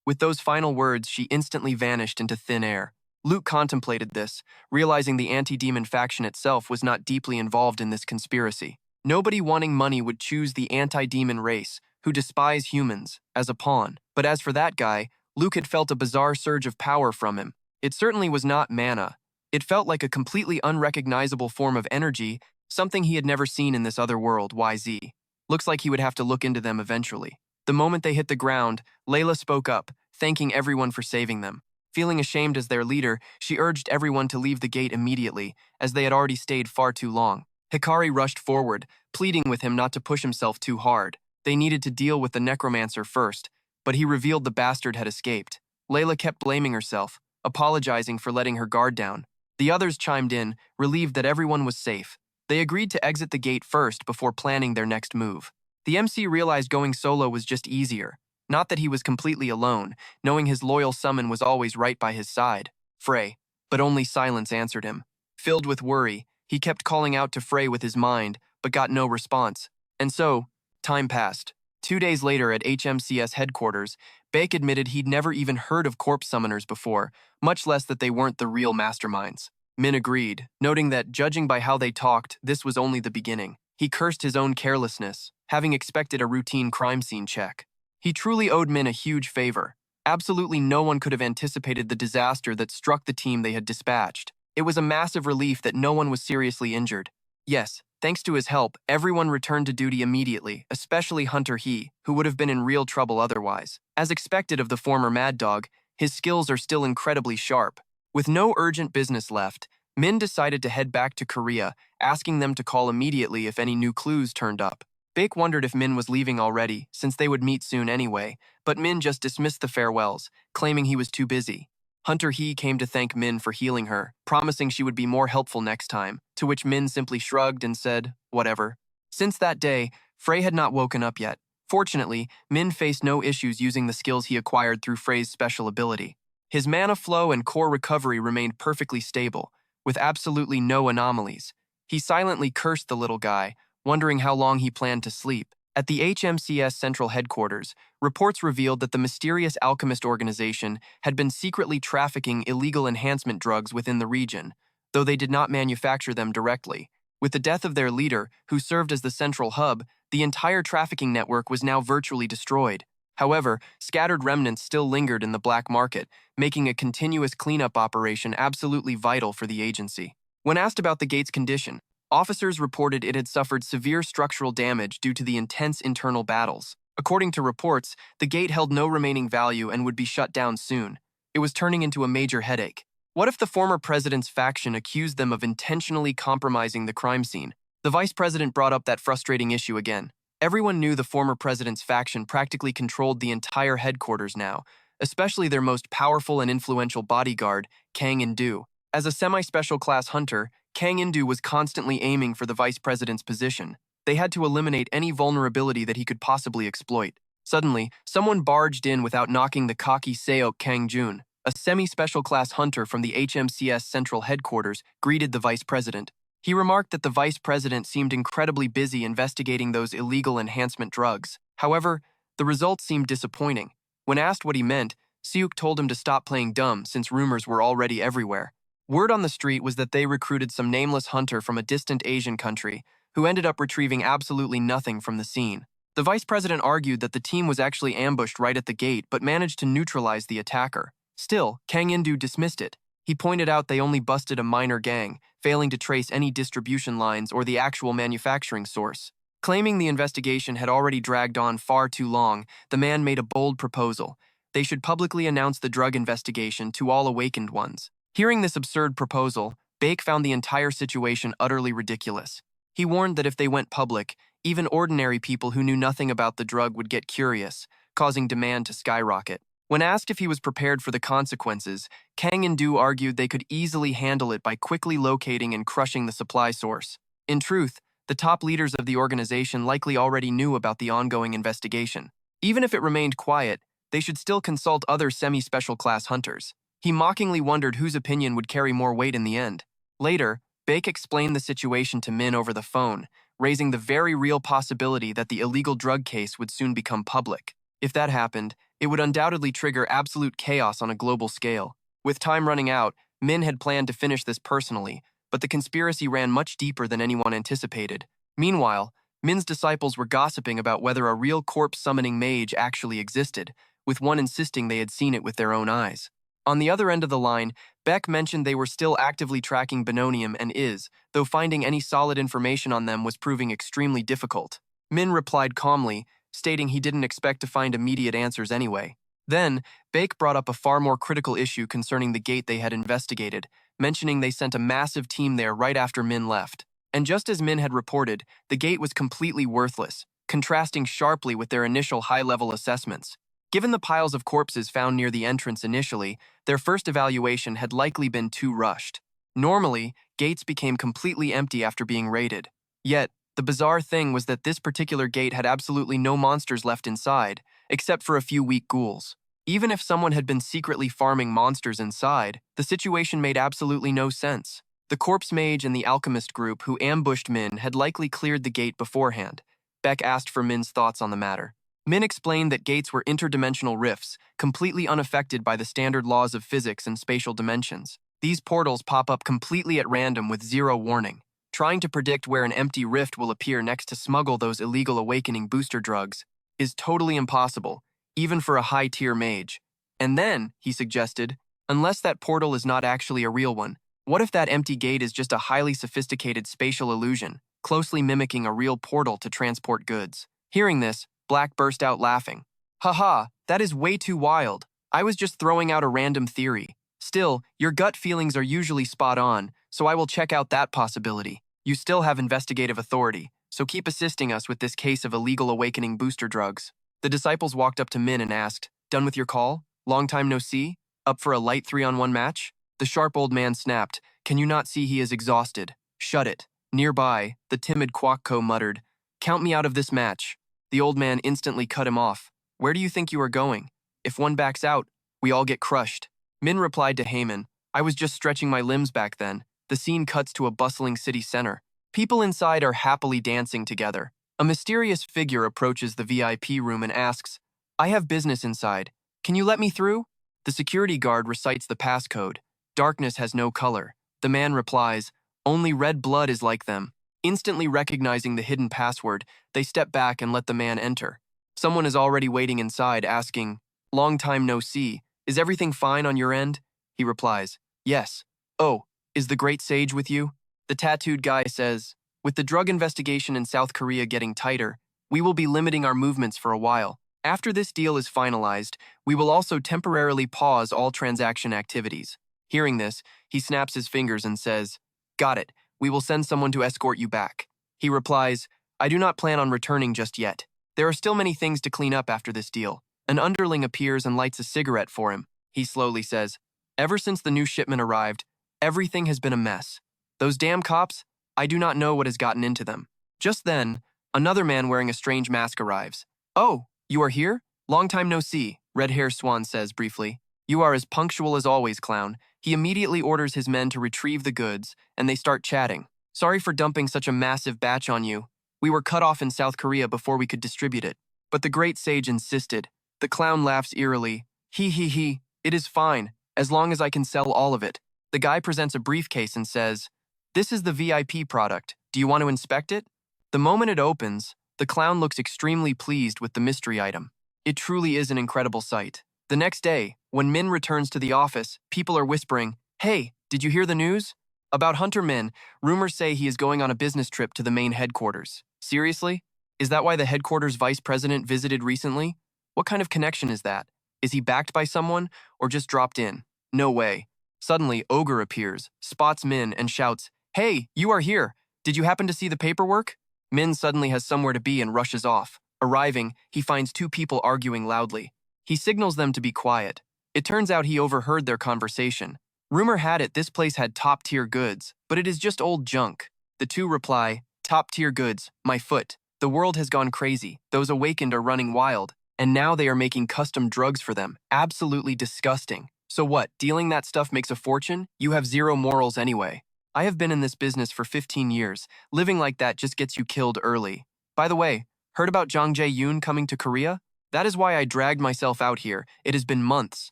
With those final words, she instantly vanished into thin air. Luke contemplated this, realizing the anti-demon faction itself was not deeply involved in this conspiracy. Nobody wanting money would choose the anti-demon race, who despise humans, as a pawn. But as for that guy, Luke had felt a bizarre surge of power from him. It certainly was not mana. It felt like a completely unrecognizable form of energy, something he had never seen in this other world, YZ. Looks like he would have to look into them eventually. The moment they hit the ground, Layla spoke up, thanking everyone for saving them. Feeling ashamed as their leader, she urged everyone to leave the gate immediately, as they had already stayed far too long. Hikari rushed forward, pleading with him not to push himself too hard. They needed to deal with the necromancer first, but he revealed the bastard had escaped. Layla kept blaming herself, apologizing for letting her guard down. The others chimed in, relieved that everyone was safe. They agreed to exit the gate first before planning their next move. The MC realized going solo was just easier. Not that he was completely alone, knowing his loyal summon was always right by his side, Frey. But only silence answered him. Filled with worry, he kept calling out to Frey with his mind, but got no response. And so, time passed. 2 days later at HMCS headquarters, Bake admitted he'd never even heard of corpse summoners before, much less that they weren't the real masterminds. Min agreed, noting that, judging by how they talked, this was only the beginning. He cursed his own carelessness, having expected a routine crime scene check. He truly owed Min a huge favor. Absolutely no one could have anticipated the disaster that struck the team they had dispatched. It was a massive relief that no one was seriously injured. Yes, thanks to his help, everyone returned to duty immediately, especially Hunter He, who would have been in real trouble otherwise. As expected of the former Mad Dog, his skills are still incredibly sharp. With no urgent business left, Min decided to head back to Korea, asking them to call immediately if any new clues turned up. Bake wondered if Min was leaving already, since they would meet soon anyway, but Min just dismissed the farewells, claiming he was too busy. Hunter He came to thank Min for healing her, promising she would be more helpful next time. to which Min simply shrugged and said, whatever. Since that day, Frey had not woken up yet. Fortunately, Min faced no issues using the skills he acquired through Frey's special ability. His mana flow and core recovery remained perfectly stable, with absolutely no anomalies. He silently cursed the little guy, wondering how long he planned to sleep. At the HMCS Central Headquarters, reports revealed that the mysterious alchemist organization had been secretly trafficking illegal enhancement drugs within the region, though they did not manufacture them directly. With the death of their leader, who served as the central hub, the entire trafficking network was now virtually destroyed. However, scattered remnants still lingered in the black market, making a continuous cleanup operation absolutely vital for the agency. When asked about the gate's condition, officers reported it had suffered severe structural damage due to the intense internal battles. According to reports, the gate held no remaining value and would be shut down soon. It was turning into a major headache. What if the former president's faction accused them of intentionally compromising the crime scene? The vice president brought up that frustrating issue again. Everyone knew the former president's faction practically controlled the entire headquarters now, especially their most powerful and influential bodyguard, Kang In-do. As a semi-special class hunter, Kang In-do was constantly aiming for the vice president's position. They had to eliminate any vulnerability that he could possibly exploit. Suddenly, someone barged in without knocking the cocky Seok Kang-jun. A semi-special class hunter from the HMCS Central Headquarters greeted the vice president. He remarked that the vice president seemed incredibly busy investigating those illegal enhancement drugs. However, the results seemed disappointing. When asked what he meant, Seok told him to stop playing dumb since rumors were already everywhere. Word on the street was that they recruited some nameless hunter from a distant Asian country who ended up retrieving absolutely nothing from the scene. The vice president argued that the team was actually ambushed right at the gate but managed to neutralize the attacker. Still, Kang In-do dismissed it. He pointed out they only busted a minor gang, failing to trace any distribution lines or the actual manufacturing source. Claiming the investigation had already dragged on far too long, the man made a bold proposal. They should publicly announce the drug investigation to all awakened ones. Hearing this absurd proposal, Baek found the entire situation utterly ridiculous. He warned that if they went public, even ordinary people who knew nothing about the drug would get curious, causing demand to skyrocket. When asked if he was prepared for the consequences, Kang In-do argued they could easily handle it by quickly locating and crushing the supply source. In truth, the top leaders of the organization likely already knew about the ongoing investigation. Even if it remained quiet, they should still consult other semi-special class hunters. He mockingly wondered whose opinion would carry more weight in the end. Later, Baek explained the situation to Min over the phone, raising the very real possibility that the illegal drug case would soon become public. If that happened, it would undoubtedly trigger absolute chaos on a global scale. With time running out, Min had planned to finish this personally, but the conspiracy ran much deeper than anyone anticipated. Meanwhile, Min's disciples were gossiping about whether a real corpse-summoning mage actually existed, with one insisting they had seen it with their own eyes. On the other end of the line, Beck mentioned they were still actively tracking Benonium and Is, though finding any solid information on them was proving extremely difficult. Min replied calmly, stating he didn't expect to find immediate answers anyway. Then, Baek brought up a far more critical issue concerning the gate they had investigated, mentioning they sent a massive team there right after Min left. And just as Min had reported, the gate was completely worthless, contrasting sharply with their initial high-level assessments. Given the piles of corpses found near the entrance initially, their first evaluation had likely been too rushed. Normally, gates became completely empty after being raided. Yet, the bizarre thing was that this particular gate had absolutely no monsters left inside, except for a few weak ghouls. Even if someone had been secretly farming monsters inside, the situation made absolutely no sense. The corpse mage and the alchemist group who ambushed Min had likely cleared the gate beforehand. Beck asked for Min's thoughts on the matter. Min explained that gates were interdimensional rifts, completely unaffected by the standard laws of physics and spatial dimensions. These portals pop up completely at random with zero warning. Trying to predict where an empty rift will appear next to smuggle those illegal awakening booster drugs is totally impossible, even for a high-tier mage. And then, he suggested, unless that portal is not actually a real one, what if that empty gate is just a highly sophisticated spatial illusion, closely mimicking a real portal to transport goods? Hearing this, Black burst out laughing. Haha, that is way too wild. I was just throwing out a random theory. Still, your gut feelings are usually spot on, so I will check out that possibility. You still have investigative authority, so keep assisting us with this case of illegal awakening booster drugs. The disciples walked up to Min and asked, "Done with your call? Long time no see? Up for a light 3-on-1 match?" The sharp old man snapped, "Can you not see he is exhausted? Shut it. Nearby, the timid Kwakko muttered, "Count me out of this match." The old man instantly cut him off. "Where do you think you are going? If one backs out, we all get crushed." Min replied to Haman, "I was just stretching my limbs back then." The scene cuts to a bustling city center. People inside are happily dancing together. A mysterious figure approaches the VIP room and asks, "I have business inside. Can you let me through?" The security guard recites the passcode. Darkness has no color. The man replies, "Only red blood is like them." Instantly recognizing the hidden password, they step back and let the man enter. Someone is already waiting inside, asking, "Long time no see. Is everything fine on your end?" He replies, "Yes." "Oh, is the great sage with you?" The tattooed guy says, "With the drug investigation in South Korea getting tighter, we will be limiting our movements for a while. After this deal is finalized, we will also temporarily pause all transaction activities." Hearing this, he snaps his fingers and says, "Got it. We will send someone to escort you back." He replies, "I do not plan on returning just yet. There are still many things to clean up after this deal." An underling appears and lights a cigarette for him. He slowly says, "Ever since the new shipment arrived, everything has been a mess. Those damn cops, I do not know what has gotten into them." Just then, another man wearing a strange mask arrives. "Oh, you are here? Long time no see," Red Hair Swan says briefly. "You are as punctual as always, clown." He immediately orders his men to retrieve the goods, and they start chatting. "Sorry for dumping such a massive batch on you. We were cut off in South Korea before we could distribute it." But the great sage insisted. The clown laughs eerily. He, it is fine, as long as I can sell all of it." The guy presents a briefcase and says, "This is the VIP product. Do you want to inspect it?" The moment it opens, the clown looks extremely pleased with the mystery item. It truly is an incredible sight. The next day, when Min returns to the office, people are whispering, "Hey, did you hear the news?" About Hunter Min, rumors say he is going on a business trip to the main headquarters. Seriously? Is that why the headquarters vice president visited recently? What kind of connection is that? Is he backed by someone, or just dropped in? No way. Suddenly, Ogre appears, spots Min, and shouts, "Hey, you are here. Did you happen to see the paperwork?" Min suddenly has somewhere to be and rushes off. Arriving, he finds two people arguing loudly. He signals them to be quiet. It turns out he overheard their conversation. Rumor had it this place had top-tier goods, but it is just old junk. The two reply, "Top-tier goods, my foot. The world has gone crazy. Those awakened are running wild, and now they are making custom drugs for them. Absolutely disgusting. So what, dealing that stuff makes a fortune? You have zero morals anyway. I have been in this business for 15 years. Living like that just gets you killed early. By the way, heard about Jang Jae-yoon coming to Korea? That is why I dragged myself out here. It has been months."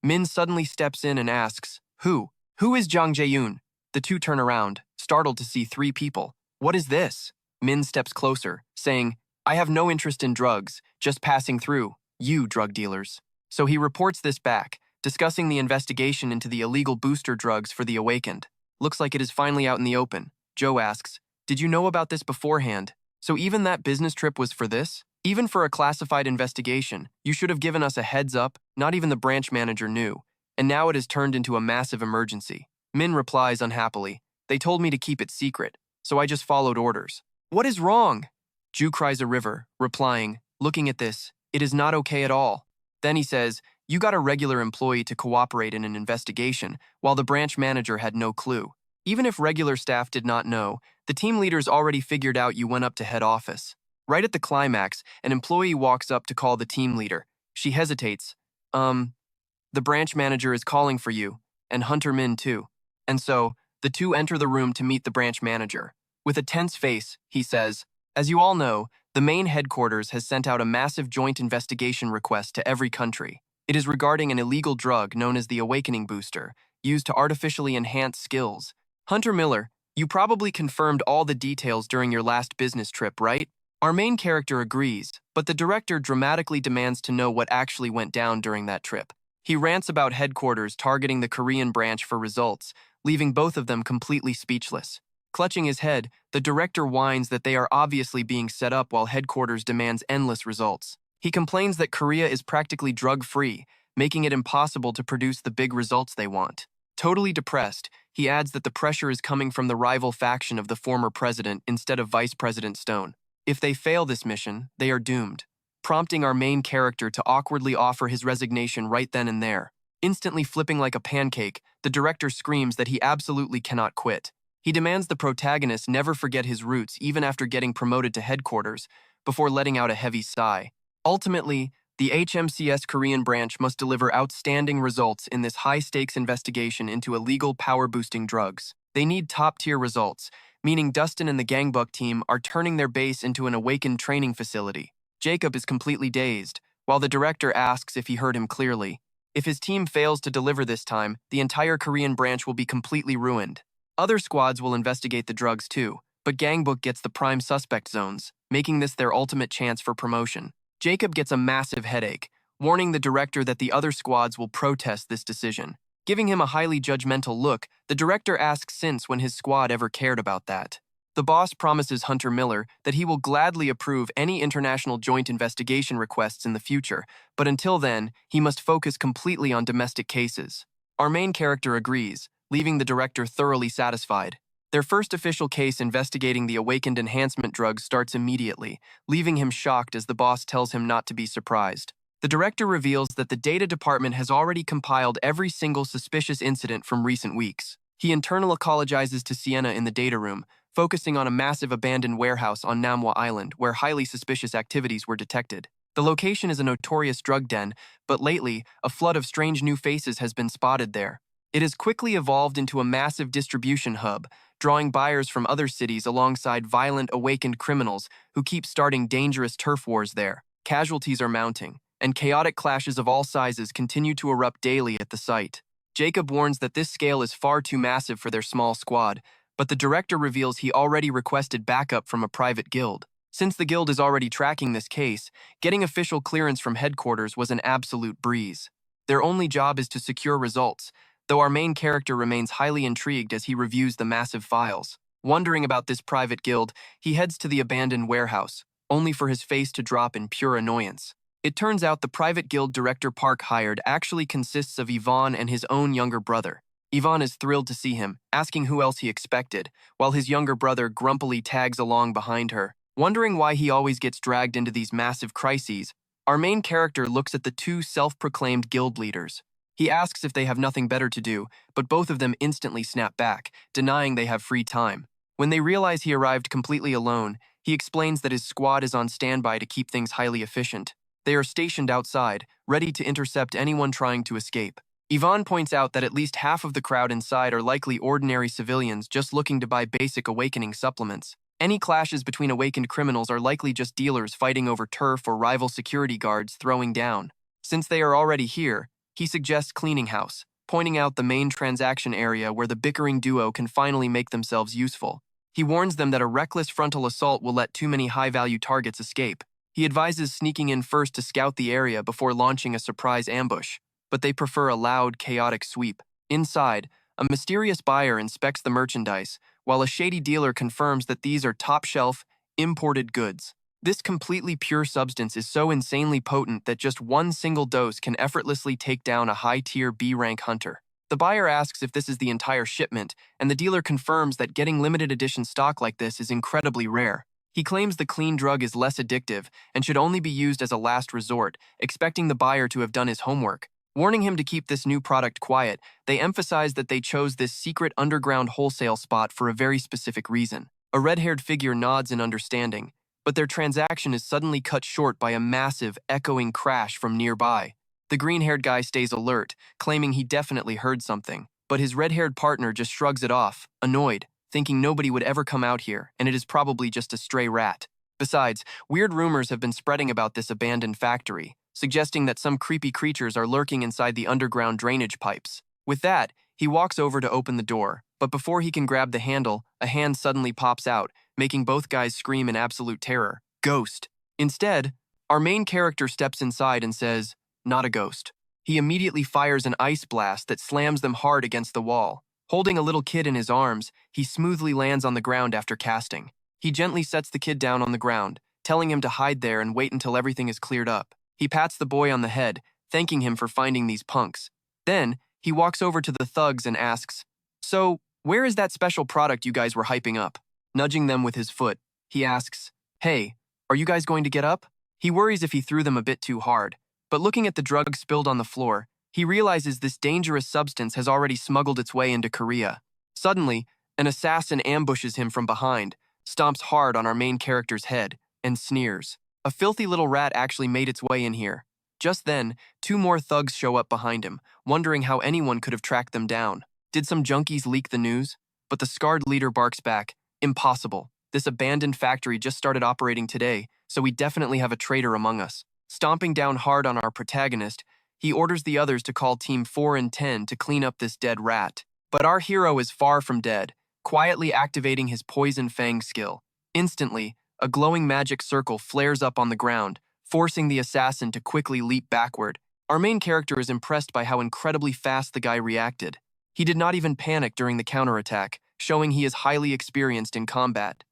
Min suddenly steps in and asks, "Who? Who is Jang Jae-yoon?" The two turn around, startled to see three people. "What is this?" Min steps closer, saying, "I have no interest in drugs, just passing through. You drug dealers." So he reports this back, discussing the investigation into the illegal booster drugs for the awakened. Looks like it is finally out in the open. Joe asks, "Did you know about this beforehand? So even that business trip was for this? Even for a classified investigation, you should have given us a heads up. Not even the branch manager knew. And now it has turned into a massive emergency." Min replies unhappily, "They told me to keep it secret, so I just followed orders." "What is wrong?" Ju cries a river, replying, "Looking at this, it is not okay at all." Then he says, "You got a regular employee to cooperate in an investigation, while the branch manager had no clue. Even if regular staff did not know, the team leaders already figured out you went up to head office." Right at the climax, an employee walks up to call the team leader. She hesitates. The branch manager is calling for you, and Hunter Min too." And so, the two enter the room to meet the branch manager. With a tense face, he says, "As you all know, the main headquarters has sent out a massive joint investigation request to every country. It is regarding an illegal drug known as the Awakening Booster, used to artificially enhance skills. Hunter Miller, you probably confirmed all the details during your last business trip, right?" Our main character agrees, but the director dramatically demands to know what actually went down during that trip. He rants about headquarters targeting the Korean branch for results, leaving both of them completely speechless. Clutching his head, the director whines that they are obviously being set up while headquarters demands endless results. He complains that Korea is practically drug-free, making it impossible to produce the big results they want. Totally depressed, he adds that the pressure is coming from the rival faction of the former president instead of Vice President Stone. If they fail this mission, they are doomed, prompting our main character to awkwardly offer his resignation right then and there. Instantly flipping like a pancake, the director screams that he absolutely cannot quit. He demands the protagonist never forget his roots even after getting promoted to headquarters, before letting out a heavy sigh. Ultimately, the HMCS Korean branch must deliver outstanding results in this high-stakes investigation into illegal power-boosting drugs. They need top-tier results, meaning Dustin and the Gangbuk team are turning their base into an awakened training facility. Jacob is completely dazed, while the director asks if he heard him clearly. If his team fails to deliver this time, the entire Korean branch will be completely ruined. Other squads will investigate the drugs too, but Gangbuk gets the prime suspect zones, making this their ultimate chance for promotion. Jacob gets a massive headache, warning the director that the other squads will protest this decision. Giving him a highly judgmental look, the director asks since when his squad ever cared about that. The boss promises Hunter Miller that he will gladly approve any international joint investigation requests in the future, but until then, he must focus completely on domestic cases. Our main character agrees, leaving the director thoroughly satisfied. Their first official case investigating the awakened enhancement drugs starts immediately, leaving him shocked as the boss tells him not to be surprised. The director reveals that the data department has already compiled every single suspicious incident from recent weeks. He internal ecologizes to Sienna in the data room, focusing on a massive abandoned warehouse on Manhwa Island where highly suspicious activities were detected. The location is a notorious drug den, but lately, a flood of strange new faces has been spotted there. It has quickly evolved into a massive distribution hub, drawing buyers from other cities alongside violent, awakened criminals who keep starting dangerous turf wars there. Casualties are mounting, and chaotic clashes of all sizes continue to erupt daily at the site. Jacob warns that this scale is far too massive for their small squad, but the director reveals he already requested backup from a private guild. Since the guild is already tracking this case, getting official clearance from headquarters was an absolute breeze. Their only job is to secure results, though our main character remains highly intrigued as he reviews the massive files. Wondering about this private guild, he heads to the abandoned warehouse, only for his face to drop in pure annoyance. It turns out the private guild director Park hired actually consists of Yvonne and his own younger brother. Yvonne is thrilled to see him, asking who else he expected, while his younger brother grumpily tags along behind her. Wondering why he always gets dragged into these massive crises, our main character looks at the two self-proclaimed guild leaders. He asks if they have nothing better to do, but both of them instantly snap back, denying they have free time. When they realize he arrived completely alone, he explains that his squad is on standby to keep things highly efficient. They are stationed outside, ready to intercept anyone trying to escape. Yvonne points out that at least half of the crowd inside are likely ordinary civilians just looking to buy basic awakening supplements. Any clashes between awakened criminals are likely just dealers fighting over turf or rival security guards throwing down. Since they are already here, he suggests cleaning house, pointing out the main transaction area where the bickering duo can finally make themselves useful. He warns them that a reckless frontal assault will let too many high-value targets escape. He advises sneaking in first to scout the area before launching a surprise ambush, but they prefer a loud, chaotic sweep. Inside, a mysterious buyer inspects the merchandise, while a shady dealer confirms that these are top-shelf, imported goods. This completely pure substance is so insanely potent that just one single dose can effortlessly take down a high-tier B-rank hunter. The buyer asks if this is the entire shipment, and the dealer confirms that getting limited edition stock like this is incredibly rare. He claims the clean drug is less addictive and should only be used as a last resort, expecting the buyer to have done his homework. Warning him to keep this new product quiet, they emphasize that they chose this secret underground wholesale spot for a very specific reason. A red-haired figure nods in understanding, but their transaction is suddenly cut short by a massive, echoing crash from nearby. The green-haired guy stays alert, claiming he definitely heard something, but his red-haired partner just shrugs it off, annoyed, thinking nobody would ever come out here, and it is probably just a stray rat. Besides, weird rumors have been spreading about this abandoned factory, suggesting that some creepy creatures are lurking inside the underground drainage pipes. With that, he walks over to open the door, but before he can grab the handle, a hand suddenly pops out, making both guys scream in absolute terror. Ghost. Instead, our main character steps inside and says, "Not a ghost." He immediately fires an ice blast that slams them hard against the wall. Holding a little kid in his arms, he smoothly lands on the ground after casting. He gently sets the kid down on the ground, telling him to hide there and wait until everything is cleared up. He pats the boy on the head, thanking him for finding these punks. Then, he walks over to the thugs and asks, "So, where is that special product you guys were hyping up?" Nudging them with his foot, he asks, "Hey, are you guys going to get up?" He worries if he threw them a bit too hard, but looking at the drug spilled on the floor, he realizes this dangerous substance has already smuggled its way into Korea. Suddenly, An assassin ambushes him from behind, stomps hard on our main character's head, and sneers. A filthy little rat actually made its way in here. Just then, two more thugs show up behind him, wondering how anyone could have tracked them down. Did some junkies leak the news? But the scarred leader barks back, impossible. This abandoned factory just started operating today, so we definitely have a traitor among us. Stomping down hard on our protagonist, he orders the others to call Team 4 and 10 to clean up this dead rat. But our hero is far from dead, quietly activating his Poison Fang skill. Instantly, a glowing magic circle flares up on the ground, forcing the assassin to quickly leap backward. Our main character is impressed by how incredibly fast the guy reacted. He did not even panic during the counterattack, showing he is highly experienced in combat.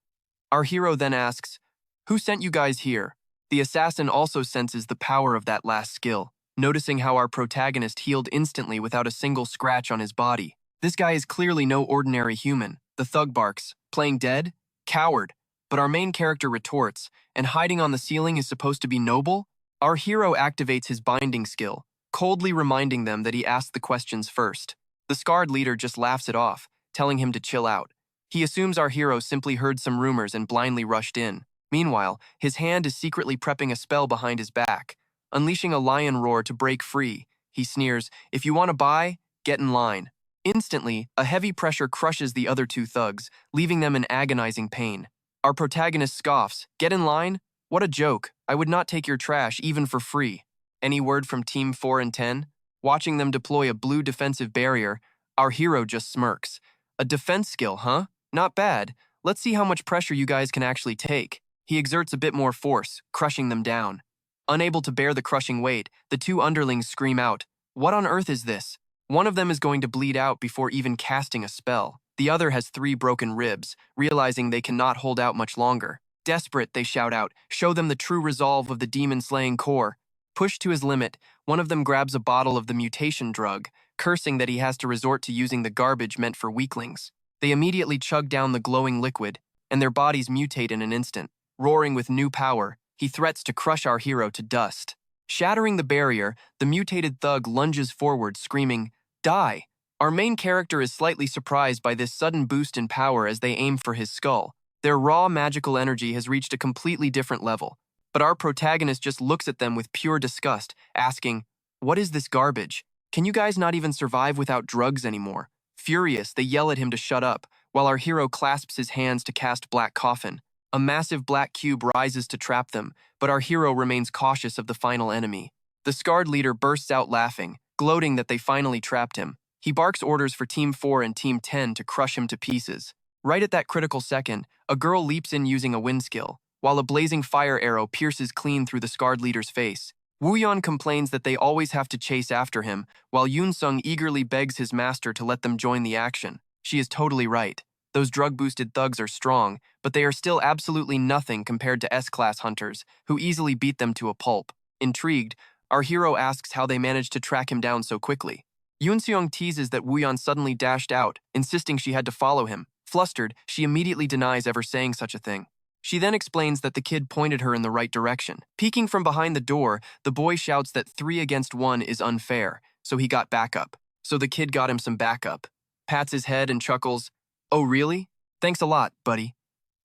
Our hero then asks, "Who sent you guys here?" The assassin also senses the power of that last skill, noticing how our protagonist healed instantly without a single scratch on his body. This guy is clearly no ordinary human. The thug barks, "Playing dead? Coward." But our main character retorts, "And hiding on the ceiling is supposed to be noble?" Our hero activates his binding skill, coldly reminding them that he asked the questions first. The scarred leader just laughs it off, telling him to chill out. He assumes our hero simply heard some rumors and blindly rushed in. Meanwhile, his hand is secretly prepping a spell behind his back. Unleashing a lion roar to break free, he sneers, "If you want to buy, get in line." Instantly, a heavy pressure crushes the other two thugs, leaving them in agonizing pain. Our protagonist scoffs, "Get in line? What a joke. I would not take your trash even for free." Any word from Team 4 and 10? Watching them deploy a blue defensive barrier, our hero just smirks. "A defense skill, huh? Not bad. Let's see how much pressure you guys can actually take." He exerts a bit more force, crushing them down. Unable to bear the crushing weight, the two underlings scream out, "What on earth is this?" One of them is going to bleed out before even casting a spell. The other has 3 broken ribs, realizing they cannot hold out much longer. Desperate, they shout out, "Show them the true resolve of the demon-slaying core." Pushed to his limit, one of them grabs a bottle of the mutation drug, cursing that he has to resort to using the garbage meant for weaklings. They immediately chug down the glowing liquid, and their bodies mutate in an instant. Roaring with new power, he threats to crush our hero to dust. Shattering the barrier, the mutated thug lunges forward, screaming, "Die!" Our main character is slightly surprised by this sudden boost in power as they aim for his skull. Their raw magical energy has reached a completely different level, but our protagonist just looks at them with pure disgust, asking, "What is this garbage? Can you guys not even survive without drugs anymore?" Furious, they yell at him to shut up, while our hero clasps his hands to cast Black Coffin. A massive black cube rises to trap them, but our hero remains cautious of the final enemy. The scarred leader bursts out laughing, gloating that they finally trapped him. He barks orders for Team 4 and Team 10 to crush him to pieces. Right at that critical second, a girl leaps in using a wind skill, while a blazing fire arrow pierces clean through the scarred leader's face. Wooyeon complains that they always have to chase after him, while Yoon-sung eagerly begs his master to let them join the action. She is totally right. Those drug-boosted thugs are strong, but they are still absolutely nothing compared to S-class hunters, who easily beat them to a pulp. Intrigued, our hero asks how they managed to track him down so quickly. Yoon-seong teases that Wooyeon suddenly dashed out, insisting she had to follow him. Flustered, she immediately denies ever saying such a thing. She then explains that the kid pointed her in the right direction. Peeking from behind the door, the boy shouts that 3 against 1 is unfair, so he got backup. So the kid got him some backup. Pats his head and chuckles, "Oh really? Thanks a lot, buddy."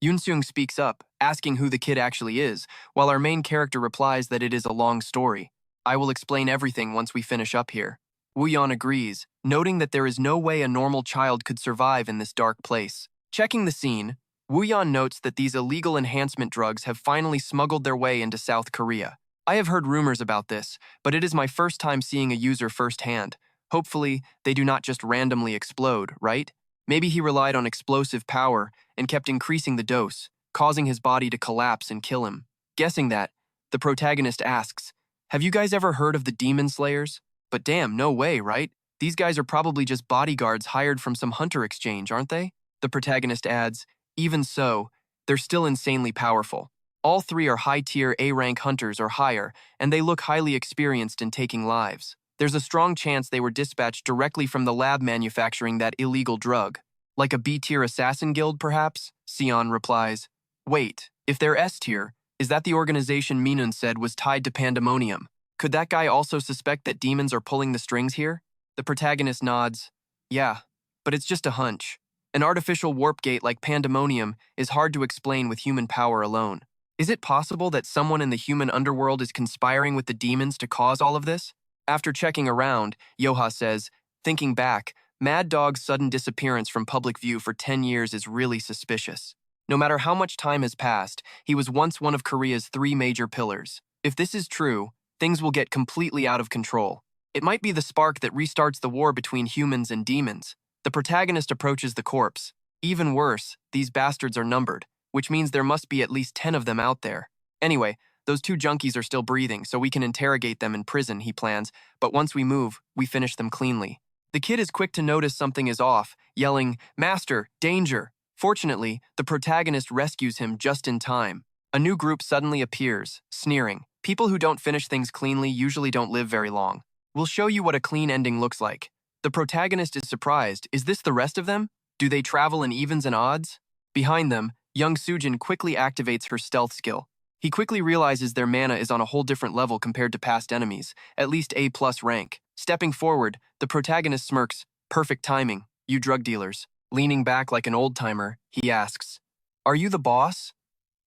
Yoon-seong speaks up, asking who the kid actually is, while our main character replies that it is a long story. "I will explain everything once we finish up here." Wooyeon agrees, noting that there is no way a normal child could survive in this dark place. Checking the scene, Wooyeon notes that these illegal enhancement drugs have finally smuggled their way into South Korea. I have heard rumors about this, but it is my first time seeing a user firsthand. Hopefully, they do not just randomly explode, right? Maybe he relied on explosive power and kept increasing the dose, causing his body to collapse and kill him. Guessing that, the protagonist asks, "Have you guys ever heard of the Demon Slayers?" But damn, no way, right? These guys are probably just bodyguards hired from some hunter exchange, aren't they? The protagonist adds, "Even so, they're still insanely powerful. All 3 are high-tier A-rank hunters or higher, and they look highly experienced in taking lives. There's a strong chance they were dispatched directly from the lab manufacturing that illegal drug. Like a B-tier assassin guild, perhaps?" Sion replies, "Wait, if they're S-tier, is that the organization Minun said was tied to Pandemonium? Could that guy also suspect that demons are pulling the strings here?" The protagonist nods, "Yeah, but it's just a hunch." An artificial warp gate like pandemonium is hard to explain with human power alone. Is it possible that someone in the human underworld is conspiring with the demons to cause all of this? After checking around, Yoha says, thinking back, Mad Dog's sudden disappearance from public view for 10 years is really suspicious. No matter how much time has passed, he was once one of Korea's 3 major pillars. If this is true, things will get completely out of control. It might be the spark that restarts the war between humans and demons. The protagonist approaches the corpse. Even worse, these bastards are numbered, which means there must be at least 10 of them out there. Anyway, those 2 junkies are still breathing, so we can interrogate them in prison, he plans, but once we move, we finish them cleanly. The kid is quick to notice something is off, yelling, "Master, danger!" Fortunately, the protagonist rescues him just in time. A new group suddenly appears, sneering. People who don't finish things cleanly usually don't live very long. We'll show you what a clean ending looks like. The protagonist is surprised. Is this the rest of them? Do they travel in evens and odds? Behind them, young Soojin quickly activates her stealth skill. He quickly realizes their mana is on a whole different level compared to past enemies, at least A+ rank. Stepping forward, the protagonist smirks, "Perfect timing, you drug dealers." Leaning back like an old-timer, he asks, "Are you the boss?"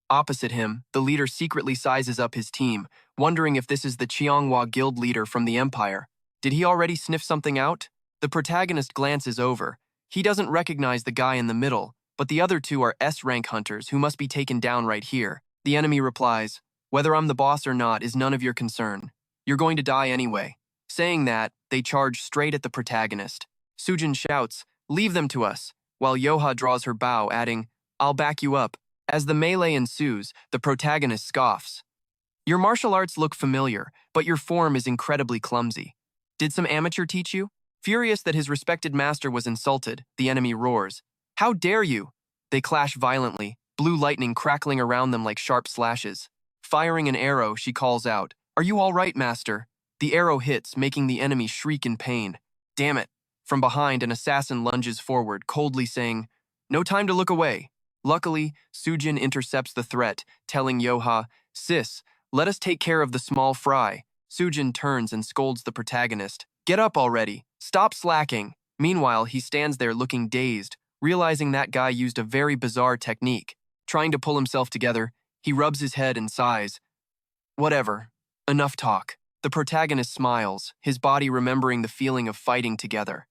Opposite him, the leader secretly sizes up his team, wondering if this is the Cheonghwa guild leader from the Empire. Did he already sniff something out? The protagonist glances over. He doesn't recognize the guy in the middle, but the other 2 are S-rank hunters who must be taken down right here. The enemy replies, "Whether I'm the boss or not is none of your concern. You're going to die anyway." Saying that, they charge straight at the protagonist. Soojin shouts, "Leave them to us," while Yoha draws her bow, adding, "I'll back you up." As the melee ensues, the protagonist scoffs. "Your martial arts look familiar, but your form is incredibly clumsy. Did some amateur teach you?" Furious that his respected master was insulted, the enemy roars, "How dare you!" They clash violently, blue lightning crackling around them like sharp slashes. Firing an arrow, she calls out, "Are you all right, master?" The arrow hits, making the enemy shriek in pain. "Damn it!" From behind, an assassin lunges forward, coldly saying, "No time to look away." Luckily, Soojin intercepts the threat, telling Yoha, "Sis, let us take care of the small fry." Soojin turns and scolds the protagonist, "Get up already! Stop slacking!" Meanwhile, he stands there looking dazed, realizing that guy used a very bizarre technique. Trying to pull himself together, he rubs his head and sighs. "Whatever. Enough talk." The protagonist smiles, his body remembering the feeling of fighting together.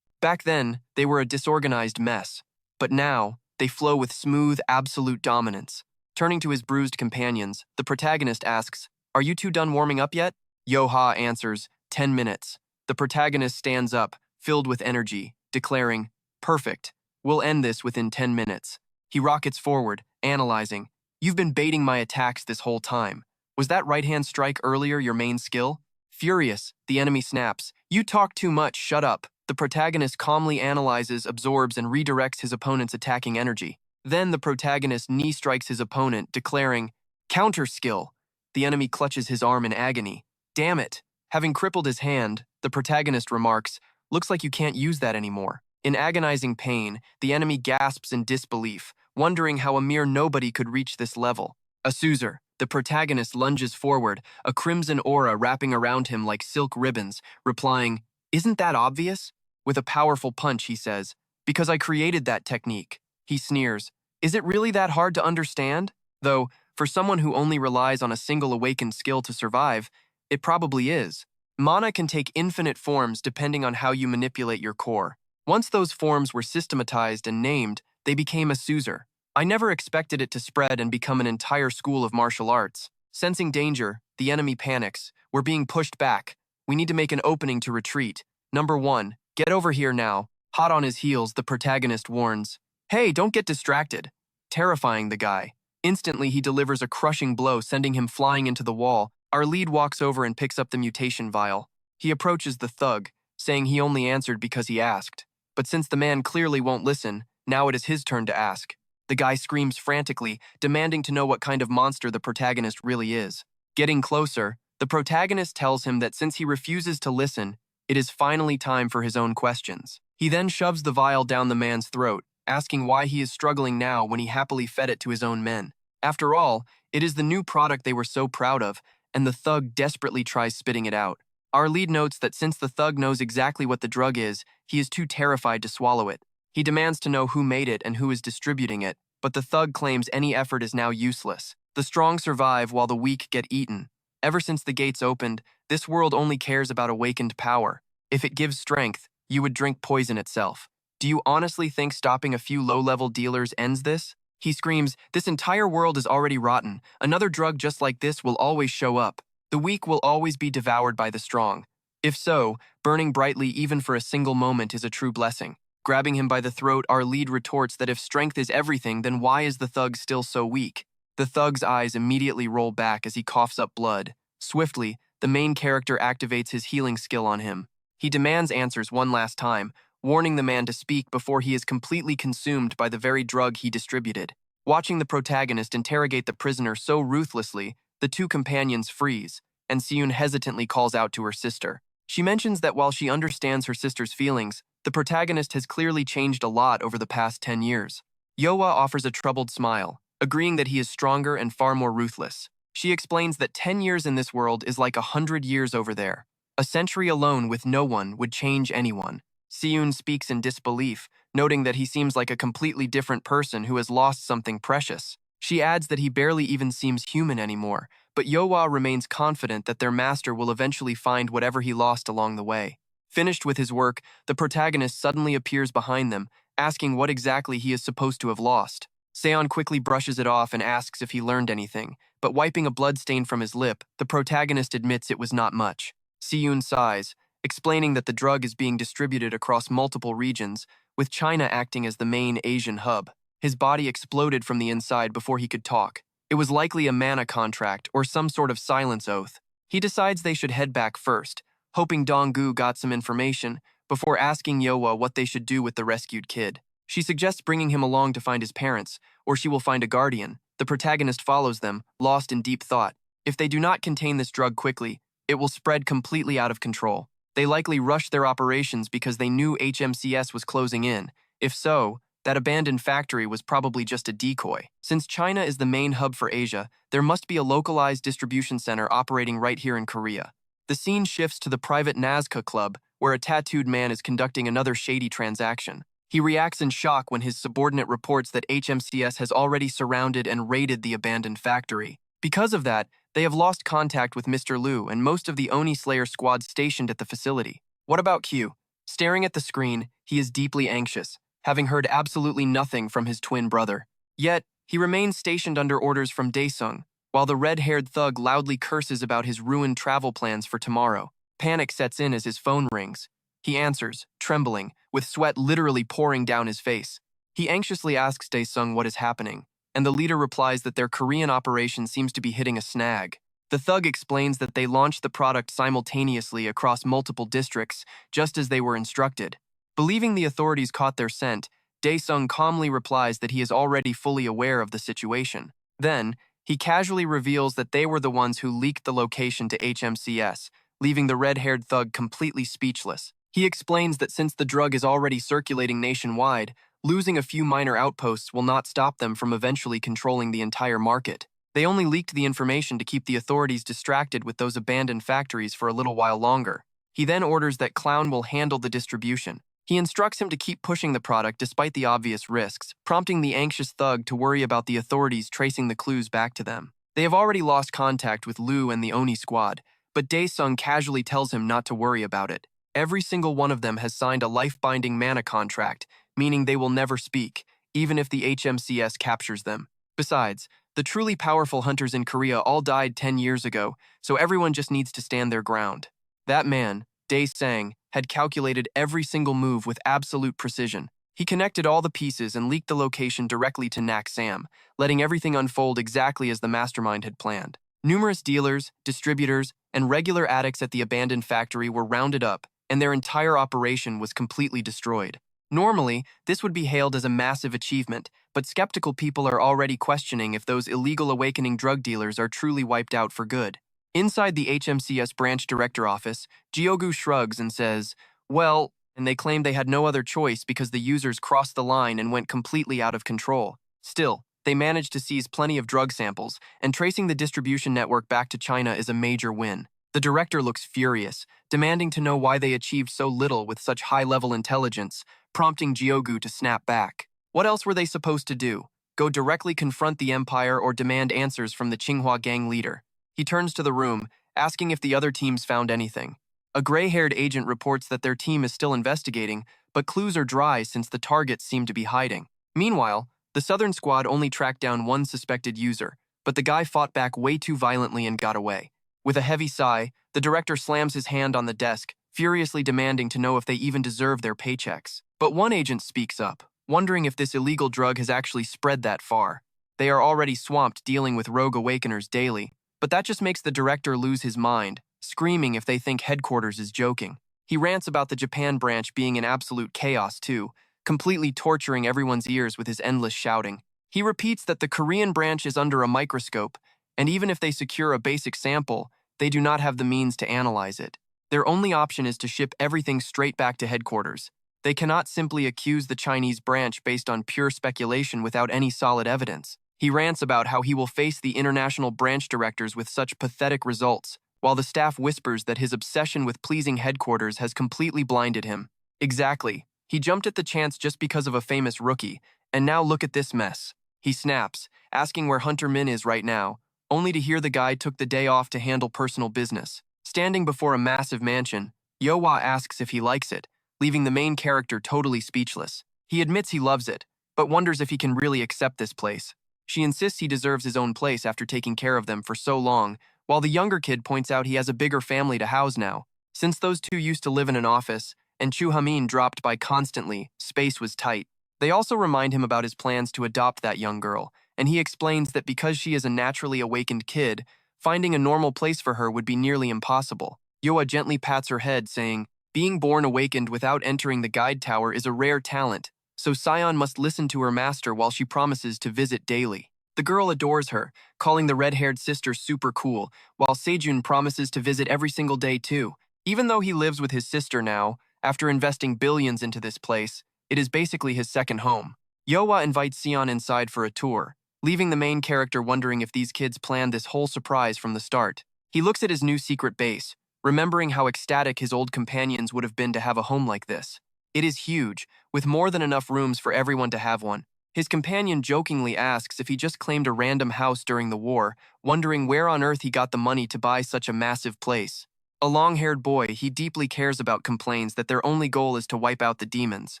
Back then, they were a disorganized mess, but now, they flow with smooth, absolute dominance. Turning to his bruised companions, the protagonist asks, "Are you 2 done warming up yet?" Yoha answers, 10 minutes. The protagonist stands up, filled with energy, declaring, "Perfect. We'll end this within 10 minutes. He rockets forward, analyzing, "You've been baiting my attacks this whole time. Was that right-hand strike earlier your main skill?" Furious, the enemy snaps, "You talk too much, shut up." The protagonist calmly analyzes, absorbs, and redirects his opponent's attacking energy. Then the protagonist knee strikes his opponent, declaring, "Counter skill." The enemy clutches his arm in agony. "Damn it." Having crippled his hand, the protagonist remarks, "Looks like you can't use that anymore." In agonizing pain, the enemy gasps in disbelief, wondering how a mere nobody could reach this level. Asuzer, the protagonist lunges forward, a crimson aura wrapping around him like silk ribbons, replying, "Isn't that obvious?" With a powerful punch, he says, "Because I created that technique." He sneers, "Is it really that hard to understand?" Though, for someone who only relies on a single awakened skill to survive, it probably is. Mana can take infinite forms depending on how you manipulate your core. Once those forms were systematized and named, they became Asuzer. I never expected it to spread and become an entire school of martial arts. Sensing danger, the enemy panics. "We're being pushed back. We need to make an opening to retreat. Number 1, get over here now." Hot on his heels, the protagonist warns, "Hey, don't get distracted," terrifying the guy. Instantly, he delivers a crushing blow, sending him flying into the wall. Our lead walks over and picks up the mutation vial. He approaches the thug, saying he only answered because he asked. But since the man clearly won't listen, now it is his turn to ask. The guy screams frantically, demanding to know what kind of monster the protagonist really is. Getting closer, the protagonist tells him that since he refuses to listen, it is finally time for his own questions. He then shoves the vial down the man's throat, asking why he is struggling now when he happily fed it to his own men. After all, it is the new product they were so proud of, and the thug desperately tries spitting it out. Our lead notes that since the thug knows exactly what the drug is, he is too terrified to swallow it. He demands to know who made it and who is distributing it, but the thug claims any effort is now useless. The strong survive while the weak get eaten. Ever since the gates opened, this world only cares about awakened power. If it gives strength, you would drink poison itself. Do you honestly think stopping a few low-level dealers ends this? He screams, this entire world is already rotten. Another drug just like this will always show up. The weak will always be devoured by the strong. If so, burning brightly even for a single moment is a true blessing. Grabbing him by the throat, our lead retorts that if strength is everything, then why is the thug still so weak? The thug's eyes immediately roll back as he coughs up blood. Swiftly, the main character activates his healing skill on him. He demands answers one last time, warning the man to speak before he is completely consumed by the very drug he distributed. Watching the protagonist interrogate the prisoner so ruthlessly, the two companions freeze, and Seun hesitantly calls out to her sister. She mentions that while she understands her sister's feelings, the protagonist has clearly changed a lot over the past 10 years. Yoa offers a troubled smile, agreeing that he is stronger and far more ruthless. She explains that 10 years in this world is like 100 years over there. A century alone with no one would change anyone. Seun speaks in disbelief, noting that he seems like a completely different person who has lost something precious. She adds that he barely even seems human anymore, but Yoa remains confident that their master will eventually find whatever he lost along the way. Finished with his work, the protagonist suddenly appears behind them, asking what exactly he is supposed to have lost. Seon quickly brushes it off and asks if he learned anything, but wiping a bloodstain from his lip, the protagonist admits it was not much. Seun sighs, explaining that the drug is being distributed across multiple regions, with China acting as the main Asian hub. His body exploded from the inside before he could talk. It was likely a mana contract or some sort of silence oath. He decides they should head back first, hoping Donggu got some information, before asking Yoa what they should do with the rescued kid. She suggests bringing him along to find his parents, or she will find a guardian. The protagonist follows them, lost in deep thought. If they do not contain this drug quickly, it will spread completely out of control. They likely rushed their operations because they knew HMCS was closing in. If so, that abandoned factory was probably just a decoy. Since China is the main hub for Asia, there must be a localized distribution center operating right here in Korea. The scene shifts to the private Nazca club, where a tattooed man is conducting another shady transaction. He reacts in shock when his subordinate reports that HMCS has already surrounded and raided the abandoned factory. Because of that, they have lost contact with Mr. Liu and most of the Oni Slayer squad stationed at the facility. What about Q? Staring at the screen, he is deeply anxious, having heard absolutely nothing from his twin brother. Yet, he remains stationed under orders from Daesung, while the red-haired thug loudly curses about his ruined travel plans for tomorrow. Panic sets in as his phone rings. He answers, trembling, with sweat literally pouring down his face. He anxiously asks Daesung what is happening, and the leader replies that their Korean operation seems to be hitting a snag. The thug explains that they launched the product simultaneously across multiple districts, just as they were instructed. Believing the authorities caught their scent, Daesung calmly replies that he is already fully aware of the situation. Then, he casually reveals that they were the ones who leaked the location to HMCS, leaving the red-haired thug completely speechless. He explains that since the drug is already circulating nationwide, losing a few minor outposts will not stop them from eventually controlling the entire market. They only leaked the information to keep the authorities distracted with those abandoned factories for a little while longer. He then orders that Clown will handle the distribution. He instructs him to keep pushing the product despite the obvious risks, prompting the anxious thug to worry about the authorities tracing the clues back to them. They have already lost contact with Liu and the Oni squad, but Daesung casually tells him not to worry about it. Every single one of them has signed a life-binding mana contract, meaning they will never speak, even if the HMCS captures them. Besides, the truly powerful hunters in Korea all died 10 years ago, so everyone just needs to stand their ground. That man, Dae-sang, had calculated every single move with absolute precision. He connected all the pieces and leaked the location directly to Nak-sam, letting everything unfold exactly as the mastermind had planned. Numerous dealers, distributors, and regular addicts at the abandoned factory were rounded up, and their entire operation was completely destroyed. Normally, this would be hailed as a massive achievement, but skeptical people are already questioning if those illegal awakening drug dealers are truly wiped out for good. Inside the HMCS branch director office, Gyogu shrugs and says, well, and they claim they had no other choice because the users crossed the line and went completely out of control. Still, they managed to seize plenty of drug samples, and tracing the distribution network back to China is a major win. The director looks furious, demanding to know why they achieved so little with such high-level intelligence, prompting Gyogu to snap back. What else were they supposed to do? Go directly confront the Empire or demand answers from the Tsinghua gang leader? He turns to the room, asking if the other teams found anything. A gray-haired agent reports that their team is still investigating, but clues are dry since the targets seem to be hiding. Meanwhile, the Southern squad only tracked down one suspected user, but the guy fought back way too violently and got away. With a heavy sigh, the director slams his hand on the desk, furiously demanding to know if they even deserve their paychecks. But one agent speaks up, wondering if this illegal drug has actually spread that far. They are already swamped dealing with rogue awakeners daily, but that just makes the director lose his mind, screaming if they think headquarters is joking. He rants about the Japan branch being in absolute chaos too, completely torturing everyone's ears with his endless shouting. He repeats that the Korean branch is under a microscope, and even if they secure a basic sample, they do not have the means to analyze it. Their only option is to ship everything straight back to headquarters. They cannot simply accuse the Chinese branch based on pure speculation without any solid evidence. He rants about how he will face the international branch directors with such pathetic results, while the staff whispers that his obsession with pleasing headquarters has completely blinded him. Exactly. He jumped at the chance just because of a famous rookie, and now look at this mess. He snaps, asking where Hunter Min is right now, only to hear the guy took the day off to handle personal business. Standing before a massive mansion, Yeohwa asks if he likes it, leaving the main character totally speechless. He admits he loves it, but wonders if he can really accept this place. She insists he deserves his own place after taking care of them for so long, while the younger kid points out he has a bigger family to house now. Since those two used to live in an office, and Chu Hamin dropped by constantly, space was tight. They also remind him about his plans to adopt that young girl, and he explains that because she is a naturally awakened kid, finding a normal place for her would be nearly impossible. Yoa gently pats her head, saying, being born awakened without entering the guide tower is a rare talent, so Sion must listen to her master while she promises to visit daily. The girl adores her, calling the red-haired sister super cool, while Sejun promises to visit every single day too. Even though he lives with his sister now, after investing billions into this place, it is basically his second home. Yoa invites Sion inside for a tour, leaving the main character wondering if these kids planned this whole surprise from the start. He looks at his new secret base, remembering how ecstatic his old companions would have been to have a home like this. It is huge, with more than enough rooms for everyone to have one. His companion jokingly asks if he just claimed a random house during the war, wondering where on earth he got the money to buy such a massive place. A long-haired boy he deeply cares about complains that their only goal is to wipe out the demons.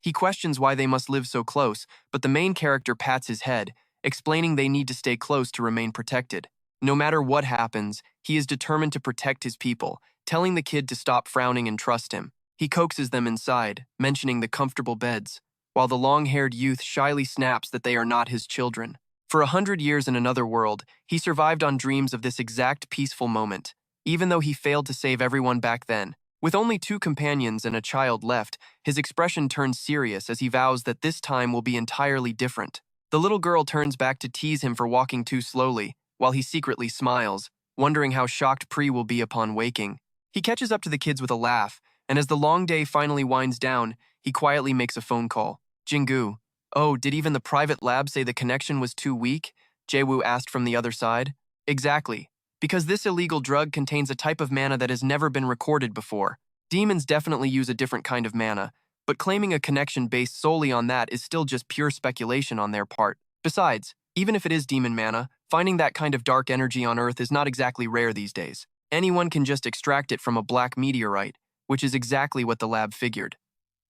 He questions why they must live so close, but the main character pats his head, explaining they need to stay close to remain protected. No matter what happens, he is determined to protect his people, telling the kid to stop frowning and trust him. He coaxes them inside, mentioning the comfortable beds, while the long-haired youth shyly snaps that they are not his children. For 100 years in another world, he survived on dreams of this exact peaceful moment, even though he failed to save everyone back then. With only 2 companions and a child left, his expression turns serious as he vows that this time will be entirely different. The little girl turns back to tease him for walking too slowly, while he secretly smiles, wondering how shocked Pri will be upon waking. He catches up to the kids with a laugh, and as the long day finally winds down, he quietly makes a phone call. Jingu. Oh, did even the private lab say the connection was too weak? Jaewoo asked from the other side. Exactly. Because this illegal drug contains a type of mana that has never been recorded before. Demons definitely use a different kind of mana, but claiming a connection based solely on that is still just pure speculation on their part. Besides, even if it is demon mana, finding that kind of dark energy on Earth is not exactly rare these days. Anyone can just extract it from a black meteorite, which is exactly what the lab figured.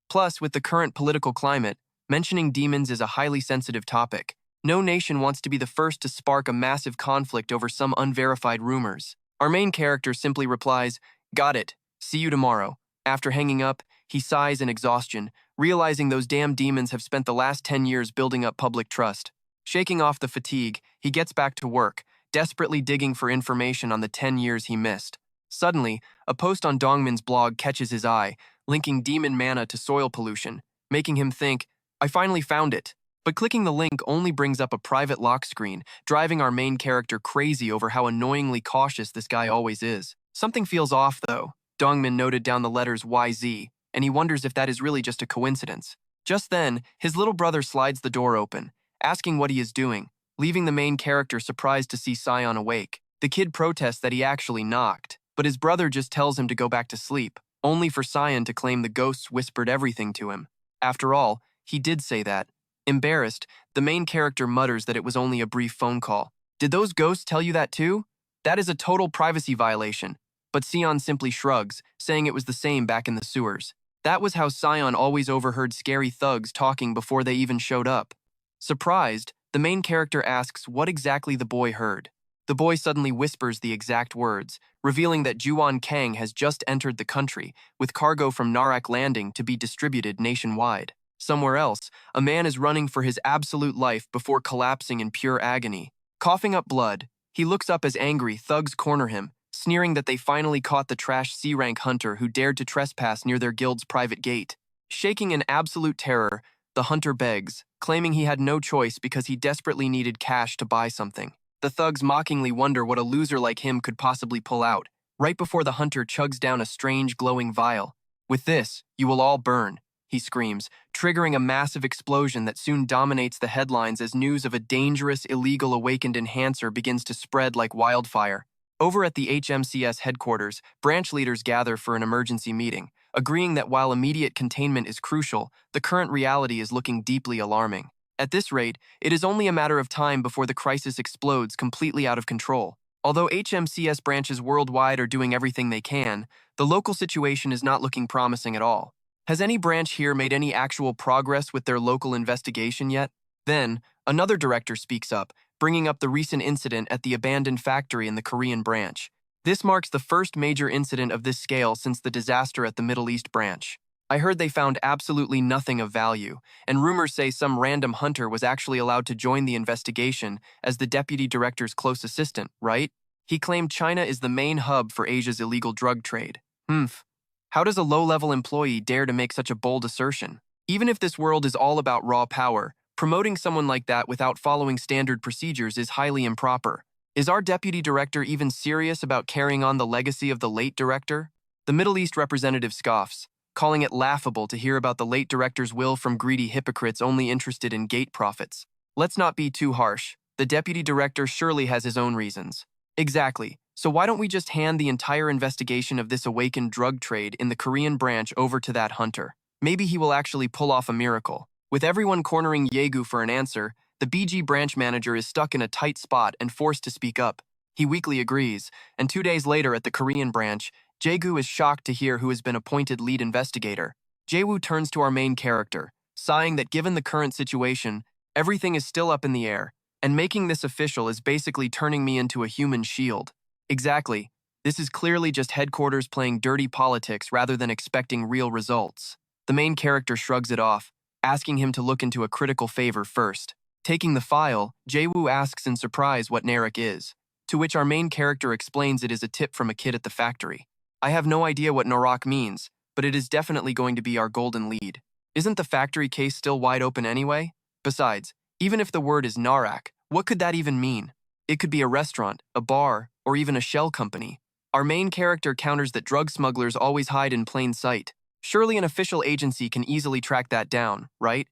Plus, with the current political climate, mentioning demons is a highly sensitive topic. No nation wants to be the first to spark a massive conflict over some unverified rumors. Our main character simply replies, "Got it. See you tomorrow." After hanging up, he sighs in exhaustion, realizing those damn demons have spent the last 10 years building up public trust. Shaking off the fatigue, he gets back to work, desperately digging for information on the 10 years he missed. Suddenly, a post on Dongmin's blog catches his eye, linking demon mana to soil pollution, making him think, I finally found it. But clicking the link only brings up a private lock screen, driving our main character crazy over how annoyingly cautious this guy always is. Something feels off, though. Dongmin noted down the letters YZ, and he wonders if that is really just a coincidence. Just then, his little brother slides the door open, asking what he is doing, leaving the main character surprised to see Sion awake. The kid protests that he actually knocked, but his brother just tells him to go back to sleep, only for Sion to claim the ghosts whispered everything to him. After all, he did say that. Embarrassed, the main character mutters that it was only a brief phone call. Did those ghosts tell you that too? That is a total privacy violation. But Sion simply shrugs, saying it was the same back in the sewers. That was how Sion always overheard scary thugs talking before they even showed up. Surprised, the main character asks what exactly the boy heard. The boy suddenly whispers the exact words, revealing that Juan Kang has just entered the country, with cargo from Narak Landing to be distributed nationwide. Somewhere else, a man is running for his absolute life before collapsing in pure agony. Coughing up blood, he looks up as angry thugs corner him, sneering that they finally caught the trash C-rank hunter who dared to trespass near their guild's private gate. Shaking in absolute terror, the hunter begs, claiming he had no choice because he desperately needed cash to buy something. The thugs mockingly wonder what a loser like him could possibly pull out, right before the hunter chugs down a strange glowing vial. "With this, you will all burn," he screams, triggering a massive explosion that soon dominates the headlines as news of a dangerous, illegal awakened enhancer begins to spread like wildfire. Over at the HMCS headquarters, branch leaders gather for an emergency meeting, agreeing that while immediate containment is crucial, the current reality is looking deeply alarming. At this rate, it is only a matter of time before the crisis explodes completely out of control. Although HMCS branches worldwide are doing everything they can, the local situation is not looking promising at all. Has any branch here made any actual progress with their local investigation yet? Then, another director speaks up, bringing up the recent incident at the abandoned factory in the Korean branch. This marks the first major incident of this scale since the disaster at the Middle East branch. I heard they found absolutely nothing of value, and rumors say some random hunter was actually allowed to join the investigation as the deputy director's close assistant, right? He claimed China is the main hub for Asia's illegal drug trade. How does a low-level employee dare to make such a bold assertion? Even if this world is all about raw power, promoting someone like that without following standard procedures is highly improper. Is our deputy director even serious about carrying on the legacy of the late director? The Middle East representative scoffs, calling it laughable to hear about the late director's will from greedy hypocrites only interested in gate profits. Let's not be too harsh. The deputy director surely has his own reasons. Exactly. So why don't we just hand the entire investigation of this awakened drug trade in the Korean branch over to that hunter? Maybe he will actually pull off a miracle. With everyone cornering Yegu for an answer, the BG branch manager is stuck in a tight spot and forced to speak up. He weakly agrees, and 2 days later at the Korean branch, Jaegu is shocked to hear who has been appointed lead investigator. Jaewoo turns to our main character, sighing that given the current situation, everything is still up in the air, and making this official is basically turning me into a human shield. Exactly. This is clearly just headquarters playing dirty politics rather than expecting real results. The main character shrugs it off, asking him to look into a critical favor first. Taking the file, Jaewoo asks in surprise what Narak is, to which our main character explains it is a tip from a kid at the factory. I have no idea what Narak means, but it is definitely going to be our golden lead. Isn't the factory case still wide open anyway? Besides, even if the word is Narak, what could that even mean? It could be a restaurant, a bar, or even a shell company. Our main character counters that drug smugglers always hide in plain sight. Surely an official agency can easily track that down, right?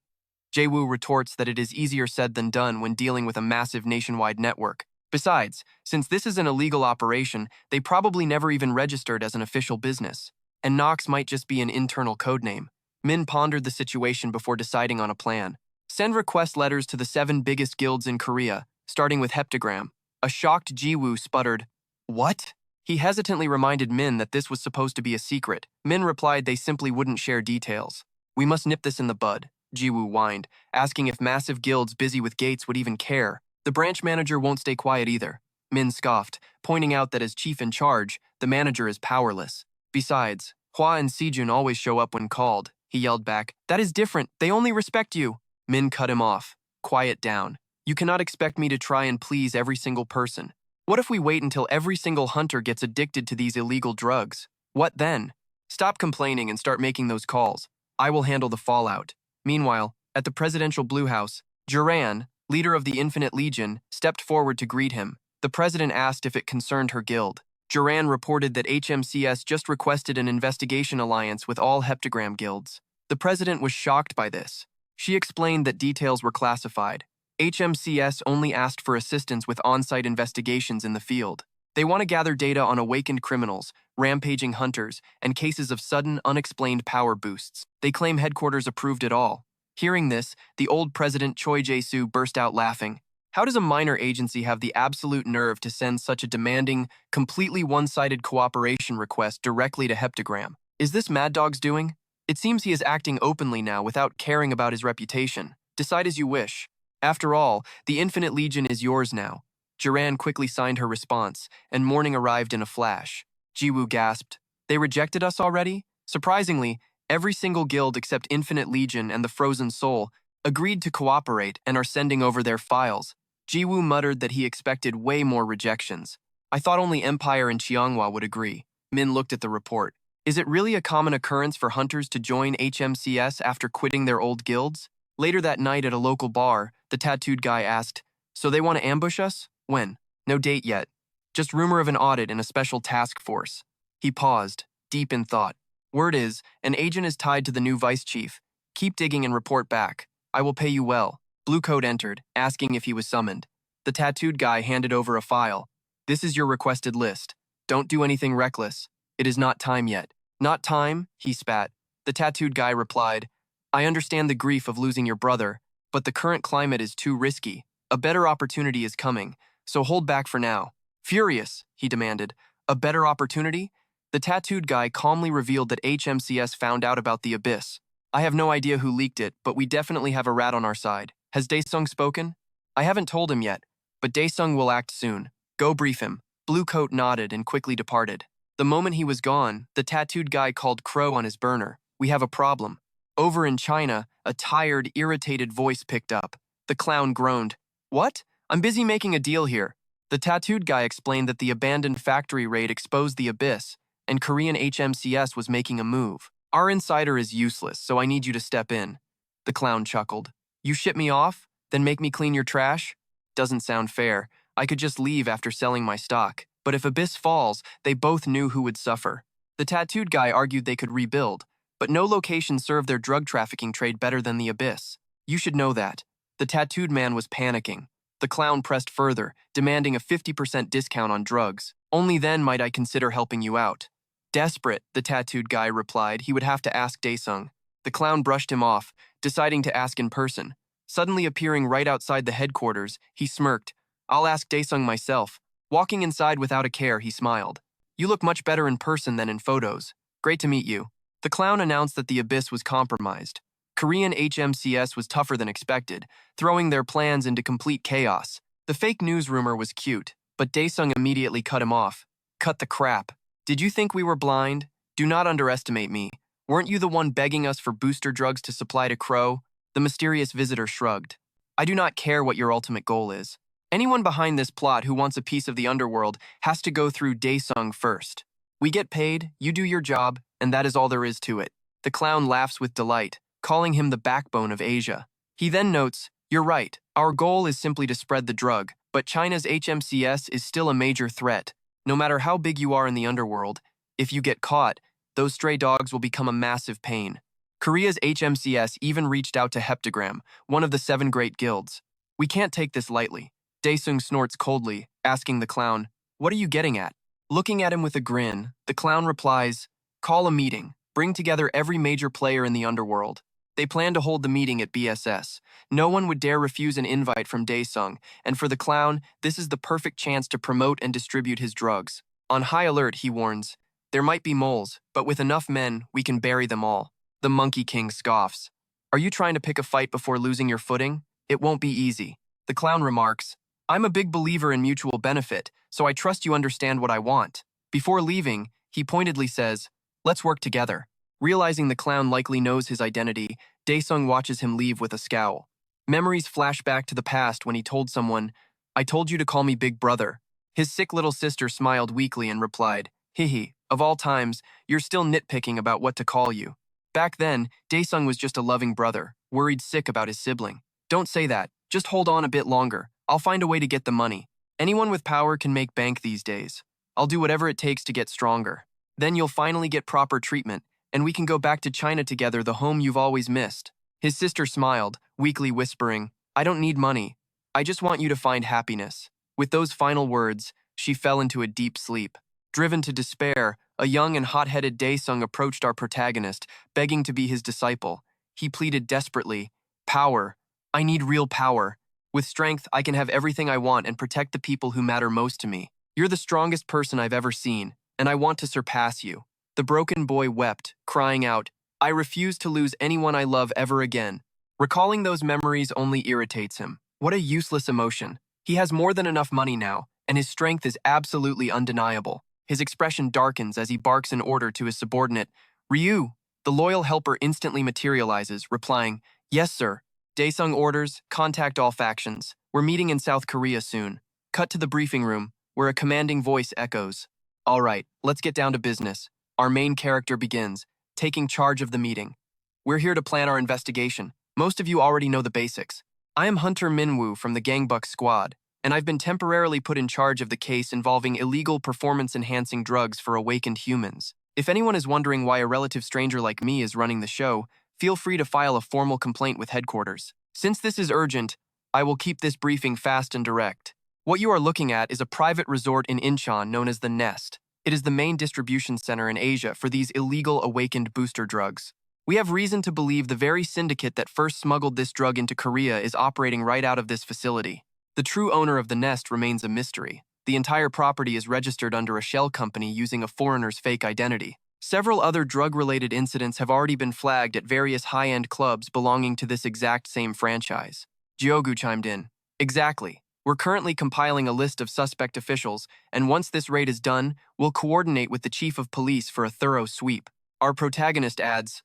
Jaewoo retorts that it is easier said than done when dealing with a massive nationwide network. Besides, since this is an illegal operation, they probably never even registered as an official business. And Nox might just be an internal codename. Min pondered the situation before deciding on a plan. Send request letters to the 7 biggest guilds in Korea, starting with Heptagram. A shocked Jiwoo sputtered, "What?" He hesitantly reminded Min that this was supposed to be a secret. Min replied they simply wouldn't share details. "We must nip this in the bud," Jiwoo whined, asking if massive guilds busy with gates would even care. The branch manager won't stay quiet either. Min scoffed, pointing out that as chief in charge, the manager is powerless. Besides, Hwa and Sejun always show up when called. He yelled back, "That is different. They only respect you." Min cut him off. "Quiet down. You cannot expect me to try and please every single person. What if we wait until every single hunter gets addicted to these illegal drugs? What then? Stop complaining and start making those calls. I will handle the fallout." Meanwhile, at the presidential Blue House, Duran, leader of the Infinite Legion, stepped forward to greet him. The president asked if it concerned her guild. Duran reported that HMCS just requested an investigation alliance with all heptagram guilds. The president was shocked by this. She explained that details were classified. HMCS only asked for assistance with on-site investigations in the field. They want to gather data on awakened criminals, rampaging hunters, and cases of sudden, unexplained power boosts. They claim headquarters approved it all. Hearing this, the old president Choi Jae-soo burst out laughing. How does a minor agency have the absolute nerve to send such a demanding, completely one-sided cooperation request directly to Heptagram? Is this Mad Dog's doing? It seems he is acting openly now without caring about his reputation. Decide as you wish. After all, the Infinite Legion is yours now. Jiran quickly signed her response, and morning arrived in a flash. Jiwoo gasped. They rejected us already? Surprisingly, every single guild except Infinite Legion and the Frozen Soul agreed to cooperate and are sending over their files. Jiwoo muttered that he expected way more rejections. I thought only Empire and Chianghua would agree. Min looked at the report. Is it really a common occurrence for hunters to join HMCS after quitting their old guilds? Later that night at a local bar, the tattooed guy asked, so they want to ambush us? When? No date yet. Just rumor of an audit in a special task force. He paused, deep in thought. Word is, an agent is tied to the new vice chief. Keep digging and report back. I will pay you well. Bluecoat entered, asking if he was summoned. The tattooed guy handed over a file. This is your requested list. Don't do anything reckless. It is not time yet. Not time? He spat. The tattooed guy replied, I understand the grief of losing your brother, but the current climate is too risky. A better opportunity is coming, so hold back for now. Furious, he demanded. A better opportunity? The tattooed guy calmly revealed that HMCS found out about the Abyss. I have no idea who leaked it, but we definitely have a rat on our side. Has Daesung spoken? I haven't told him yet, but Daesung will act soon. Go brief him. Bluecoat nodded and quickly departed. The moment he was gone, the tattooed guy called Crow on his burner. We have a problem. Over in China, a tired, irritated voice picked up. The clown groaned. What? I'm busy making a deal here. The tattooed guy explained that the abandoned factory raid exposed the Abyss, and Korean HMCS was making a move. Our insider is useless, so I need you to step in. The clown chuckled. You ship me off, then make me clean your trash? Doesn't sound fair. I could just leave after selling my stock. But if Abyss falls, they both knew who would suffer. The tattooed guy argued they could rebuild, but no location served their drug trafficking trade better than the Abyss. You should know that. The tattooed man was panicking. The clown pressed further, demanding a 50% discount on drugs. Only then might I consider helping you out. Desperate, the tattooed guy replied he would have to ask Daesung. The clown brushed him off, deciding to ask in person. Suddenly appearing right outside the headquarters, he smirked. I'll ask Daesung myself. Walking inside without a care, he smiled. You look much better in person than in photos. Great to meet you. The clown announced that the Abyss was compromised. Korean HMCS was tougher than expected, throwing their plans into complete chaos. The fake news rumor was cute, but Daesung immediately cut him off. Cut the crap. Did you think we were blind? Do not underestimate me. Weren't you the one begging us for booster drugs to supply to Crow? The mysterious visitor shrugged. I do not care what your ultimate goal is. Anyone behind this plot who wants a piece of the underworld has to go through Daesung first. We get paid, you do your job, and that is all there is to it. The clown laughs with delight, calling him the backbone of Asia. He then notes, you're right, our goal is simply to spread the drug, but China's HMCS is still a major threat. No matter how big you are in the underworld, if you get caught, those stray dogs will become a massive pain. Korea's HMCS even reached out to Heptagram, one of the 7 great guilds. We can't take this lightly. Daesung snorts coldly, asking the clown, what are you getting at? Looking at him with a grin, the clown replies, call a meeting, bring together every major player in the underworld. They plan to hold the meeting at BSS. No one would dare refuse an invite from Daesung, and for the clown, this is the perfect chance to promote and distribute his drugs. On high alert, he warns, there might be moles, but with enough men, we can bury them all. The Monkey King scoffs. Are you trying to pick a fight before losing your footing? It won't be easy. The clown remarks, I'm a big believer in mutual benefit, so I trust you understand what I want. Before leaving, he pointedly says, let's work together. Realizing the clown likely knows his identity, Daesung watches him leave with a scowl. Memories flash back to the past when he told someone, I told you to call me Big Brother. His sick little sister smiled weakly and replied, Hihi, of all times, you're still nitpicking about what to call you. Back then, Daesung was just a loving brother, worried sick about his sibling. Don't say that, just hold on a bit longer. I'll find a way to get the money. Anyone with power can make bank these days. I'll do whatever it takes to get stronger. Then you'll finally get proper treatment, and we can go back to China together, the home you've always missed. His sister smiled, weakly whispering, I don't need money. I just want you to find happiness. With those final words, she fell into a deep sleep. Driven to despair, a young and hot-headed Daesung approached our protagonist, begging to be his disciple. He pleaded desperately, "Power. I need real power. With strength, I can have everything I want and protect the people who matter most to me. You're the strongest person I've ever seen, and I want to surpass you." The broken boy wept, crying out, "I refuse to lose anyone I love ever again." Recalling those memories only irritates him. What a useless emotion. He has more than enough money now, and his strength is absolutely undeniable. His expression darkens as he barks an order to his subordinate, "Ryu!" The loyal helper instantly materializes, replying, "Yes, sir." Daesung orders, "Contact all factions. We're meeting in South Korea soon." Cut to the briefing room, where a commanding voice echoes. "All right, let's get down to business." Our main character begins, taking charge of the meeting. "We're here to plan our investigation. Most of you already know the basics. I am Hunter Min-woo from the Gangbuck Squad, and I've been temporarily put in charge of the case involving illegal performance-enhancing drugs for awakened humans. If anyone is wondering why a relative stranger like me is running the show, feel free to file a formal complaint with headquarters. Since this is urgent, I will keep this briefing fast and direct. What you are looking at is a private resort in Incheon known as the Nest. It is the main distribution center in Asia for these illegal awakened booster drugs. We have reason to believe the very syndicate that first smuggled this drug into Korea is operating right out of this facility. The true owner of the Nest remains a mystery. The entire property is registered under a shell company using a foreigner's fake identity. Several other drug-related incidents have already been flagged at various high-end clubs belonging to this exact same franchise. Jyogu chimed in. "Exactly. We're currently compiling a list of suspect officials, and once this raid is done, we'll coordinate with the chief of police for a thorough sweep." Our protagonist adds,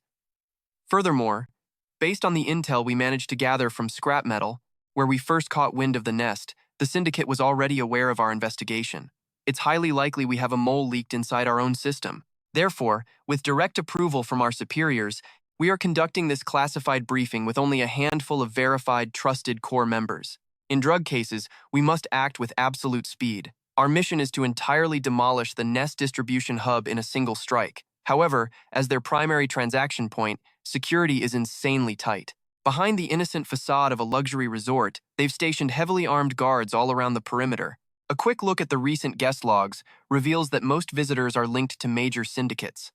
"Furthermore, based on the intel we managed to gather from scrap metal, where we first caught wind of the Nest, the syndicate was already aware of our investigation. It's highly likely we have a mole leaked inside our own system. Therefore, with direct approval from our superiors, we are conducting this classified briefing with only a handful of verified, trusted core members. In drug cases, we must act with absolute speed. Our mission is to entirely demolish the Nest distribution hub in a single strike. However, as their primary transaction point, security is insanely tight. Behind the innocent facade of a luxury resort, they've stationed heavily armed guards all around the perimeter. A quick look at the recent guest logs reveals that most visitors are linked to major syndicates."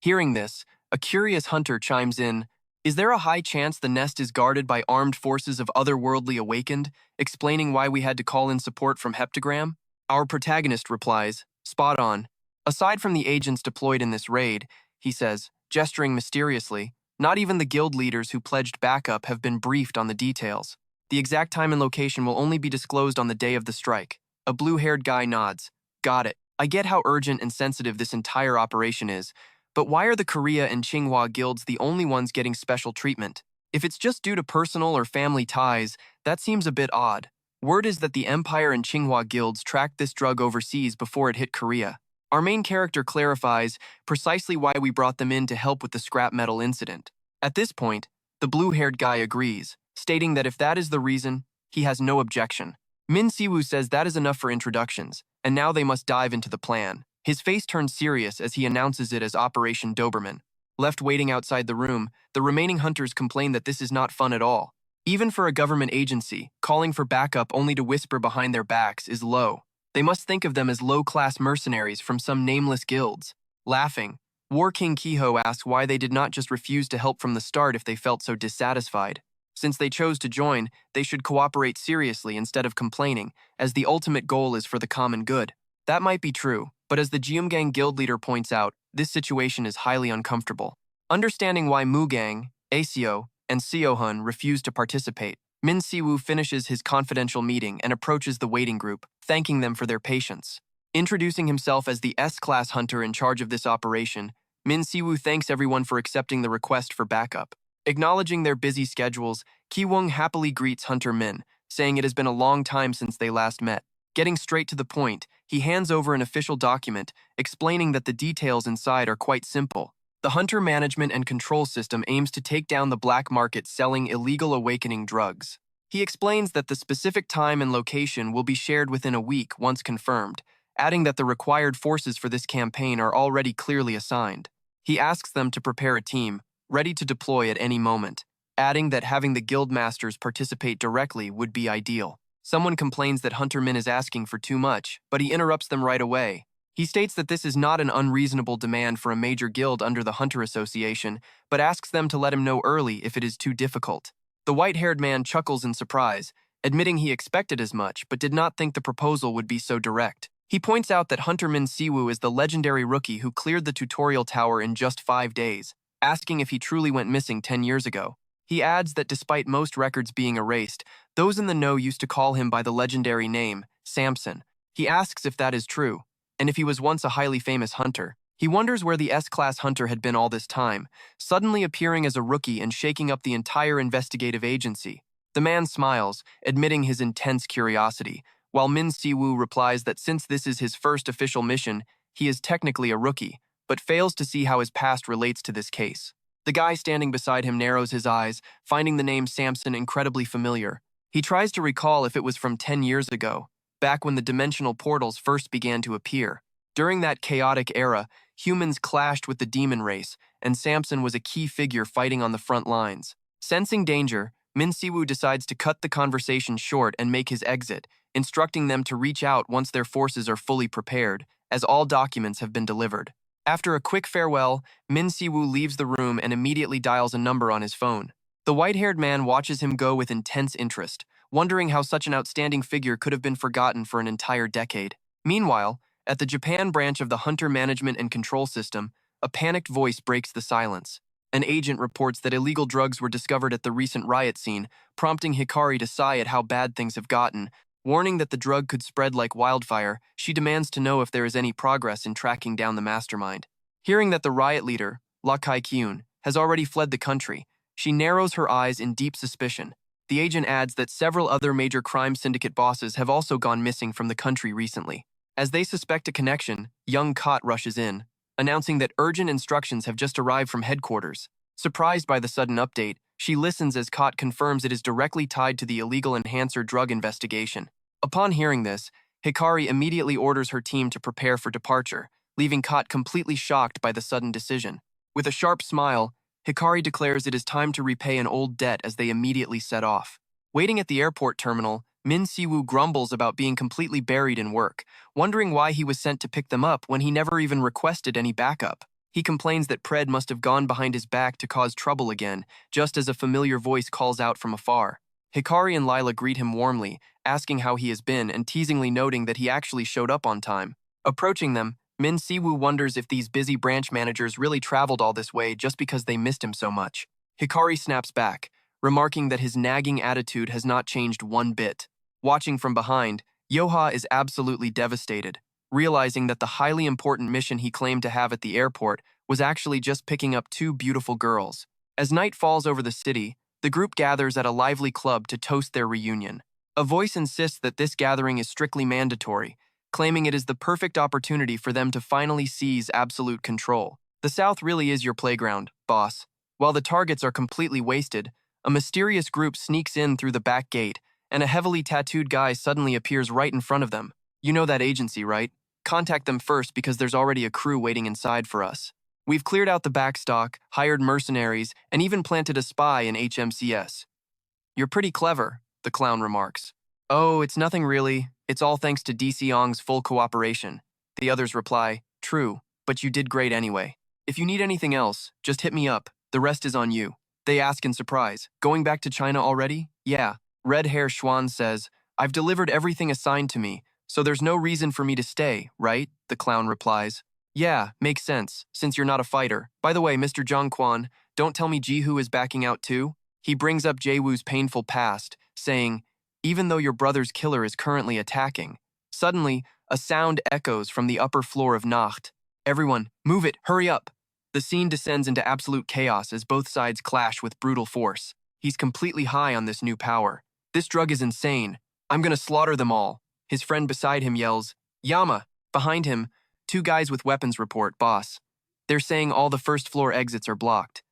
Hearing this, a curious hunter chimes in, "Is there a high chance the Nest is guarded by armed forces of otherworldly awakened, explaining why we had to call in support from Heptagram?" Our protagonist replies, "Spot on. Aside from the agents deployed in this raid," he says, gesturing mysteriously, "not even the guild leaders who pledged backup have been briefed on the details. The exact time and location will only be disclosed on the day of the strike." A blue-haired guy nods. "Got it. I get how urgent and sensitive this entire operation is, but why are the Korea and Tsinghua guilds the only ones getting special treatment? If it's just due to personal or family ties, that seems a bit odd. Word is that the Empire and Tsinghua guilds tracked this drug overseas before it hit Korea. Our main character clarifies precisely why we brought them in to help with the scrap metal incident. At this point, the blue-haired guy agrees, stating that if that is the reason, he has no objection. Min-soo says that is enough for introductions, and now they must dive into the plan. His face turns serious as he announces it as Operation Doberman. Left waiting outside the room, the remaining hunters complain that this is not fun at all. Even for a government agency, calling for backup only to whisper behind their backs is low. They must think of them as low-class mercenaries from some nameless guilds. Laughing, War King Kiho asks why they did not just refuse to help from the start if they felt so dissatisfied. Since they chose to join, they should cooperate seriously instead of complaining, as the ultimate goal is for the common good. That might be true, but as the Jeumgang guild leader points out, this situation is highly uncomfortable. Understanding why Mugang, Aseo, and Seohun refuse to participate, Min-soo finishes his confidential meeting and approaches the waiting group, thanking them for their patience. Introducing himself as the S-class hunter in charge of this operation, Min-soo thanks everyone for accepting the request for backup. Acknowledging their busy schedules, Ki-woong happily greets Hunter Min, saying it has been a long time since they last met. Getting straight to the point, he hands over an official document, explaining that the details inside are quite simple. The Hunter Management and Control System aims to take down the black market selling illegal awakening drugs. He explains that the specific time and location will be shared within a week once confirmed, adding that the required forces for this campaign are already clearly assigned. He asks them to prepare a team, ready to deploy at any moment, adding that having the guild masters participate directly would be ideal. Someone complains that Hunter Min is asking for too much, but he interrupts them right away. He states that this is not an unreasonable demand for a major guild under the Hunter Association, but asks them to let him know early if it is too difficult. The white-haired man chuckles in surprise, admitting he expected as much but did not think the proposal would be so direct. He points out that Hunter Min-soo is the legendary rookie who cleared the tutorial tower in just 5 days, asking if he truly went missing 10 years ago. He adds that despite most records being erased, those in the know used to call him by the legendary name, Samson. He asks if that is true, and if he was once a highly famous hunter. He wonders where the S-class hunter had been all this time, suddenly appearing as a rookie and shaking up the entire investigative agency. The man smiles, admitting his intense curiosity, while Min-soo replies that since this is his first official mission, he is technically a rookie, but fails to see how his past relates to this case. The guy standing beside him narrows his eyes, finding the name Samson incredibly familiar. He tries to recall if it was from 10 years ago, back when the dimensional portals first began to appear. During that chaotic era, humans clashed with the demon race, and Samson was a key figure fighting on the front lines. Sensing danger, Min-soo decides to cut the conversation short and make his exit, instructing them to reach out once their forces are fully prepared, as all documents have been delivered. After a quick farewell, Min-soo leaves the room and immediately dials a number on his phone. The white-haired man watches him go with intense interest, wondering how such an outstanding figure could have been forgotten for an entire decade. Meanwhile, at the Japan branch of the Hunter Management and Control System, a panicked voice breaks the silence. An agent reports that illegal drugs were discovered at the recent riot scene, prompting Hikari to sigh at how bad things have gotten. Warning that the drug could spread like wildfire, she demands to know if there is any progress in tracking down the mastermind. Hearing that the riot leader, La Kai-kyun, has already fled the country, she narrows her eyes in deep suspicion. The agent adds that several other major crime syndicate bosses have also gone missing from the country recently. As they suspect a connection, young Kot rushes in, announcing that urgent instructions have just arrived from headquarters. Surprised by the sudden update, she listens as Kot confirms it is directly tied to the illegal enhancer drug investigation. Upon hearing this, Hikari immediately orders her team to prepare for departure, leaving Kot completely shocked by the sudden decision. With a sharp smile, Hikari declares it is time to repay an old debt as they immediately set off. Waiting at the airport terminal, Min-soo grumbles about being completely buried in work, wondering why he was sent to pick them up when he never even requested any backup. He complains that Pred must have gone behind his back to cause trouble again, just as a familiar voice calls out from afar. Hikari and Lila greet him warmly, asking how he has been and teasingly noting that he actually showed up on time. Approaching them, Min-soo wonders if these busy branch managers really traveled all this way just because they missed him so much. Hikari snaps back, remarking that his nagging attitude has not changed one bit. Watching from behind, Yoha is absolutely devastated, realizing that the highly important mission he claimed to have at the airport was actually just picking up 2 beautiful girls. As night falls over the city, the group gathers at a lively club to toast their reunion. A voice insists that this gathering is strictly mandatory, claiming it is the perfect opportunity for them to finally seize absolute control. The South really is your playground, boss. While the targets are completely wasted, a mysterious group sneaks in through the back gate, and a heavily tattooed guy suddenly appears right in front of them. You know that agency, right? Contact them first because there's already a crew waiting inside for us. We've cleared out the backstock, hired mercenaries, and even planted a spy in HMCS. You're pretty clever, the clown remarks. Oh, it's nothing really. It's all thanks to DC Ong's full cooperation. The others reply, true, but you did great anyway. If you need anything else, just hit me up. The rest is on you. They ask in surprise, going back to China already? Yeah. Red Hair Schwan says, I've delivered everything assigned to me, so there's no reason for me to stay, right? The clown replies. Yeah, makes sense, since you're not a fighter. By the way, Mr. Zhongquan, don't tell me Jihu is backing out too? He brings up Jaewoo's painful past, saying, even though your brother's killer is currently attacking. Suddenly, a sound echoes from the upper floor of Nacht. Everyone, move it, hurry up! The scene descends into absolute chaos as both sides clash with brutal force. He's completely high on this new power. This drug is insane. I'm gonna slaughter them all. His friend beside him yells, Yama! Behind him, 2 guys with weapons report, boss. They're saying all the first floor exits are blocked.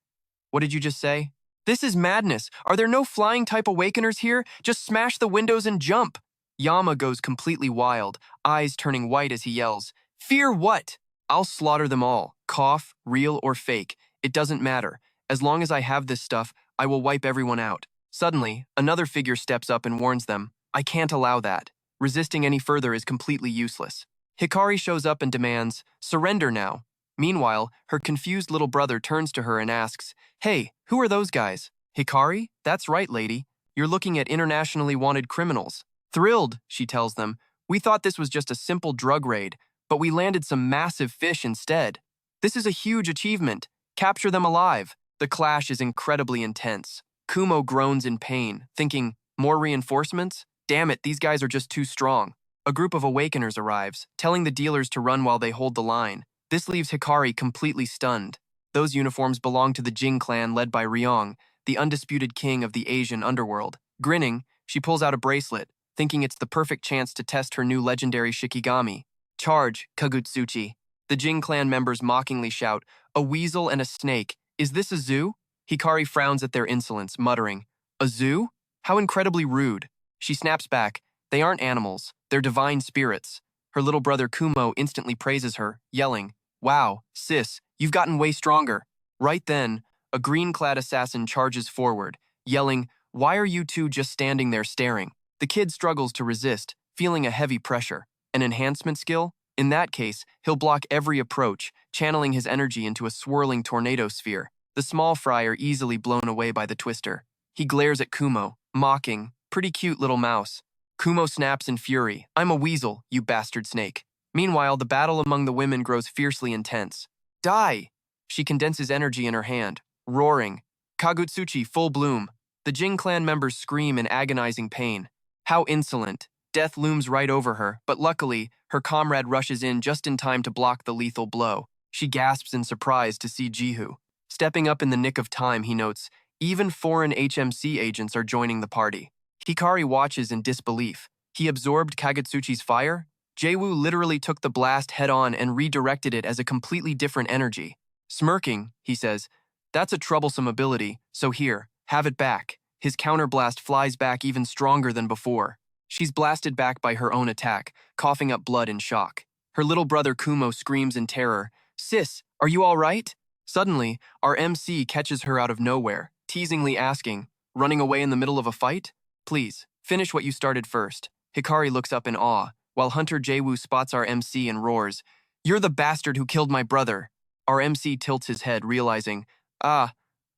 What did you just say? This is madness. Are there no flying type awakeners here? Just smash the windows and jump. Yama goes completely wild, eyes turning white as he yells, fear what? I'll slaughter them all. Cough, real or fake. It doesn't matter. As long as I have this stuff, I will wipe everyone out. Suddenly, another figure steps up and warns them, I can't allow that. Resisting any further is completely useless. Hikari shows up and demands, surrender now. Meanwhile, her confused little brother turns to her and asks, hey, who are those guys? Hikari? That's right, lady. You're looking at internationally wanted criminals. Thrilled, she tells them. We thought this was just a simple drug raid, but we landed some massive fish instead. This is a huge achievement. Capture them alive. The clash is incredibly intense. Kumo groans in pain, thinking, more reinforcements? Damn it, these guys are just too strong. A group of awakeners arrives, telling the dealers to run while they hold the line. This leaves Hikari completely stunned. Those uniforms belong to the Jing clan led by Ryong, the undisputed king of the Asian underworld. Grinning, she pulls out a bracelet, thinking it's the perfect chance to test her new legendary Shikigami. Charge, Kagutsuchi. The Jing clan members mockingly shout, a weasel and a snake. Is this a zoo? Hikari frowns at their insolence, muttering, a zoo? How incredibly rude. She snaps back, they aren't animals, they're divine spirits. Her little brother Kumo instantly praises her, yelling, wow, sis, you've gotten way stronger. Right then, a green-clad assassin charges forward, yelling, why are you two just standing there staring? The kid struggles to resist, feeling a heavy pressure. An enhancement skill? In that case, he'll block every approach, channeling his energy into a swirling tornado sphere. The small fry are easily blown away by the twister. He glares at Kumo, mocking, pretty cute little mouse. Kumo snaps in fury, I'm a weasel, you bastard snake. Meanwhile, the battle among the women grows fiercely intense. Die! She condenses energy in her hand, roaring. Kagutsuchi, full bloom. The Jing clan members scream in agonizing pain. How insolent. Death looms right over her, but luckily, her comrade rushes in just in time to block the lethal blow. She gasps in surprise to see Jihu. Stepping up in the nick of time, he notes, even foreign HMC agents are joining the party. Hikari watches in disbelief. He absorbed Kagutsuchi's fire? Jaewoo literally took the blast head-on and redirected it as a completely different energy. Smirking, he says, that's a troublesome ability, so here, have it back. His counterblast flies back even stronger than before. She's blasted back by her own attack, coughing up blood in shock. Her little brother Kumo screams in terror, sis, are you all right? Suddenly, our MC catches her out of nowhere, teasingly asking, running away in the middle of a fight? Please, finish what you started first. Hikari looks up in awe, while Hunter Jaewoo spots our MC and roars, you're the bastard who killed my brother. Our MC tilts his head, realizing, I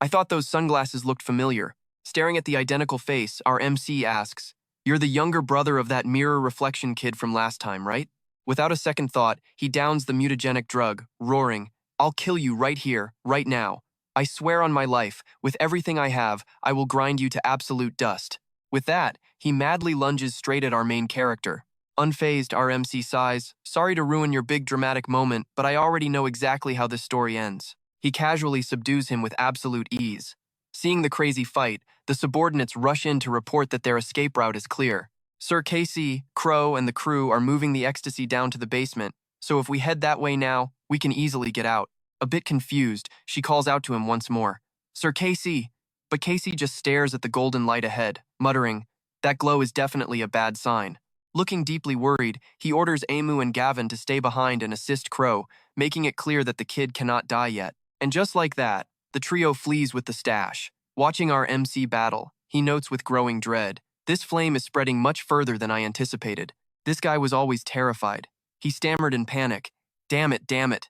thought those sunglasses looked familiar. Staring at the identical face, our MC asks, you're the younger brother of that mirror reflection kid from last time, right? Without a second thought, he downs the mutagenic drug, roaring, I'll kill you right here, right now. I swear on my life, with everything I have, I will grind you to absolute dust. With that, he madly lunges straight at our main character. Unfazed, our MC sighs, sorry to ruin your big dramatic moment, but I already know exactly how this story ends. He casually subdues him with absolute ease. Seeing the crazy fight, the subordinates rush in to report that their escape route is clear. Sir Casey, Crow, and the crew are moving the ecstasy down to the basement, so if we head that way now, we can easily get out. A bit confused, she calls out to him once more. Sir Casey! But Casey just stares at the golden light ahead, muttering, that glow is definitely a bad sign. Looking deeply worried, he orders Amu and Gavin to stay behind and assist Crow, making it clear that the kid cannot die yet. And just like that, the trio flees with the stash. Watching our MC battle, he notes with growing dread, this flame is spreading much further than I anticipated. This guy was always terrified. He stammered in panic, damn it, damn it.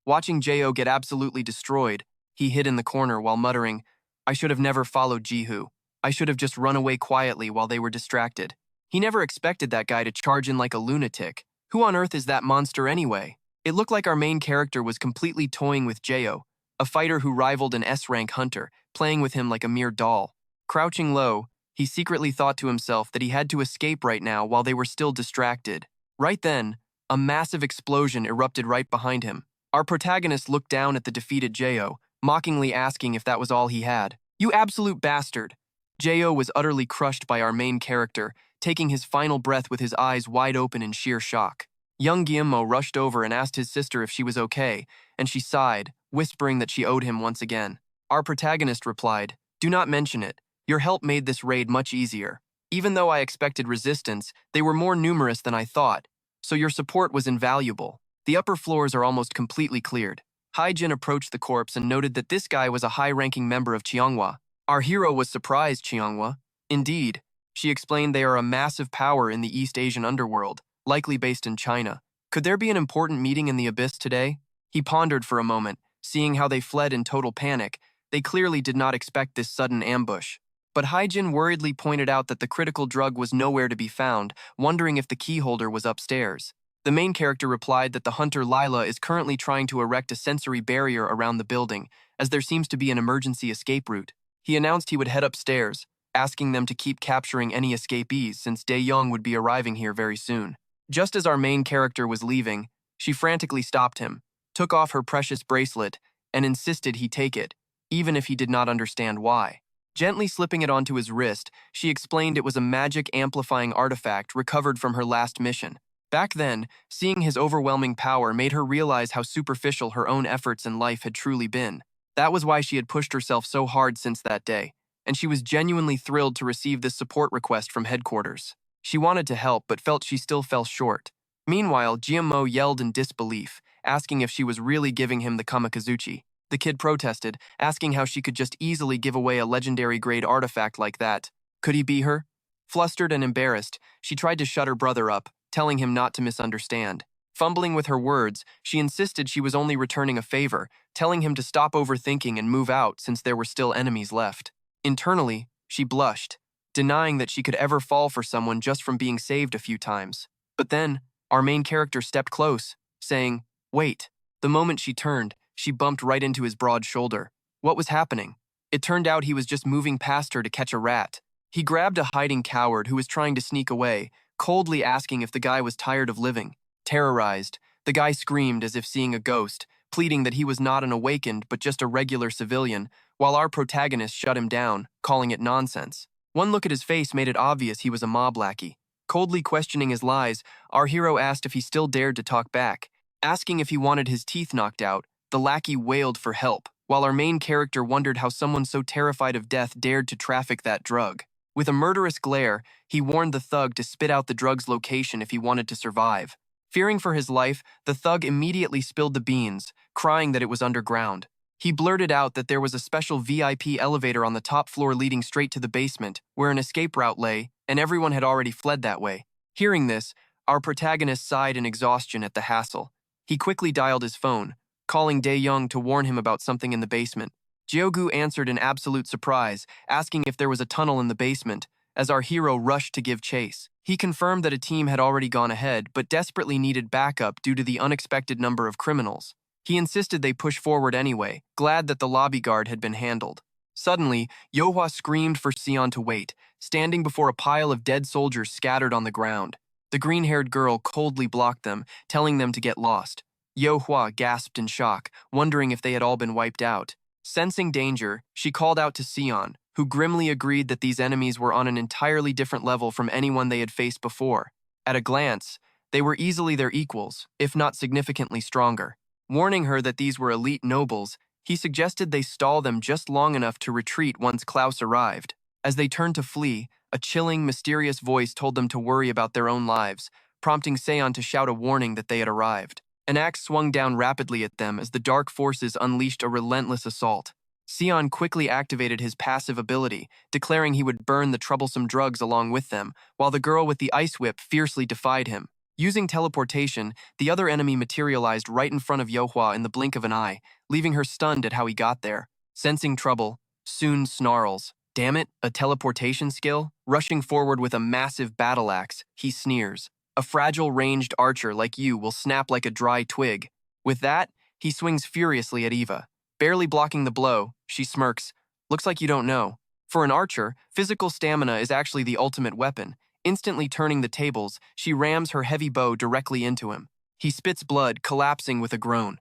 Watching Jo get absolutely destroyed, he hid in the corner while muttering, I should have never followed Jihu. I should have just run away quietly while they were distracted. He never expected that guy to charge in like a lunatic. Who on earth is that monster anyway? It looked like our main character was completely toying with Jo, a fighter who rivaled an S-rank hunter, playing with him like a mere doll. Crouching low, he secretly thought to himself that he had to escape right now while they were still distracted. Right then, a massive explosion erupted right behind him. Our protagonist looked down at the defeated Jo, mockingly asking if that was all he had. You absolute bastard! Jo was utterly crushed by our main character, taking his final breath with his eyes wide open in sheer shock. Young Guillermo rushed over and asked his sister if she was okay, and she sighed, whispering that she owed him once again. Our protagonist replied, do not mention it. Your help made this raid much easier. Even though I expected resistance, they were more numerous than I thought, so your support was invaluable. The upper floors are almost completely cleared. Haijin approached the corpse and noted that this guy was a high-ranking member of Cheonghwa. Our hero was surprised, Cheonghwa. Indeed, She explained they are a massive power in the East Asian underworld, likely based in China. Could there be an important meeting in the abyss today? He pondered for a moment, seeing how they fled in total panic. They clearly did not expect this sudden ambush. But Haijin worriedly pointed out that the critical drug was nowhere to be found, wondering if the keyholder was upstairs. The main character replied that the hunter Lila is currently trying to erect a sensory barrier around the building, as there seems to be an emergency escape route. He announced he would head upstairs, asking them to keep capturing any escapees since Dae-young would be arriving here very soon. Just as our main character was leaving, she frantically stopped him, took off her precious bracelet, and insisted he take it, even if he did not understand why. Gently slipping it onto his wrist, she explained it was a magic amplifying artifact recovered from her last mission. Back then, seeing his overwhelming power made her realize how superficial her own efforts in life had truly been. That was why she had pushed herself so hard since that day, and she was genuinely thrilled to receive this support request from headquarters. She wanted to help but felt she still fell short. Meanwhile, GMO yelled in disbelief, asking if she was really giving him the Kamikazuchi. The kid protested, asking how she could just easily give away a legendary-grade artifact like that. Could he be her? Flustered and embarrassed, she tried to shut her brother up, telling him not to misunderstand. Fumbling with her words, she insisted she was only returning a favor, telling him to stop overthinking and move out since there were still enemies left. Internally, she blushed, denying that she could ever fall for someone just from being saved a few times. But then, our main character stepped close, saying, "Wait." The moment she turned, she bumped right into his broad shoulder. What was happening? It turned out he was just moving past her to catch a rat. He grabbed a hiding coward who was trying to sneak away, coldly asking if the guy was tired of living. Terrorized, the guy screamed as if seeing a ghost, pleading that he was not an awakened but just a regular civilian, while our protagonist shut him down, calling it nonsense. One look at his face made it obvious he was a mob lackey. Coldly questioning his lies, our hero asked if he still dared to talk back. Asking if he wanted his teeth knocked out, the lackey wailed for help, while our main character wondered how someone so terrified of death dared to traffic that drug. With a murderous glare, he warned the thug to spit out the drug's location if he wanted to survive. Fearing for his life, the thug immediately spilled the beans, crying that it was underground. He blurted out that there was a special VIP elevator on the top floor leading straight to the basement, where an escape route lay, and everyone had already fled that way. Hearing this, our protagonist sighed in exhaustion at the hassle. He quickly dialed his phone, calling Dae-young to warn him about something in the basement. Jeogu answered in absolute surprise, asking if there was a tunnel in the basement, as our hero rushed to give chase. He confirmed that a team had already gone ahead, but desperately needed backup due to the unexpected number of criminals. He insisted they push forward anyway, glad that the lobby guard had been handled. Suddenly, Yohwa screamed for Sion to wait, standing before a pile of dead soldiers scattered on the ground. The green-haired girl coldly blocked them, telling them to get lost. Yohwa gasped in shock, wondering if they had all been wiped out. Sensing danger, she called out to Sion, who grimly agreed that these enemies were on an entirely different level from anyone they had faced before. At a glance, they were easily their equals, if not significantly stronger. Warning her that these were elite nobles, he suggested they stall them just long enough to retreat once Klaus arrived. As they turned to flee, a chilling, mysterious voice told them to worry about their own lives, prompting Seon to shout a warning that they had arrived. An axe swung down rapidly at them as the dark forces unleashed a relentless assault. Sion quickly activated his passive ability, declaring he would burn the troublesome drugs along with them, while the girl with the ice whip fiercely defied him. Using teleportation, the other enemy materialized right in front of Yohwa in the blink of an eye, leaving her stunned at how he got there. Sensing trouble, Soon snarls, "Damn it, a teleportation skill?" Rushing forward with a massive battle axe, he sneers. "A fragile ranged archer like you will snap like a dry twig." With that, he swings furiously at Eva. Barely blocking the blow, she smirks. "Looks like you don't know. For an archer, physical stamina is actually the ultimate weapon." Instantly turning the tables, she rams her heavy bow directly into him. He spits blood, collapsing with a groan.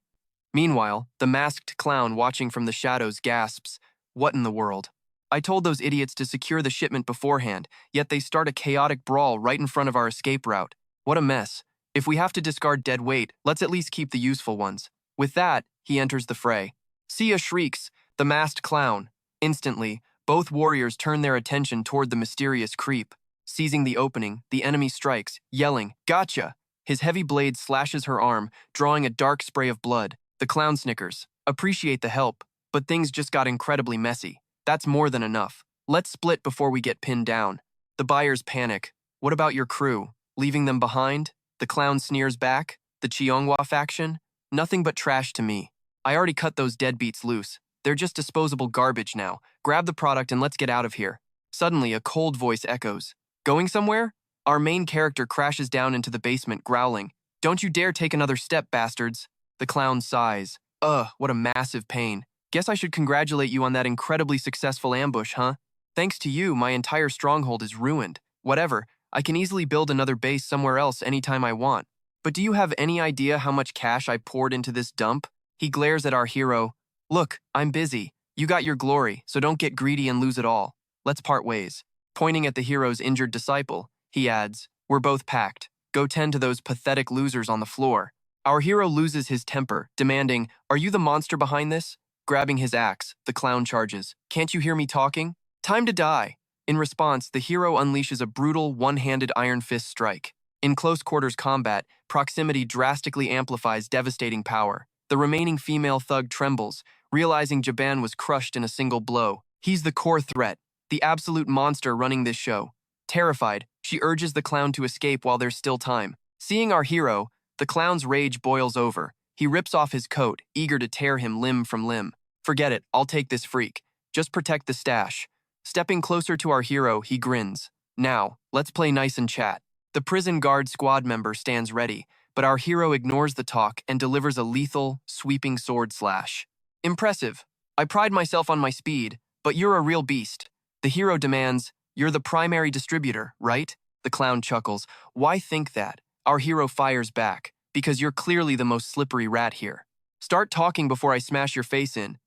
Meanwhile, the masked clown watching from the shadows gasps, "What in the world? I told those idiots to secure the shipment beforehand, yet they start a chaotic brawl right in front of our escape route. What a mess. If we have to discard dead weight, let's at least keep the useful ones." With that, he enters the fray. Sia shrieks, "The masked clown." Instantly, both warriors turn their attention toward the mysterious creep. Seizing the opening, the enemy strikes, yelling, "Gotcha!" His heavy blade slashes her arm, drawing a dark spray of blood. The clown snickers. "Appreciate the help, but things just got incredibly messy. That's more than enough. Let's split before we get pinned down." The buyers panic. What about your crew? Leaving them behind? The clown sneers back. The Cheonghua faction? Nothing but trash to me. I already cut those deadbeats loose. They're just disposable garbage now. Grab the product and let's get out of here. Suddenly, a cold voice echoes. Going somewhere? Our main character crashes down into the basement, growling. Don't you dare take another step, bastards. The clown sighs. Ugh, what a massive pain. Guess I should congratulate you on that incredibly successful ambush, huh? Thanks to you, my entire stronghold is ruined. Whatever, I can easily build another base somewhere else anytime I want. But do you have any idea how much cash I poured into this dump? He glares at our hero. Look, I'm busy. You got your glory, so don't get greedy and lose it all. Let's part ways. Pointing at the hero's injured disciple, he adds, we're both packed. Go tend to those pathetic losers on the floor. Our hero loses his temper, demanding, are you the monster behind this? Grabbing his axe, the clown charges. Can't you hear me talking? Time to die. In response, the hero unleashes a brutal, one-handed iron fist strike. In close quarters combat, proximity drastically amplifies devastating power. The remaining female thug trembles, realizing Jaban was crushed in a single blow. He's the core threat, the absolute monster running this show. Terrified, she urges the clown to escape while there's still time. Seeing our hero, the clown's rage boils over. He rips off his coat, eager to tear him limb from limb. Forget it, I'll take this freak. Just protect the stash. Stepping closer to our hero, he grins. Now, let's play nice and chat. The prison guard squad member stands ready, but our hero ignores the talk and delivers a lethal, sweeping sword slash. Impressive. I pride myself on my speed, but you're a real beast. The hero demands, you're the primary distributor, right? The clown chuckles. Why think that? Our hero fires back, because you're clearly the most slippery rat here. Start talking before I smash your face in.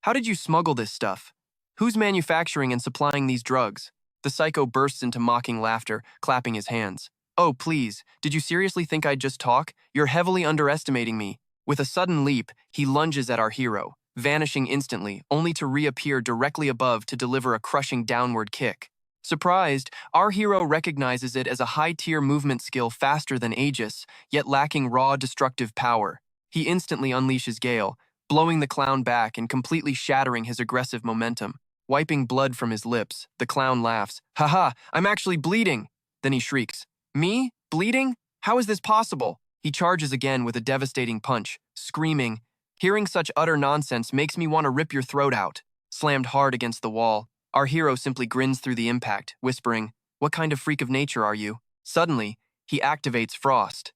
How did you smuggle this stuff? Who's manufacturing and supplying these drugs? The psycho bursts into mocking laughter, clapping his hands. Oh, please, did you seriously think I'd just talk? You're heavily underestimating me. With a sudden leap, he lunges at our hero, vanishing instantly, only to reappear directly above to deliver a crushing downward kick. Surprised, our hero recognizes it as a high-tier movement skill faster than Aegis, yet lacking raw destructive power. He instantly unleashes Gale, blowing the clown back and completely shattering his aggressive momentum. Wiping blood from his lips, the clown laughs. Haha, I'm actually bleeding! Then he shrieks. Me? Bleeding? How is this possible? He charges again with a devastating punch, screaming, hearing such utter nonsense makes me want to rip your throat out. Slammed hard against the wall, our hero simply grins through the impact, whispering, what kind of freak of nature are you? Suddenly, he activates Frost.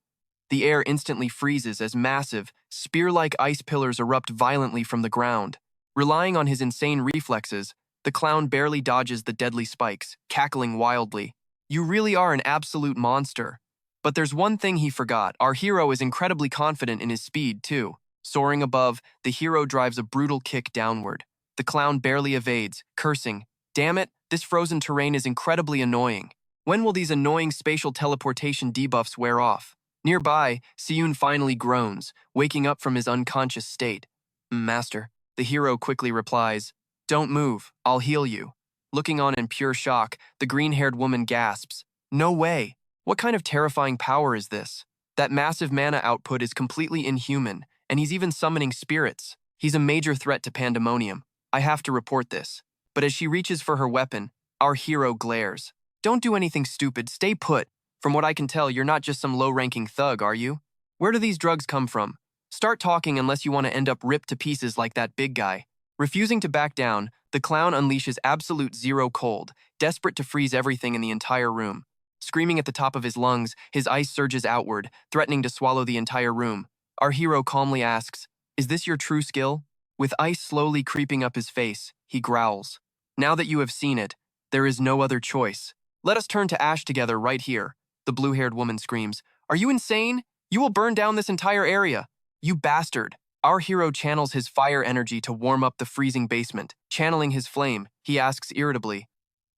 The air instantly freezes as massive, spear-like ice pillars erupt violently from the ground. Relying on his insane reflexes, the clown barely dodges the deadly spikes, cackling wildly. You really are an absolute monster. But there's one thing he forgot. Our hero is incredibly confident in his speed, too. Soaring above, the hero drives a brutal kick downward. The clown barely evades, cursing, damn it, this frozen terrain is incredibly annoying. When will these annoying spatial teleportation debuffs wear off? Nearby, Siyun finally groans, waking up from his unconscious state. Master, the hero quickly replies, don't move, I'll heal you. Looking on in pure shock, the green-haired woman gasps, no way, what kind of terrifying power is this? That massive mana output is completely inhuman, and he's even summoning spirits. He's a major threat to Pandemonium. I have to report this. But as she reaches for her weapon, our hero glares. Don't do anything stupid, stay put. From what I can tell, you're not just some low-ranking thug, are you? Where do these drugs come from? Start talking unless you want to end up ripped to pieces like that big guy. Refusing to back down, the clown unleashes absolute zero cold, desperate to freeze everything in the entire room. Screaming at the top of his lungs, his ice surges outward, threatening to swallow the entire room. Our hero calmly asks, is this your true skill? With ice slowly creeping up his face, he growls. Now that you have seen it, there is no other choice. Let us turn to ash together right here. The blue-haired woman screams. Are you insane? You will burn down this entire area. You bastard. Our hero channels his fire energy to warm up the freezing basement. Channeling his flame, he asks irritably,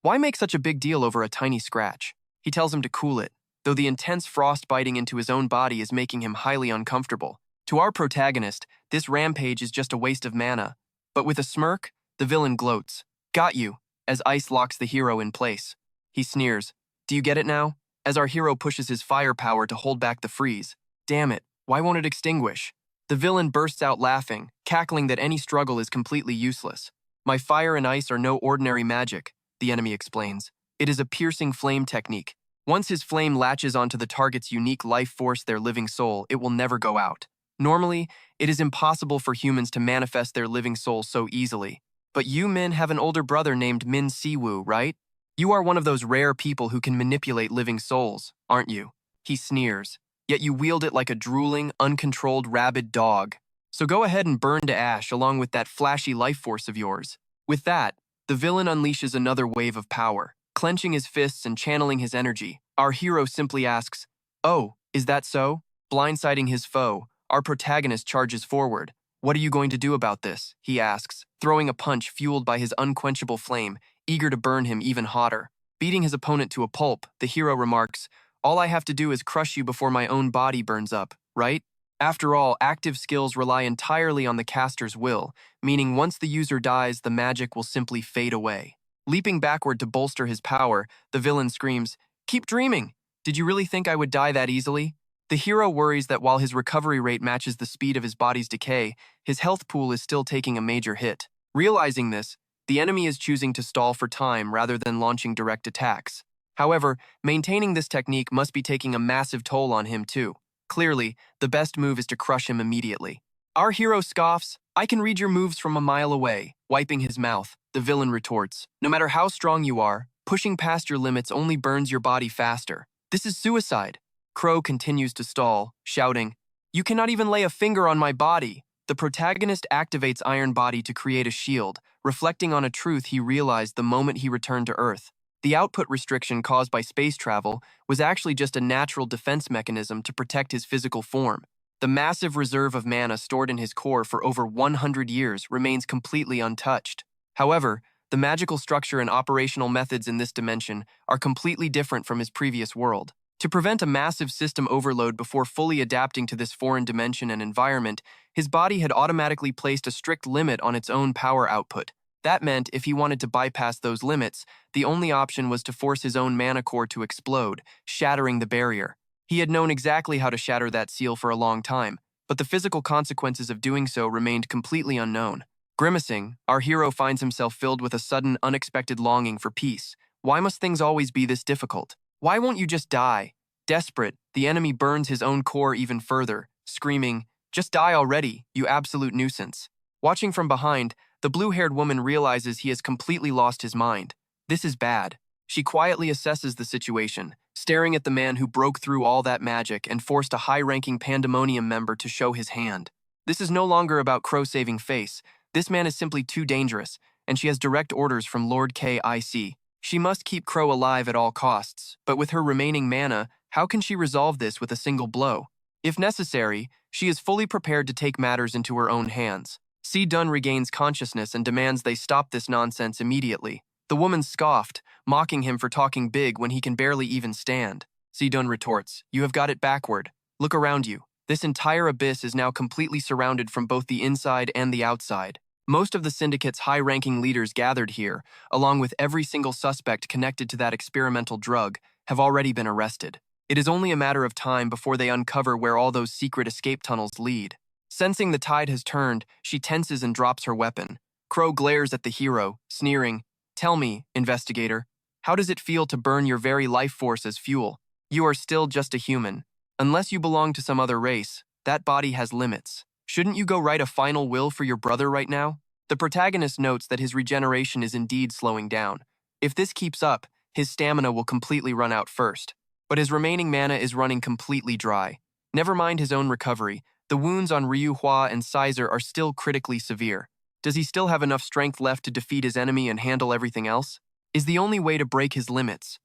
why make such a big deal over a tiny scratch? He tells him to cool it, though the intense frost biting into his own body is making him highly uncomfortable. To our protagonist, this rampage is just a waste of mana. But with a smirk, the villain gloats. Got you, as ice locks the hero in place. He sneers. Do you get it now? As our hero pushes his firepower to hold back the freeze. Damn it, why won't it extinguish? The villain bursts out laughing, cackling that any struggle is completely useless. My fire and ice are no ordinary magic, the enemy explains. It is a piercing flame technique. Once his flame latches onto the target's unique life force, their living soul, it will never go out. Normally, it is impossible for humans to manifest their living soul so easily. But you men have an older brother named Min-soo, right? You are one of those rare people who can manipulate living souls, aren't you? He sneers. Yet you wield it like a drooling, uncontrolled, rabid dog. So go ahead and burn to ash along with that flashy life force of yours. With that, the villain unleashes another wave of power. Clenching his fists and channeling his energy, our hero simply asks, "Oh, is that so?" Blindsiding his foe, our protagonist charges forward. "What are you going to do about this?" he asks, throwing a punch fueled by his unquenchable flame, eager to burn him even hotter. Beating his opponent to a pulp, the hero remarks, "All I have to do is crush you before my own body burns up, right?" After all, active skills rely entirely on the caster's will, meaning once the user dies, the magic will simply fade away. Leaping backward to bolster his power, the villain screams, "Keep dreaming! Did you really think I would die that easily?" The hero worries that while his recovery rate matches the speed of his body's decay, his health pool is still taking a major hit. Realizing this, the enemy is choosing to stall for time rather than launching direct attacks. However, maintaining this technique must be taking a massive toll on him too. Clearly, the best move is to crush him immediately. Our hero scoffs, "I can read your moves from a mile away." Wiping his mouth, the villain retorts, "No matter how strong you are, pushing past your limits only burns your body faster. This is suicide." Crow continues to stall, shouting, "You cannot even lay a finger on my body." The protagonist activates Iron Body to create a shield, reflecting on a truth he realized the moment he returned to Earth. The output restriction caused by space travel was actually just a natural defense mechanism to protect his physical form. The massive reserve of mana stored in his core for over 100 years remains completely untouched. However, the magical structure and operational methods in this dimension are completely different from his previous world. To prevent a massive system overload before fully adapting to this foreign dimension and environment, his body had automatically placed a strict limit on its own power output. That meant if he wanted to bypass those limits, the only option was to force his own mana core to explode, shattering the barrier. He had known exactly how to shatter that seal for a long time, but the physical consequences of doing so remained completely unknown. Grimacing, our hero finds himself filled with a sudden, unexpected longing for peace. Why must things always be this difficult? Why won't you just die? Desperate, the enemy burns his own core even further, screaming, "Just die already, you absolute nuisance." Watching from behind, the blue-haired woman realizes he has completely lost his mind. This is bad. She quietly assesses the situation, staring at the man who broke through all that magic and forced a high-ranking Pandemonium member to show his hand. This is no longer about Crow saving face. This man is simply too dangerous, and she has direct orders from Lord K.I.C. She must keep Crow alive at all costs, but with her remaining mana, how can she resolve this with a single blow? If necessary, she is fully prepared to take matters into her own hands. C. Dunn regains consciousness and demands they stop this nonsense immediately. The woman scoffed, mocking him for talking big when he can barely even stand. C. Dunn retorts, "You have got it backward. Look around you. This entire abyss is now completely surrounded from both the inside and the outside. Most of the syndicate's high-ranking leaders gathered here, along with every single suspect connected to that experimental drug, have already been arrested. It is only a matter of time before they uncover where all those secret escape tunnels lead." Sensing the tide has turned, she tenses and drops her weapon. Crow glares at the hero, sneering, "Tell me, investigator, how does it feel to burn your very life force as fuel? You are still just a human. Unless you belong to some other race, that body has limits. Shouldn't you go write a final will for your brother right now?" The protagonist notes that his regeneration is indeed slowing down. If this keeps up, his stamina will completely run out first. But his remaining mana is running completely dry. Never mind his own recovery, the wounds on Ryu Hua and Sizer are still critically severe. Does he still have enough strength left to defeat his enemy and handle everything else? Is the only way to break his limits?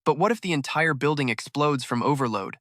But what if the entire building explodes from overload?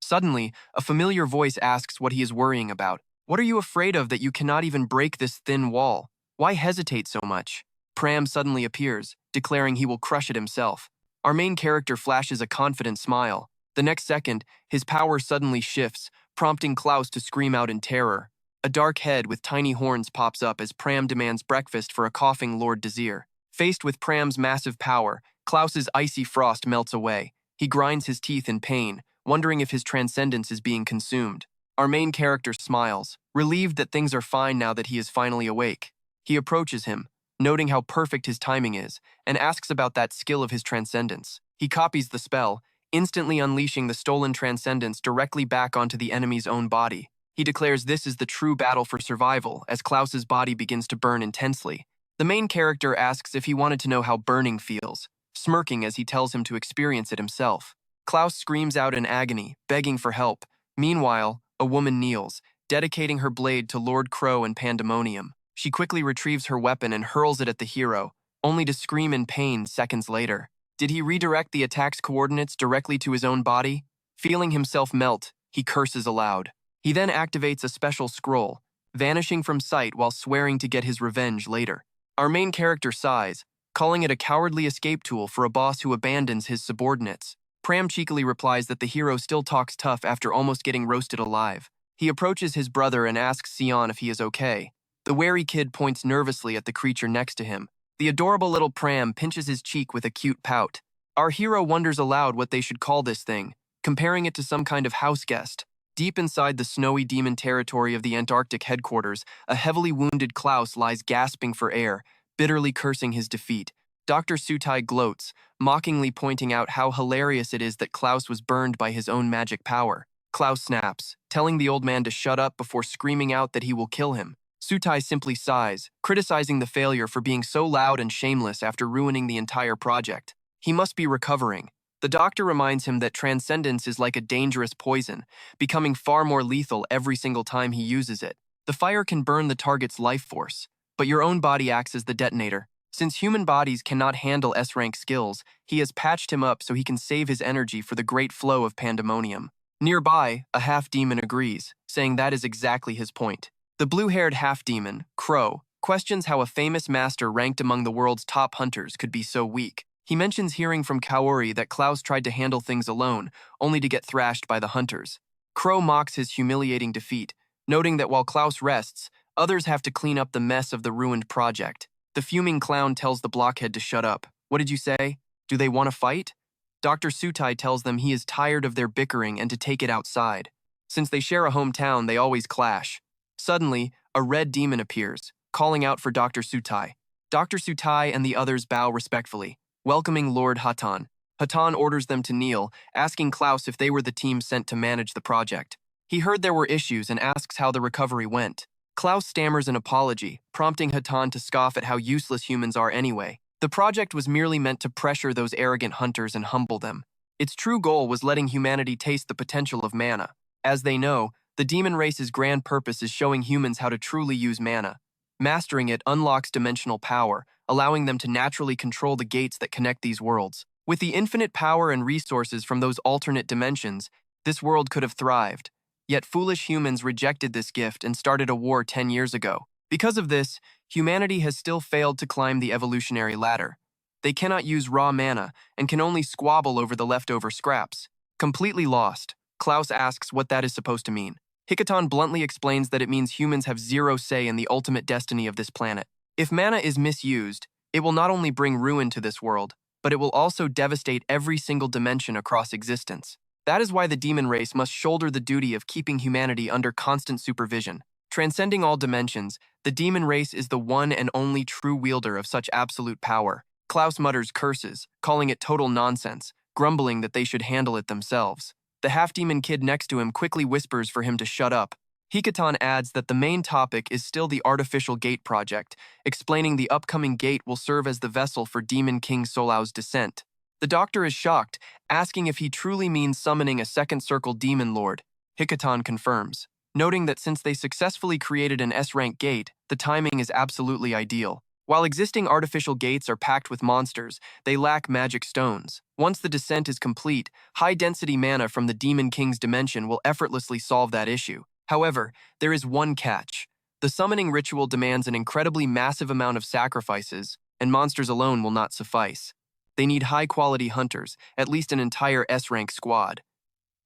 Suddenly, a familiar voice asks what he is worrying about. "What are you afraid of that you cannot even break this thin wall? Why hesitate so much?" Pram suddenly appears, declaring he will crush it himself. Our main character flashes a confident smile. The next second, his power suddenly shifts, prompting Klaus to scream out in terror. A dark head with tiny horns pops up as Pram demands breakfast for a coughing Lord Desir. Faced with Pram's massive power, Klaus's icy frost melts away. He grinds his teeth in pain, wondering if his transcendence is being consumed. Our main character smiles, relieved that things are fine now that he is finally awake. He approaches him, noting how perfect his timing is, and asks about that skill of his transcendence. He copies the spell, instantly unleashing the stolen transcendence directly back onto the enemy's own body. He declares this is the true battle for survival as Klaus's body begins to burn intensely. The main character asks if he wanted to know how burning feels, smirking as he tells him to experience it himself. Klaus screams out in agony, begging for help. Meanwhile, a woman kneels, dedicating her blade to Lord Crow and Pandemonium. She quickly retrieves her weapon and hurls it at the hero, only to scream in pain seconds later. Did he redirect the attack's coordinates directly to his own body? Feeling himself melt, he curses aloud. He then activates a special scroll, vanishing from sight while swearing to get his revenge later. Our main character sighs, calling it a cowardly escape tool for a boss who abandons his subordinates. Pram cheekily replies that the hero still talks tough after almost getting roasted alive. He approaches his brother and asks Sion if he is okay. The wary kid points nervously at the creature next to him. The adorable little Pram pinches his cheek with a cute pout. Our hero wonders aloud what they should call this thing, comparing it to some kind of house guest. Deep inside the snowy demon territory of the Antarctic headquarters, a heavily wounded Klaus lies gasping for air, bitterly cursing his defeat. Dr. Sutai gloats, mockingly pointing out how hilarious it is that Klaus was burned by his own magic power. Klaus snaps, telling the old man to shut up before screaming out that he will kill him. Sutai simply sighs, criticizing the failure for being so loud and shameless after ruining the entire project. He must be recovering. The doctor reminds him that transcendence is like a dangerous poison, becoming far more lethal every single time he uses it. The fire can burn the target's life force, but your own body acts as the detonator. Since human bodies cannot handle S-rank skills, he has patched him up so he can save his energy for the great flow of Pandemonium. Nearby, a half-demon agrees, saying that is exactly his point. The blue-haired half-demon, Crow, questions how a famous master ranked among the world's top hunters could be so weak. He mentions hearing from Kaori that Klaus tried to handle things alone, only to get thrashed by the hunters. Crow mocks his humiliating defeat, noting that while Klaus rests, others have to clean up the mess of the ruined project. The fuming clown tells the blockhead to shut up. What did you say? Do they want to fight? Dr. Sutai tells them he is tired of their bickering and to take it outside. Since they share a hometown, they always clash. Suddenly, a red demon appears, calling out for Dr. Sutai. Dr. Sutai and the others bow respectfully, welcoming Lord Hatan. Hatan orders them to kneel, asking Klaus if they were the team sent to manage the project. He heard there were issues and asks how the recovery went. Klaus stammers an apology, prompting Hatan to scoff at how useless humans are anyway. The project was merely meant to pressure those arrogant hunters and humble them. Its true goal was letting humanity taste the potential of mana. As they know, the demon race's grand purpose is showing humans how to truly use mana. Mastering it unlocks dimensional power, allowing them to naturally control the gates that connect these worlds. With the infinite power and resources from those alternate dimensions, this world could have thrived. Yet foolish humans rejected this gift and started a war 10 years ago. Because of this, humanity has still failed to climb the evolutionary ladder. They cannot use raw mana and can only squabble over the leftover scraps. Completely lost, Klaus asks what that is supposed to mean. Hikaton bluntly explains that it means humans have zero say in the ultimate destiny of this planet. If mana is misused, it will not only bring ruin to this world, but it will also devastate every single dimension across existence. That is why the demon race must shoulder the duty of keeping humanity under constant supervision. Transcending all dimensions, the demon race is the one and only true wielder of such absolute power. Klaus mutters curses, calling it total nonsense, grumbling that they should handle it themselves. The half-demon kid next to him quickly whispers for him to shut up. Hikaton adds that the main topic is still the artificial gate project, explaining the upcoming gate will serve as the vessel for Demon King Solau's descent. The doctor is shocked, asking if he truly means summoning a second circle demon lord. Hikaton confirms, noting that since they successfully created an S-rank gate, the timing is absolutely ideal. While existing artificial gates are packed with monsters, they lack magic stones. Once the descent is complete, high-density mana from the Demon King's dimension will effortlessly solve that issue. However, there is one catch. The summoning ritual demands an incredibly massive amount of sacrifices, and monsters alone will not suffice. They need high-quality hunters, at least an entire S-rank squad.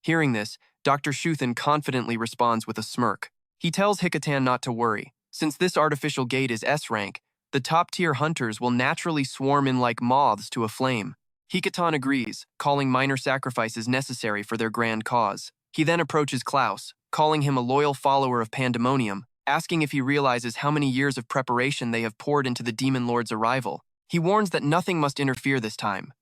Hearing this, Dr. Shuthan confidently responds with a smirk. He tells Hikatan not to worry. Since this artificial gate is S-rank, the top-tier hunters will naturally swarm in like moths to a flame. Hikatan agrees, calling minor sacrifices necessary for their grand cause. He then approaches Klaus, calling him a loyal follower of Pandemonium, asking if he realizes how many years of preparation they have poured into the Demon Lord's arrival. He warns that nothing must interfere this time.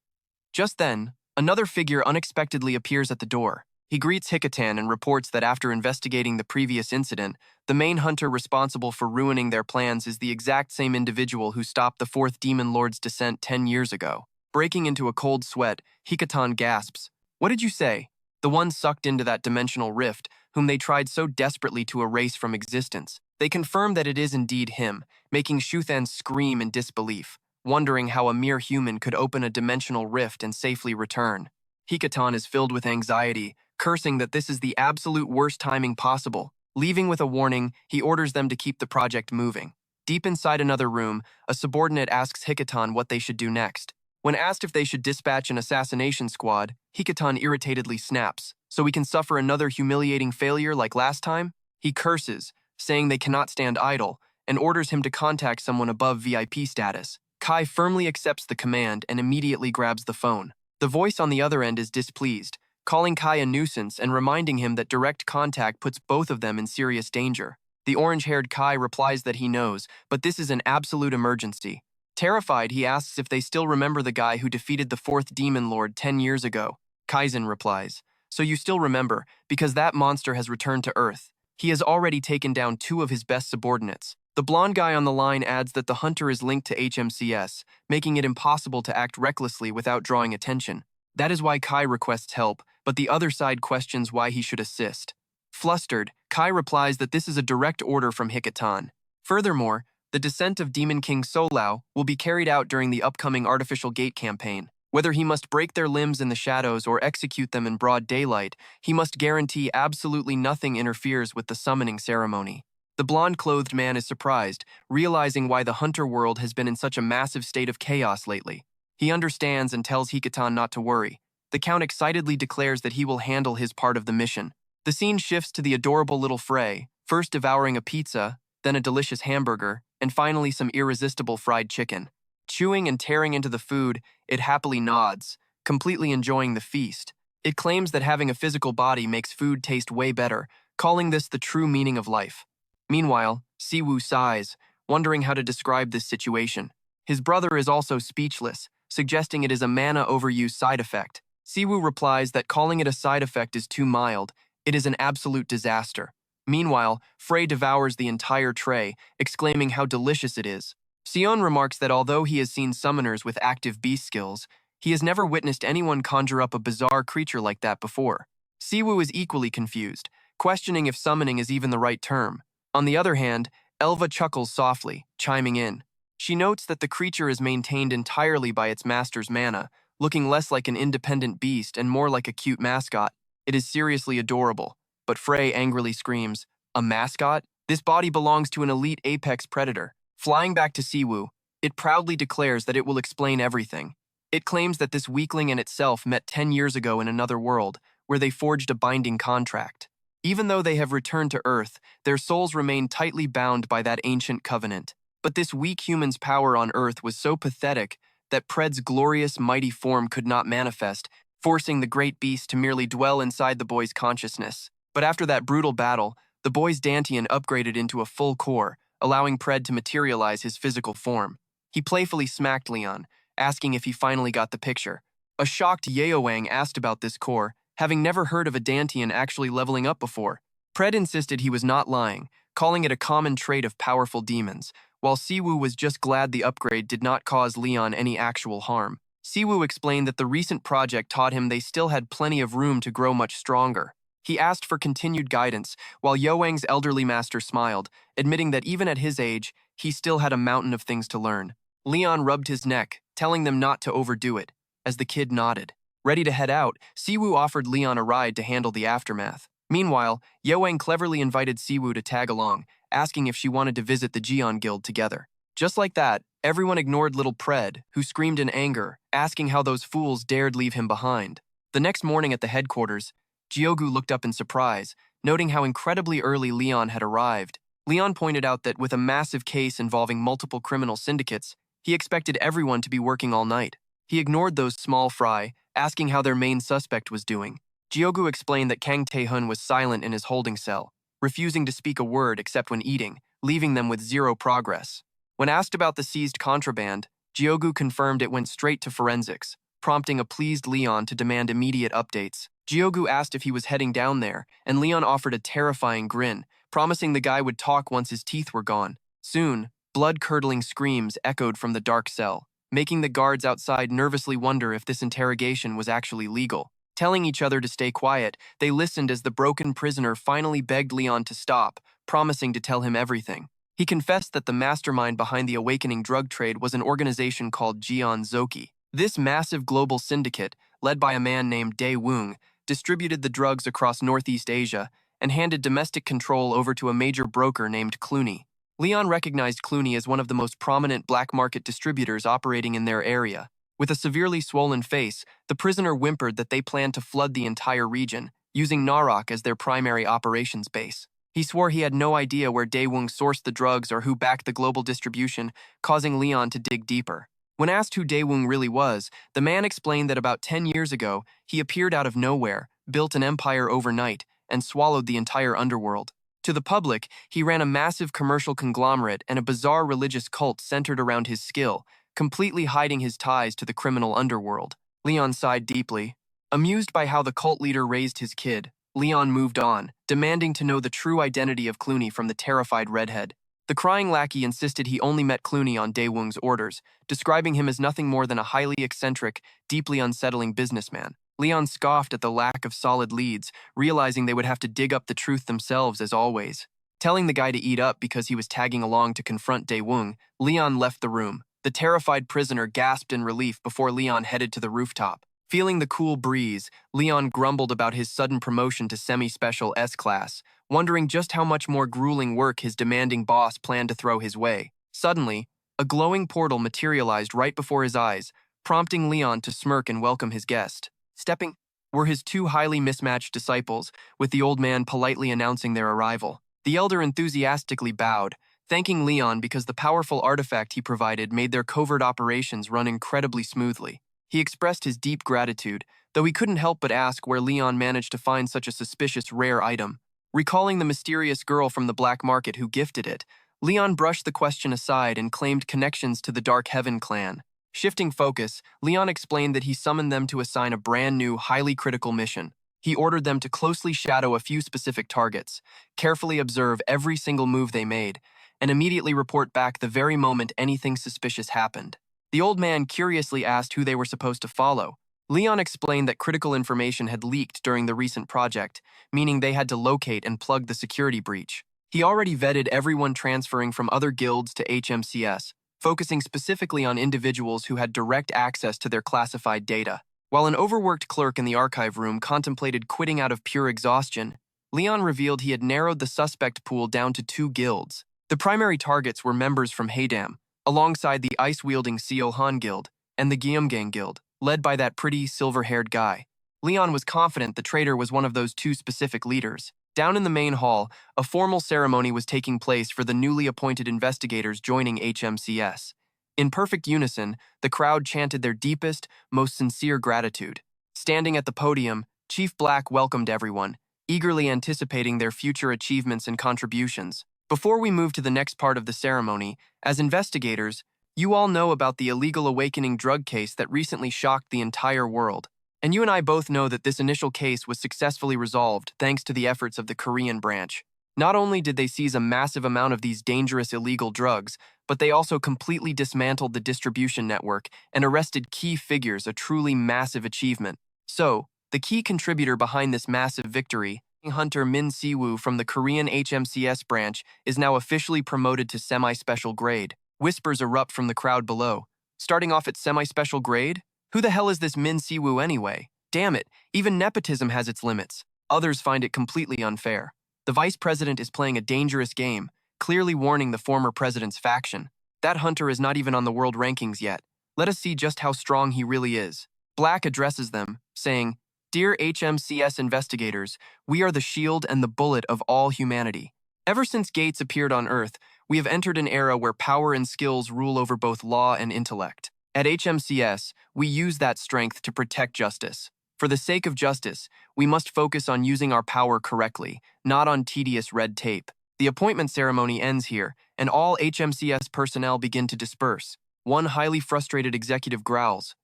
Just then, another figure unexpectedly appears at the door. He greets Hikatan and reports that after investigating the previous incident, the main hunter responsible for ruining their plans is the exact same individual who stopped the fourth Demon Lord's descent 10 years ago. Breaking into a cold sweat, Hikatan gasps, "What did you say?" The one sucked into that dimensional rift, whom they tried so desperately to erase from existence. They confirm that it is indeed him, making Shuthan scream in disbelief, wondering how a mere human could open a dimensional rift and safely return. Hikatan is filled with anxiety, cursing that this is the absolute worst timing possible. Leaving with a warning, he orders them to keep the project moving. Deep inside another room, a subordinate asks Hikatan what they should do next. When asked if they should dispatch an assassination squad, Hikatan irritatedly snaps, "So we can suffer another humiliating failure like last time?" He curses, saying they cannot stand idle, and orders him to contact someone above VIP status. Kai firmly accepts the command and immediately grabs the phone. The voice on the other end is displeased, calling Kai a nuisance and reminding him that direct contact puts both of them in serious danger. The orange-haired Kai replies that he knows, but this is an absolute emergency. Terrified, he asks if they still remember the guy who defeated the fourth Demon Lord 10 years ago. Kaizen replies, "So you still remember, because that monster has returned to Earth. He has already taken down 2 of his best subordinates." The blonde guy on the line adds that the hunter is linked to HMCS, making it impossible to act recklessly without drawing attention. That is why Kai requests help, but the other side questions why he should assist. Flustered, Kai replies that this is a direct order from Hikatan. Furthermore, the descent of Demon King Solao will be carried out during the upcoming Artificial Gate campaign. Whether he must break their limbs in the shadows or execute them in broad daylight, he must guarantee absolutely nothing interferes with the summoning ceremony. The blonde-clothed man is surprised, realizing why the hunter world has been in such a massive state of chaos lately. He understands and tells Hikatan not to worry. The Count excitedly declares that he will handle his part of the mission. The scene shifts to the adorable little Frey, first devouring a pizza, then a delicious hamburger, and finally some irresistible fried chicken. Chewing and tearing into the food, it happily nods, completely enjoying the feast. It claims that having a physical body makes food taste way better, calling this the true meaning of life. Meanwhile, Siwoo sighs, wondering how to describe this situation. His brother is also speechless, suggesting it is a mana overuse side effect. Siwoo replies that calling it a side effect is too mild. It is an absolute disaster. Meanwhile, Frey devours the entire tray, exclaiming how delicious it is. Sion remarks that although he has seen summoners with active beast skills, he has never witnessed anyone conjure up a bizarre creature like that before. Siwoo is equally confused, questioning if summoning is even the right term. On the other hand, Elva chuckles softly, chiming in. She notes that the creature is maintained entirely by its master's mana, looking less like an independent beast and more like a cute mascot. It is seriously adorable, but Frey angrily screams, "A mascot? This body belongs to an elite apex predator." Flying back to Siwoo, it proudly declares that it will explain everything. It claims that this weakling and itself met 10 years ago in another world, where they forged a binding contract. Even though they have returned to Earth, their souls remain tightly bound by that ancient covenant. But this weak human's power on Earth was so pathetic that Pred's glorious, mighty form could not manifest, forcing the great beast to merely dwell inside the boy's consciousness. But after that brutal battle, the boy's Dantian upgraded into a full core, allowing Pred to materialize his physical form. He playfully smacked Leon, asking if he finally got the picture. A shocked Yeowang asked about this core, having never heard of a Dantian actually leveling up before. Pred insisted he was not lying, calling it a common trait of powerful demons, while Siwoo was just glad the upgrade did not cause Leon any actual harm. Siwoo explained that the recent project taught him they still had plenty of room to grow much stronger. He asked for continued guidance, while Yeowang's elderly master smiled, admitting that even at his age, he still had a mountain of things to learn. Leon rubbed his neck, telling them not to overdo it, as the kid nodded. Ready to head out, Siwoo offered Leon a ride to handle the aftermath. Meanwhile, Yeowang cleverly invited Siwoo to tag along, asking if she wanted to visit the Geon Guild together. Just like that, everyone ignored little Pred, who screamed in anger, asking how those fools dared leave him behind. The next morning at the headquarters, Gyogu looked up in surprise, noting how incredibly early Leon had arrived. Leon pointed out that with a massive case involving multiple criminal syndicates, he expected everyone to be working all night. He ignored those small fry, asking how their main suspect was doing. Gyogu explained that Kang Tae-hun was silent in his holding cell, refusing to speak a word except when eating, leaving them with zero progress. When asked about the seized contraband, Gyogu confirmed it went straight to forensics, prompting a pleased Leon to demand immediate updates. Gyogu asked if he was heading down there, and Leon offered a terrifying grin, promising the guy would talk once his teeth were gone. Soon, blood-curdling screams echoed from the dark cell, making the guards outside nervously wonder if this interrogation was actually legal. Telling each other to stay quiet, they listened as the broken prisoner finally begged Leon to stop, promising to tell him everything. He confessed that the mastermind behind the awakening drug trade was an organization called Jian Zoki. This massive global syndicate, led by a man named Dae Woong, distributed the drugs across Northeast Asia and handed domestic control over to a major broker named Clooney. Leon recognized Clooney as one of the most prominent black market distributors operating in their area. With a severely swollen face, the prisoner whimpered that they planned to flood the entire region, using Narok as their primary operations base. He swore he had no idea where Dae Woong sourced the drugs or who backed the global distribution, causing Leon to dig deeper. When asked who Dae Woong really was, the man explained that about 10 years ago, he appeared out of nowhere, built an empire overnight, and swallowed the entire underworld. To the public, he ran a massive commercial conglomerate and a bizarre religious cult centered around his skill, completely hiding his ties to the criminal underworld. Leon sighed deeply. Amused by how the cult leader raised his kid, Leon moved on, demanding to know the true identity of Clooney from the terrified redhead. The crying lackey insisted he only met Clooney on Dae Woong's orders, describing him as nothing more than a highly eccentric, deeply unsettling businessman. Leon scoffed at the lack of solid leads, realizing they would have to dig up the truth themselves as always. Telling the guy to eat up because he was tagging along to confront Dae Woong, Leon left the room. The terrified prisoner gasped in relief before Leon headed to the rooftop. Feeling the cool breeze, Leon grumbled about his sudden promotion to semi-special S-class, wondering just how much more grueling work his demanding boss planned to throw his way. Suddenly, a glowing portal materialized right before his eyes, prompting Leon to smirk and welcome his guest. Stepping were his two highly mismatched disciples, with the old man politely announcing their arrival. The elder enthusiastically bowed, thanking Leon because the powerful artifact he provided made their covert operations run incredibly smoothly. He expressed his deep gratitude, though he couldn't help but ask where Leon managed to find such a suspicious rare item. Recalling the mysterious girl from the black market who gifted it, Leon brushed the question aside and claimed connections to the Dark Heaven clan. Shifting focus, Leon explained that he summoned them to assign a brand new, highly critical mission. He ordered them to closely shadow a few specific targets, carefully observe every single move they made, and immediately report back the very moment anything suspicious happened. The old man curiously asked who they were supposed to follow. Leon explained that critical information had leaked during the recent project, meaning they had to locate and plug the security breach. He already vetted everyone transferring from other guilds to HMCS, focusing specifically on individuals who had direct access to their classified data. While an overworked clerk in the archive room contemplated quitting out of pure exhaustion, Leon revealed he had narrowed the suspect pool down to 2 guilds. The primary targets were members from Haydam, alongside the ice-wielding Seo Han Guild and the Gyeomgang Guild, led by that pretty, silver-haired guy. Leon was confident the traitor was one of those 2 specific leaders. Down in the main hall, a formal ceremony was taking place for the newly appointed investigators joining HMCS. In perfect unison, the crowd chanted their deepest, most sincere gratitude. Standing at the podium, Chief Black welcomed everyone, eagerly anticipating their future achievements and contributions. Before we move to the next part of the ceremony, as investigators, you all know about the illegal awakening drug case that recently shocked the entire world. And you and I both know that this initial case was successfully resolved thanks to the efforts of the Korean branch. Not only did they seize a massive amount of these dangerous illegal drugs, but they also completely dismantled the distribution network and arrested key figures, a truly massive achievement. So, the key contributor behind this massive victory, Hunter Min-soo from the Korean HMCS branch, is now officially promoted to semi-special grade. Whispers erupt from the crowd below. Starting off at semi-special grade? Who the hell is this Min-soo anyway? Damn it, even nepotism has its limits. Others find it completely unfair. The vice president is playing a dangerous game, clearly warning the former president's faction. That Hunter is not even on the world rankings yet. Let us see just how strong he really is. Black addresses them, saying, "Dear HMCS investigators, we are the shield and the bullet of all humanity. Ever since Gates appeared on Earth, we have entered an era where power and skills rule over both law and intellect. At HMCS, we use that strength to protect justice. For the sake of justice, we must focus on using our power correctly, not on tedious red tape. The appointment ceremony ends here, and all HMCS personnel begin to disperse. One highly frustrated executive growls,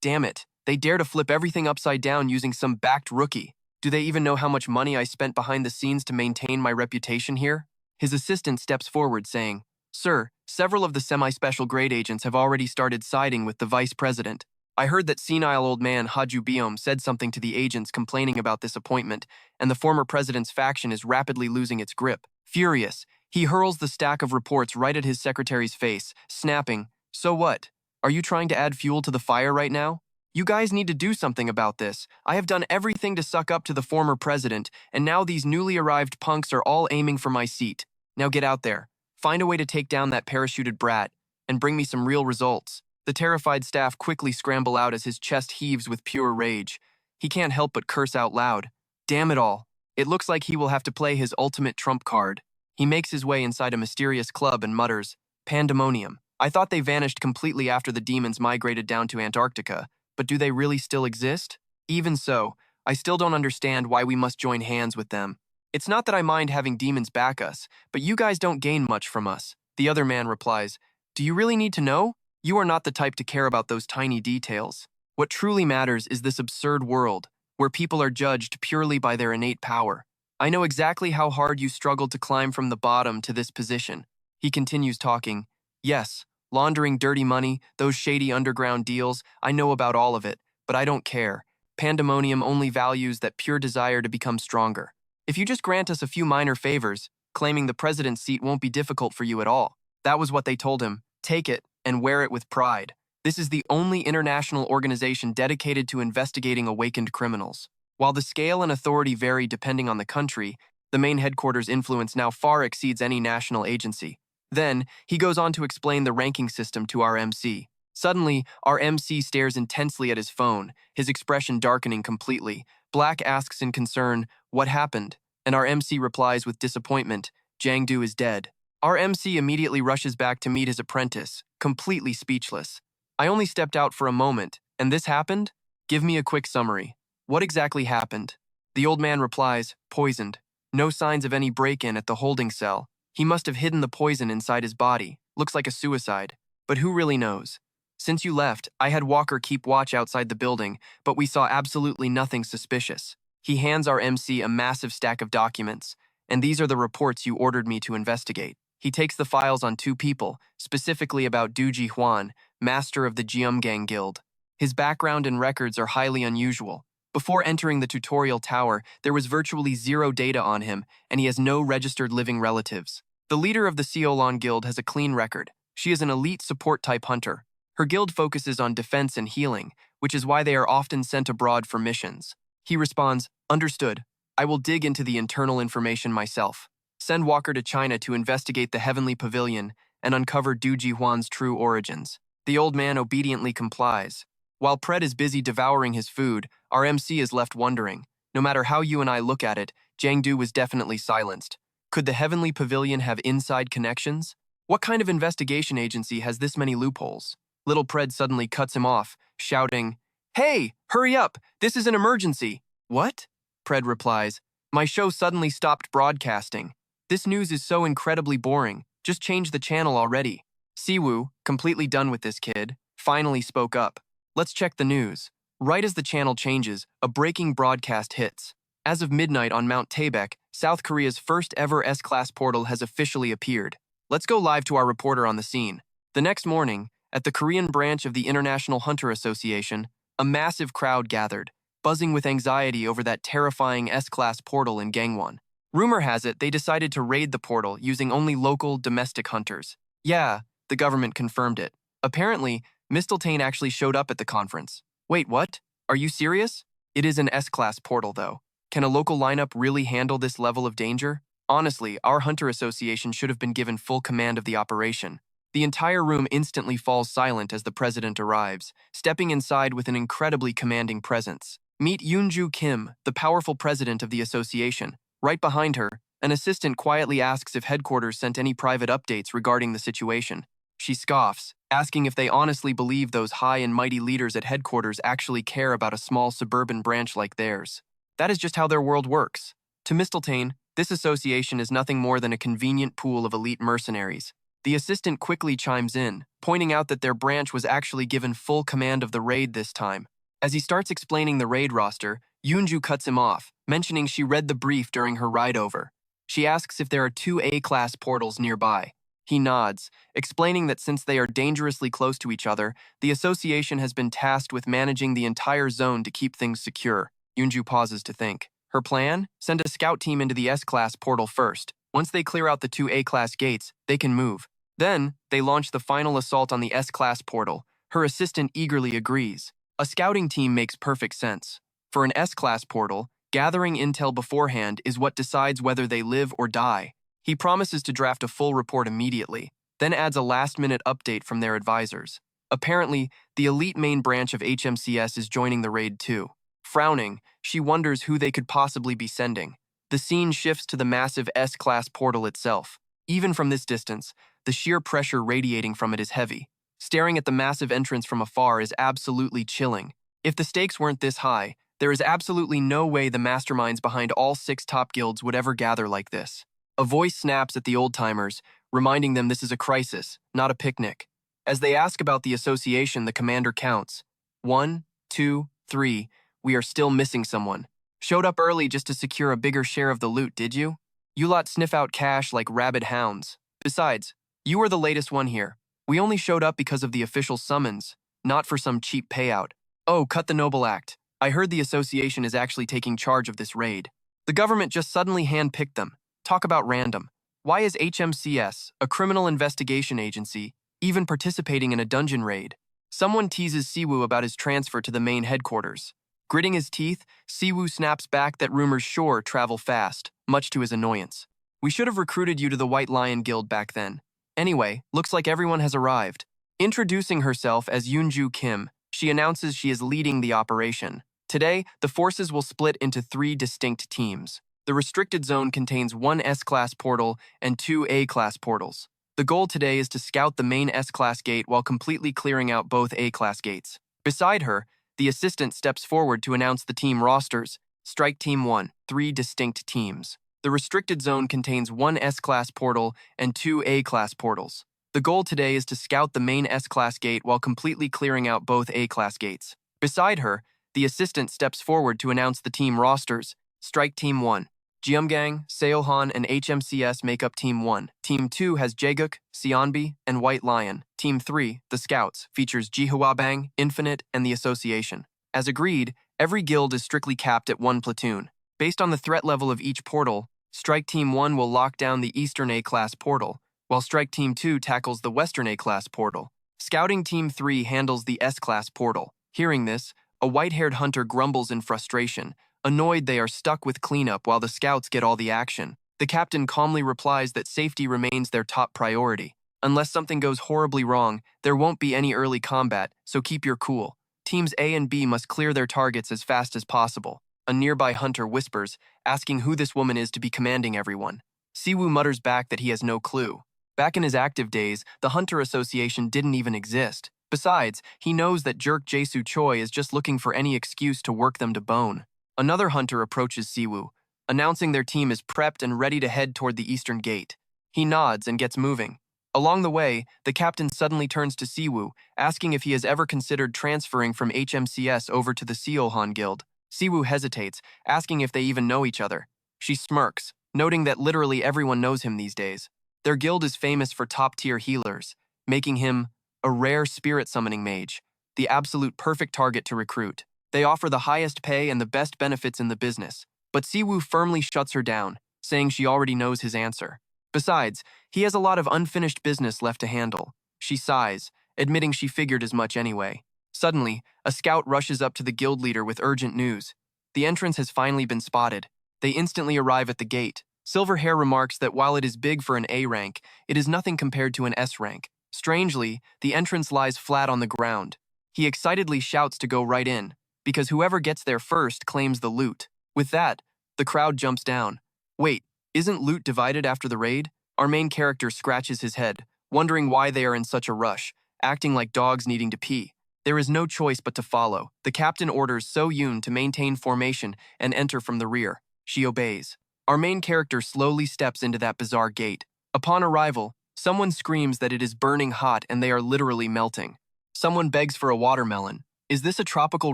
"Damn it, they dare to flip everything upside down using some backed rookie. Do they even know how much money I spent behind the scenes to maintain my reputation here?" His assistant steps forward saying, "Sir, several of the semi-special grade agents have already started siding with the vice president. I heard that senile old man Haju Biom said something to the agents complaining about this appointment, and the former president's faction is rapidly losing its grip." Furious, he hurls the stack of reports right at his secretary's face, snapping, "So what? Are you trying to add fuel to the fire right now? You guys need to do something about this. I have done everything to suck up to the former president, and now these newly arrived punks are all aiming for my seat. Now get out there, find a way to take down that parachuted brat, and bring me some real results." The terrified staff quickly scramble out as his chest heaves with pure rage. He can't help but curse out loud. Damn it all. It looks like he will have to play his ultimate trump card. He makes his way inside a mysterious club and mutters, "Pandemonium. I thought they vanished completely after the demons migrated down to Antarctica, but do they really still exist? Even so, I still don't understand why we must join hands with them. It's not that I mind having demons back us, but you guys don't gain much from us." The other man replies, "Do you really need to know? You are not the type to care about those tiny details. What truly matters is this absurd world, where people are judged purely by their innate power. I know exactly how hard you struggled to climb from the bottom to this position." He continues talking, "Yes, laundering dirty money, those shady underground deals, I know about all of it, but I don't care. Pandemonium only values that pure desire to become stronger. If you just grant us a few minor favors, claiming the president's seat won't be difficult for you at all." That was what they told him. Take it and wear it with pride. This is the only international organization dedicated to investigating awakened criminals. While the scale and authority vary depending on the country, the main headquarters' influence now far exceeds any national agency. Then, he goes on to explain the ranking system to our MC. Suddenly, our MC stares intensely at his phone, his expression darkening completely. Black asks in concern, "What happened?" And our MC replies with disappointment, "Jang-do is dead." Our MC immediately rushes back to meet his apprentice, completely speechless. "I only stepped out for a moment, and this happened? Give me a quick summary. What exactly happened?" The old man replies, "Poisoned. No signs of any break-in at the holding cell. He must have hidden the poison inside his body. Looks like a suicide. But who really knows? Since you left, I had Walker keep watch outside the building, but we saw absolutely nothing suspicious." He hands our MC a massive stack of documents, "And these are the reports you ordered me to investigate." He takes the files on two people, specifically about Du Ji Huan, master of the Jiumgang Guild. His background and records are highly unusual. Before entering the tutorial tower, there was virtually zero data on him, and he has no registered living relatives. The leader of the Seolan Guild has a clean record. She is an elite support-type hunter. Her guild focuses on defense and healing, which is why they are often sent abroad for missions. He responds, "Understood. I will dig into the internal information myself. Send Walker to China to investigate the Heavenly Pavilion and uncover Du Ji Huan's true origins." The old man obediently complies. While Pred is busy devouring his food, our MC is left wondering. No matter how you and I look at it, Jang-do was definitely silenced. Could the Heavenly Pavilion have inside connections? What kind of investigation agency has this many loopholes? Little Pred suddenly cuts him off, shouting, "Hey, hurry up! This is an emergency!" "What?" Pred replies, "My show suddenly stopped broadcasting. This news is so incredibly boring. Just change the channel already." Siwoo, completely done with this kid, finally spoke up. "Let's check the news." Right as the channel changes, a breaking broadcast hits. As of midnight on Mount Taebaek, South Korea's first ever S-Class portal has officially appeared. Let's go live to our reporter on the scene. The next morning, at the Korean branch of the International Hunter Association, a massive crowd gathered, buzzing with anxiety over that terrifying S-Class portal in Gangwon. Rumor has it they decided to raid the portal using only local, domestic hunters. Yeah, the government confirmed it. Apparently, Mistletoe actually showed up at the conference. Wait, what? Are you serious? It is an S-Class portal, though. Can a local lineup really handle this level of danger? Honestly, our Hunter Association should have been given full command of the operation. The entire room instantly falls silent as the president arrives, stepping inside with an incredibly commanding presence. Meet Yoonju Kim, the powerful president of the association. Right behind her, an assistant quietly asks if headquarters sent any private updates regarding the situation. She scoffs, asking if they honestly believe those high and mighty leaders at headquarters actually care about a small suburban branch like theirs. That is just how their world works. To Mistletoe, this association is nothing more than a convenient pool of elite mercenaries. The assistant quickly chimes in, pointing out that their branch was actually given full command of the raid this time. As he starts explaining the raid roster, Yoonju cuts him off, mentioning she read the brief during her ride over. She asks if there are 2 A-class portals nearby. He nods, explaining that since they are dangerously close to each other, the association has been tasked with managing the entire zone to keep things secure. Yoonju pauses to think. Her plan? Send a scout team into the S-class portal first. Once they clear out the 2 A-class gates, they can move. Then, they launch the final assault on the S-class portal. Her assistant eagerly agrees. A scouting team makes perfect sense. For an S-class portal, gathering intel beforehand is what decides whether they live or die. He promises to draft a full report immediately, then adds a last-minute update from their advisors. Apparently, the elite main branch of HMCS is joining the raid too. Frowning, she wonders who they could possibly be sending. The scene shifts to the massive S-class portal itself. Even from this distance, the sheer pressure radiating from it is heavy. Staring at the massive entrance from afar is absolutely chilling. If the stakes weren't this high, there is absolutely no way the masterminds behind all 6 top guilds would ever gather like this. A voice snaps at the old-timers, reminding them this is a crisis, not a picnic. As they ask about the association, the commander counts. 1, 2, 3, we are still missing someone. Showed up early just to secure a bigger share of the loot, did you? You lot sniff out cash like rabid hounds. Besides, you are the latest one here. We only showed up because of the official summons, not for some cheap payout. Oh, cut the noble act. I heard the association is actually taking charge of this raid. The government just suddenly handpicked them. Talk about random. Why is HMCS, a criminal investigation agency, even participating in a dungeon raid? Someone teases Siwoo about his transfer to the main headquarters. Gritting his teeth, Siwoo snaps back that rumors sure travel fast, much to his annoyance. We should have recruited you to the White Lion Guild back then. Anyway, looks like everyone has arrived. Introducing herself as Yoonju Kim, she announces she is leading the operation. Today, the forces will split into 3 distinct teams. The restricted zone contains 1 S-class portal and 2 A-class portals. The goal today is to scout the main S-class gate while completely clearing out both A-class gates. Beside her, the assistant steps forward to announce the team rosters. Strike Team 1, 3 distinct teams. The restricted zone contains 1 S-class portal and 2 A-class portals. The goal today is to scout the main S-class gate while completely clearing out both A-class gates. Beside her, the assistant steps forward to announce the team rosters. Strike Team 1. Jeomgang, Seohan, and HMCS make up Team 1. Team 2 has Jaeguk, Seonbi, and White Lion. Team 3, the Scouts, features Jihwabang, Infinite, and the Association. As agreed, every guild is strictly capped at 1 platoon. Based on the threat level of each portal, Strike Team 1 will lock down the Eastern A-class portal, while Strike Team 2 tackles the Western A-class portal. Scouting Team 3 handles the S-class portal. Hearing this, a white-haired hunter grumbles in frustration, annoyed they are stuck with cleanup while the scouts get all the action. The captain calmly replies that safety remains their top priority. Unless something goes horribly wrong, there won't be any early combat, so keep your cool. Teams A and B must clear their targets as fast as possible. A nearby hunter whispers, asking who this woman is to be commanding everyone. Siwoo mutters back that he has no clue. Back in his active days, the Hunter Association didn't even exist. Besides, he knows that jerk Jae-soo Choi is just looking for any excuse to work them to bone. Another hunter approaches Siwoo, announcing their team is prepped and ready to head toward the eastern gate. He nods and gets moving. Along the way, the captain suddenly turns to Siwoo, asking if he has ever considered transferring from HMCS over to the Seohan Guild. Siwoo hesitates, asking if they even know each other. She smirks, noting that literally everyone knows him these days. Their guild is famous for top-tier healers, making him a rare spirit-summoning mage, the absolute perfect target to recruit. They offer the highest pay and the best benefits in the business, but Siwoo firmly shuts her down, saying she already knows his answer. Besides, he has a lot of unfinished business left to handle. She sighs, admitting she figured as much anyway. Suddenly, a scout rushes up to the guild leader with urgent news. The entrance has finally been spotted. They instantly arrive at the gate. Silverhair remarks that while it is big for an A rank, it is nothing compared to an S rank. Strangely, the entrance lies flat on the ground. He excitedly shouts to go right in, because whoever gets there first claims the loot. With that, the crowd jumps down. Wait, isn't loot divided after the raid? Our main character scratches his head, wondering why they are in such a rush, acting like dogs needing to pee. There is no choice but to follow. The captain orders So Yoon to maintain formation and enter from the rear. She obeys. Our main character slowly steps into that bizarre gate. Upon arrival, someone screams that it is burning hot and they are literally melting. Someone begs for a watermelon. Is this a tropical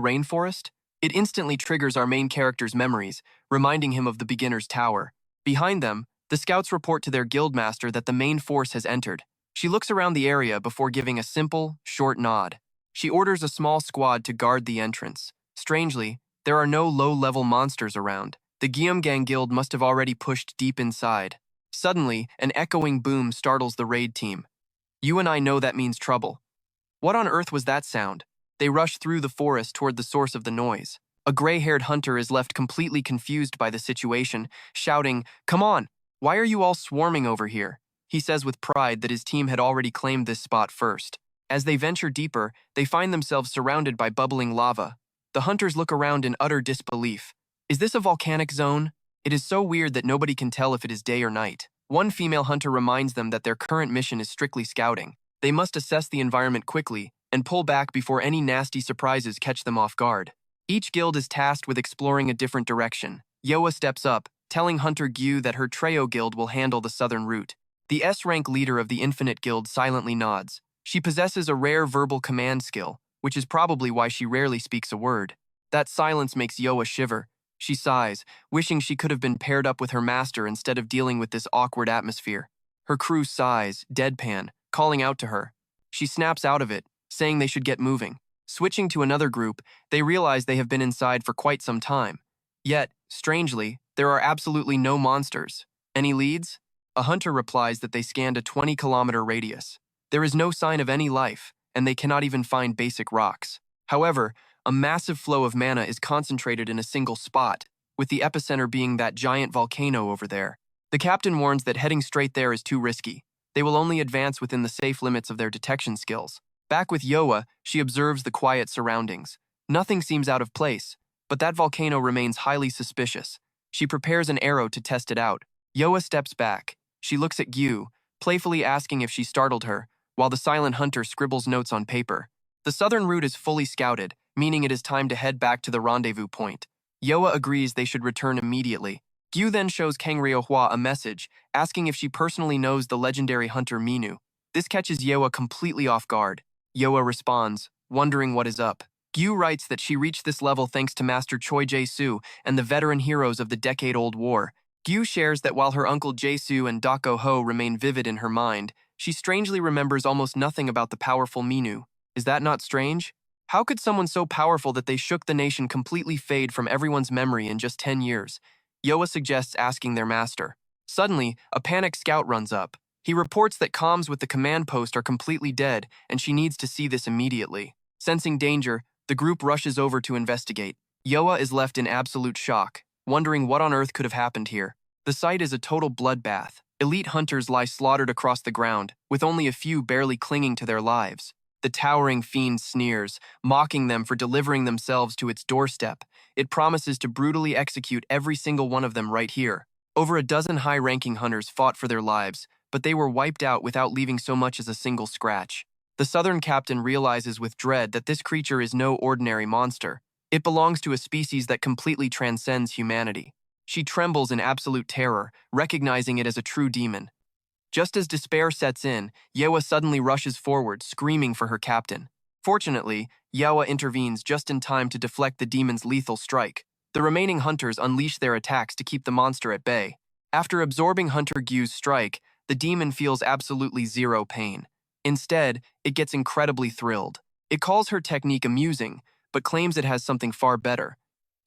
rainforest? It instantly triggers our main character's memories, reminding him of the beginner's tower. Behind them, the scouts report to their guildmaster that the main force has entered. She looks around the area before giving a simple, short nod. She orders a small squad to guard the entrance. Strangely, there are no low-level monsters around. The Gyeomgang Guild must have already pushed deep inside. Suddenly, an echoing boom startles the raid team. You and I know that means trouble. What on earth was that sound? They rush through the forest toward the source of the noise. A gray-haired hunter is left completely confused by the situation, shouting, "Come on! Why are you all swarming over here?" He says with pride that his team had already claimed this spot first. As they venture deeper, they find themselves surrounded by bubbling lava. The hunters look around in utter disbelief. Is this a volcanic zone? It is so weird that nobody can tell if it is day or night. One female hunter reminds them that their current mission is strictly scouting. They must assess the environment quickly and pull back before any nasty surprises catch them off guard. Each guild is tasked with exploring a different direction. Yoa steps up, telling Hunter Gyu that her Treo guild will handle the southern route. The S-rank leader of the Infinite Guild silently nods. She possesses a rare verbal command skill, which is probably why she rarely speaks a word. That silence makes Yoa shiver. She sighs, wishing she could have been paired up with her master instead of dealing with this awkward atmosphere. Her crew sighs, deadpan, calling out to her. She snaps out of it, saying they should get moving. Switching to another group, they realize they have been inside for quite some time. Yet, strangely, there are absolutely no monsters. Any leads? A hunter replies that they scanned a 20-kilometer radius. There is no sign of any life, and they cannot even find basic rocks. However, a massive flow of mana is concentrated in a single spot, with the epicenter being that giant volcano over there. The captain warns that heading straight there is too risky. They will only advance within the safe limits of their detection skills. Back with Yoa, she observes the quiet surroundings. Nothing seems out of place, but that volcano remains highly suspicious. She prepares an arrow to test it out. Yoa steps back. She looks at Gyu, playfully asking if she startled her, while the silent hunter scribbles notes on paper. The southern route is fully scouted, meaning it is time to head back to the rendezvous point. Yoa agrees they should return immediately. Gyu then shows Kang Ryo-hwa a message, asking if she personally knows the legendary hunter Minu. This catches Yoa completely off guard. Yoa responds, wondering what is up. Gyu writes that she reached this level thanks to Master Choi Jae-soo and the veteran heroes of the decade-old war. Gyu shares that while her uncle Jae-soo and Dako Ho remain vivid in her mind, she strangely remembers almost nothing about the powerful Minu. Is that not strange? How could someone so powerful that they shook the nation completely fade from everyone's memory in just 10 years? Yoa suggests asking their master. Suddenly, a panicked scout runs up. He reports that comms with the command post are completely dead, and she needs to see this immediately. Sensing danger, the group rushes over to investigate. Yoa is left in absolute shock, wondering what on earth could have happened here. The site is a total bloodbath. Elite hunters lie slaughtered across the ground, with only a few barely clinging to their lives. The towering fiend sneers, mocking them for delivering themselves to its doorstep. It promises to brutally execute every single one of them right here. Over a dozen high-ranking hunters fought for their lives, but they were wiped out without leaving so much as a single scratch. The southern captain realizes with dread that this creature is no ordinary monster. It belongs to a species that completely transcends humanity. She trembles in absolute terror, recognizing it as a true demon. Just as despair sets in, Yoa suddenly rushes forward, screaming for her captain. Fortunately, Yoa intervenes just in time to deflect the demon's lethal strike. The remaining hunters unleash their attacks to keep the monster at bay. After absorbing Hunter Gyu's strike, the demon feels absolutely zero pain. Instead, it gets incredibly thrilled. It calls her technique amusing, but claims it has something far better.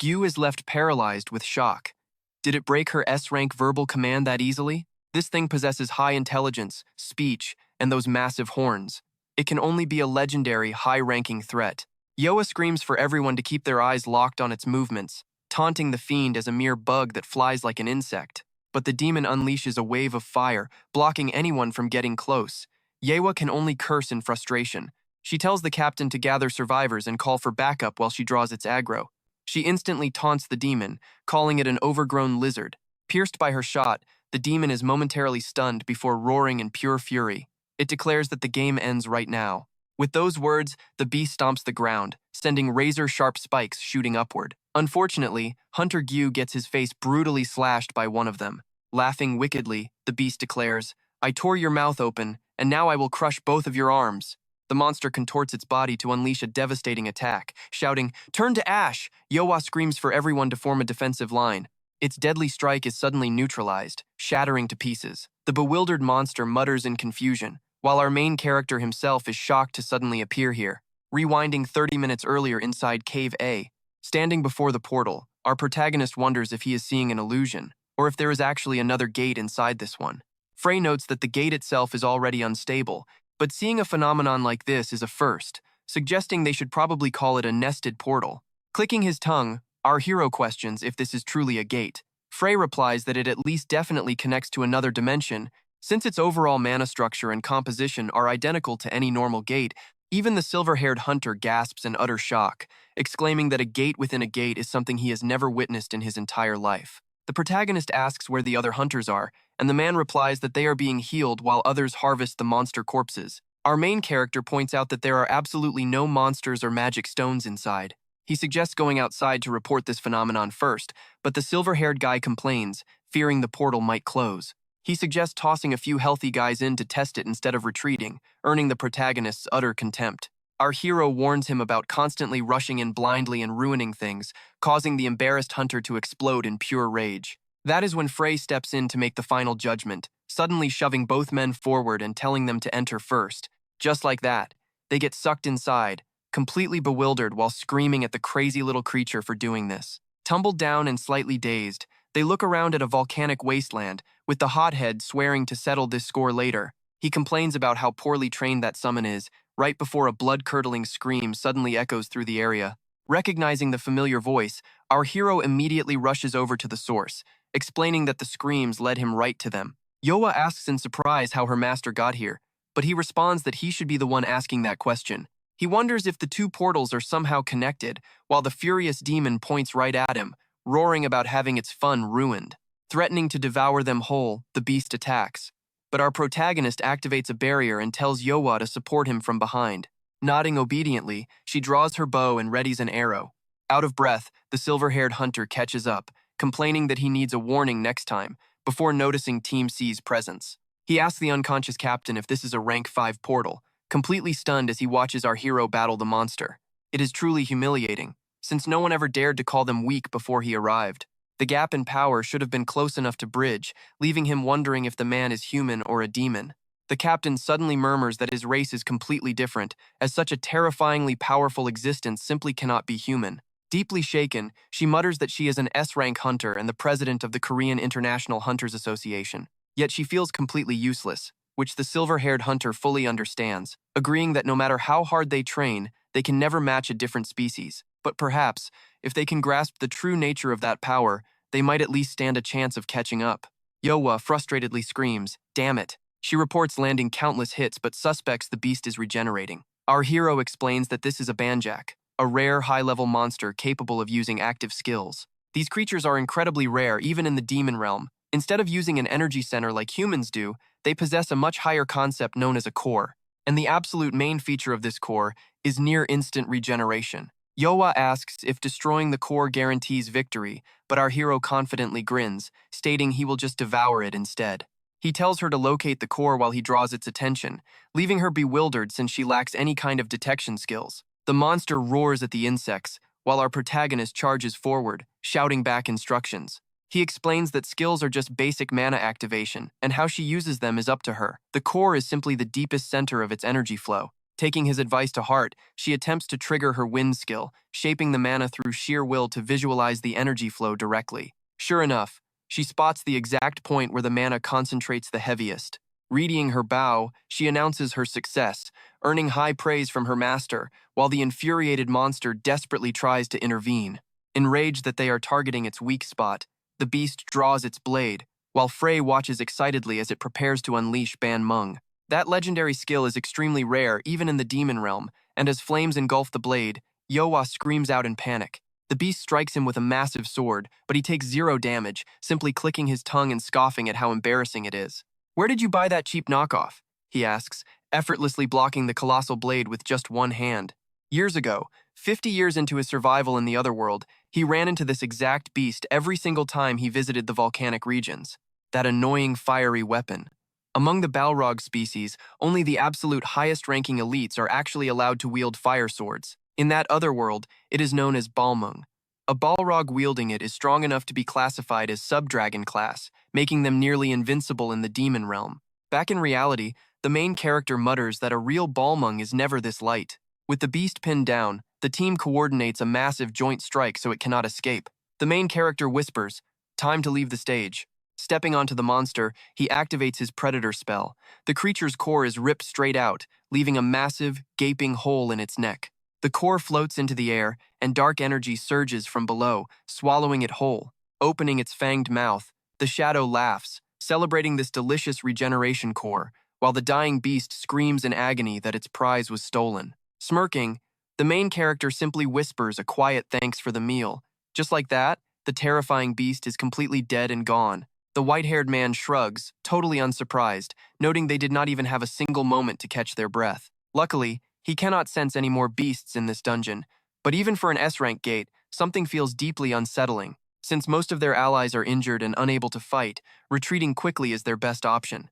Gyu is left paralyzed with shock. Did it break her S-rank verbal command that easily? This thing possesses high intelligence, speech, and those massive horns. It can only be a legendary, high-ranking threat. Yoa screams for everyone to keep their eyes locked on its movements, taunting the fiend as a mere bug that flies like an insect. But the demon unleashes a wave of fire, blocking anyone from getting close. Yoa can only curse in frustration. She tells the captain to gather survivors and call for backup while she draws its aggro. She instantly taunts the demon, calling it an overgrown lizard. Pierced by her shot, the demon is momentarily stunned before roaring in pure fury. It declares that the game ends right now. With those words, the beast stomps the ground, sending razor-sharp spikes shooting upward. Unfortunately, Hunter Gyu gets his face brutally slashed by one of them. Laughing wickedly, the beast declares, "I tore your mouth open, and now I will crush both of your arms." The monster contorts its body to unleash a devastating attack, shouting, "Turn to ash!" Yowa screams for everyone to form a defensive line. Its deadly strike is suddenly neutralized, shattering to pieces. The bewildered monster mutters in confusion, while our main character himself is shocked to suddenly appear here. Rewinding 30 minutes earlier inside Cave A, standing before the portal, our protagonist wonders if he is seeing an illusion, or if there is actually another gate inside this one. Frey notes that the gate itself is already unstable, but seeing a phenomenon like this is a first, suggesting they should probably call it a nested portal. Clicking his tongue, our hero questions if this is truly a gate. Frey replies that it at least definitely connects to another dimension, since its overall mana structure and composition are identical to any normal gate. Even the silver-haired hunter gasps in utter shock, exclaiming that a gate within a gate is something he has never witnessed in his entire life. The protagonist asks where the other hunters are, and the man replies that they are being healed while others harvest the monster corpses. Our main character points out that there are absolutely no monsters or magic stones inside. He suggests going outside to report this phenomenon first, but the silver-haired guy complains, fearing the portal might close. He suggests tossing a few healthy guys in to test it instead of retreating, earning the protagonist's utter contempt. Our hero warns him about constantly rushing in blindly and ruining things, causing the embarrassed hunter to explode in pure rage. That is when Frey steps in to make the final judgment, suddenly shoving both men forward and telling them to enter first. Just like that, they get sucked inside, completely bewildered while screaming at the crazy little creature for doing this. Tumbled down and slightly dazed, they look around at a volcanic wasteland, with the hothead swearing to settle this score later. He complains about how poorly trained that summon is, right before a blood-curdling scream suddenly echoes through the area. Recognizing the familiar voice, our hero immediately rushes over to the source, explaining that the screams led him right to them. Yoa asks in surprise how her master got here, but he responds that he should be the one asking that question. He wonders if the two portals are somehow connected, while the furious demon points right at him, roaring about having its fun ruined. Threatening to devour them whole, the beast attacks. But our protagonist activates a barrier and tells Yowa to support him from behind. Nodding obediently, she draws her bow and readies an arrow. Out of breath, the silver-haired hunter catches up, complaining that he needs a warning next time, before noticing Team C's presence. He asks the unconscious captain if this is a rank 5 portal, completely stunned as he watches our hero battle the monster. It is truly humiliating, since no one ever dared to call them weak before he arrived. The gap in power should have been close enough to bridge, leaving him wondering if the man is human or a demon. The captain suddenly murmurs that his race is completely different, as such a terrifyingly powerful existence simply cannot be human. Deeply shaken, she mutters that she is an S-rank hunter and the president of the Korean International Hunters Association. Yet she feels completely useless, which the silver-haired hunter fully understands, agreeing that no matter how hard they train, they can never match a different species. But perhaps, if they can grasp the true nature of that power, they might at least stand a chance of catching up. Yowa frustratedly screams, "Damn it." She reports landing countless hits but suspects the beast is regenerating. Our hero explains that this is a banjak, a rare high-level monster capable of using active skills. These creatures are incredibly rare even in the demon realm. Instead of using an energy center like humans do, they possess a much higher concept known as a core. And the absolute main feature of this core is near-instant regeneration. Yowa asks if destroying the core guarantees victory, but our hero confidently grins, stating he will just devour it instead. He tells her to locate the core while he draws its attention, leaving her bewildered since she lacks any kind of detection skills. The monster roars at the insects, while our protagonist charges forward, shouting back instructions. He explains that skills are just basic mana activation, and how she uses them is up to her. The core is simply the deepest center of its energy flow. Taking his advice to heart, she attempts to trigger her wind skill, shaping the mana through sheer will to visualize the energy flow directly. Sure enough, she spots the exact point where the mana concentrates the heaviest. Readying her bow, she announces her success, earning high praise from her master, while the infuriated monster desperately tries to intervene. Enraged that they are targeting its weak spot, the beast draws its blade, while Frey watches excitedly as it prepares to unleash Ban Mung. That legendary skill is extremely rare even in the demon realm, and as flames engulf the blade, Yowa screams out in panic. The beast strikes him with a massive sword, but he takes 0 damage, simply clicking his tongue and scoffing at how embarrassing it is. "Where did you buy that cheap knockoff?" he asks, effortlessly blocking the colossal blade with just one hand. Years ago, 50 years into his survival in the other world, he ran into this exact beast every single time he visited the volcanic regions. That annoying fiery weapon. Among the Balrog species, only the absolute highest-ranking elites are actually allowed to wield fire swords. In that other world, it is known as Balmung. A Balrog wielding it is strong enough to be classified as sub-dragon class, making them nearly invincible in the demon realm. Back in reality, the main character mutters that a real Balmung is never this light. With the beast pinned down, the team coordinates a massive joint strike so it cannot escape. The main character whispers, "Time to leave the stage." Stepping onto the monster, he activates his predator spell. The creature's core is ripped straight out, leaving a massive, gaping hole in its neck. The core floats into the air, and dark energy surges from below, swallowing it whole. Opening its fanged mouth, the shadow laughs, celebrating this delicious regeneration core, while the dying beast screams in agony that its prize was stolen. Smirking, the main character simply whispers a quiet thanks for the meal. Just like that, the terrifying beast is completely dead and gone. The white-haired man shrugs, totally unsurprised, noting they did not even have a single moment to catch their breath. Luckily, he cannot sense any more beasts in this dungeon, but even for an S-rank gate, something feels deeply unsettling. Since most of their allies are injured and unable to fight, retreating quickly is their best option.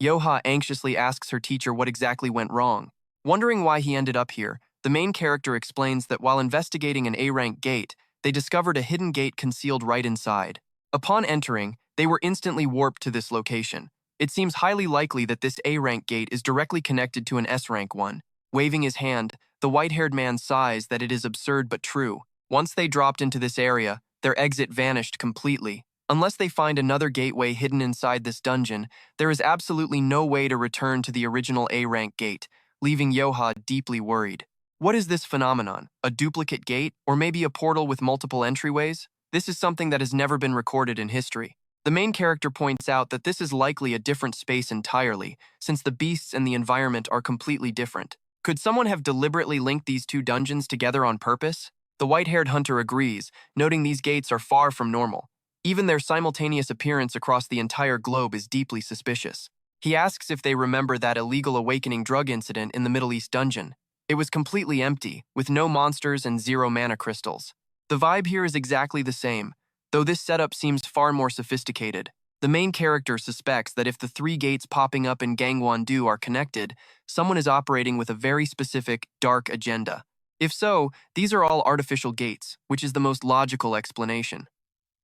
Yoha anxiously asks her teacher what exactly went wrong. Wondering why he ended up here, the main character explains that while investigating an A-rank gate, they discovered a hidden gate concealed right inside. Upon entering, they were instantly warped to this location. It seems highly likely that this A-rank gate is directly connected to an S-rank one. Waving his hand, the white-haired man sighs that it is absurd but true. Once they dropped into this area, their exit vanished completely. Unless they find another gateway hidden inside this dungeon, there is absolutely no way to return to the original A-rank gate, leaving Yoha deeply worried. What is this phenomenon? A duplicate gate, or maybe a portal with multiple entryways? This is something that has never been recorded in history. The main character points out that this is likely a different space entirely, since the beasts and the environment are completely different. Could someone have deliberately linked these two dungeons together on purpose? The white-haired hunter agrees, noting these gates are far from normal. Even their simultaneous appearance across the entire globe is deeply suspicious. He asks if they remember that illegal awakening drug incident in the Middle East dungeon. It was completely empty, with no monsters and 0 mana crystals. The vibe here is exactly the same, though this setup seems far more sophisticated. The main character suspects that if the 3 gates popping up in Gangwon-do are connected, someone is operating with a very specific, dark agenda. If so, these are all artificial gates, which is the most logical explanation.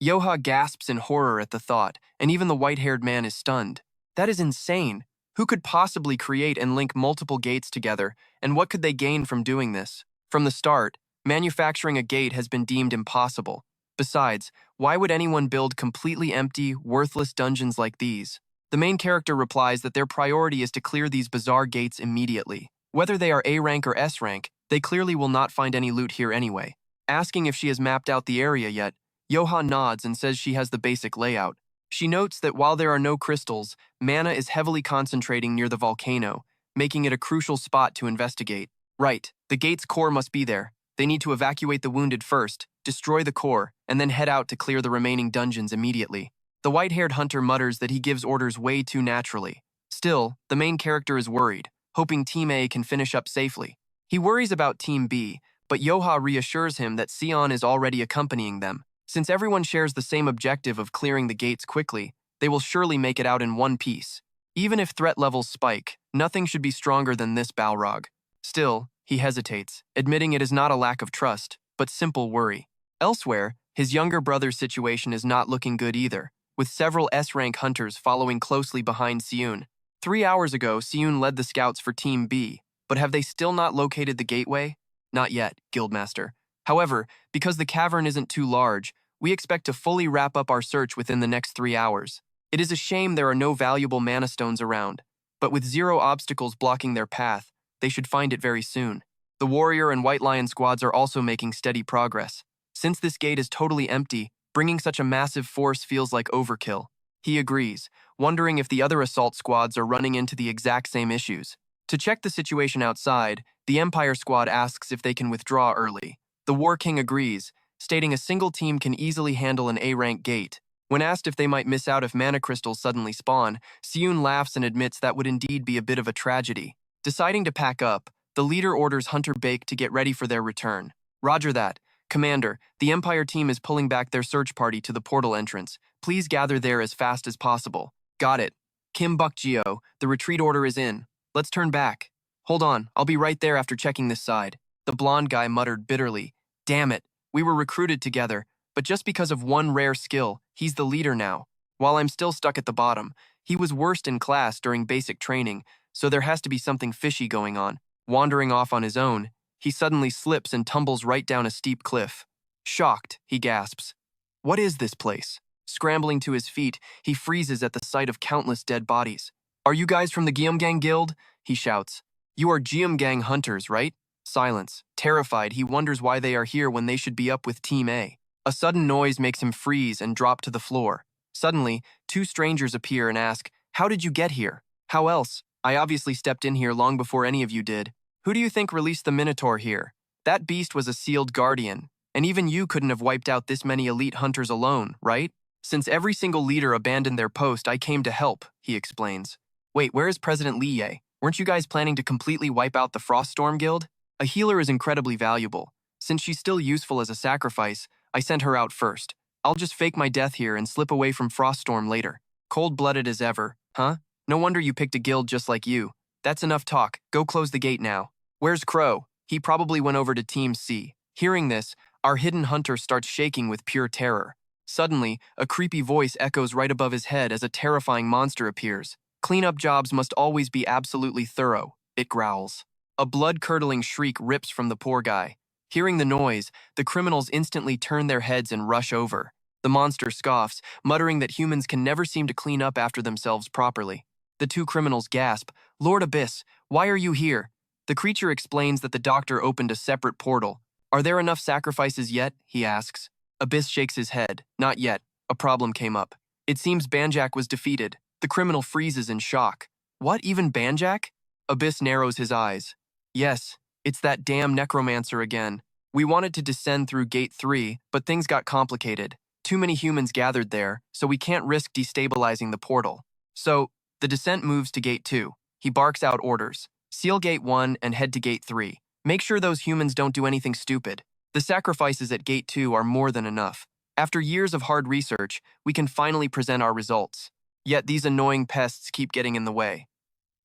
Yoha gasps in horror at the thought, and even the white-haired man is stunned. That is insane. Who could possibly create and link multiple gates together, and what could they gain from doing this? From the start, manufacturing a gate has been deemed impossible. Besides, why would anyone build completely empty, worthless dungeons like these? The main character replies that their priority is to clear these bizarre gates immediately. Whether they are A rank or S rank, they clearly will not find any loot here anyway. Asking if she has mapped out the area yet, Yoha nods and says she has the basic layout. She notes that while there are no crystals, mana is heavily concentrating near the volcano, making it a crucial spot to investigate. Right, the gate's core must be there. They need to evacuate the wounded first, destroy the core, and then head out to clear the remaining dungeons immediately. The white-haired hunter mutters that he gives orders way too naturally. Still, the main character is worried, hoping Team A can finish up safely. He worries about Team B, but Yoha reassures him that Sion is already accompanying them. Since everyone shares the same objective of clearing the gates quickly, they will surely make it out in one piece. Even if threat levels spike, nothing should be stronger than this Balrog. Still, he hesitates, admitting it is not a lack of trust, but simple worry. Elsewhere, his younger brother's situation is not looking good either, with several S-rank hunters following closely behind Seun. 3 hours ago, Seun led the scouts for Team B, but have they still not located the gateway? Not yet, Guildmaster. However, because the cavern isn't too large, we expect to fully wrap up our search within the next 3 hours. It is a shame there are no valuable mana stones around, but with 0 obstacles blocking their path, they should find it very soon. The Warrior and White Lion squads are also making steady progress. Since this gate is totally empty, bringing such a massive force feels like overkill. He agrees, wondering if the other assault squads are running into the exact same issues. To check the situation outside, the Empire squad asks if they can withdraw early. The War King agrees, stating a single team can easily handle an A-rank gate. When asked if they might miss out if mana crystals suddenly spawn, Seun laughs and admits that would indeed be a bit of a tragedy. Deciding to pack up, the leader orders Hunter Bake to get ready for their return. Roger that. Commander, the Empire team is pulling back their search party to the portal entrance. Please gather there as fast as possible. Got it. Kim Buk-geo, the retreat order is in. Let's turn back. Hold on, I'll be right there after checking this side. The blonde guy muttered bitterly. Damn it, we were recruited together, but just because of one rare skill, he's the leader now. While I'm still stuck at the bottom, he was worst in class during basic training, so there has to be something fishy going on. Wandering off on his own, he suddenly slips and tumbles right down a steep cliff. Shocked, he gasps. What is this place? Scrambling to his feet, he freezes at the sight of countless dead bodies. Are you guys from the Geumgang Guild? He shouts. You are Geumgang hunters, right? Silence. Terrified, he wonders why they are here when they should be up with Team A. A sudden noise makes him freeze and drop to the floor. Suddenly, two strangers appear and ask, How did you get here? How else? I obviously stepped in here long before any of you did. Who do you think released the Minotaur here? That beast was a sealed guardian, and even you couldn't have wiped out this many elite hunters alone, right? Since every single leader abandoned their post, I came to help, he explains. Wait, where is President Li Ye? Weren't you guys planning to completely wipe out the Froststorm Guild? A healer is incredibly valuable. Since she's still useful as a sacrifice, I sent her out first. I'll just fake my death here and slip away from Froststorm later. Cold-blooded as ever, huh? No wonder you picked a guild just like you. That's enough talk. Go close the gate now. Where's Crow? He probably went over to Team C. Hearing this, our hidden hunter starts shaking with pure terror. Suddenly, a creepy voice echoes right above his head as a terrifying monster appears. Cleanup jobs must always be absolutely thorough, it growls. A blood-curdling shriek rips from the poor guy. Hearing the noise, the criminals instantly turn their heads and rush over. The monster scoffs, muttering that humans can never seem to clean up after themselves properly. The two criminals gasp, Lord Abyss, why are you here? The creature explains that the doctor opened a separate portal. Are there enough sacrifices yet? He asks. Abyss shakes his head. Not yet. A problem came up. It seems Banjak was defeated. The criminal freezes in shock. What, even Banjak? Abyss narrows his eyes. Yes, it's that damn necromancer again. We wanted to descend through Gate 3, but things got complicated. Too many humans gathered there, so we can't risk destabilizing the portal. So, the descent moves to Gate 2. He barks out orders. Seal Gate 1 and head to Gate 3. Make sure those humans don't do anything stupid. The sacrifices at Gate 2 are more than enough. After years of hard research, we can finally present our results. Yet these annoying pests keep getting in the way.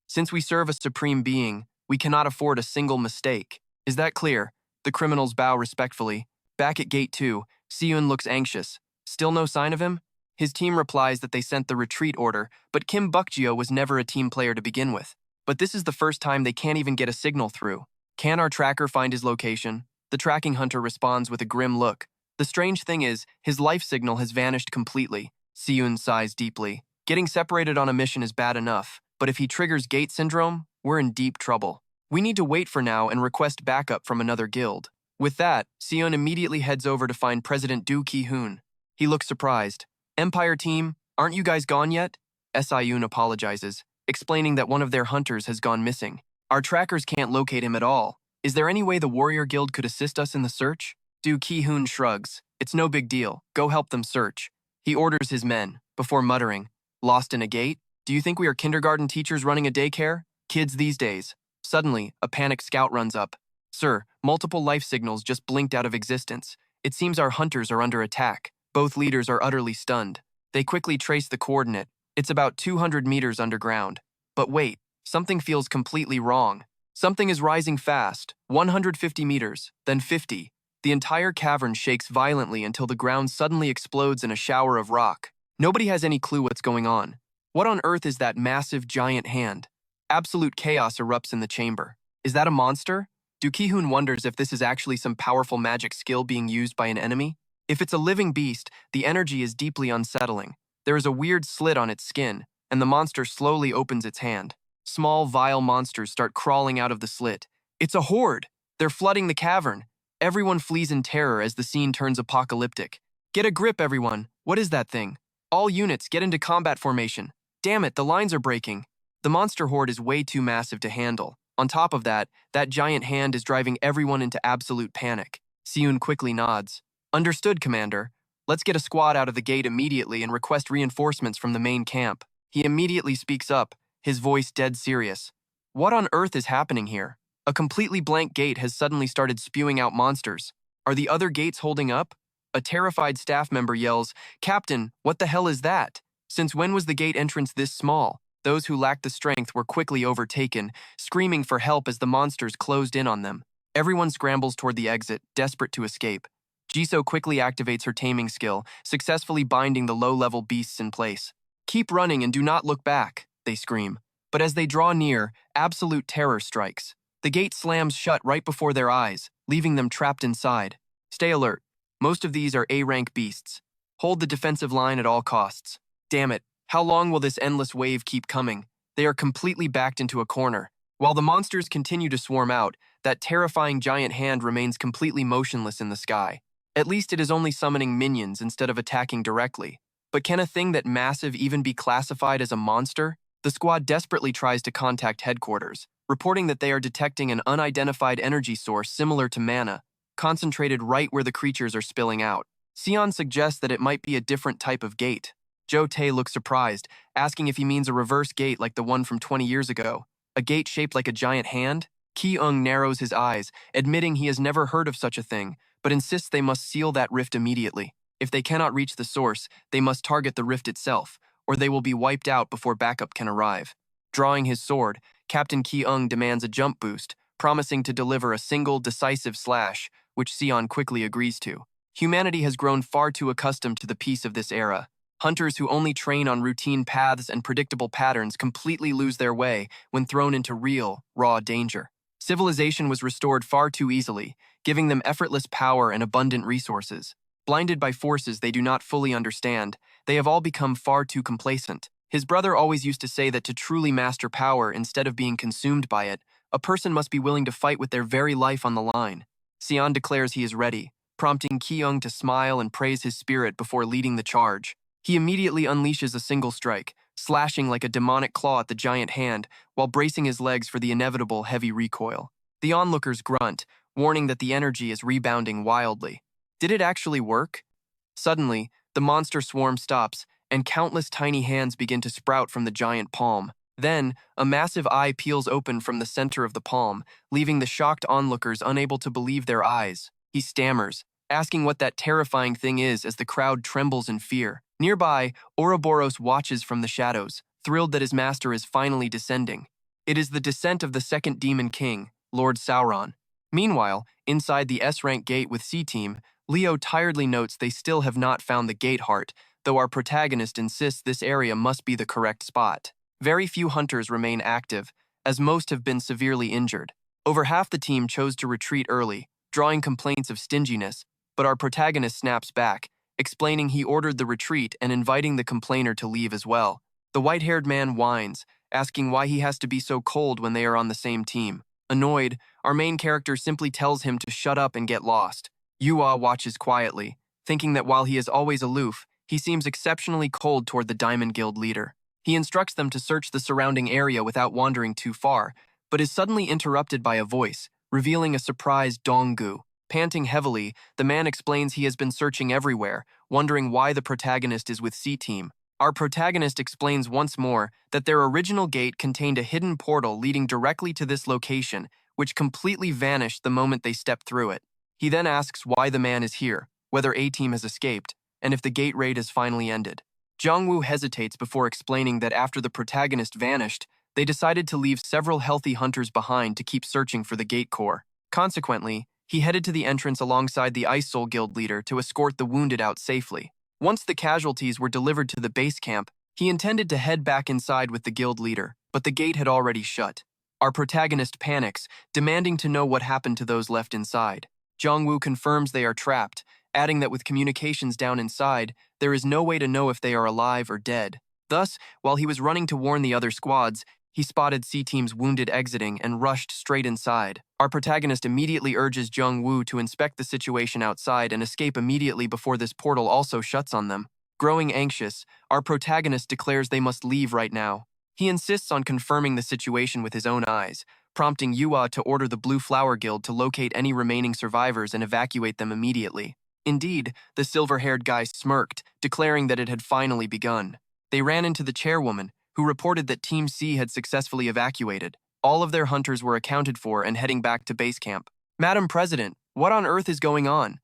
Since we serve a supreme being, we cannot afford a single mistake. Is that clear? The criminals bow respectfully. Back at Gate 2, Seun looks anxious. Still no sign of him? His team replies that they sent the retreat order, but Kim Buk-geo was never a team player to begin with. But this is the first time they can't even get a signal through. Can our tracker find his location? The tracking hunter responds with a grim look. The strange thing is, his life signal has vanished completely. Seun sighs deeply. Getting separated on a mission is bad enough, but if he triggers gate syndrome, we're in deep trouble. We need to wait for now and request backup from another guild. With that, Seun immediately heads over to find President Do Ki-hoon. He looks surprised. Empire team, aren't you guys gone yet? Seun apologizes, explaining that one of their hunters has gone missing. Our trackers can't locate him at all. Is there any way the Warrior Guild could assist us in the search? Do Ki-hoon shrugs. It's no big deal. Go help them search. He orders his men, before muttering, Lost in a gate? Do you think we are kindergarten teachers running a daycare? Kids these days. Suddenly, a panicked scout runs up. Sir, multiple life signals just blinked out of existence. It seems our hunters are under attack. Both leaders are utterly stunned. They quickly trace the coordinate. It's about 200 meters underground. But wait, something feels completely wrong. Something is rising fast, 150 meters, then 50. The entire cavern shakes violently until the ground suddenly explodes in a shower of rock. Nobody has any clue what's going on. What on earth is that massive giant hand? Absolute chaos erupts in the chamber. Is that a monster? Do Ki-hoon wonders if this is actually some powerful magic skill being used by an enemy? If it's a living beast, the energy is deeply unsettling. There is a weird slit on its skin, and the monster slowly opens its hand. Small, vile monsters start crawling out of the slit. It's a horde! They're flooding the cavern. Everyone flees in terror as the scene turns apocalyptic. Get a grip, everyone! What is that thing? All units, get into combat formation. Damn it, the lines are breaking. The monster horde is way too massive to handle. On top of that, that giant hand is driving everyone into absolute panic. Seun quickly nods. Understood, Commander. Let's get a squad out of the gate immediately and request reinforcements from the main camp. He immediately speaks up, his voice dead serious. What on earth is happening here? A completely blank gate has suddenly started spewing out monsters. Are the other gates holding up? A terrified staff member yells, "Captain, what the hell is that? Since when was the gate entrance this small?" Those who lacked the strength were quickly overtaken, screaming for help as the monsters closed in on them. Everyone scrambles toward the exit, desperate to escape. Jisoo quickly activates her taming skill, successfully binding the low-level beasts in place. "Keep running and do not look back," they scream. But as they draw near, absolute terror strikes. The gate slams shut right before their eyes, leaving them trapped inside. Stay alert. Most of these are A-rank beasts. Hold the defensive line at all costs. Damn it, how long will this endless wave keep coming? They are completely backed into a corner. While the monsters continue to swarm out, that terrifying giant hand remains completely motionless in the sky. At least it is only summoning minions instead of attacking directly. But can a thing that massive even be classified as a monster? The squad desperately tries to contact headquarters, reporting that they are detecting an unidentified energy source similar to mana, concentrated right where the creatures are spilling out. Sion suggests that it might be a different type of gate. Jo Tae looks surprised, asking if he means a reverse gate like the one from 20 years ago. A gate shaped like a giant hand? Ki-eung narrows his eyes, admitting he has never heard of such a thing, but insists they must seal that rift immediately. If they cannot reach the source, they must target the rift itself, or they will be wiped out before backup can arrive. Drawing his sword, Captain Ki-eung demands a jump boost, promising to deliver a single, decisive slash, which Sion quickly agrees to. Humanity has grown far too accustomed to the peace of this era. Hunters who only train on routine paths and predictable patterns completely lose their way when thrown into real, raw danger. Civilization was restored far too easily, giving them effortless power and abundant resources. Blinded by forces they do not fully understand, they have all become far too complacent. His brother always used to say that to truly master power instead of being consumed by it, a person must be willing to fight with their very life on the line. Sion declares he is ready, prompting Ki-eung to smile and praise his spirit before leading the charge. He immediately unleashes a single strike, slashing like a demonic claw at the giant hand while bracing his legs for the inevitable heavy recoil. The onlookers grunt, warning that the energy is rebounding wildly. Did it actually work? Suddenly, the monster swarm stops, and countless tiny hands begin to sprout from the giant palm. Then, a massive eye peels open from the center of the palm, leaving the shocked onlookers unable to believe their eyes. He stammers, asking what that terrifying thing is as the crowd trembles in fear. Nearby, Ouroboros watches from the shadows, thrilled that his master is finally descending. It is the descent of the second Demon King, Lord Sauron. Meanwhile, inside the S-rank gate with C-Team, Leo tiredly notes they still have not found the gate heart, though our protagonist insists this area must be the correct spot. Very few hunters remain active, as most have been severely injured. Over half the team chose to retreat early, drawing complaints of stinginess, but our protagonist snaps back, explaining he ordered the retreat and inviting the complainer to leave as well. The white-haired man whines, asking why he has to be so cold when they are on the same team. Annoyed, our main character simply tells him to shut up and get lost. Yua watches quietly, thinking that while he is always aloof, he seems exceptionally cold toward the Diamond Guild leader. He instructs them to search the surrounding area without wandering too far, but is suddenly interrupted by a voice, revealing a surprised Donggu. Panting heavily, the man explains he has been searching everywhere, wondering why the protagonist is with C-Team. Our protagonist explains once more that their original gate contained a hidden portal leading directly to this location, which completely vanished the moment they stepped through it. He then asks why the man is here, whether A-Team has escaped, and if the gate raid has finally ended. Jongwoo hesitates before explaining that after the protagonist vanished, they decided to leave several healthy hunters behind to keep searching for the gate core. Consequently, he headed to the entrance alongside the Ice Soul Guild leader to escort the wounded out safely. Once the casualties were delivered to the base camp, he intended to head back inside with the guild leader, but the gate had already shut. Our protagonist panics, demanding to know what happened to those left inside. Jongwoo confirms they are trapped, adding that with communications down inside, there is no way to know if they are alive or dead. Thus, while he was running to warn the other squads, he spotted C-Team's wounded exiting and rushed straight inside. Our protagonist immediately urges Jung-woo to inspect the situation outside and escape immediately before this portal also shuts on them. Growing anxious, our protagonist declares they must leave right now. He insists on confirming the situation with his own eyes, prompting Yua to order the Blue Flower Guild to locate any remaining survivors and evacuate them immediately. Indeed, the silver-haired guy smirked, declaring that it had finally begun. They ran into the chairwoman, who reported that Team C had successfully evacuated. All of their hunters were accounted for and heading back to base camp. "Madam President, what on earth is going on?"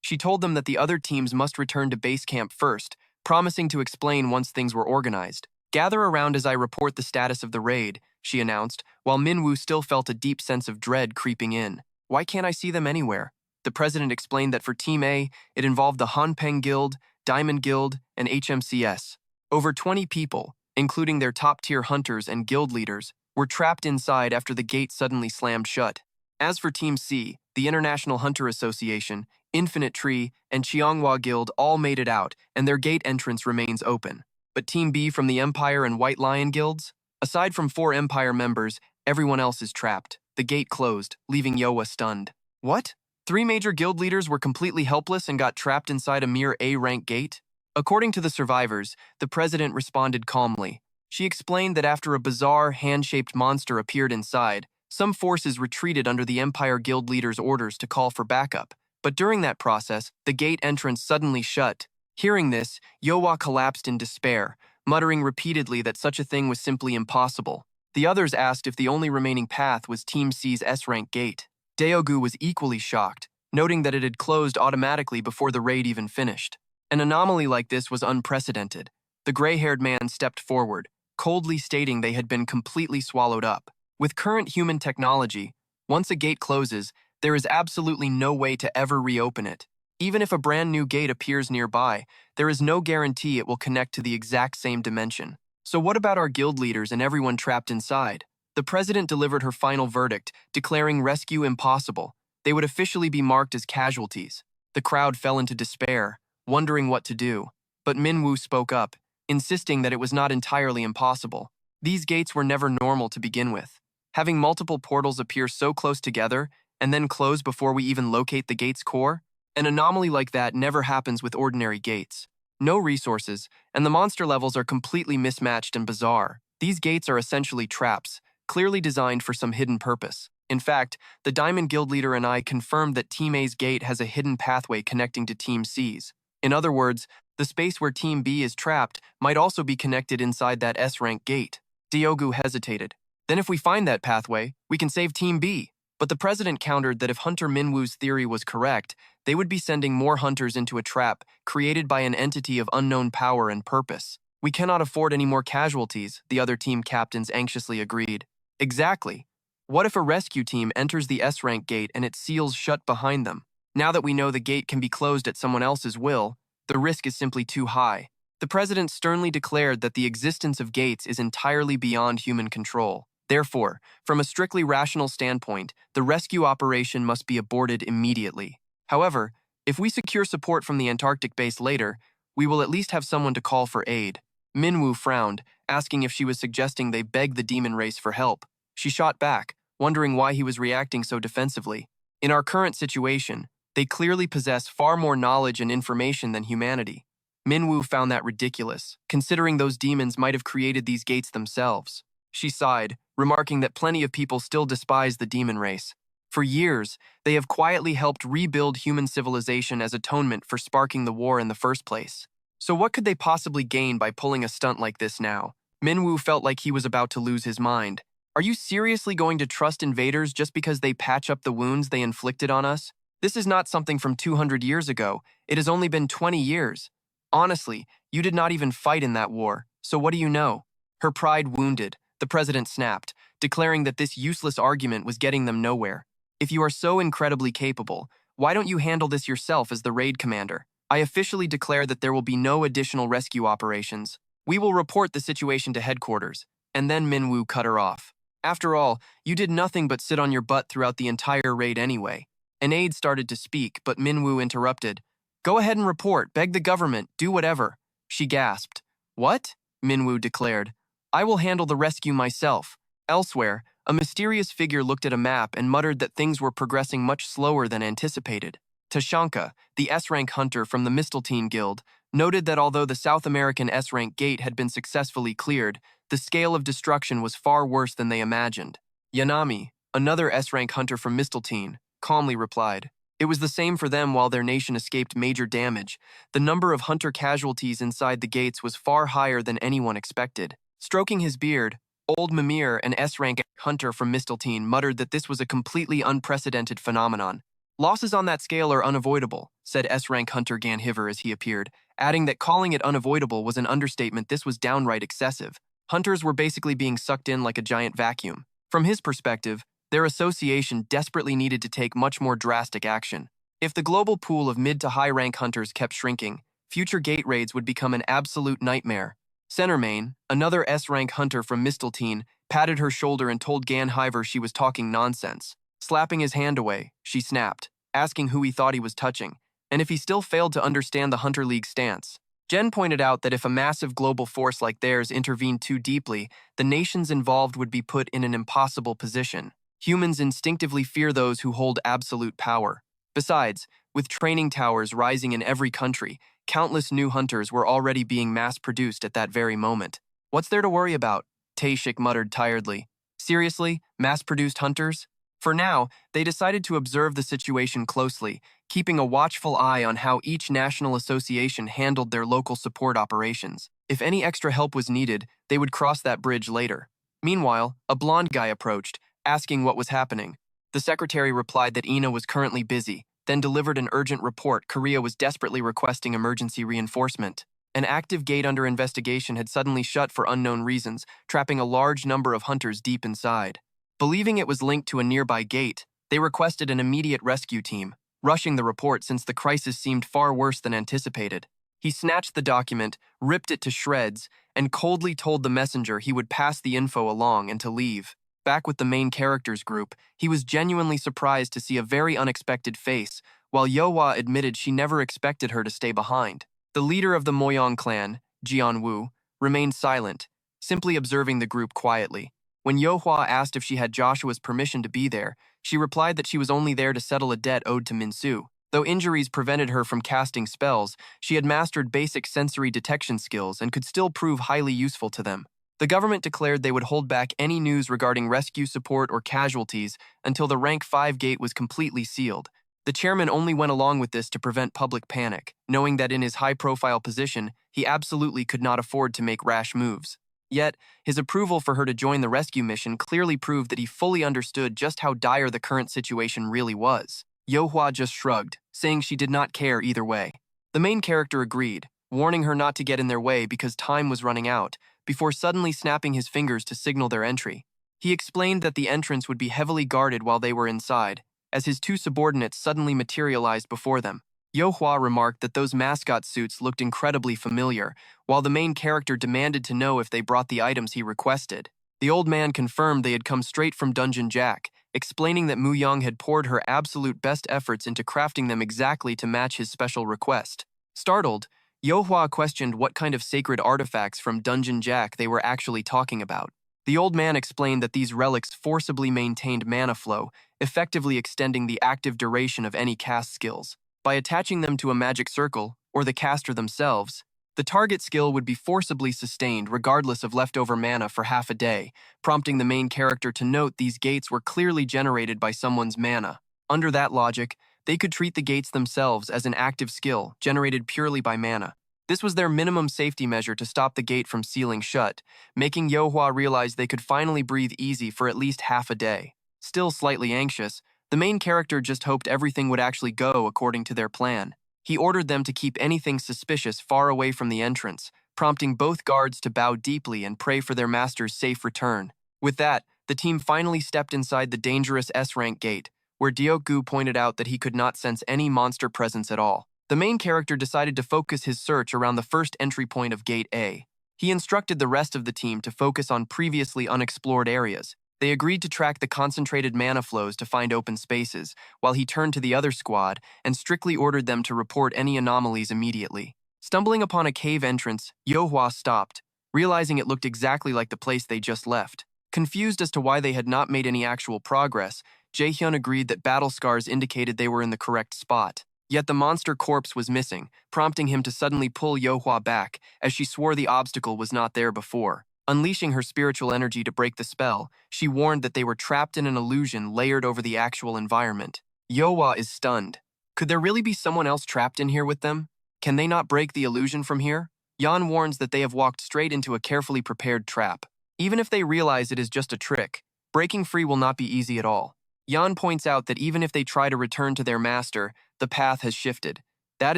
She told them that the other teams must return to base camp first, promising to explain once things were organized. "Gather around as I report the status of the raid," she announced, while Min-woo still felt a deep sense of dread creeping in. "Why can't I see them anywhere?" The president explained that for Team A, it involved the Hanpeng Guild, Diamond Guild, and HMCS. Over 20 people, including their top-tier hunters and guild leaders, were trapped inside after the gate suddenly slammed shut. As for Team C, the International Hunter Association, Infinite Tree, and Cheonghua Guild all made it out, and their gate entrance remains open. But Team B from the Empire and White Lion Guilds? Aside from 4 Empire members, everyone else is trapped. The gate closed, leaving Yoa stunned. What? 3 major guild leaders were completely helpless and got trapped inside a mere A-rank gate? According to the survivors, the president responded calmly. She explained that after a bizarre, hand-shaped monster appeared inside, some forces retreated under the Empire Guild leader's orders to call for backup. But during that process, the gate entrance suddenly shut. Hearing this, Yoa collapsed in despair, muttering repeatedly that such a thing was simply impossible. The others asked if the only remaining path was Team C's S-rank gate. Daeogu was equally shocked, noting that it had closed automatically before the raid even finished. An anomaly like this was unprecedented. The gray-haired man stepped forward, coldly stating they had been completely swallowed up. With current human technology, once a gate closes, there is absolutely no way to ever reopen it. Even if a brand new gate appears nearby, there is no guarantee it will connect to the exact same dimension. So what about our guild leaders and everyone trapped inside? The president delivered her final verdict, declaring rescue impossible. They would officially be marked as casualties. The crowd fell into despair, wondering what to do. But Min-woo spoke up, insisting that it was not entirely impossible. These gates were never normal to begin with. Having multiple portals appear so close together and then close before we even locate the gate's core? An anomaly like that never happens with ordinary gates. No resources, and the monster levels are completely mismatched and bizarre. These gates are essentially traps, clearly designed for some hidden purpose. In fact, the Diamond Guild leader and I confirmed that Team A's gate has a hidden pathway connecting to Team C's. In other words, the space where Team B is trapped might also be connected inside that S-rank gate. Daeogu hesitated. Then if we find that pathway, we can save Team B. But the president countered that if Hunter Min-woo's theory was correct, they would be sending more hunters into a trap created by an entity of unknown power and purpose. "We cannot afford any more casualties," the other team captains anxiously agreed. Exactly. What if a rescue team enters the S-rank gate and it seals shut behind them? Now that we know the gate can be closed at someone else's will, the risk is simply too high. The president sternly declared that the existence of gates is entirely beyond human control. Therefore, from a strictly rational standpoint, the rescue operation must be aborted immediately. However, if we secure support from the Antarctic base later, we will at least have someone to call for aid. Min-woo frowned, asking if she was suggesting they beg the demon race for help. She shot back, wondering why he was reacting so defensively. In our current situation, they clearly possess far more knowledge and information than humanity. Min-woo found that ridiculous, considering those demons might have created these gates themselves. She sighed, remarking that plenty of people still despise the demon race. For years, they have quietly helped rebuild human civilization as atonement for sparking the war in the first place. So what could they possibly gain by pulling a stunt like this now? Min-woo felt like he was about to lose his mind. Are you seriously going to trust invaders just because they patch up the wounds they inflicted on us? This is not something from 200 years ago. It has only been 20 years. Honestly, you did not even fight in that war, so what do you know? Her pride wounded, the president snapped, declaring that this useless argument was getting them nowhere. If you are so incredibly capable, why don't you handle this yourself as the raid commander? I officially declare that there will be no additional rescue operations. We will report the situation to headquarters. And then Min-woo cut her off. After all, you did nothing but sit on your butt throughout the entire raid anyway. An aide started to speak, but Min-woo interrupted. Go ahead and report, beg the government, do whatever. She gasped. What? Min-woo declared. I will handle the rescue myself. Elsewhere, a mysterious figure looked at a map and muttered that things were progressing much slower than anticipated. Tashanka, the S-rank hunter from the Misteltein Guild, noted that although the South American S-rank gate had been successfully cleared, the scale of destruction was far worse than they imagined. Yanami, another S-rank hunter from Misteltein, calmly replied. It was the same for them while their nation escaped major damage. The number of hunter casualties inside the gates was far higher than anyone expected. Stroking his beard, Old Mimir, an S-rank hunter from Misteltein, muttered that this was a completely unprecedented phenomenon. Losses on that scale are unavoidable, said S-rank hunter Ganhiver as he appeared, adding that calling it unavoidable was an understatement. This was downright excessive. Hunters were basically being sucked in like a giant vacuum. From his perspective, their association desperately needed to take much more drastic action. If the global pool of mid to high-rank hunters kept shrinking, future gate raids would become an absolute nightmare. Centermain, another S-rank hunter from Misteltein, patted her shoulder and told Ganhiver she was talking nonsense. Slapping his hand away, she snapped, asking who he thought he was touching, and if he still failed to understand the Hunter League stance. Jen pointed out that if a massive global force like theirs intervened too deeply, the nations involved would be put in an impossible position. Humans instinctively fear those who hold absolute power. Besides, with training towers rising in every country, countless new hunters were already being mass-produced at that very moment. What's there to worry about? Taishik muttered tiredly. Seriously, mass-produced hunters? For now, they decided to observe the situation closely, keeping a watchful eye on how each national association handled their local support operations. If any extra help was needed, they would cross that bridge later. Meanwhile, a blonde guy approached, asking what was happening. The secretary replied that Ina was currently busy, then delivered an urgent report. Korea was desperately requesting emergency reinforcement. An active gate under investigation had suddenly shut for unknown reasons, trapping a large number of hunters deep inside. Believing it was linked to a nearby gate, they requested an immediate rescue team, rushing the report since the crisis seemed far worse than anticipated. He snatched the document, ripped it to shreds, and coldly told the messenger he would pass the info along and to leave. Back with the main characters group, he was genuinely surprised to see a very unexpected face, while Yohwa admitted she never expected her to stay behind. The leader of the Moyong clan, Jianwu, remained silent, simply observing the group quietly. When Yohwa asked if she had Joshua's permission to be there, she replied that she was only there to settle a debt owed to Min-soo. Though injuries prevented her from casting spells, she had mastered basic sensory detection skills and could still prove highly useful to them. The government declared they would hold back any news regarding rescue support or casualties until the Rank 5 gate was completely sealed. The chairman only went along with this to prevent public panic, knowing that in his high-profile position, he absolutely could not afford to make rash moves. Yet, his approval for her to join the rescue mission clearly proved that he fully understood just how dire the current situation really was. Yohwa just shrugged, saying she did not care either way. The main character agreed, warning her not to get in their way because time was running out, before suddenly snapping his fingers to signal their entry. He explained that the entrance would be heavily guarded while they were inside, as his two subordinates suddenly materialized before them. Yohwa remarked that those mascot suits looked incredibly familiar, while the main character demanded to know if they brought the items he requested. The old man confirmed they had come straight from Dungeon Jack, explaining that Mu Young had poured her absolute best efforts into crafting them exactly to match his special request. Startled, Yohwa questioned what kind of sacred artifacts from Dungeon Jack they were actually talking about. The old man explained that these relics forcibly maintained mana flow, effectively extending the active duration of any cast skills. By attaching them to a magic circle, or the caster themselves, the target skill would be forcibly sustained regardless of leftover mana for half a day, prompting the main character to note these gates were clearly generated by someone's mana. Under that logic, they could treat the gates themselves as an active skill generated purely by mana. This was their minimum safety measure to stop the gate from sealing shut, making Yohwa realize they could finally breathe easy for at least half a day. Still slightly anxious, the main character just hoped everything would actually go according to their plan. He ordered them to keep anything suspicious far away from the entrance, prompting both guards to bow deeply and pray for their master's safe return. With that, the team finally stepped inside the dangerous S-rank gate, where Diokgu pointed out that he could not sense any monster presence at all. The main character decided to focus his search around the first entry point of Gate A. He instructed the rest of the team to focus on previously unexplored areas. They agreed to track the concentrated mana flows to find open spaces, while he turned to the other squad and strictly ordered them to report any anomalies immediately. Stumbling upon a cave entrance, Yohwa stopped, realizing it looked exactly like the place they just left. Confused as to why they had not made any actual progress, Jaehyun agreed that battle scars indicated they were in the correct spot. Yet the monster corpse was missing, prompting him to suddenly pull Yohwa back, as she swore the obstacle was not there before. Unleashing her spiritual energy to break the spell, she warned that they were trapped in an illusion layered over the actual environment. Yohwa is stunned. Could there really be someone else trapped in here with them? Can they not break the illusion from here? Yan warns that they have walked straight into a carefully prepared trap. Even if they realize it is just a trick, breaking free will not be easy at all. Yan points out that even if they try to return to their master, the path has shifted. That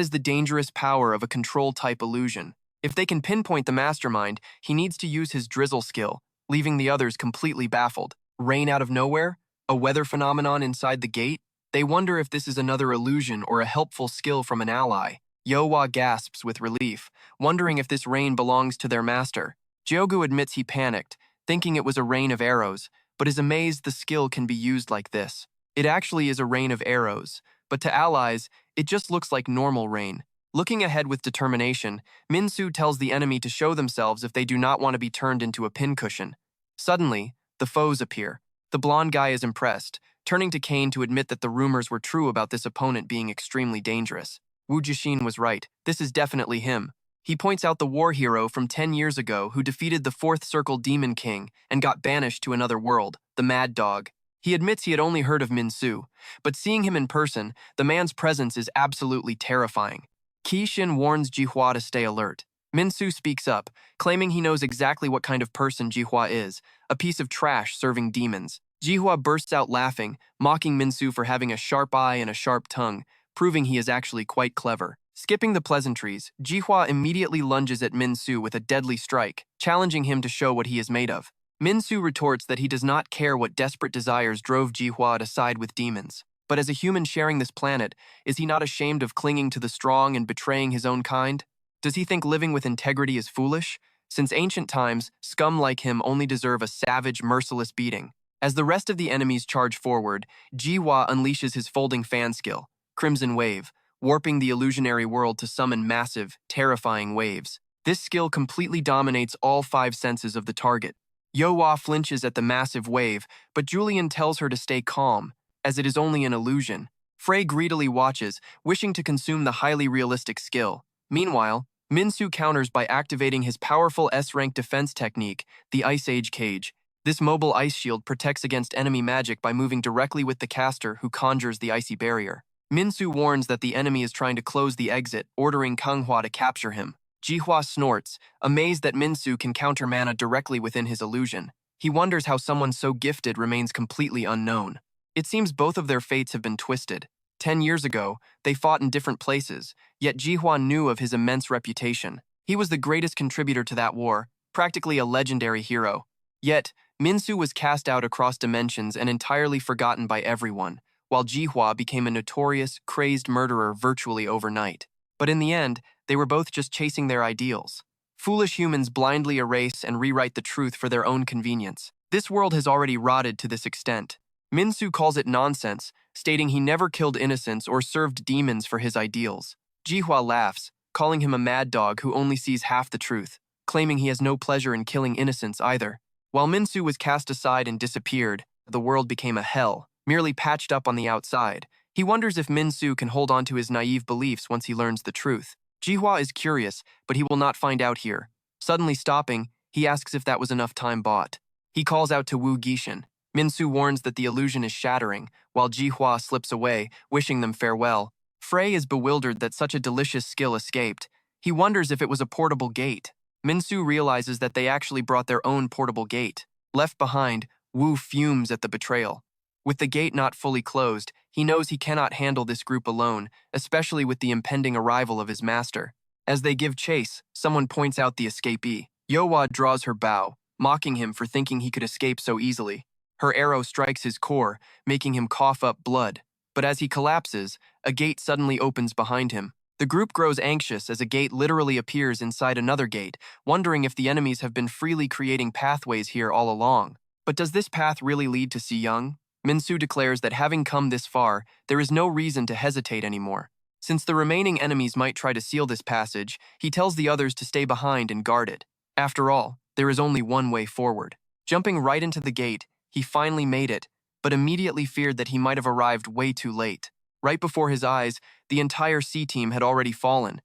is the dangerous power of a control-type illusion. If they can pinpoint the mastermind, he needs to use his drizzle skill, leaving the others completely baffled. Rain out of nowhere? A weather phenomenon inside the gate? They wonder if this is another illusion or a helpful skill from an ally. Yohwa gasps with relief, wondering if this rain belongs to their master. Jyogu admits he panicked, thinking it was a rain of arrows, but is amazed the skill can be used like this. It actually is a rain of arrows, but to allies, it just looks like normal rain. Looking ahead with determination, Min-soo tells the enemy to show themselves if they do not want to be turned into a pincushion. Suddenly, the foes appear. The blonde guy is impressed, turning to Kane to admit that the rumors were true about this opponent being extremely dangerous. Wu Jixin was right. This is definitely him. He points out the war hero from 10 years ago who defeated the Fourth Circle Demon King and got banished to another world, the Mad Dog. He admits he had only heard of Min-soo, but seeing him in person, the man's presence is absolutely terrifying. Ki-shin warns Jihua to stay alert. Min-soo speaks up, claiming he knows exactly what kind of person Jihua is, a piece of trash serving demons. Jihua bursts out laughing, mocking Min-soo for having a sharp eye and a sharp tongue, proving he is actually quite clever. Skipping the pleasantries, Jihua immediately lunges at Min-soo with a deadly strike, challenging him to show what he is made of. Min-soo retorts that he does not care what desperate desires drove Jihua to side with demons. But as a human sharing this planet, is he not ashamed of clinging to the strong and betraying his own kind? Does he think living with integrity is foolish? Since ancient times, scum like him only deserve a savage, merciless beating. As the rest of the enemies charge forward, Jihua unleashes his folding fan skill, Crimson Wave, warping the illusionary world to summon massive, terrifying waves. This skill completely dominates all 5 senses of the target. Yohwa flinches at the massive wave, but Julian tells her to stay calm, as it is only an illusion. Frey greedily watches, wishing to consume the highly realistic skill. Meanwhile, Min-soo counters by activating his powerful S-rank defense technique, the Ice Age Cage. This mobile ice shield protects against enemy magic by moving directly with the caster who conjures the icy barrier. Min-soo warns that the enemy is trying to close the exit, ordering Kanghua to capture him. Jihua snorts, amazed that Min-soo can counter mana directly within his illusion. He wonders how someone so gifted remains completely unknown. It seems both of their fates have been twisted. 10 years ago, they fought in different places, yet Jihua knew of his immense reputation. He was the greatest contributor to that war, practically a legendary hero. Yet, Min-soo was cast out across dimensions and entirely forgotten by everyone, while Jihua became a notorious, crazed murderer virtually overnight. But in the end, they were both just chasing their ideals. Foolish humans blindly erase and rewrite the truth for their own convenience. This world has already rotted to this extent. Min-soo calls it nonsense, stating he never killed innocents or served demons for his ideals. Jihua laughs, calling him a mad dog who only sees half the truth, claiming he has no pleasure in killing innocents either. While Min-soo was cast aside and disappeared, the world became a hell, merely patched up on the outside. He wonders if Min-soo can hold on to his naive beliefs once he learns the truth. Jihua is curious, but he will not find out here. Suddenly stopping, he asks if that was enough time bought. He calls out to Wu Jixin. Min-soo warns that the illusion is shattering, while Jihua slips away, wishing them farewell. Frey is bewildered that such a delicious skill escaped. He wonders if it was a portable gate. Min-soo realizes that they actually brought their own portable gate. Left behind, Wu fumes at the betrayal. With the gate not fully closed, he knows he cannot handle this group alone, especially with the impending arrival of his master. As they give chase, someone points out the escapee. Yohwa draws her bow, mocking him for thinking he could escape so easily. Her arrow strikes his core, making him cough up blood. But as he collapses, a gate suddenly opens behind him. The group grows anxious as a gate literally appears inside another gate, wondering if the enemies have been freely creating pathways here all along. But does this path really lead to Siyang? Min-soo declares that having come this far, there is no reason to hesitate anymore. Since the remaining enemies might try to seal this passage, he tells the others to stay behind and guard it. After all, there is only one way forward. Jumping right into the gate, he finally made it, but immediately feared that he might have arrived way too late. Right before his eyes, the entire C-team had already fallen,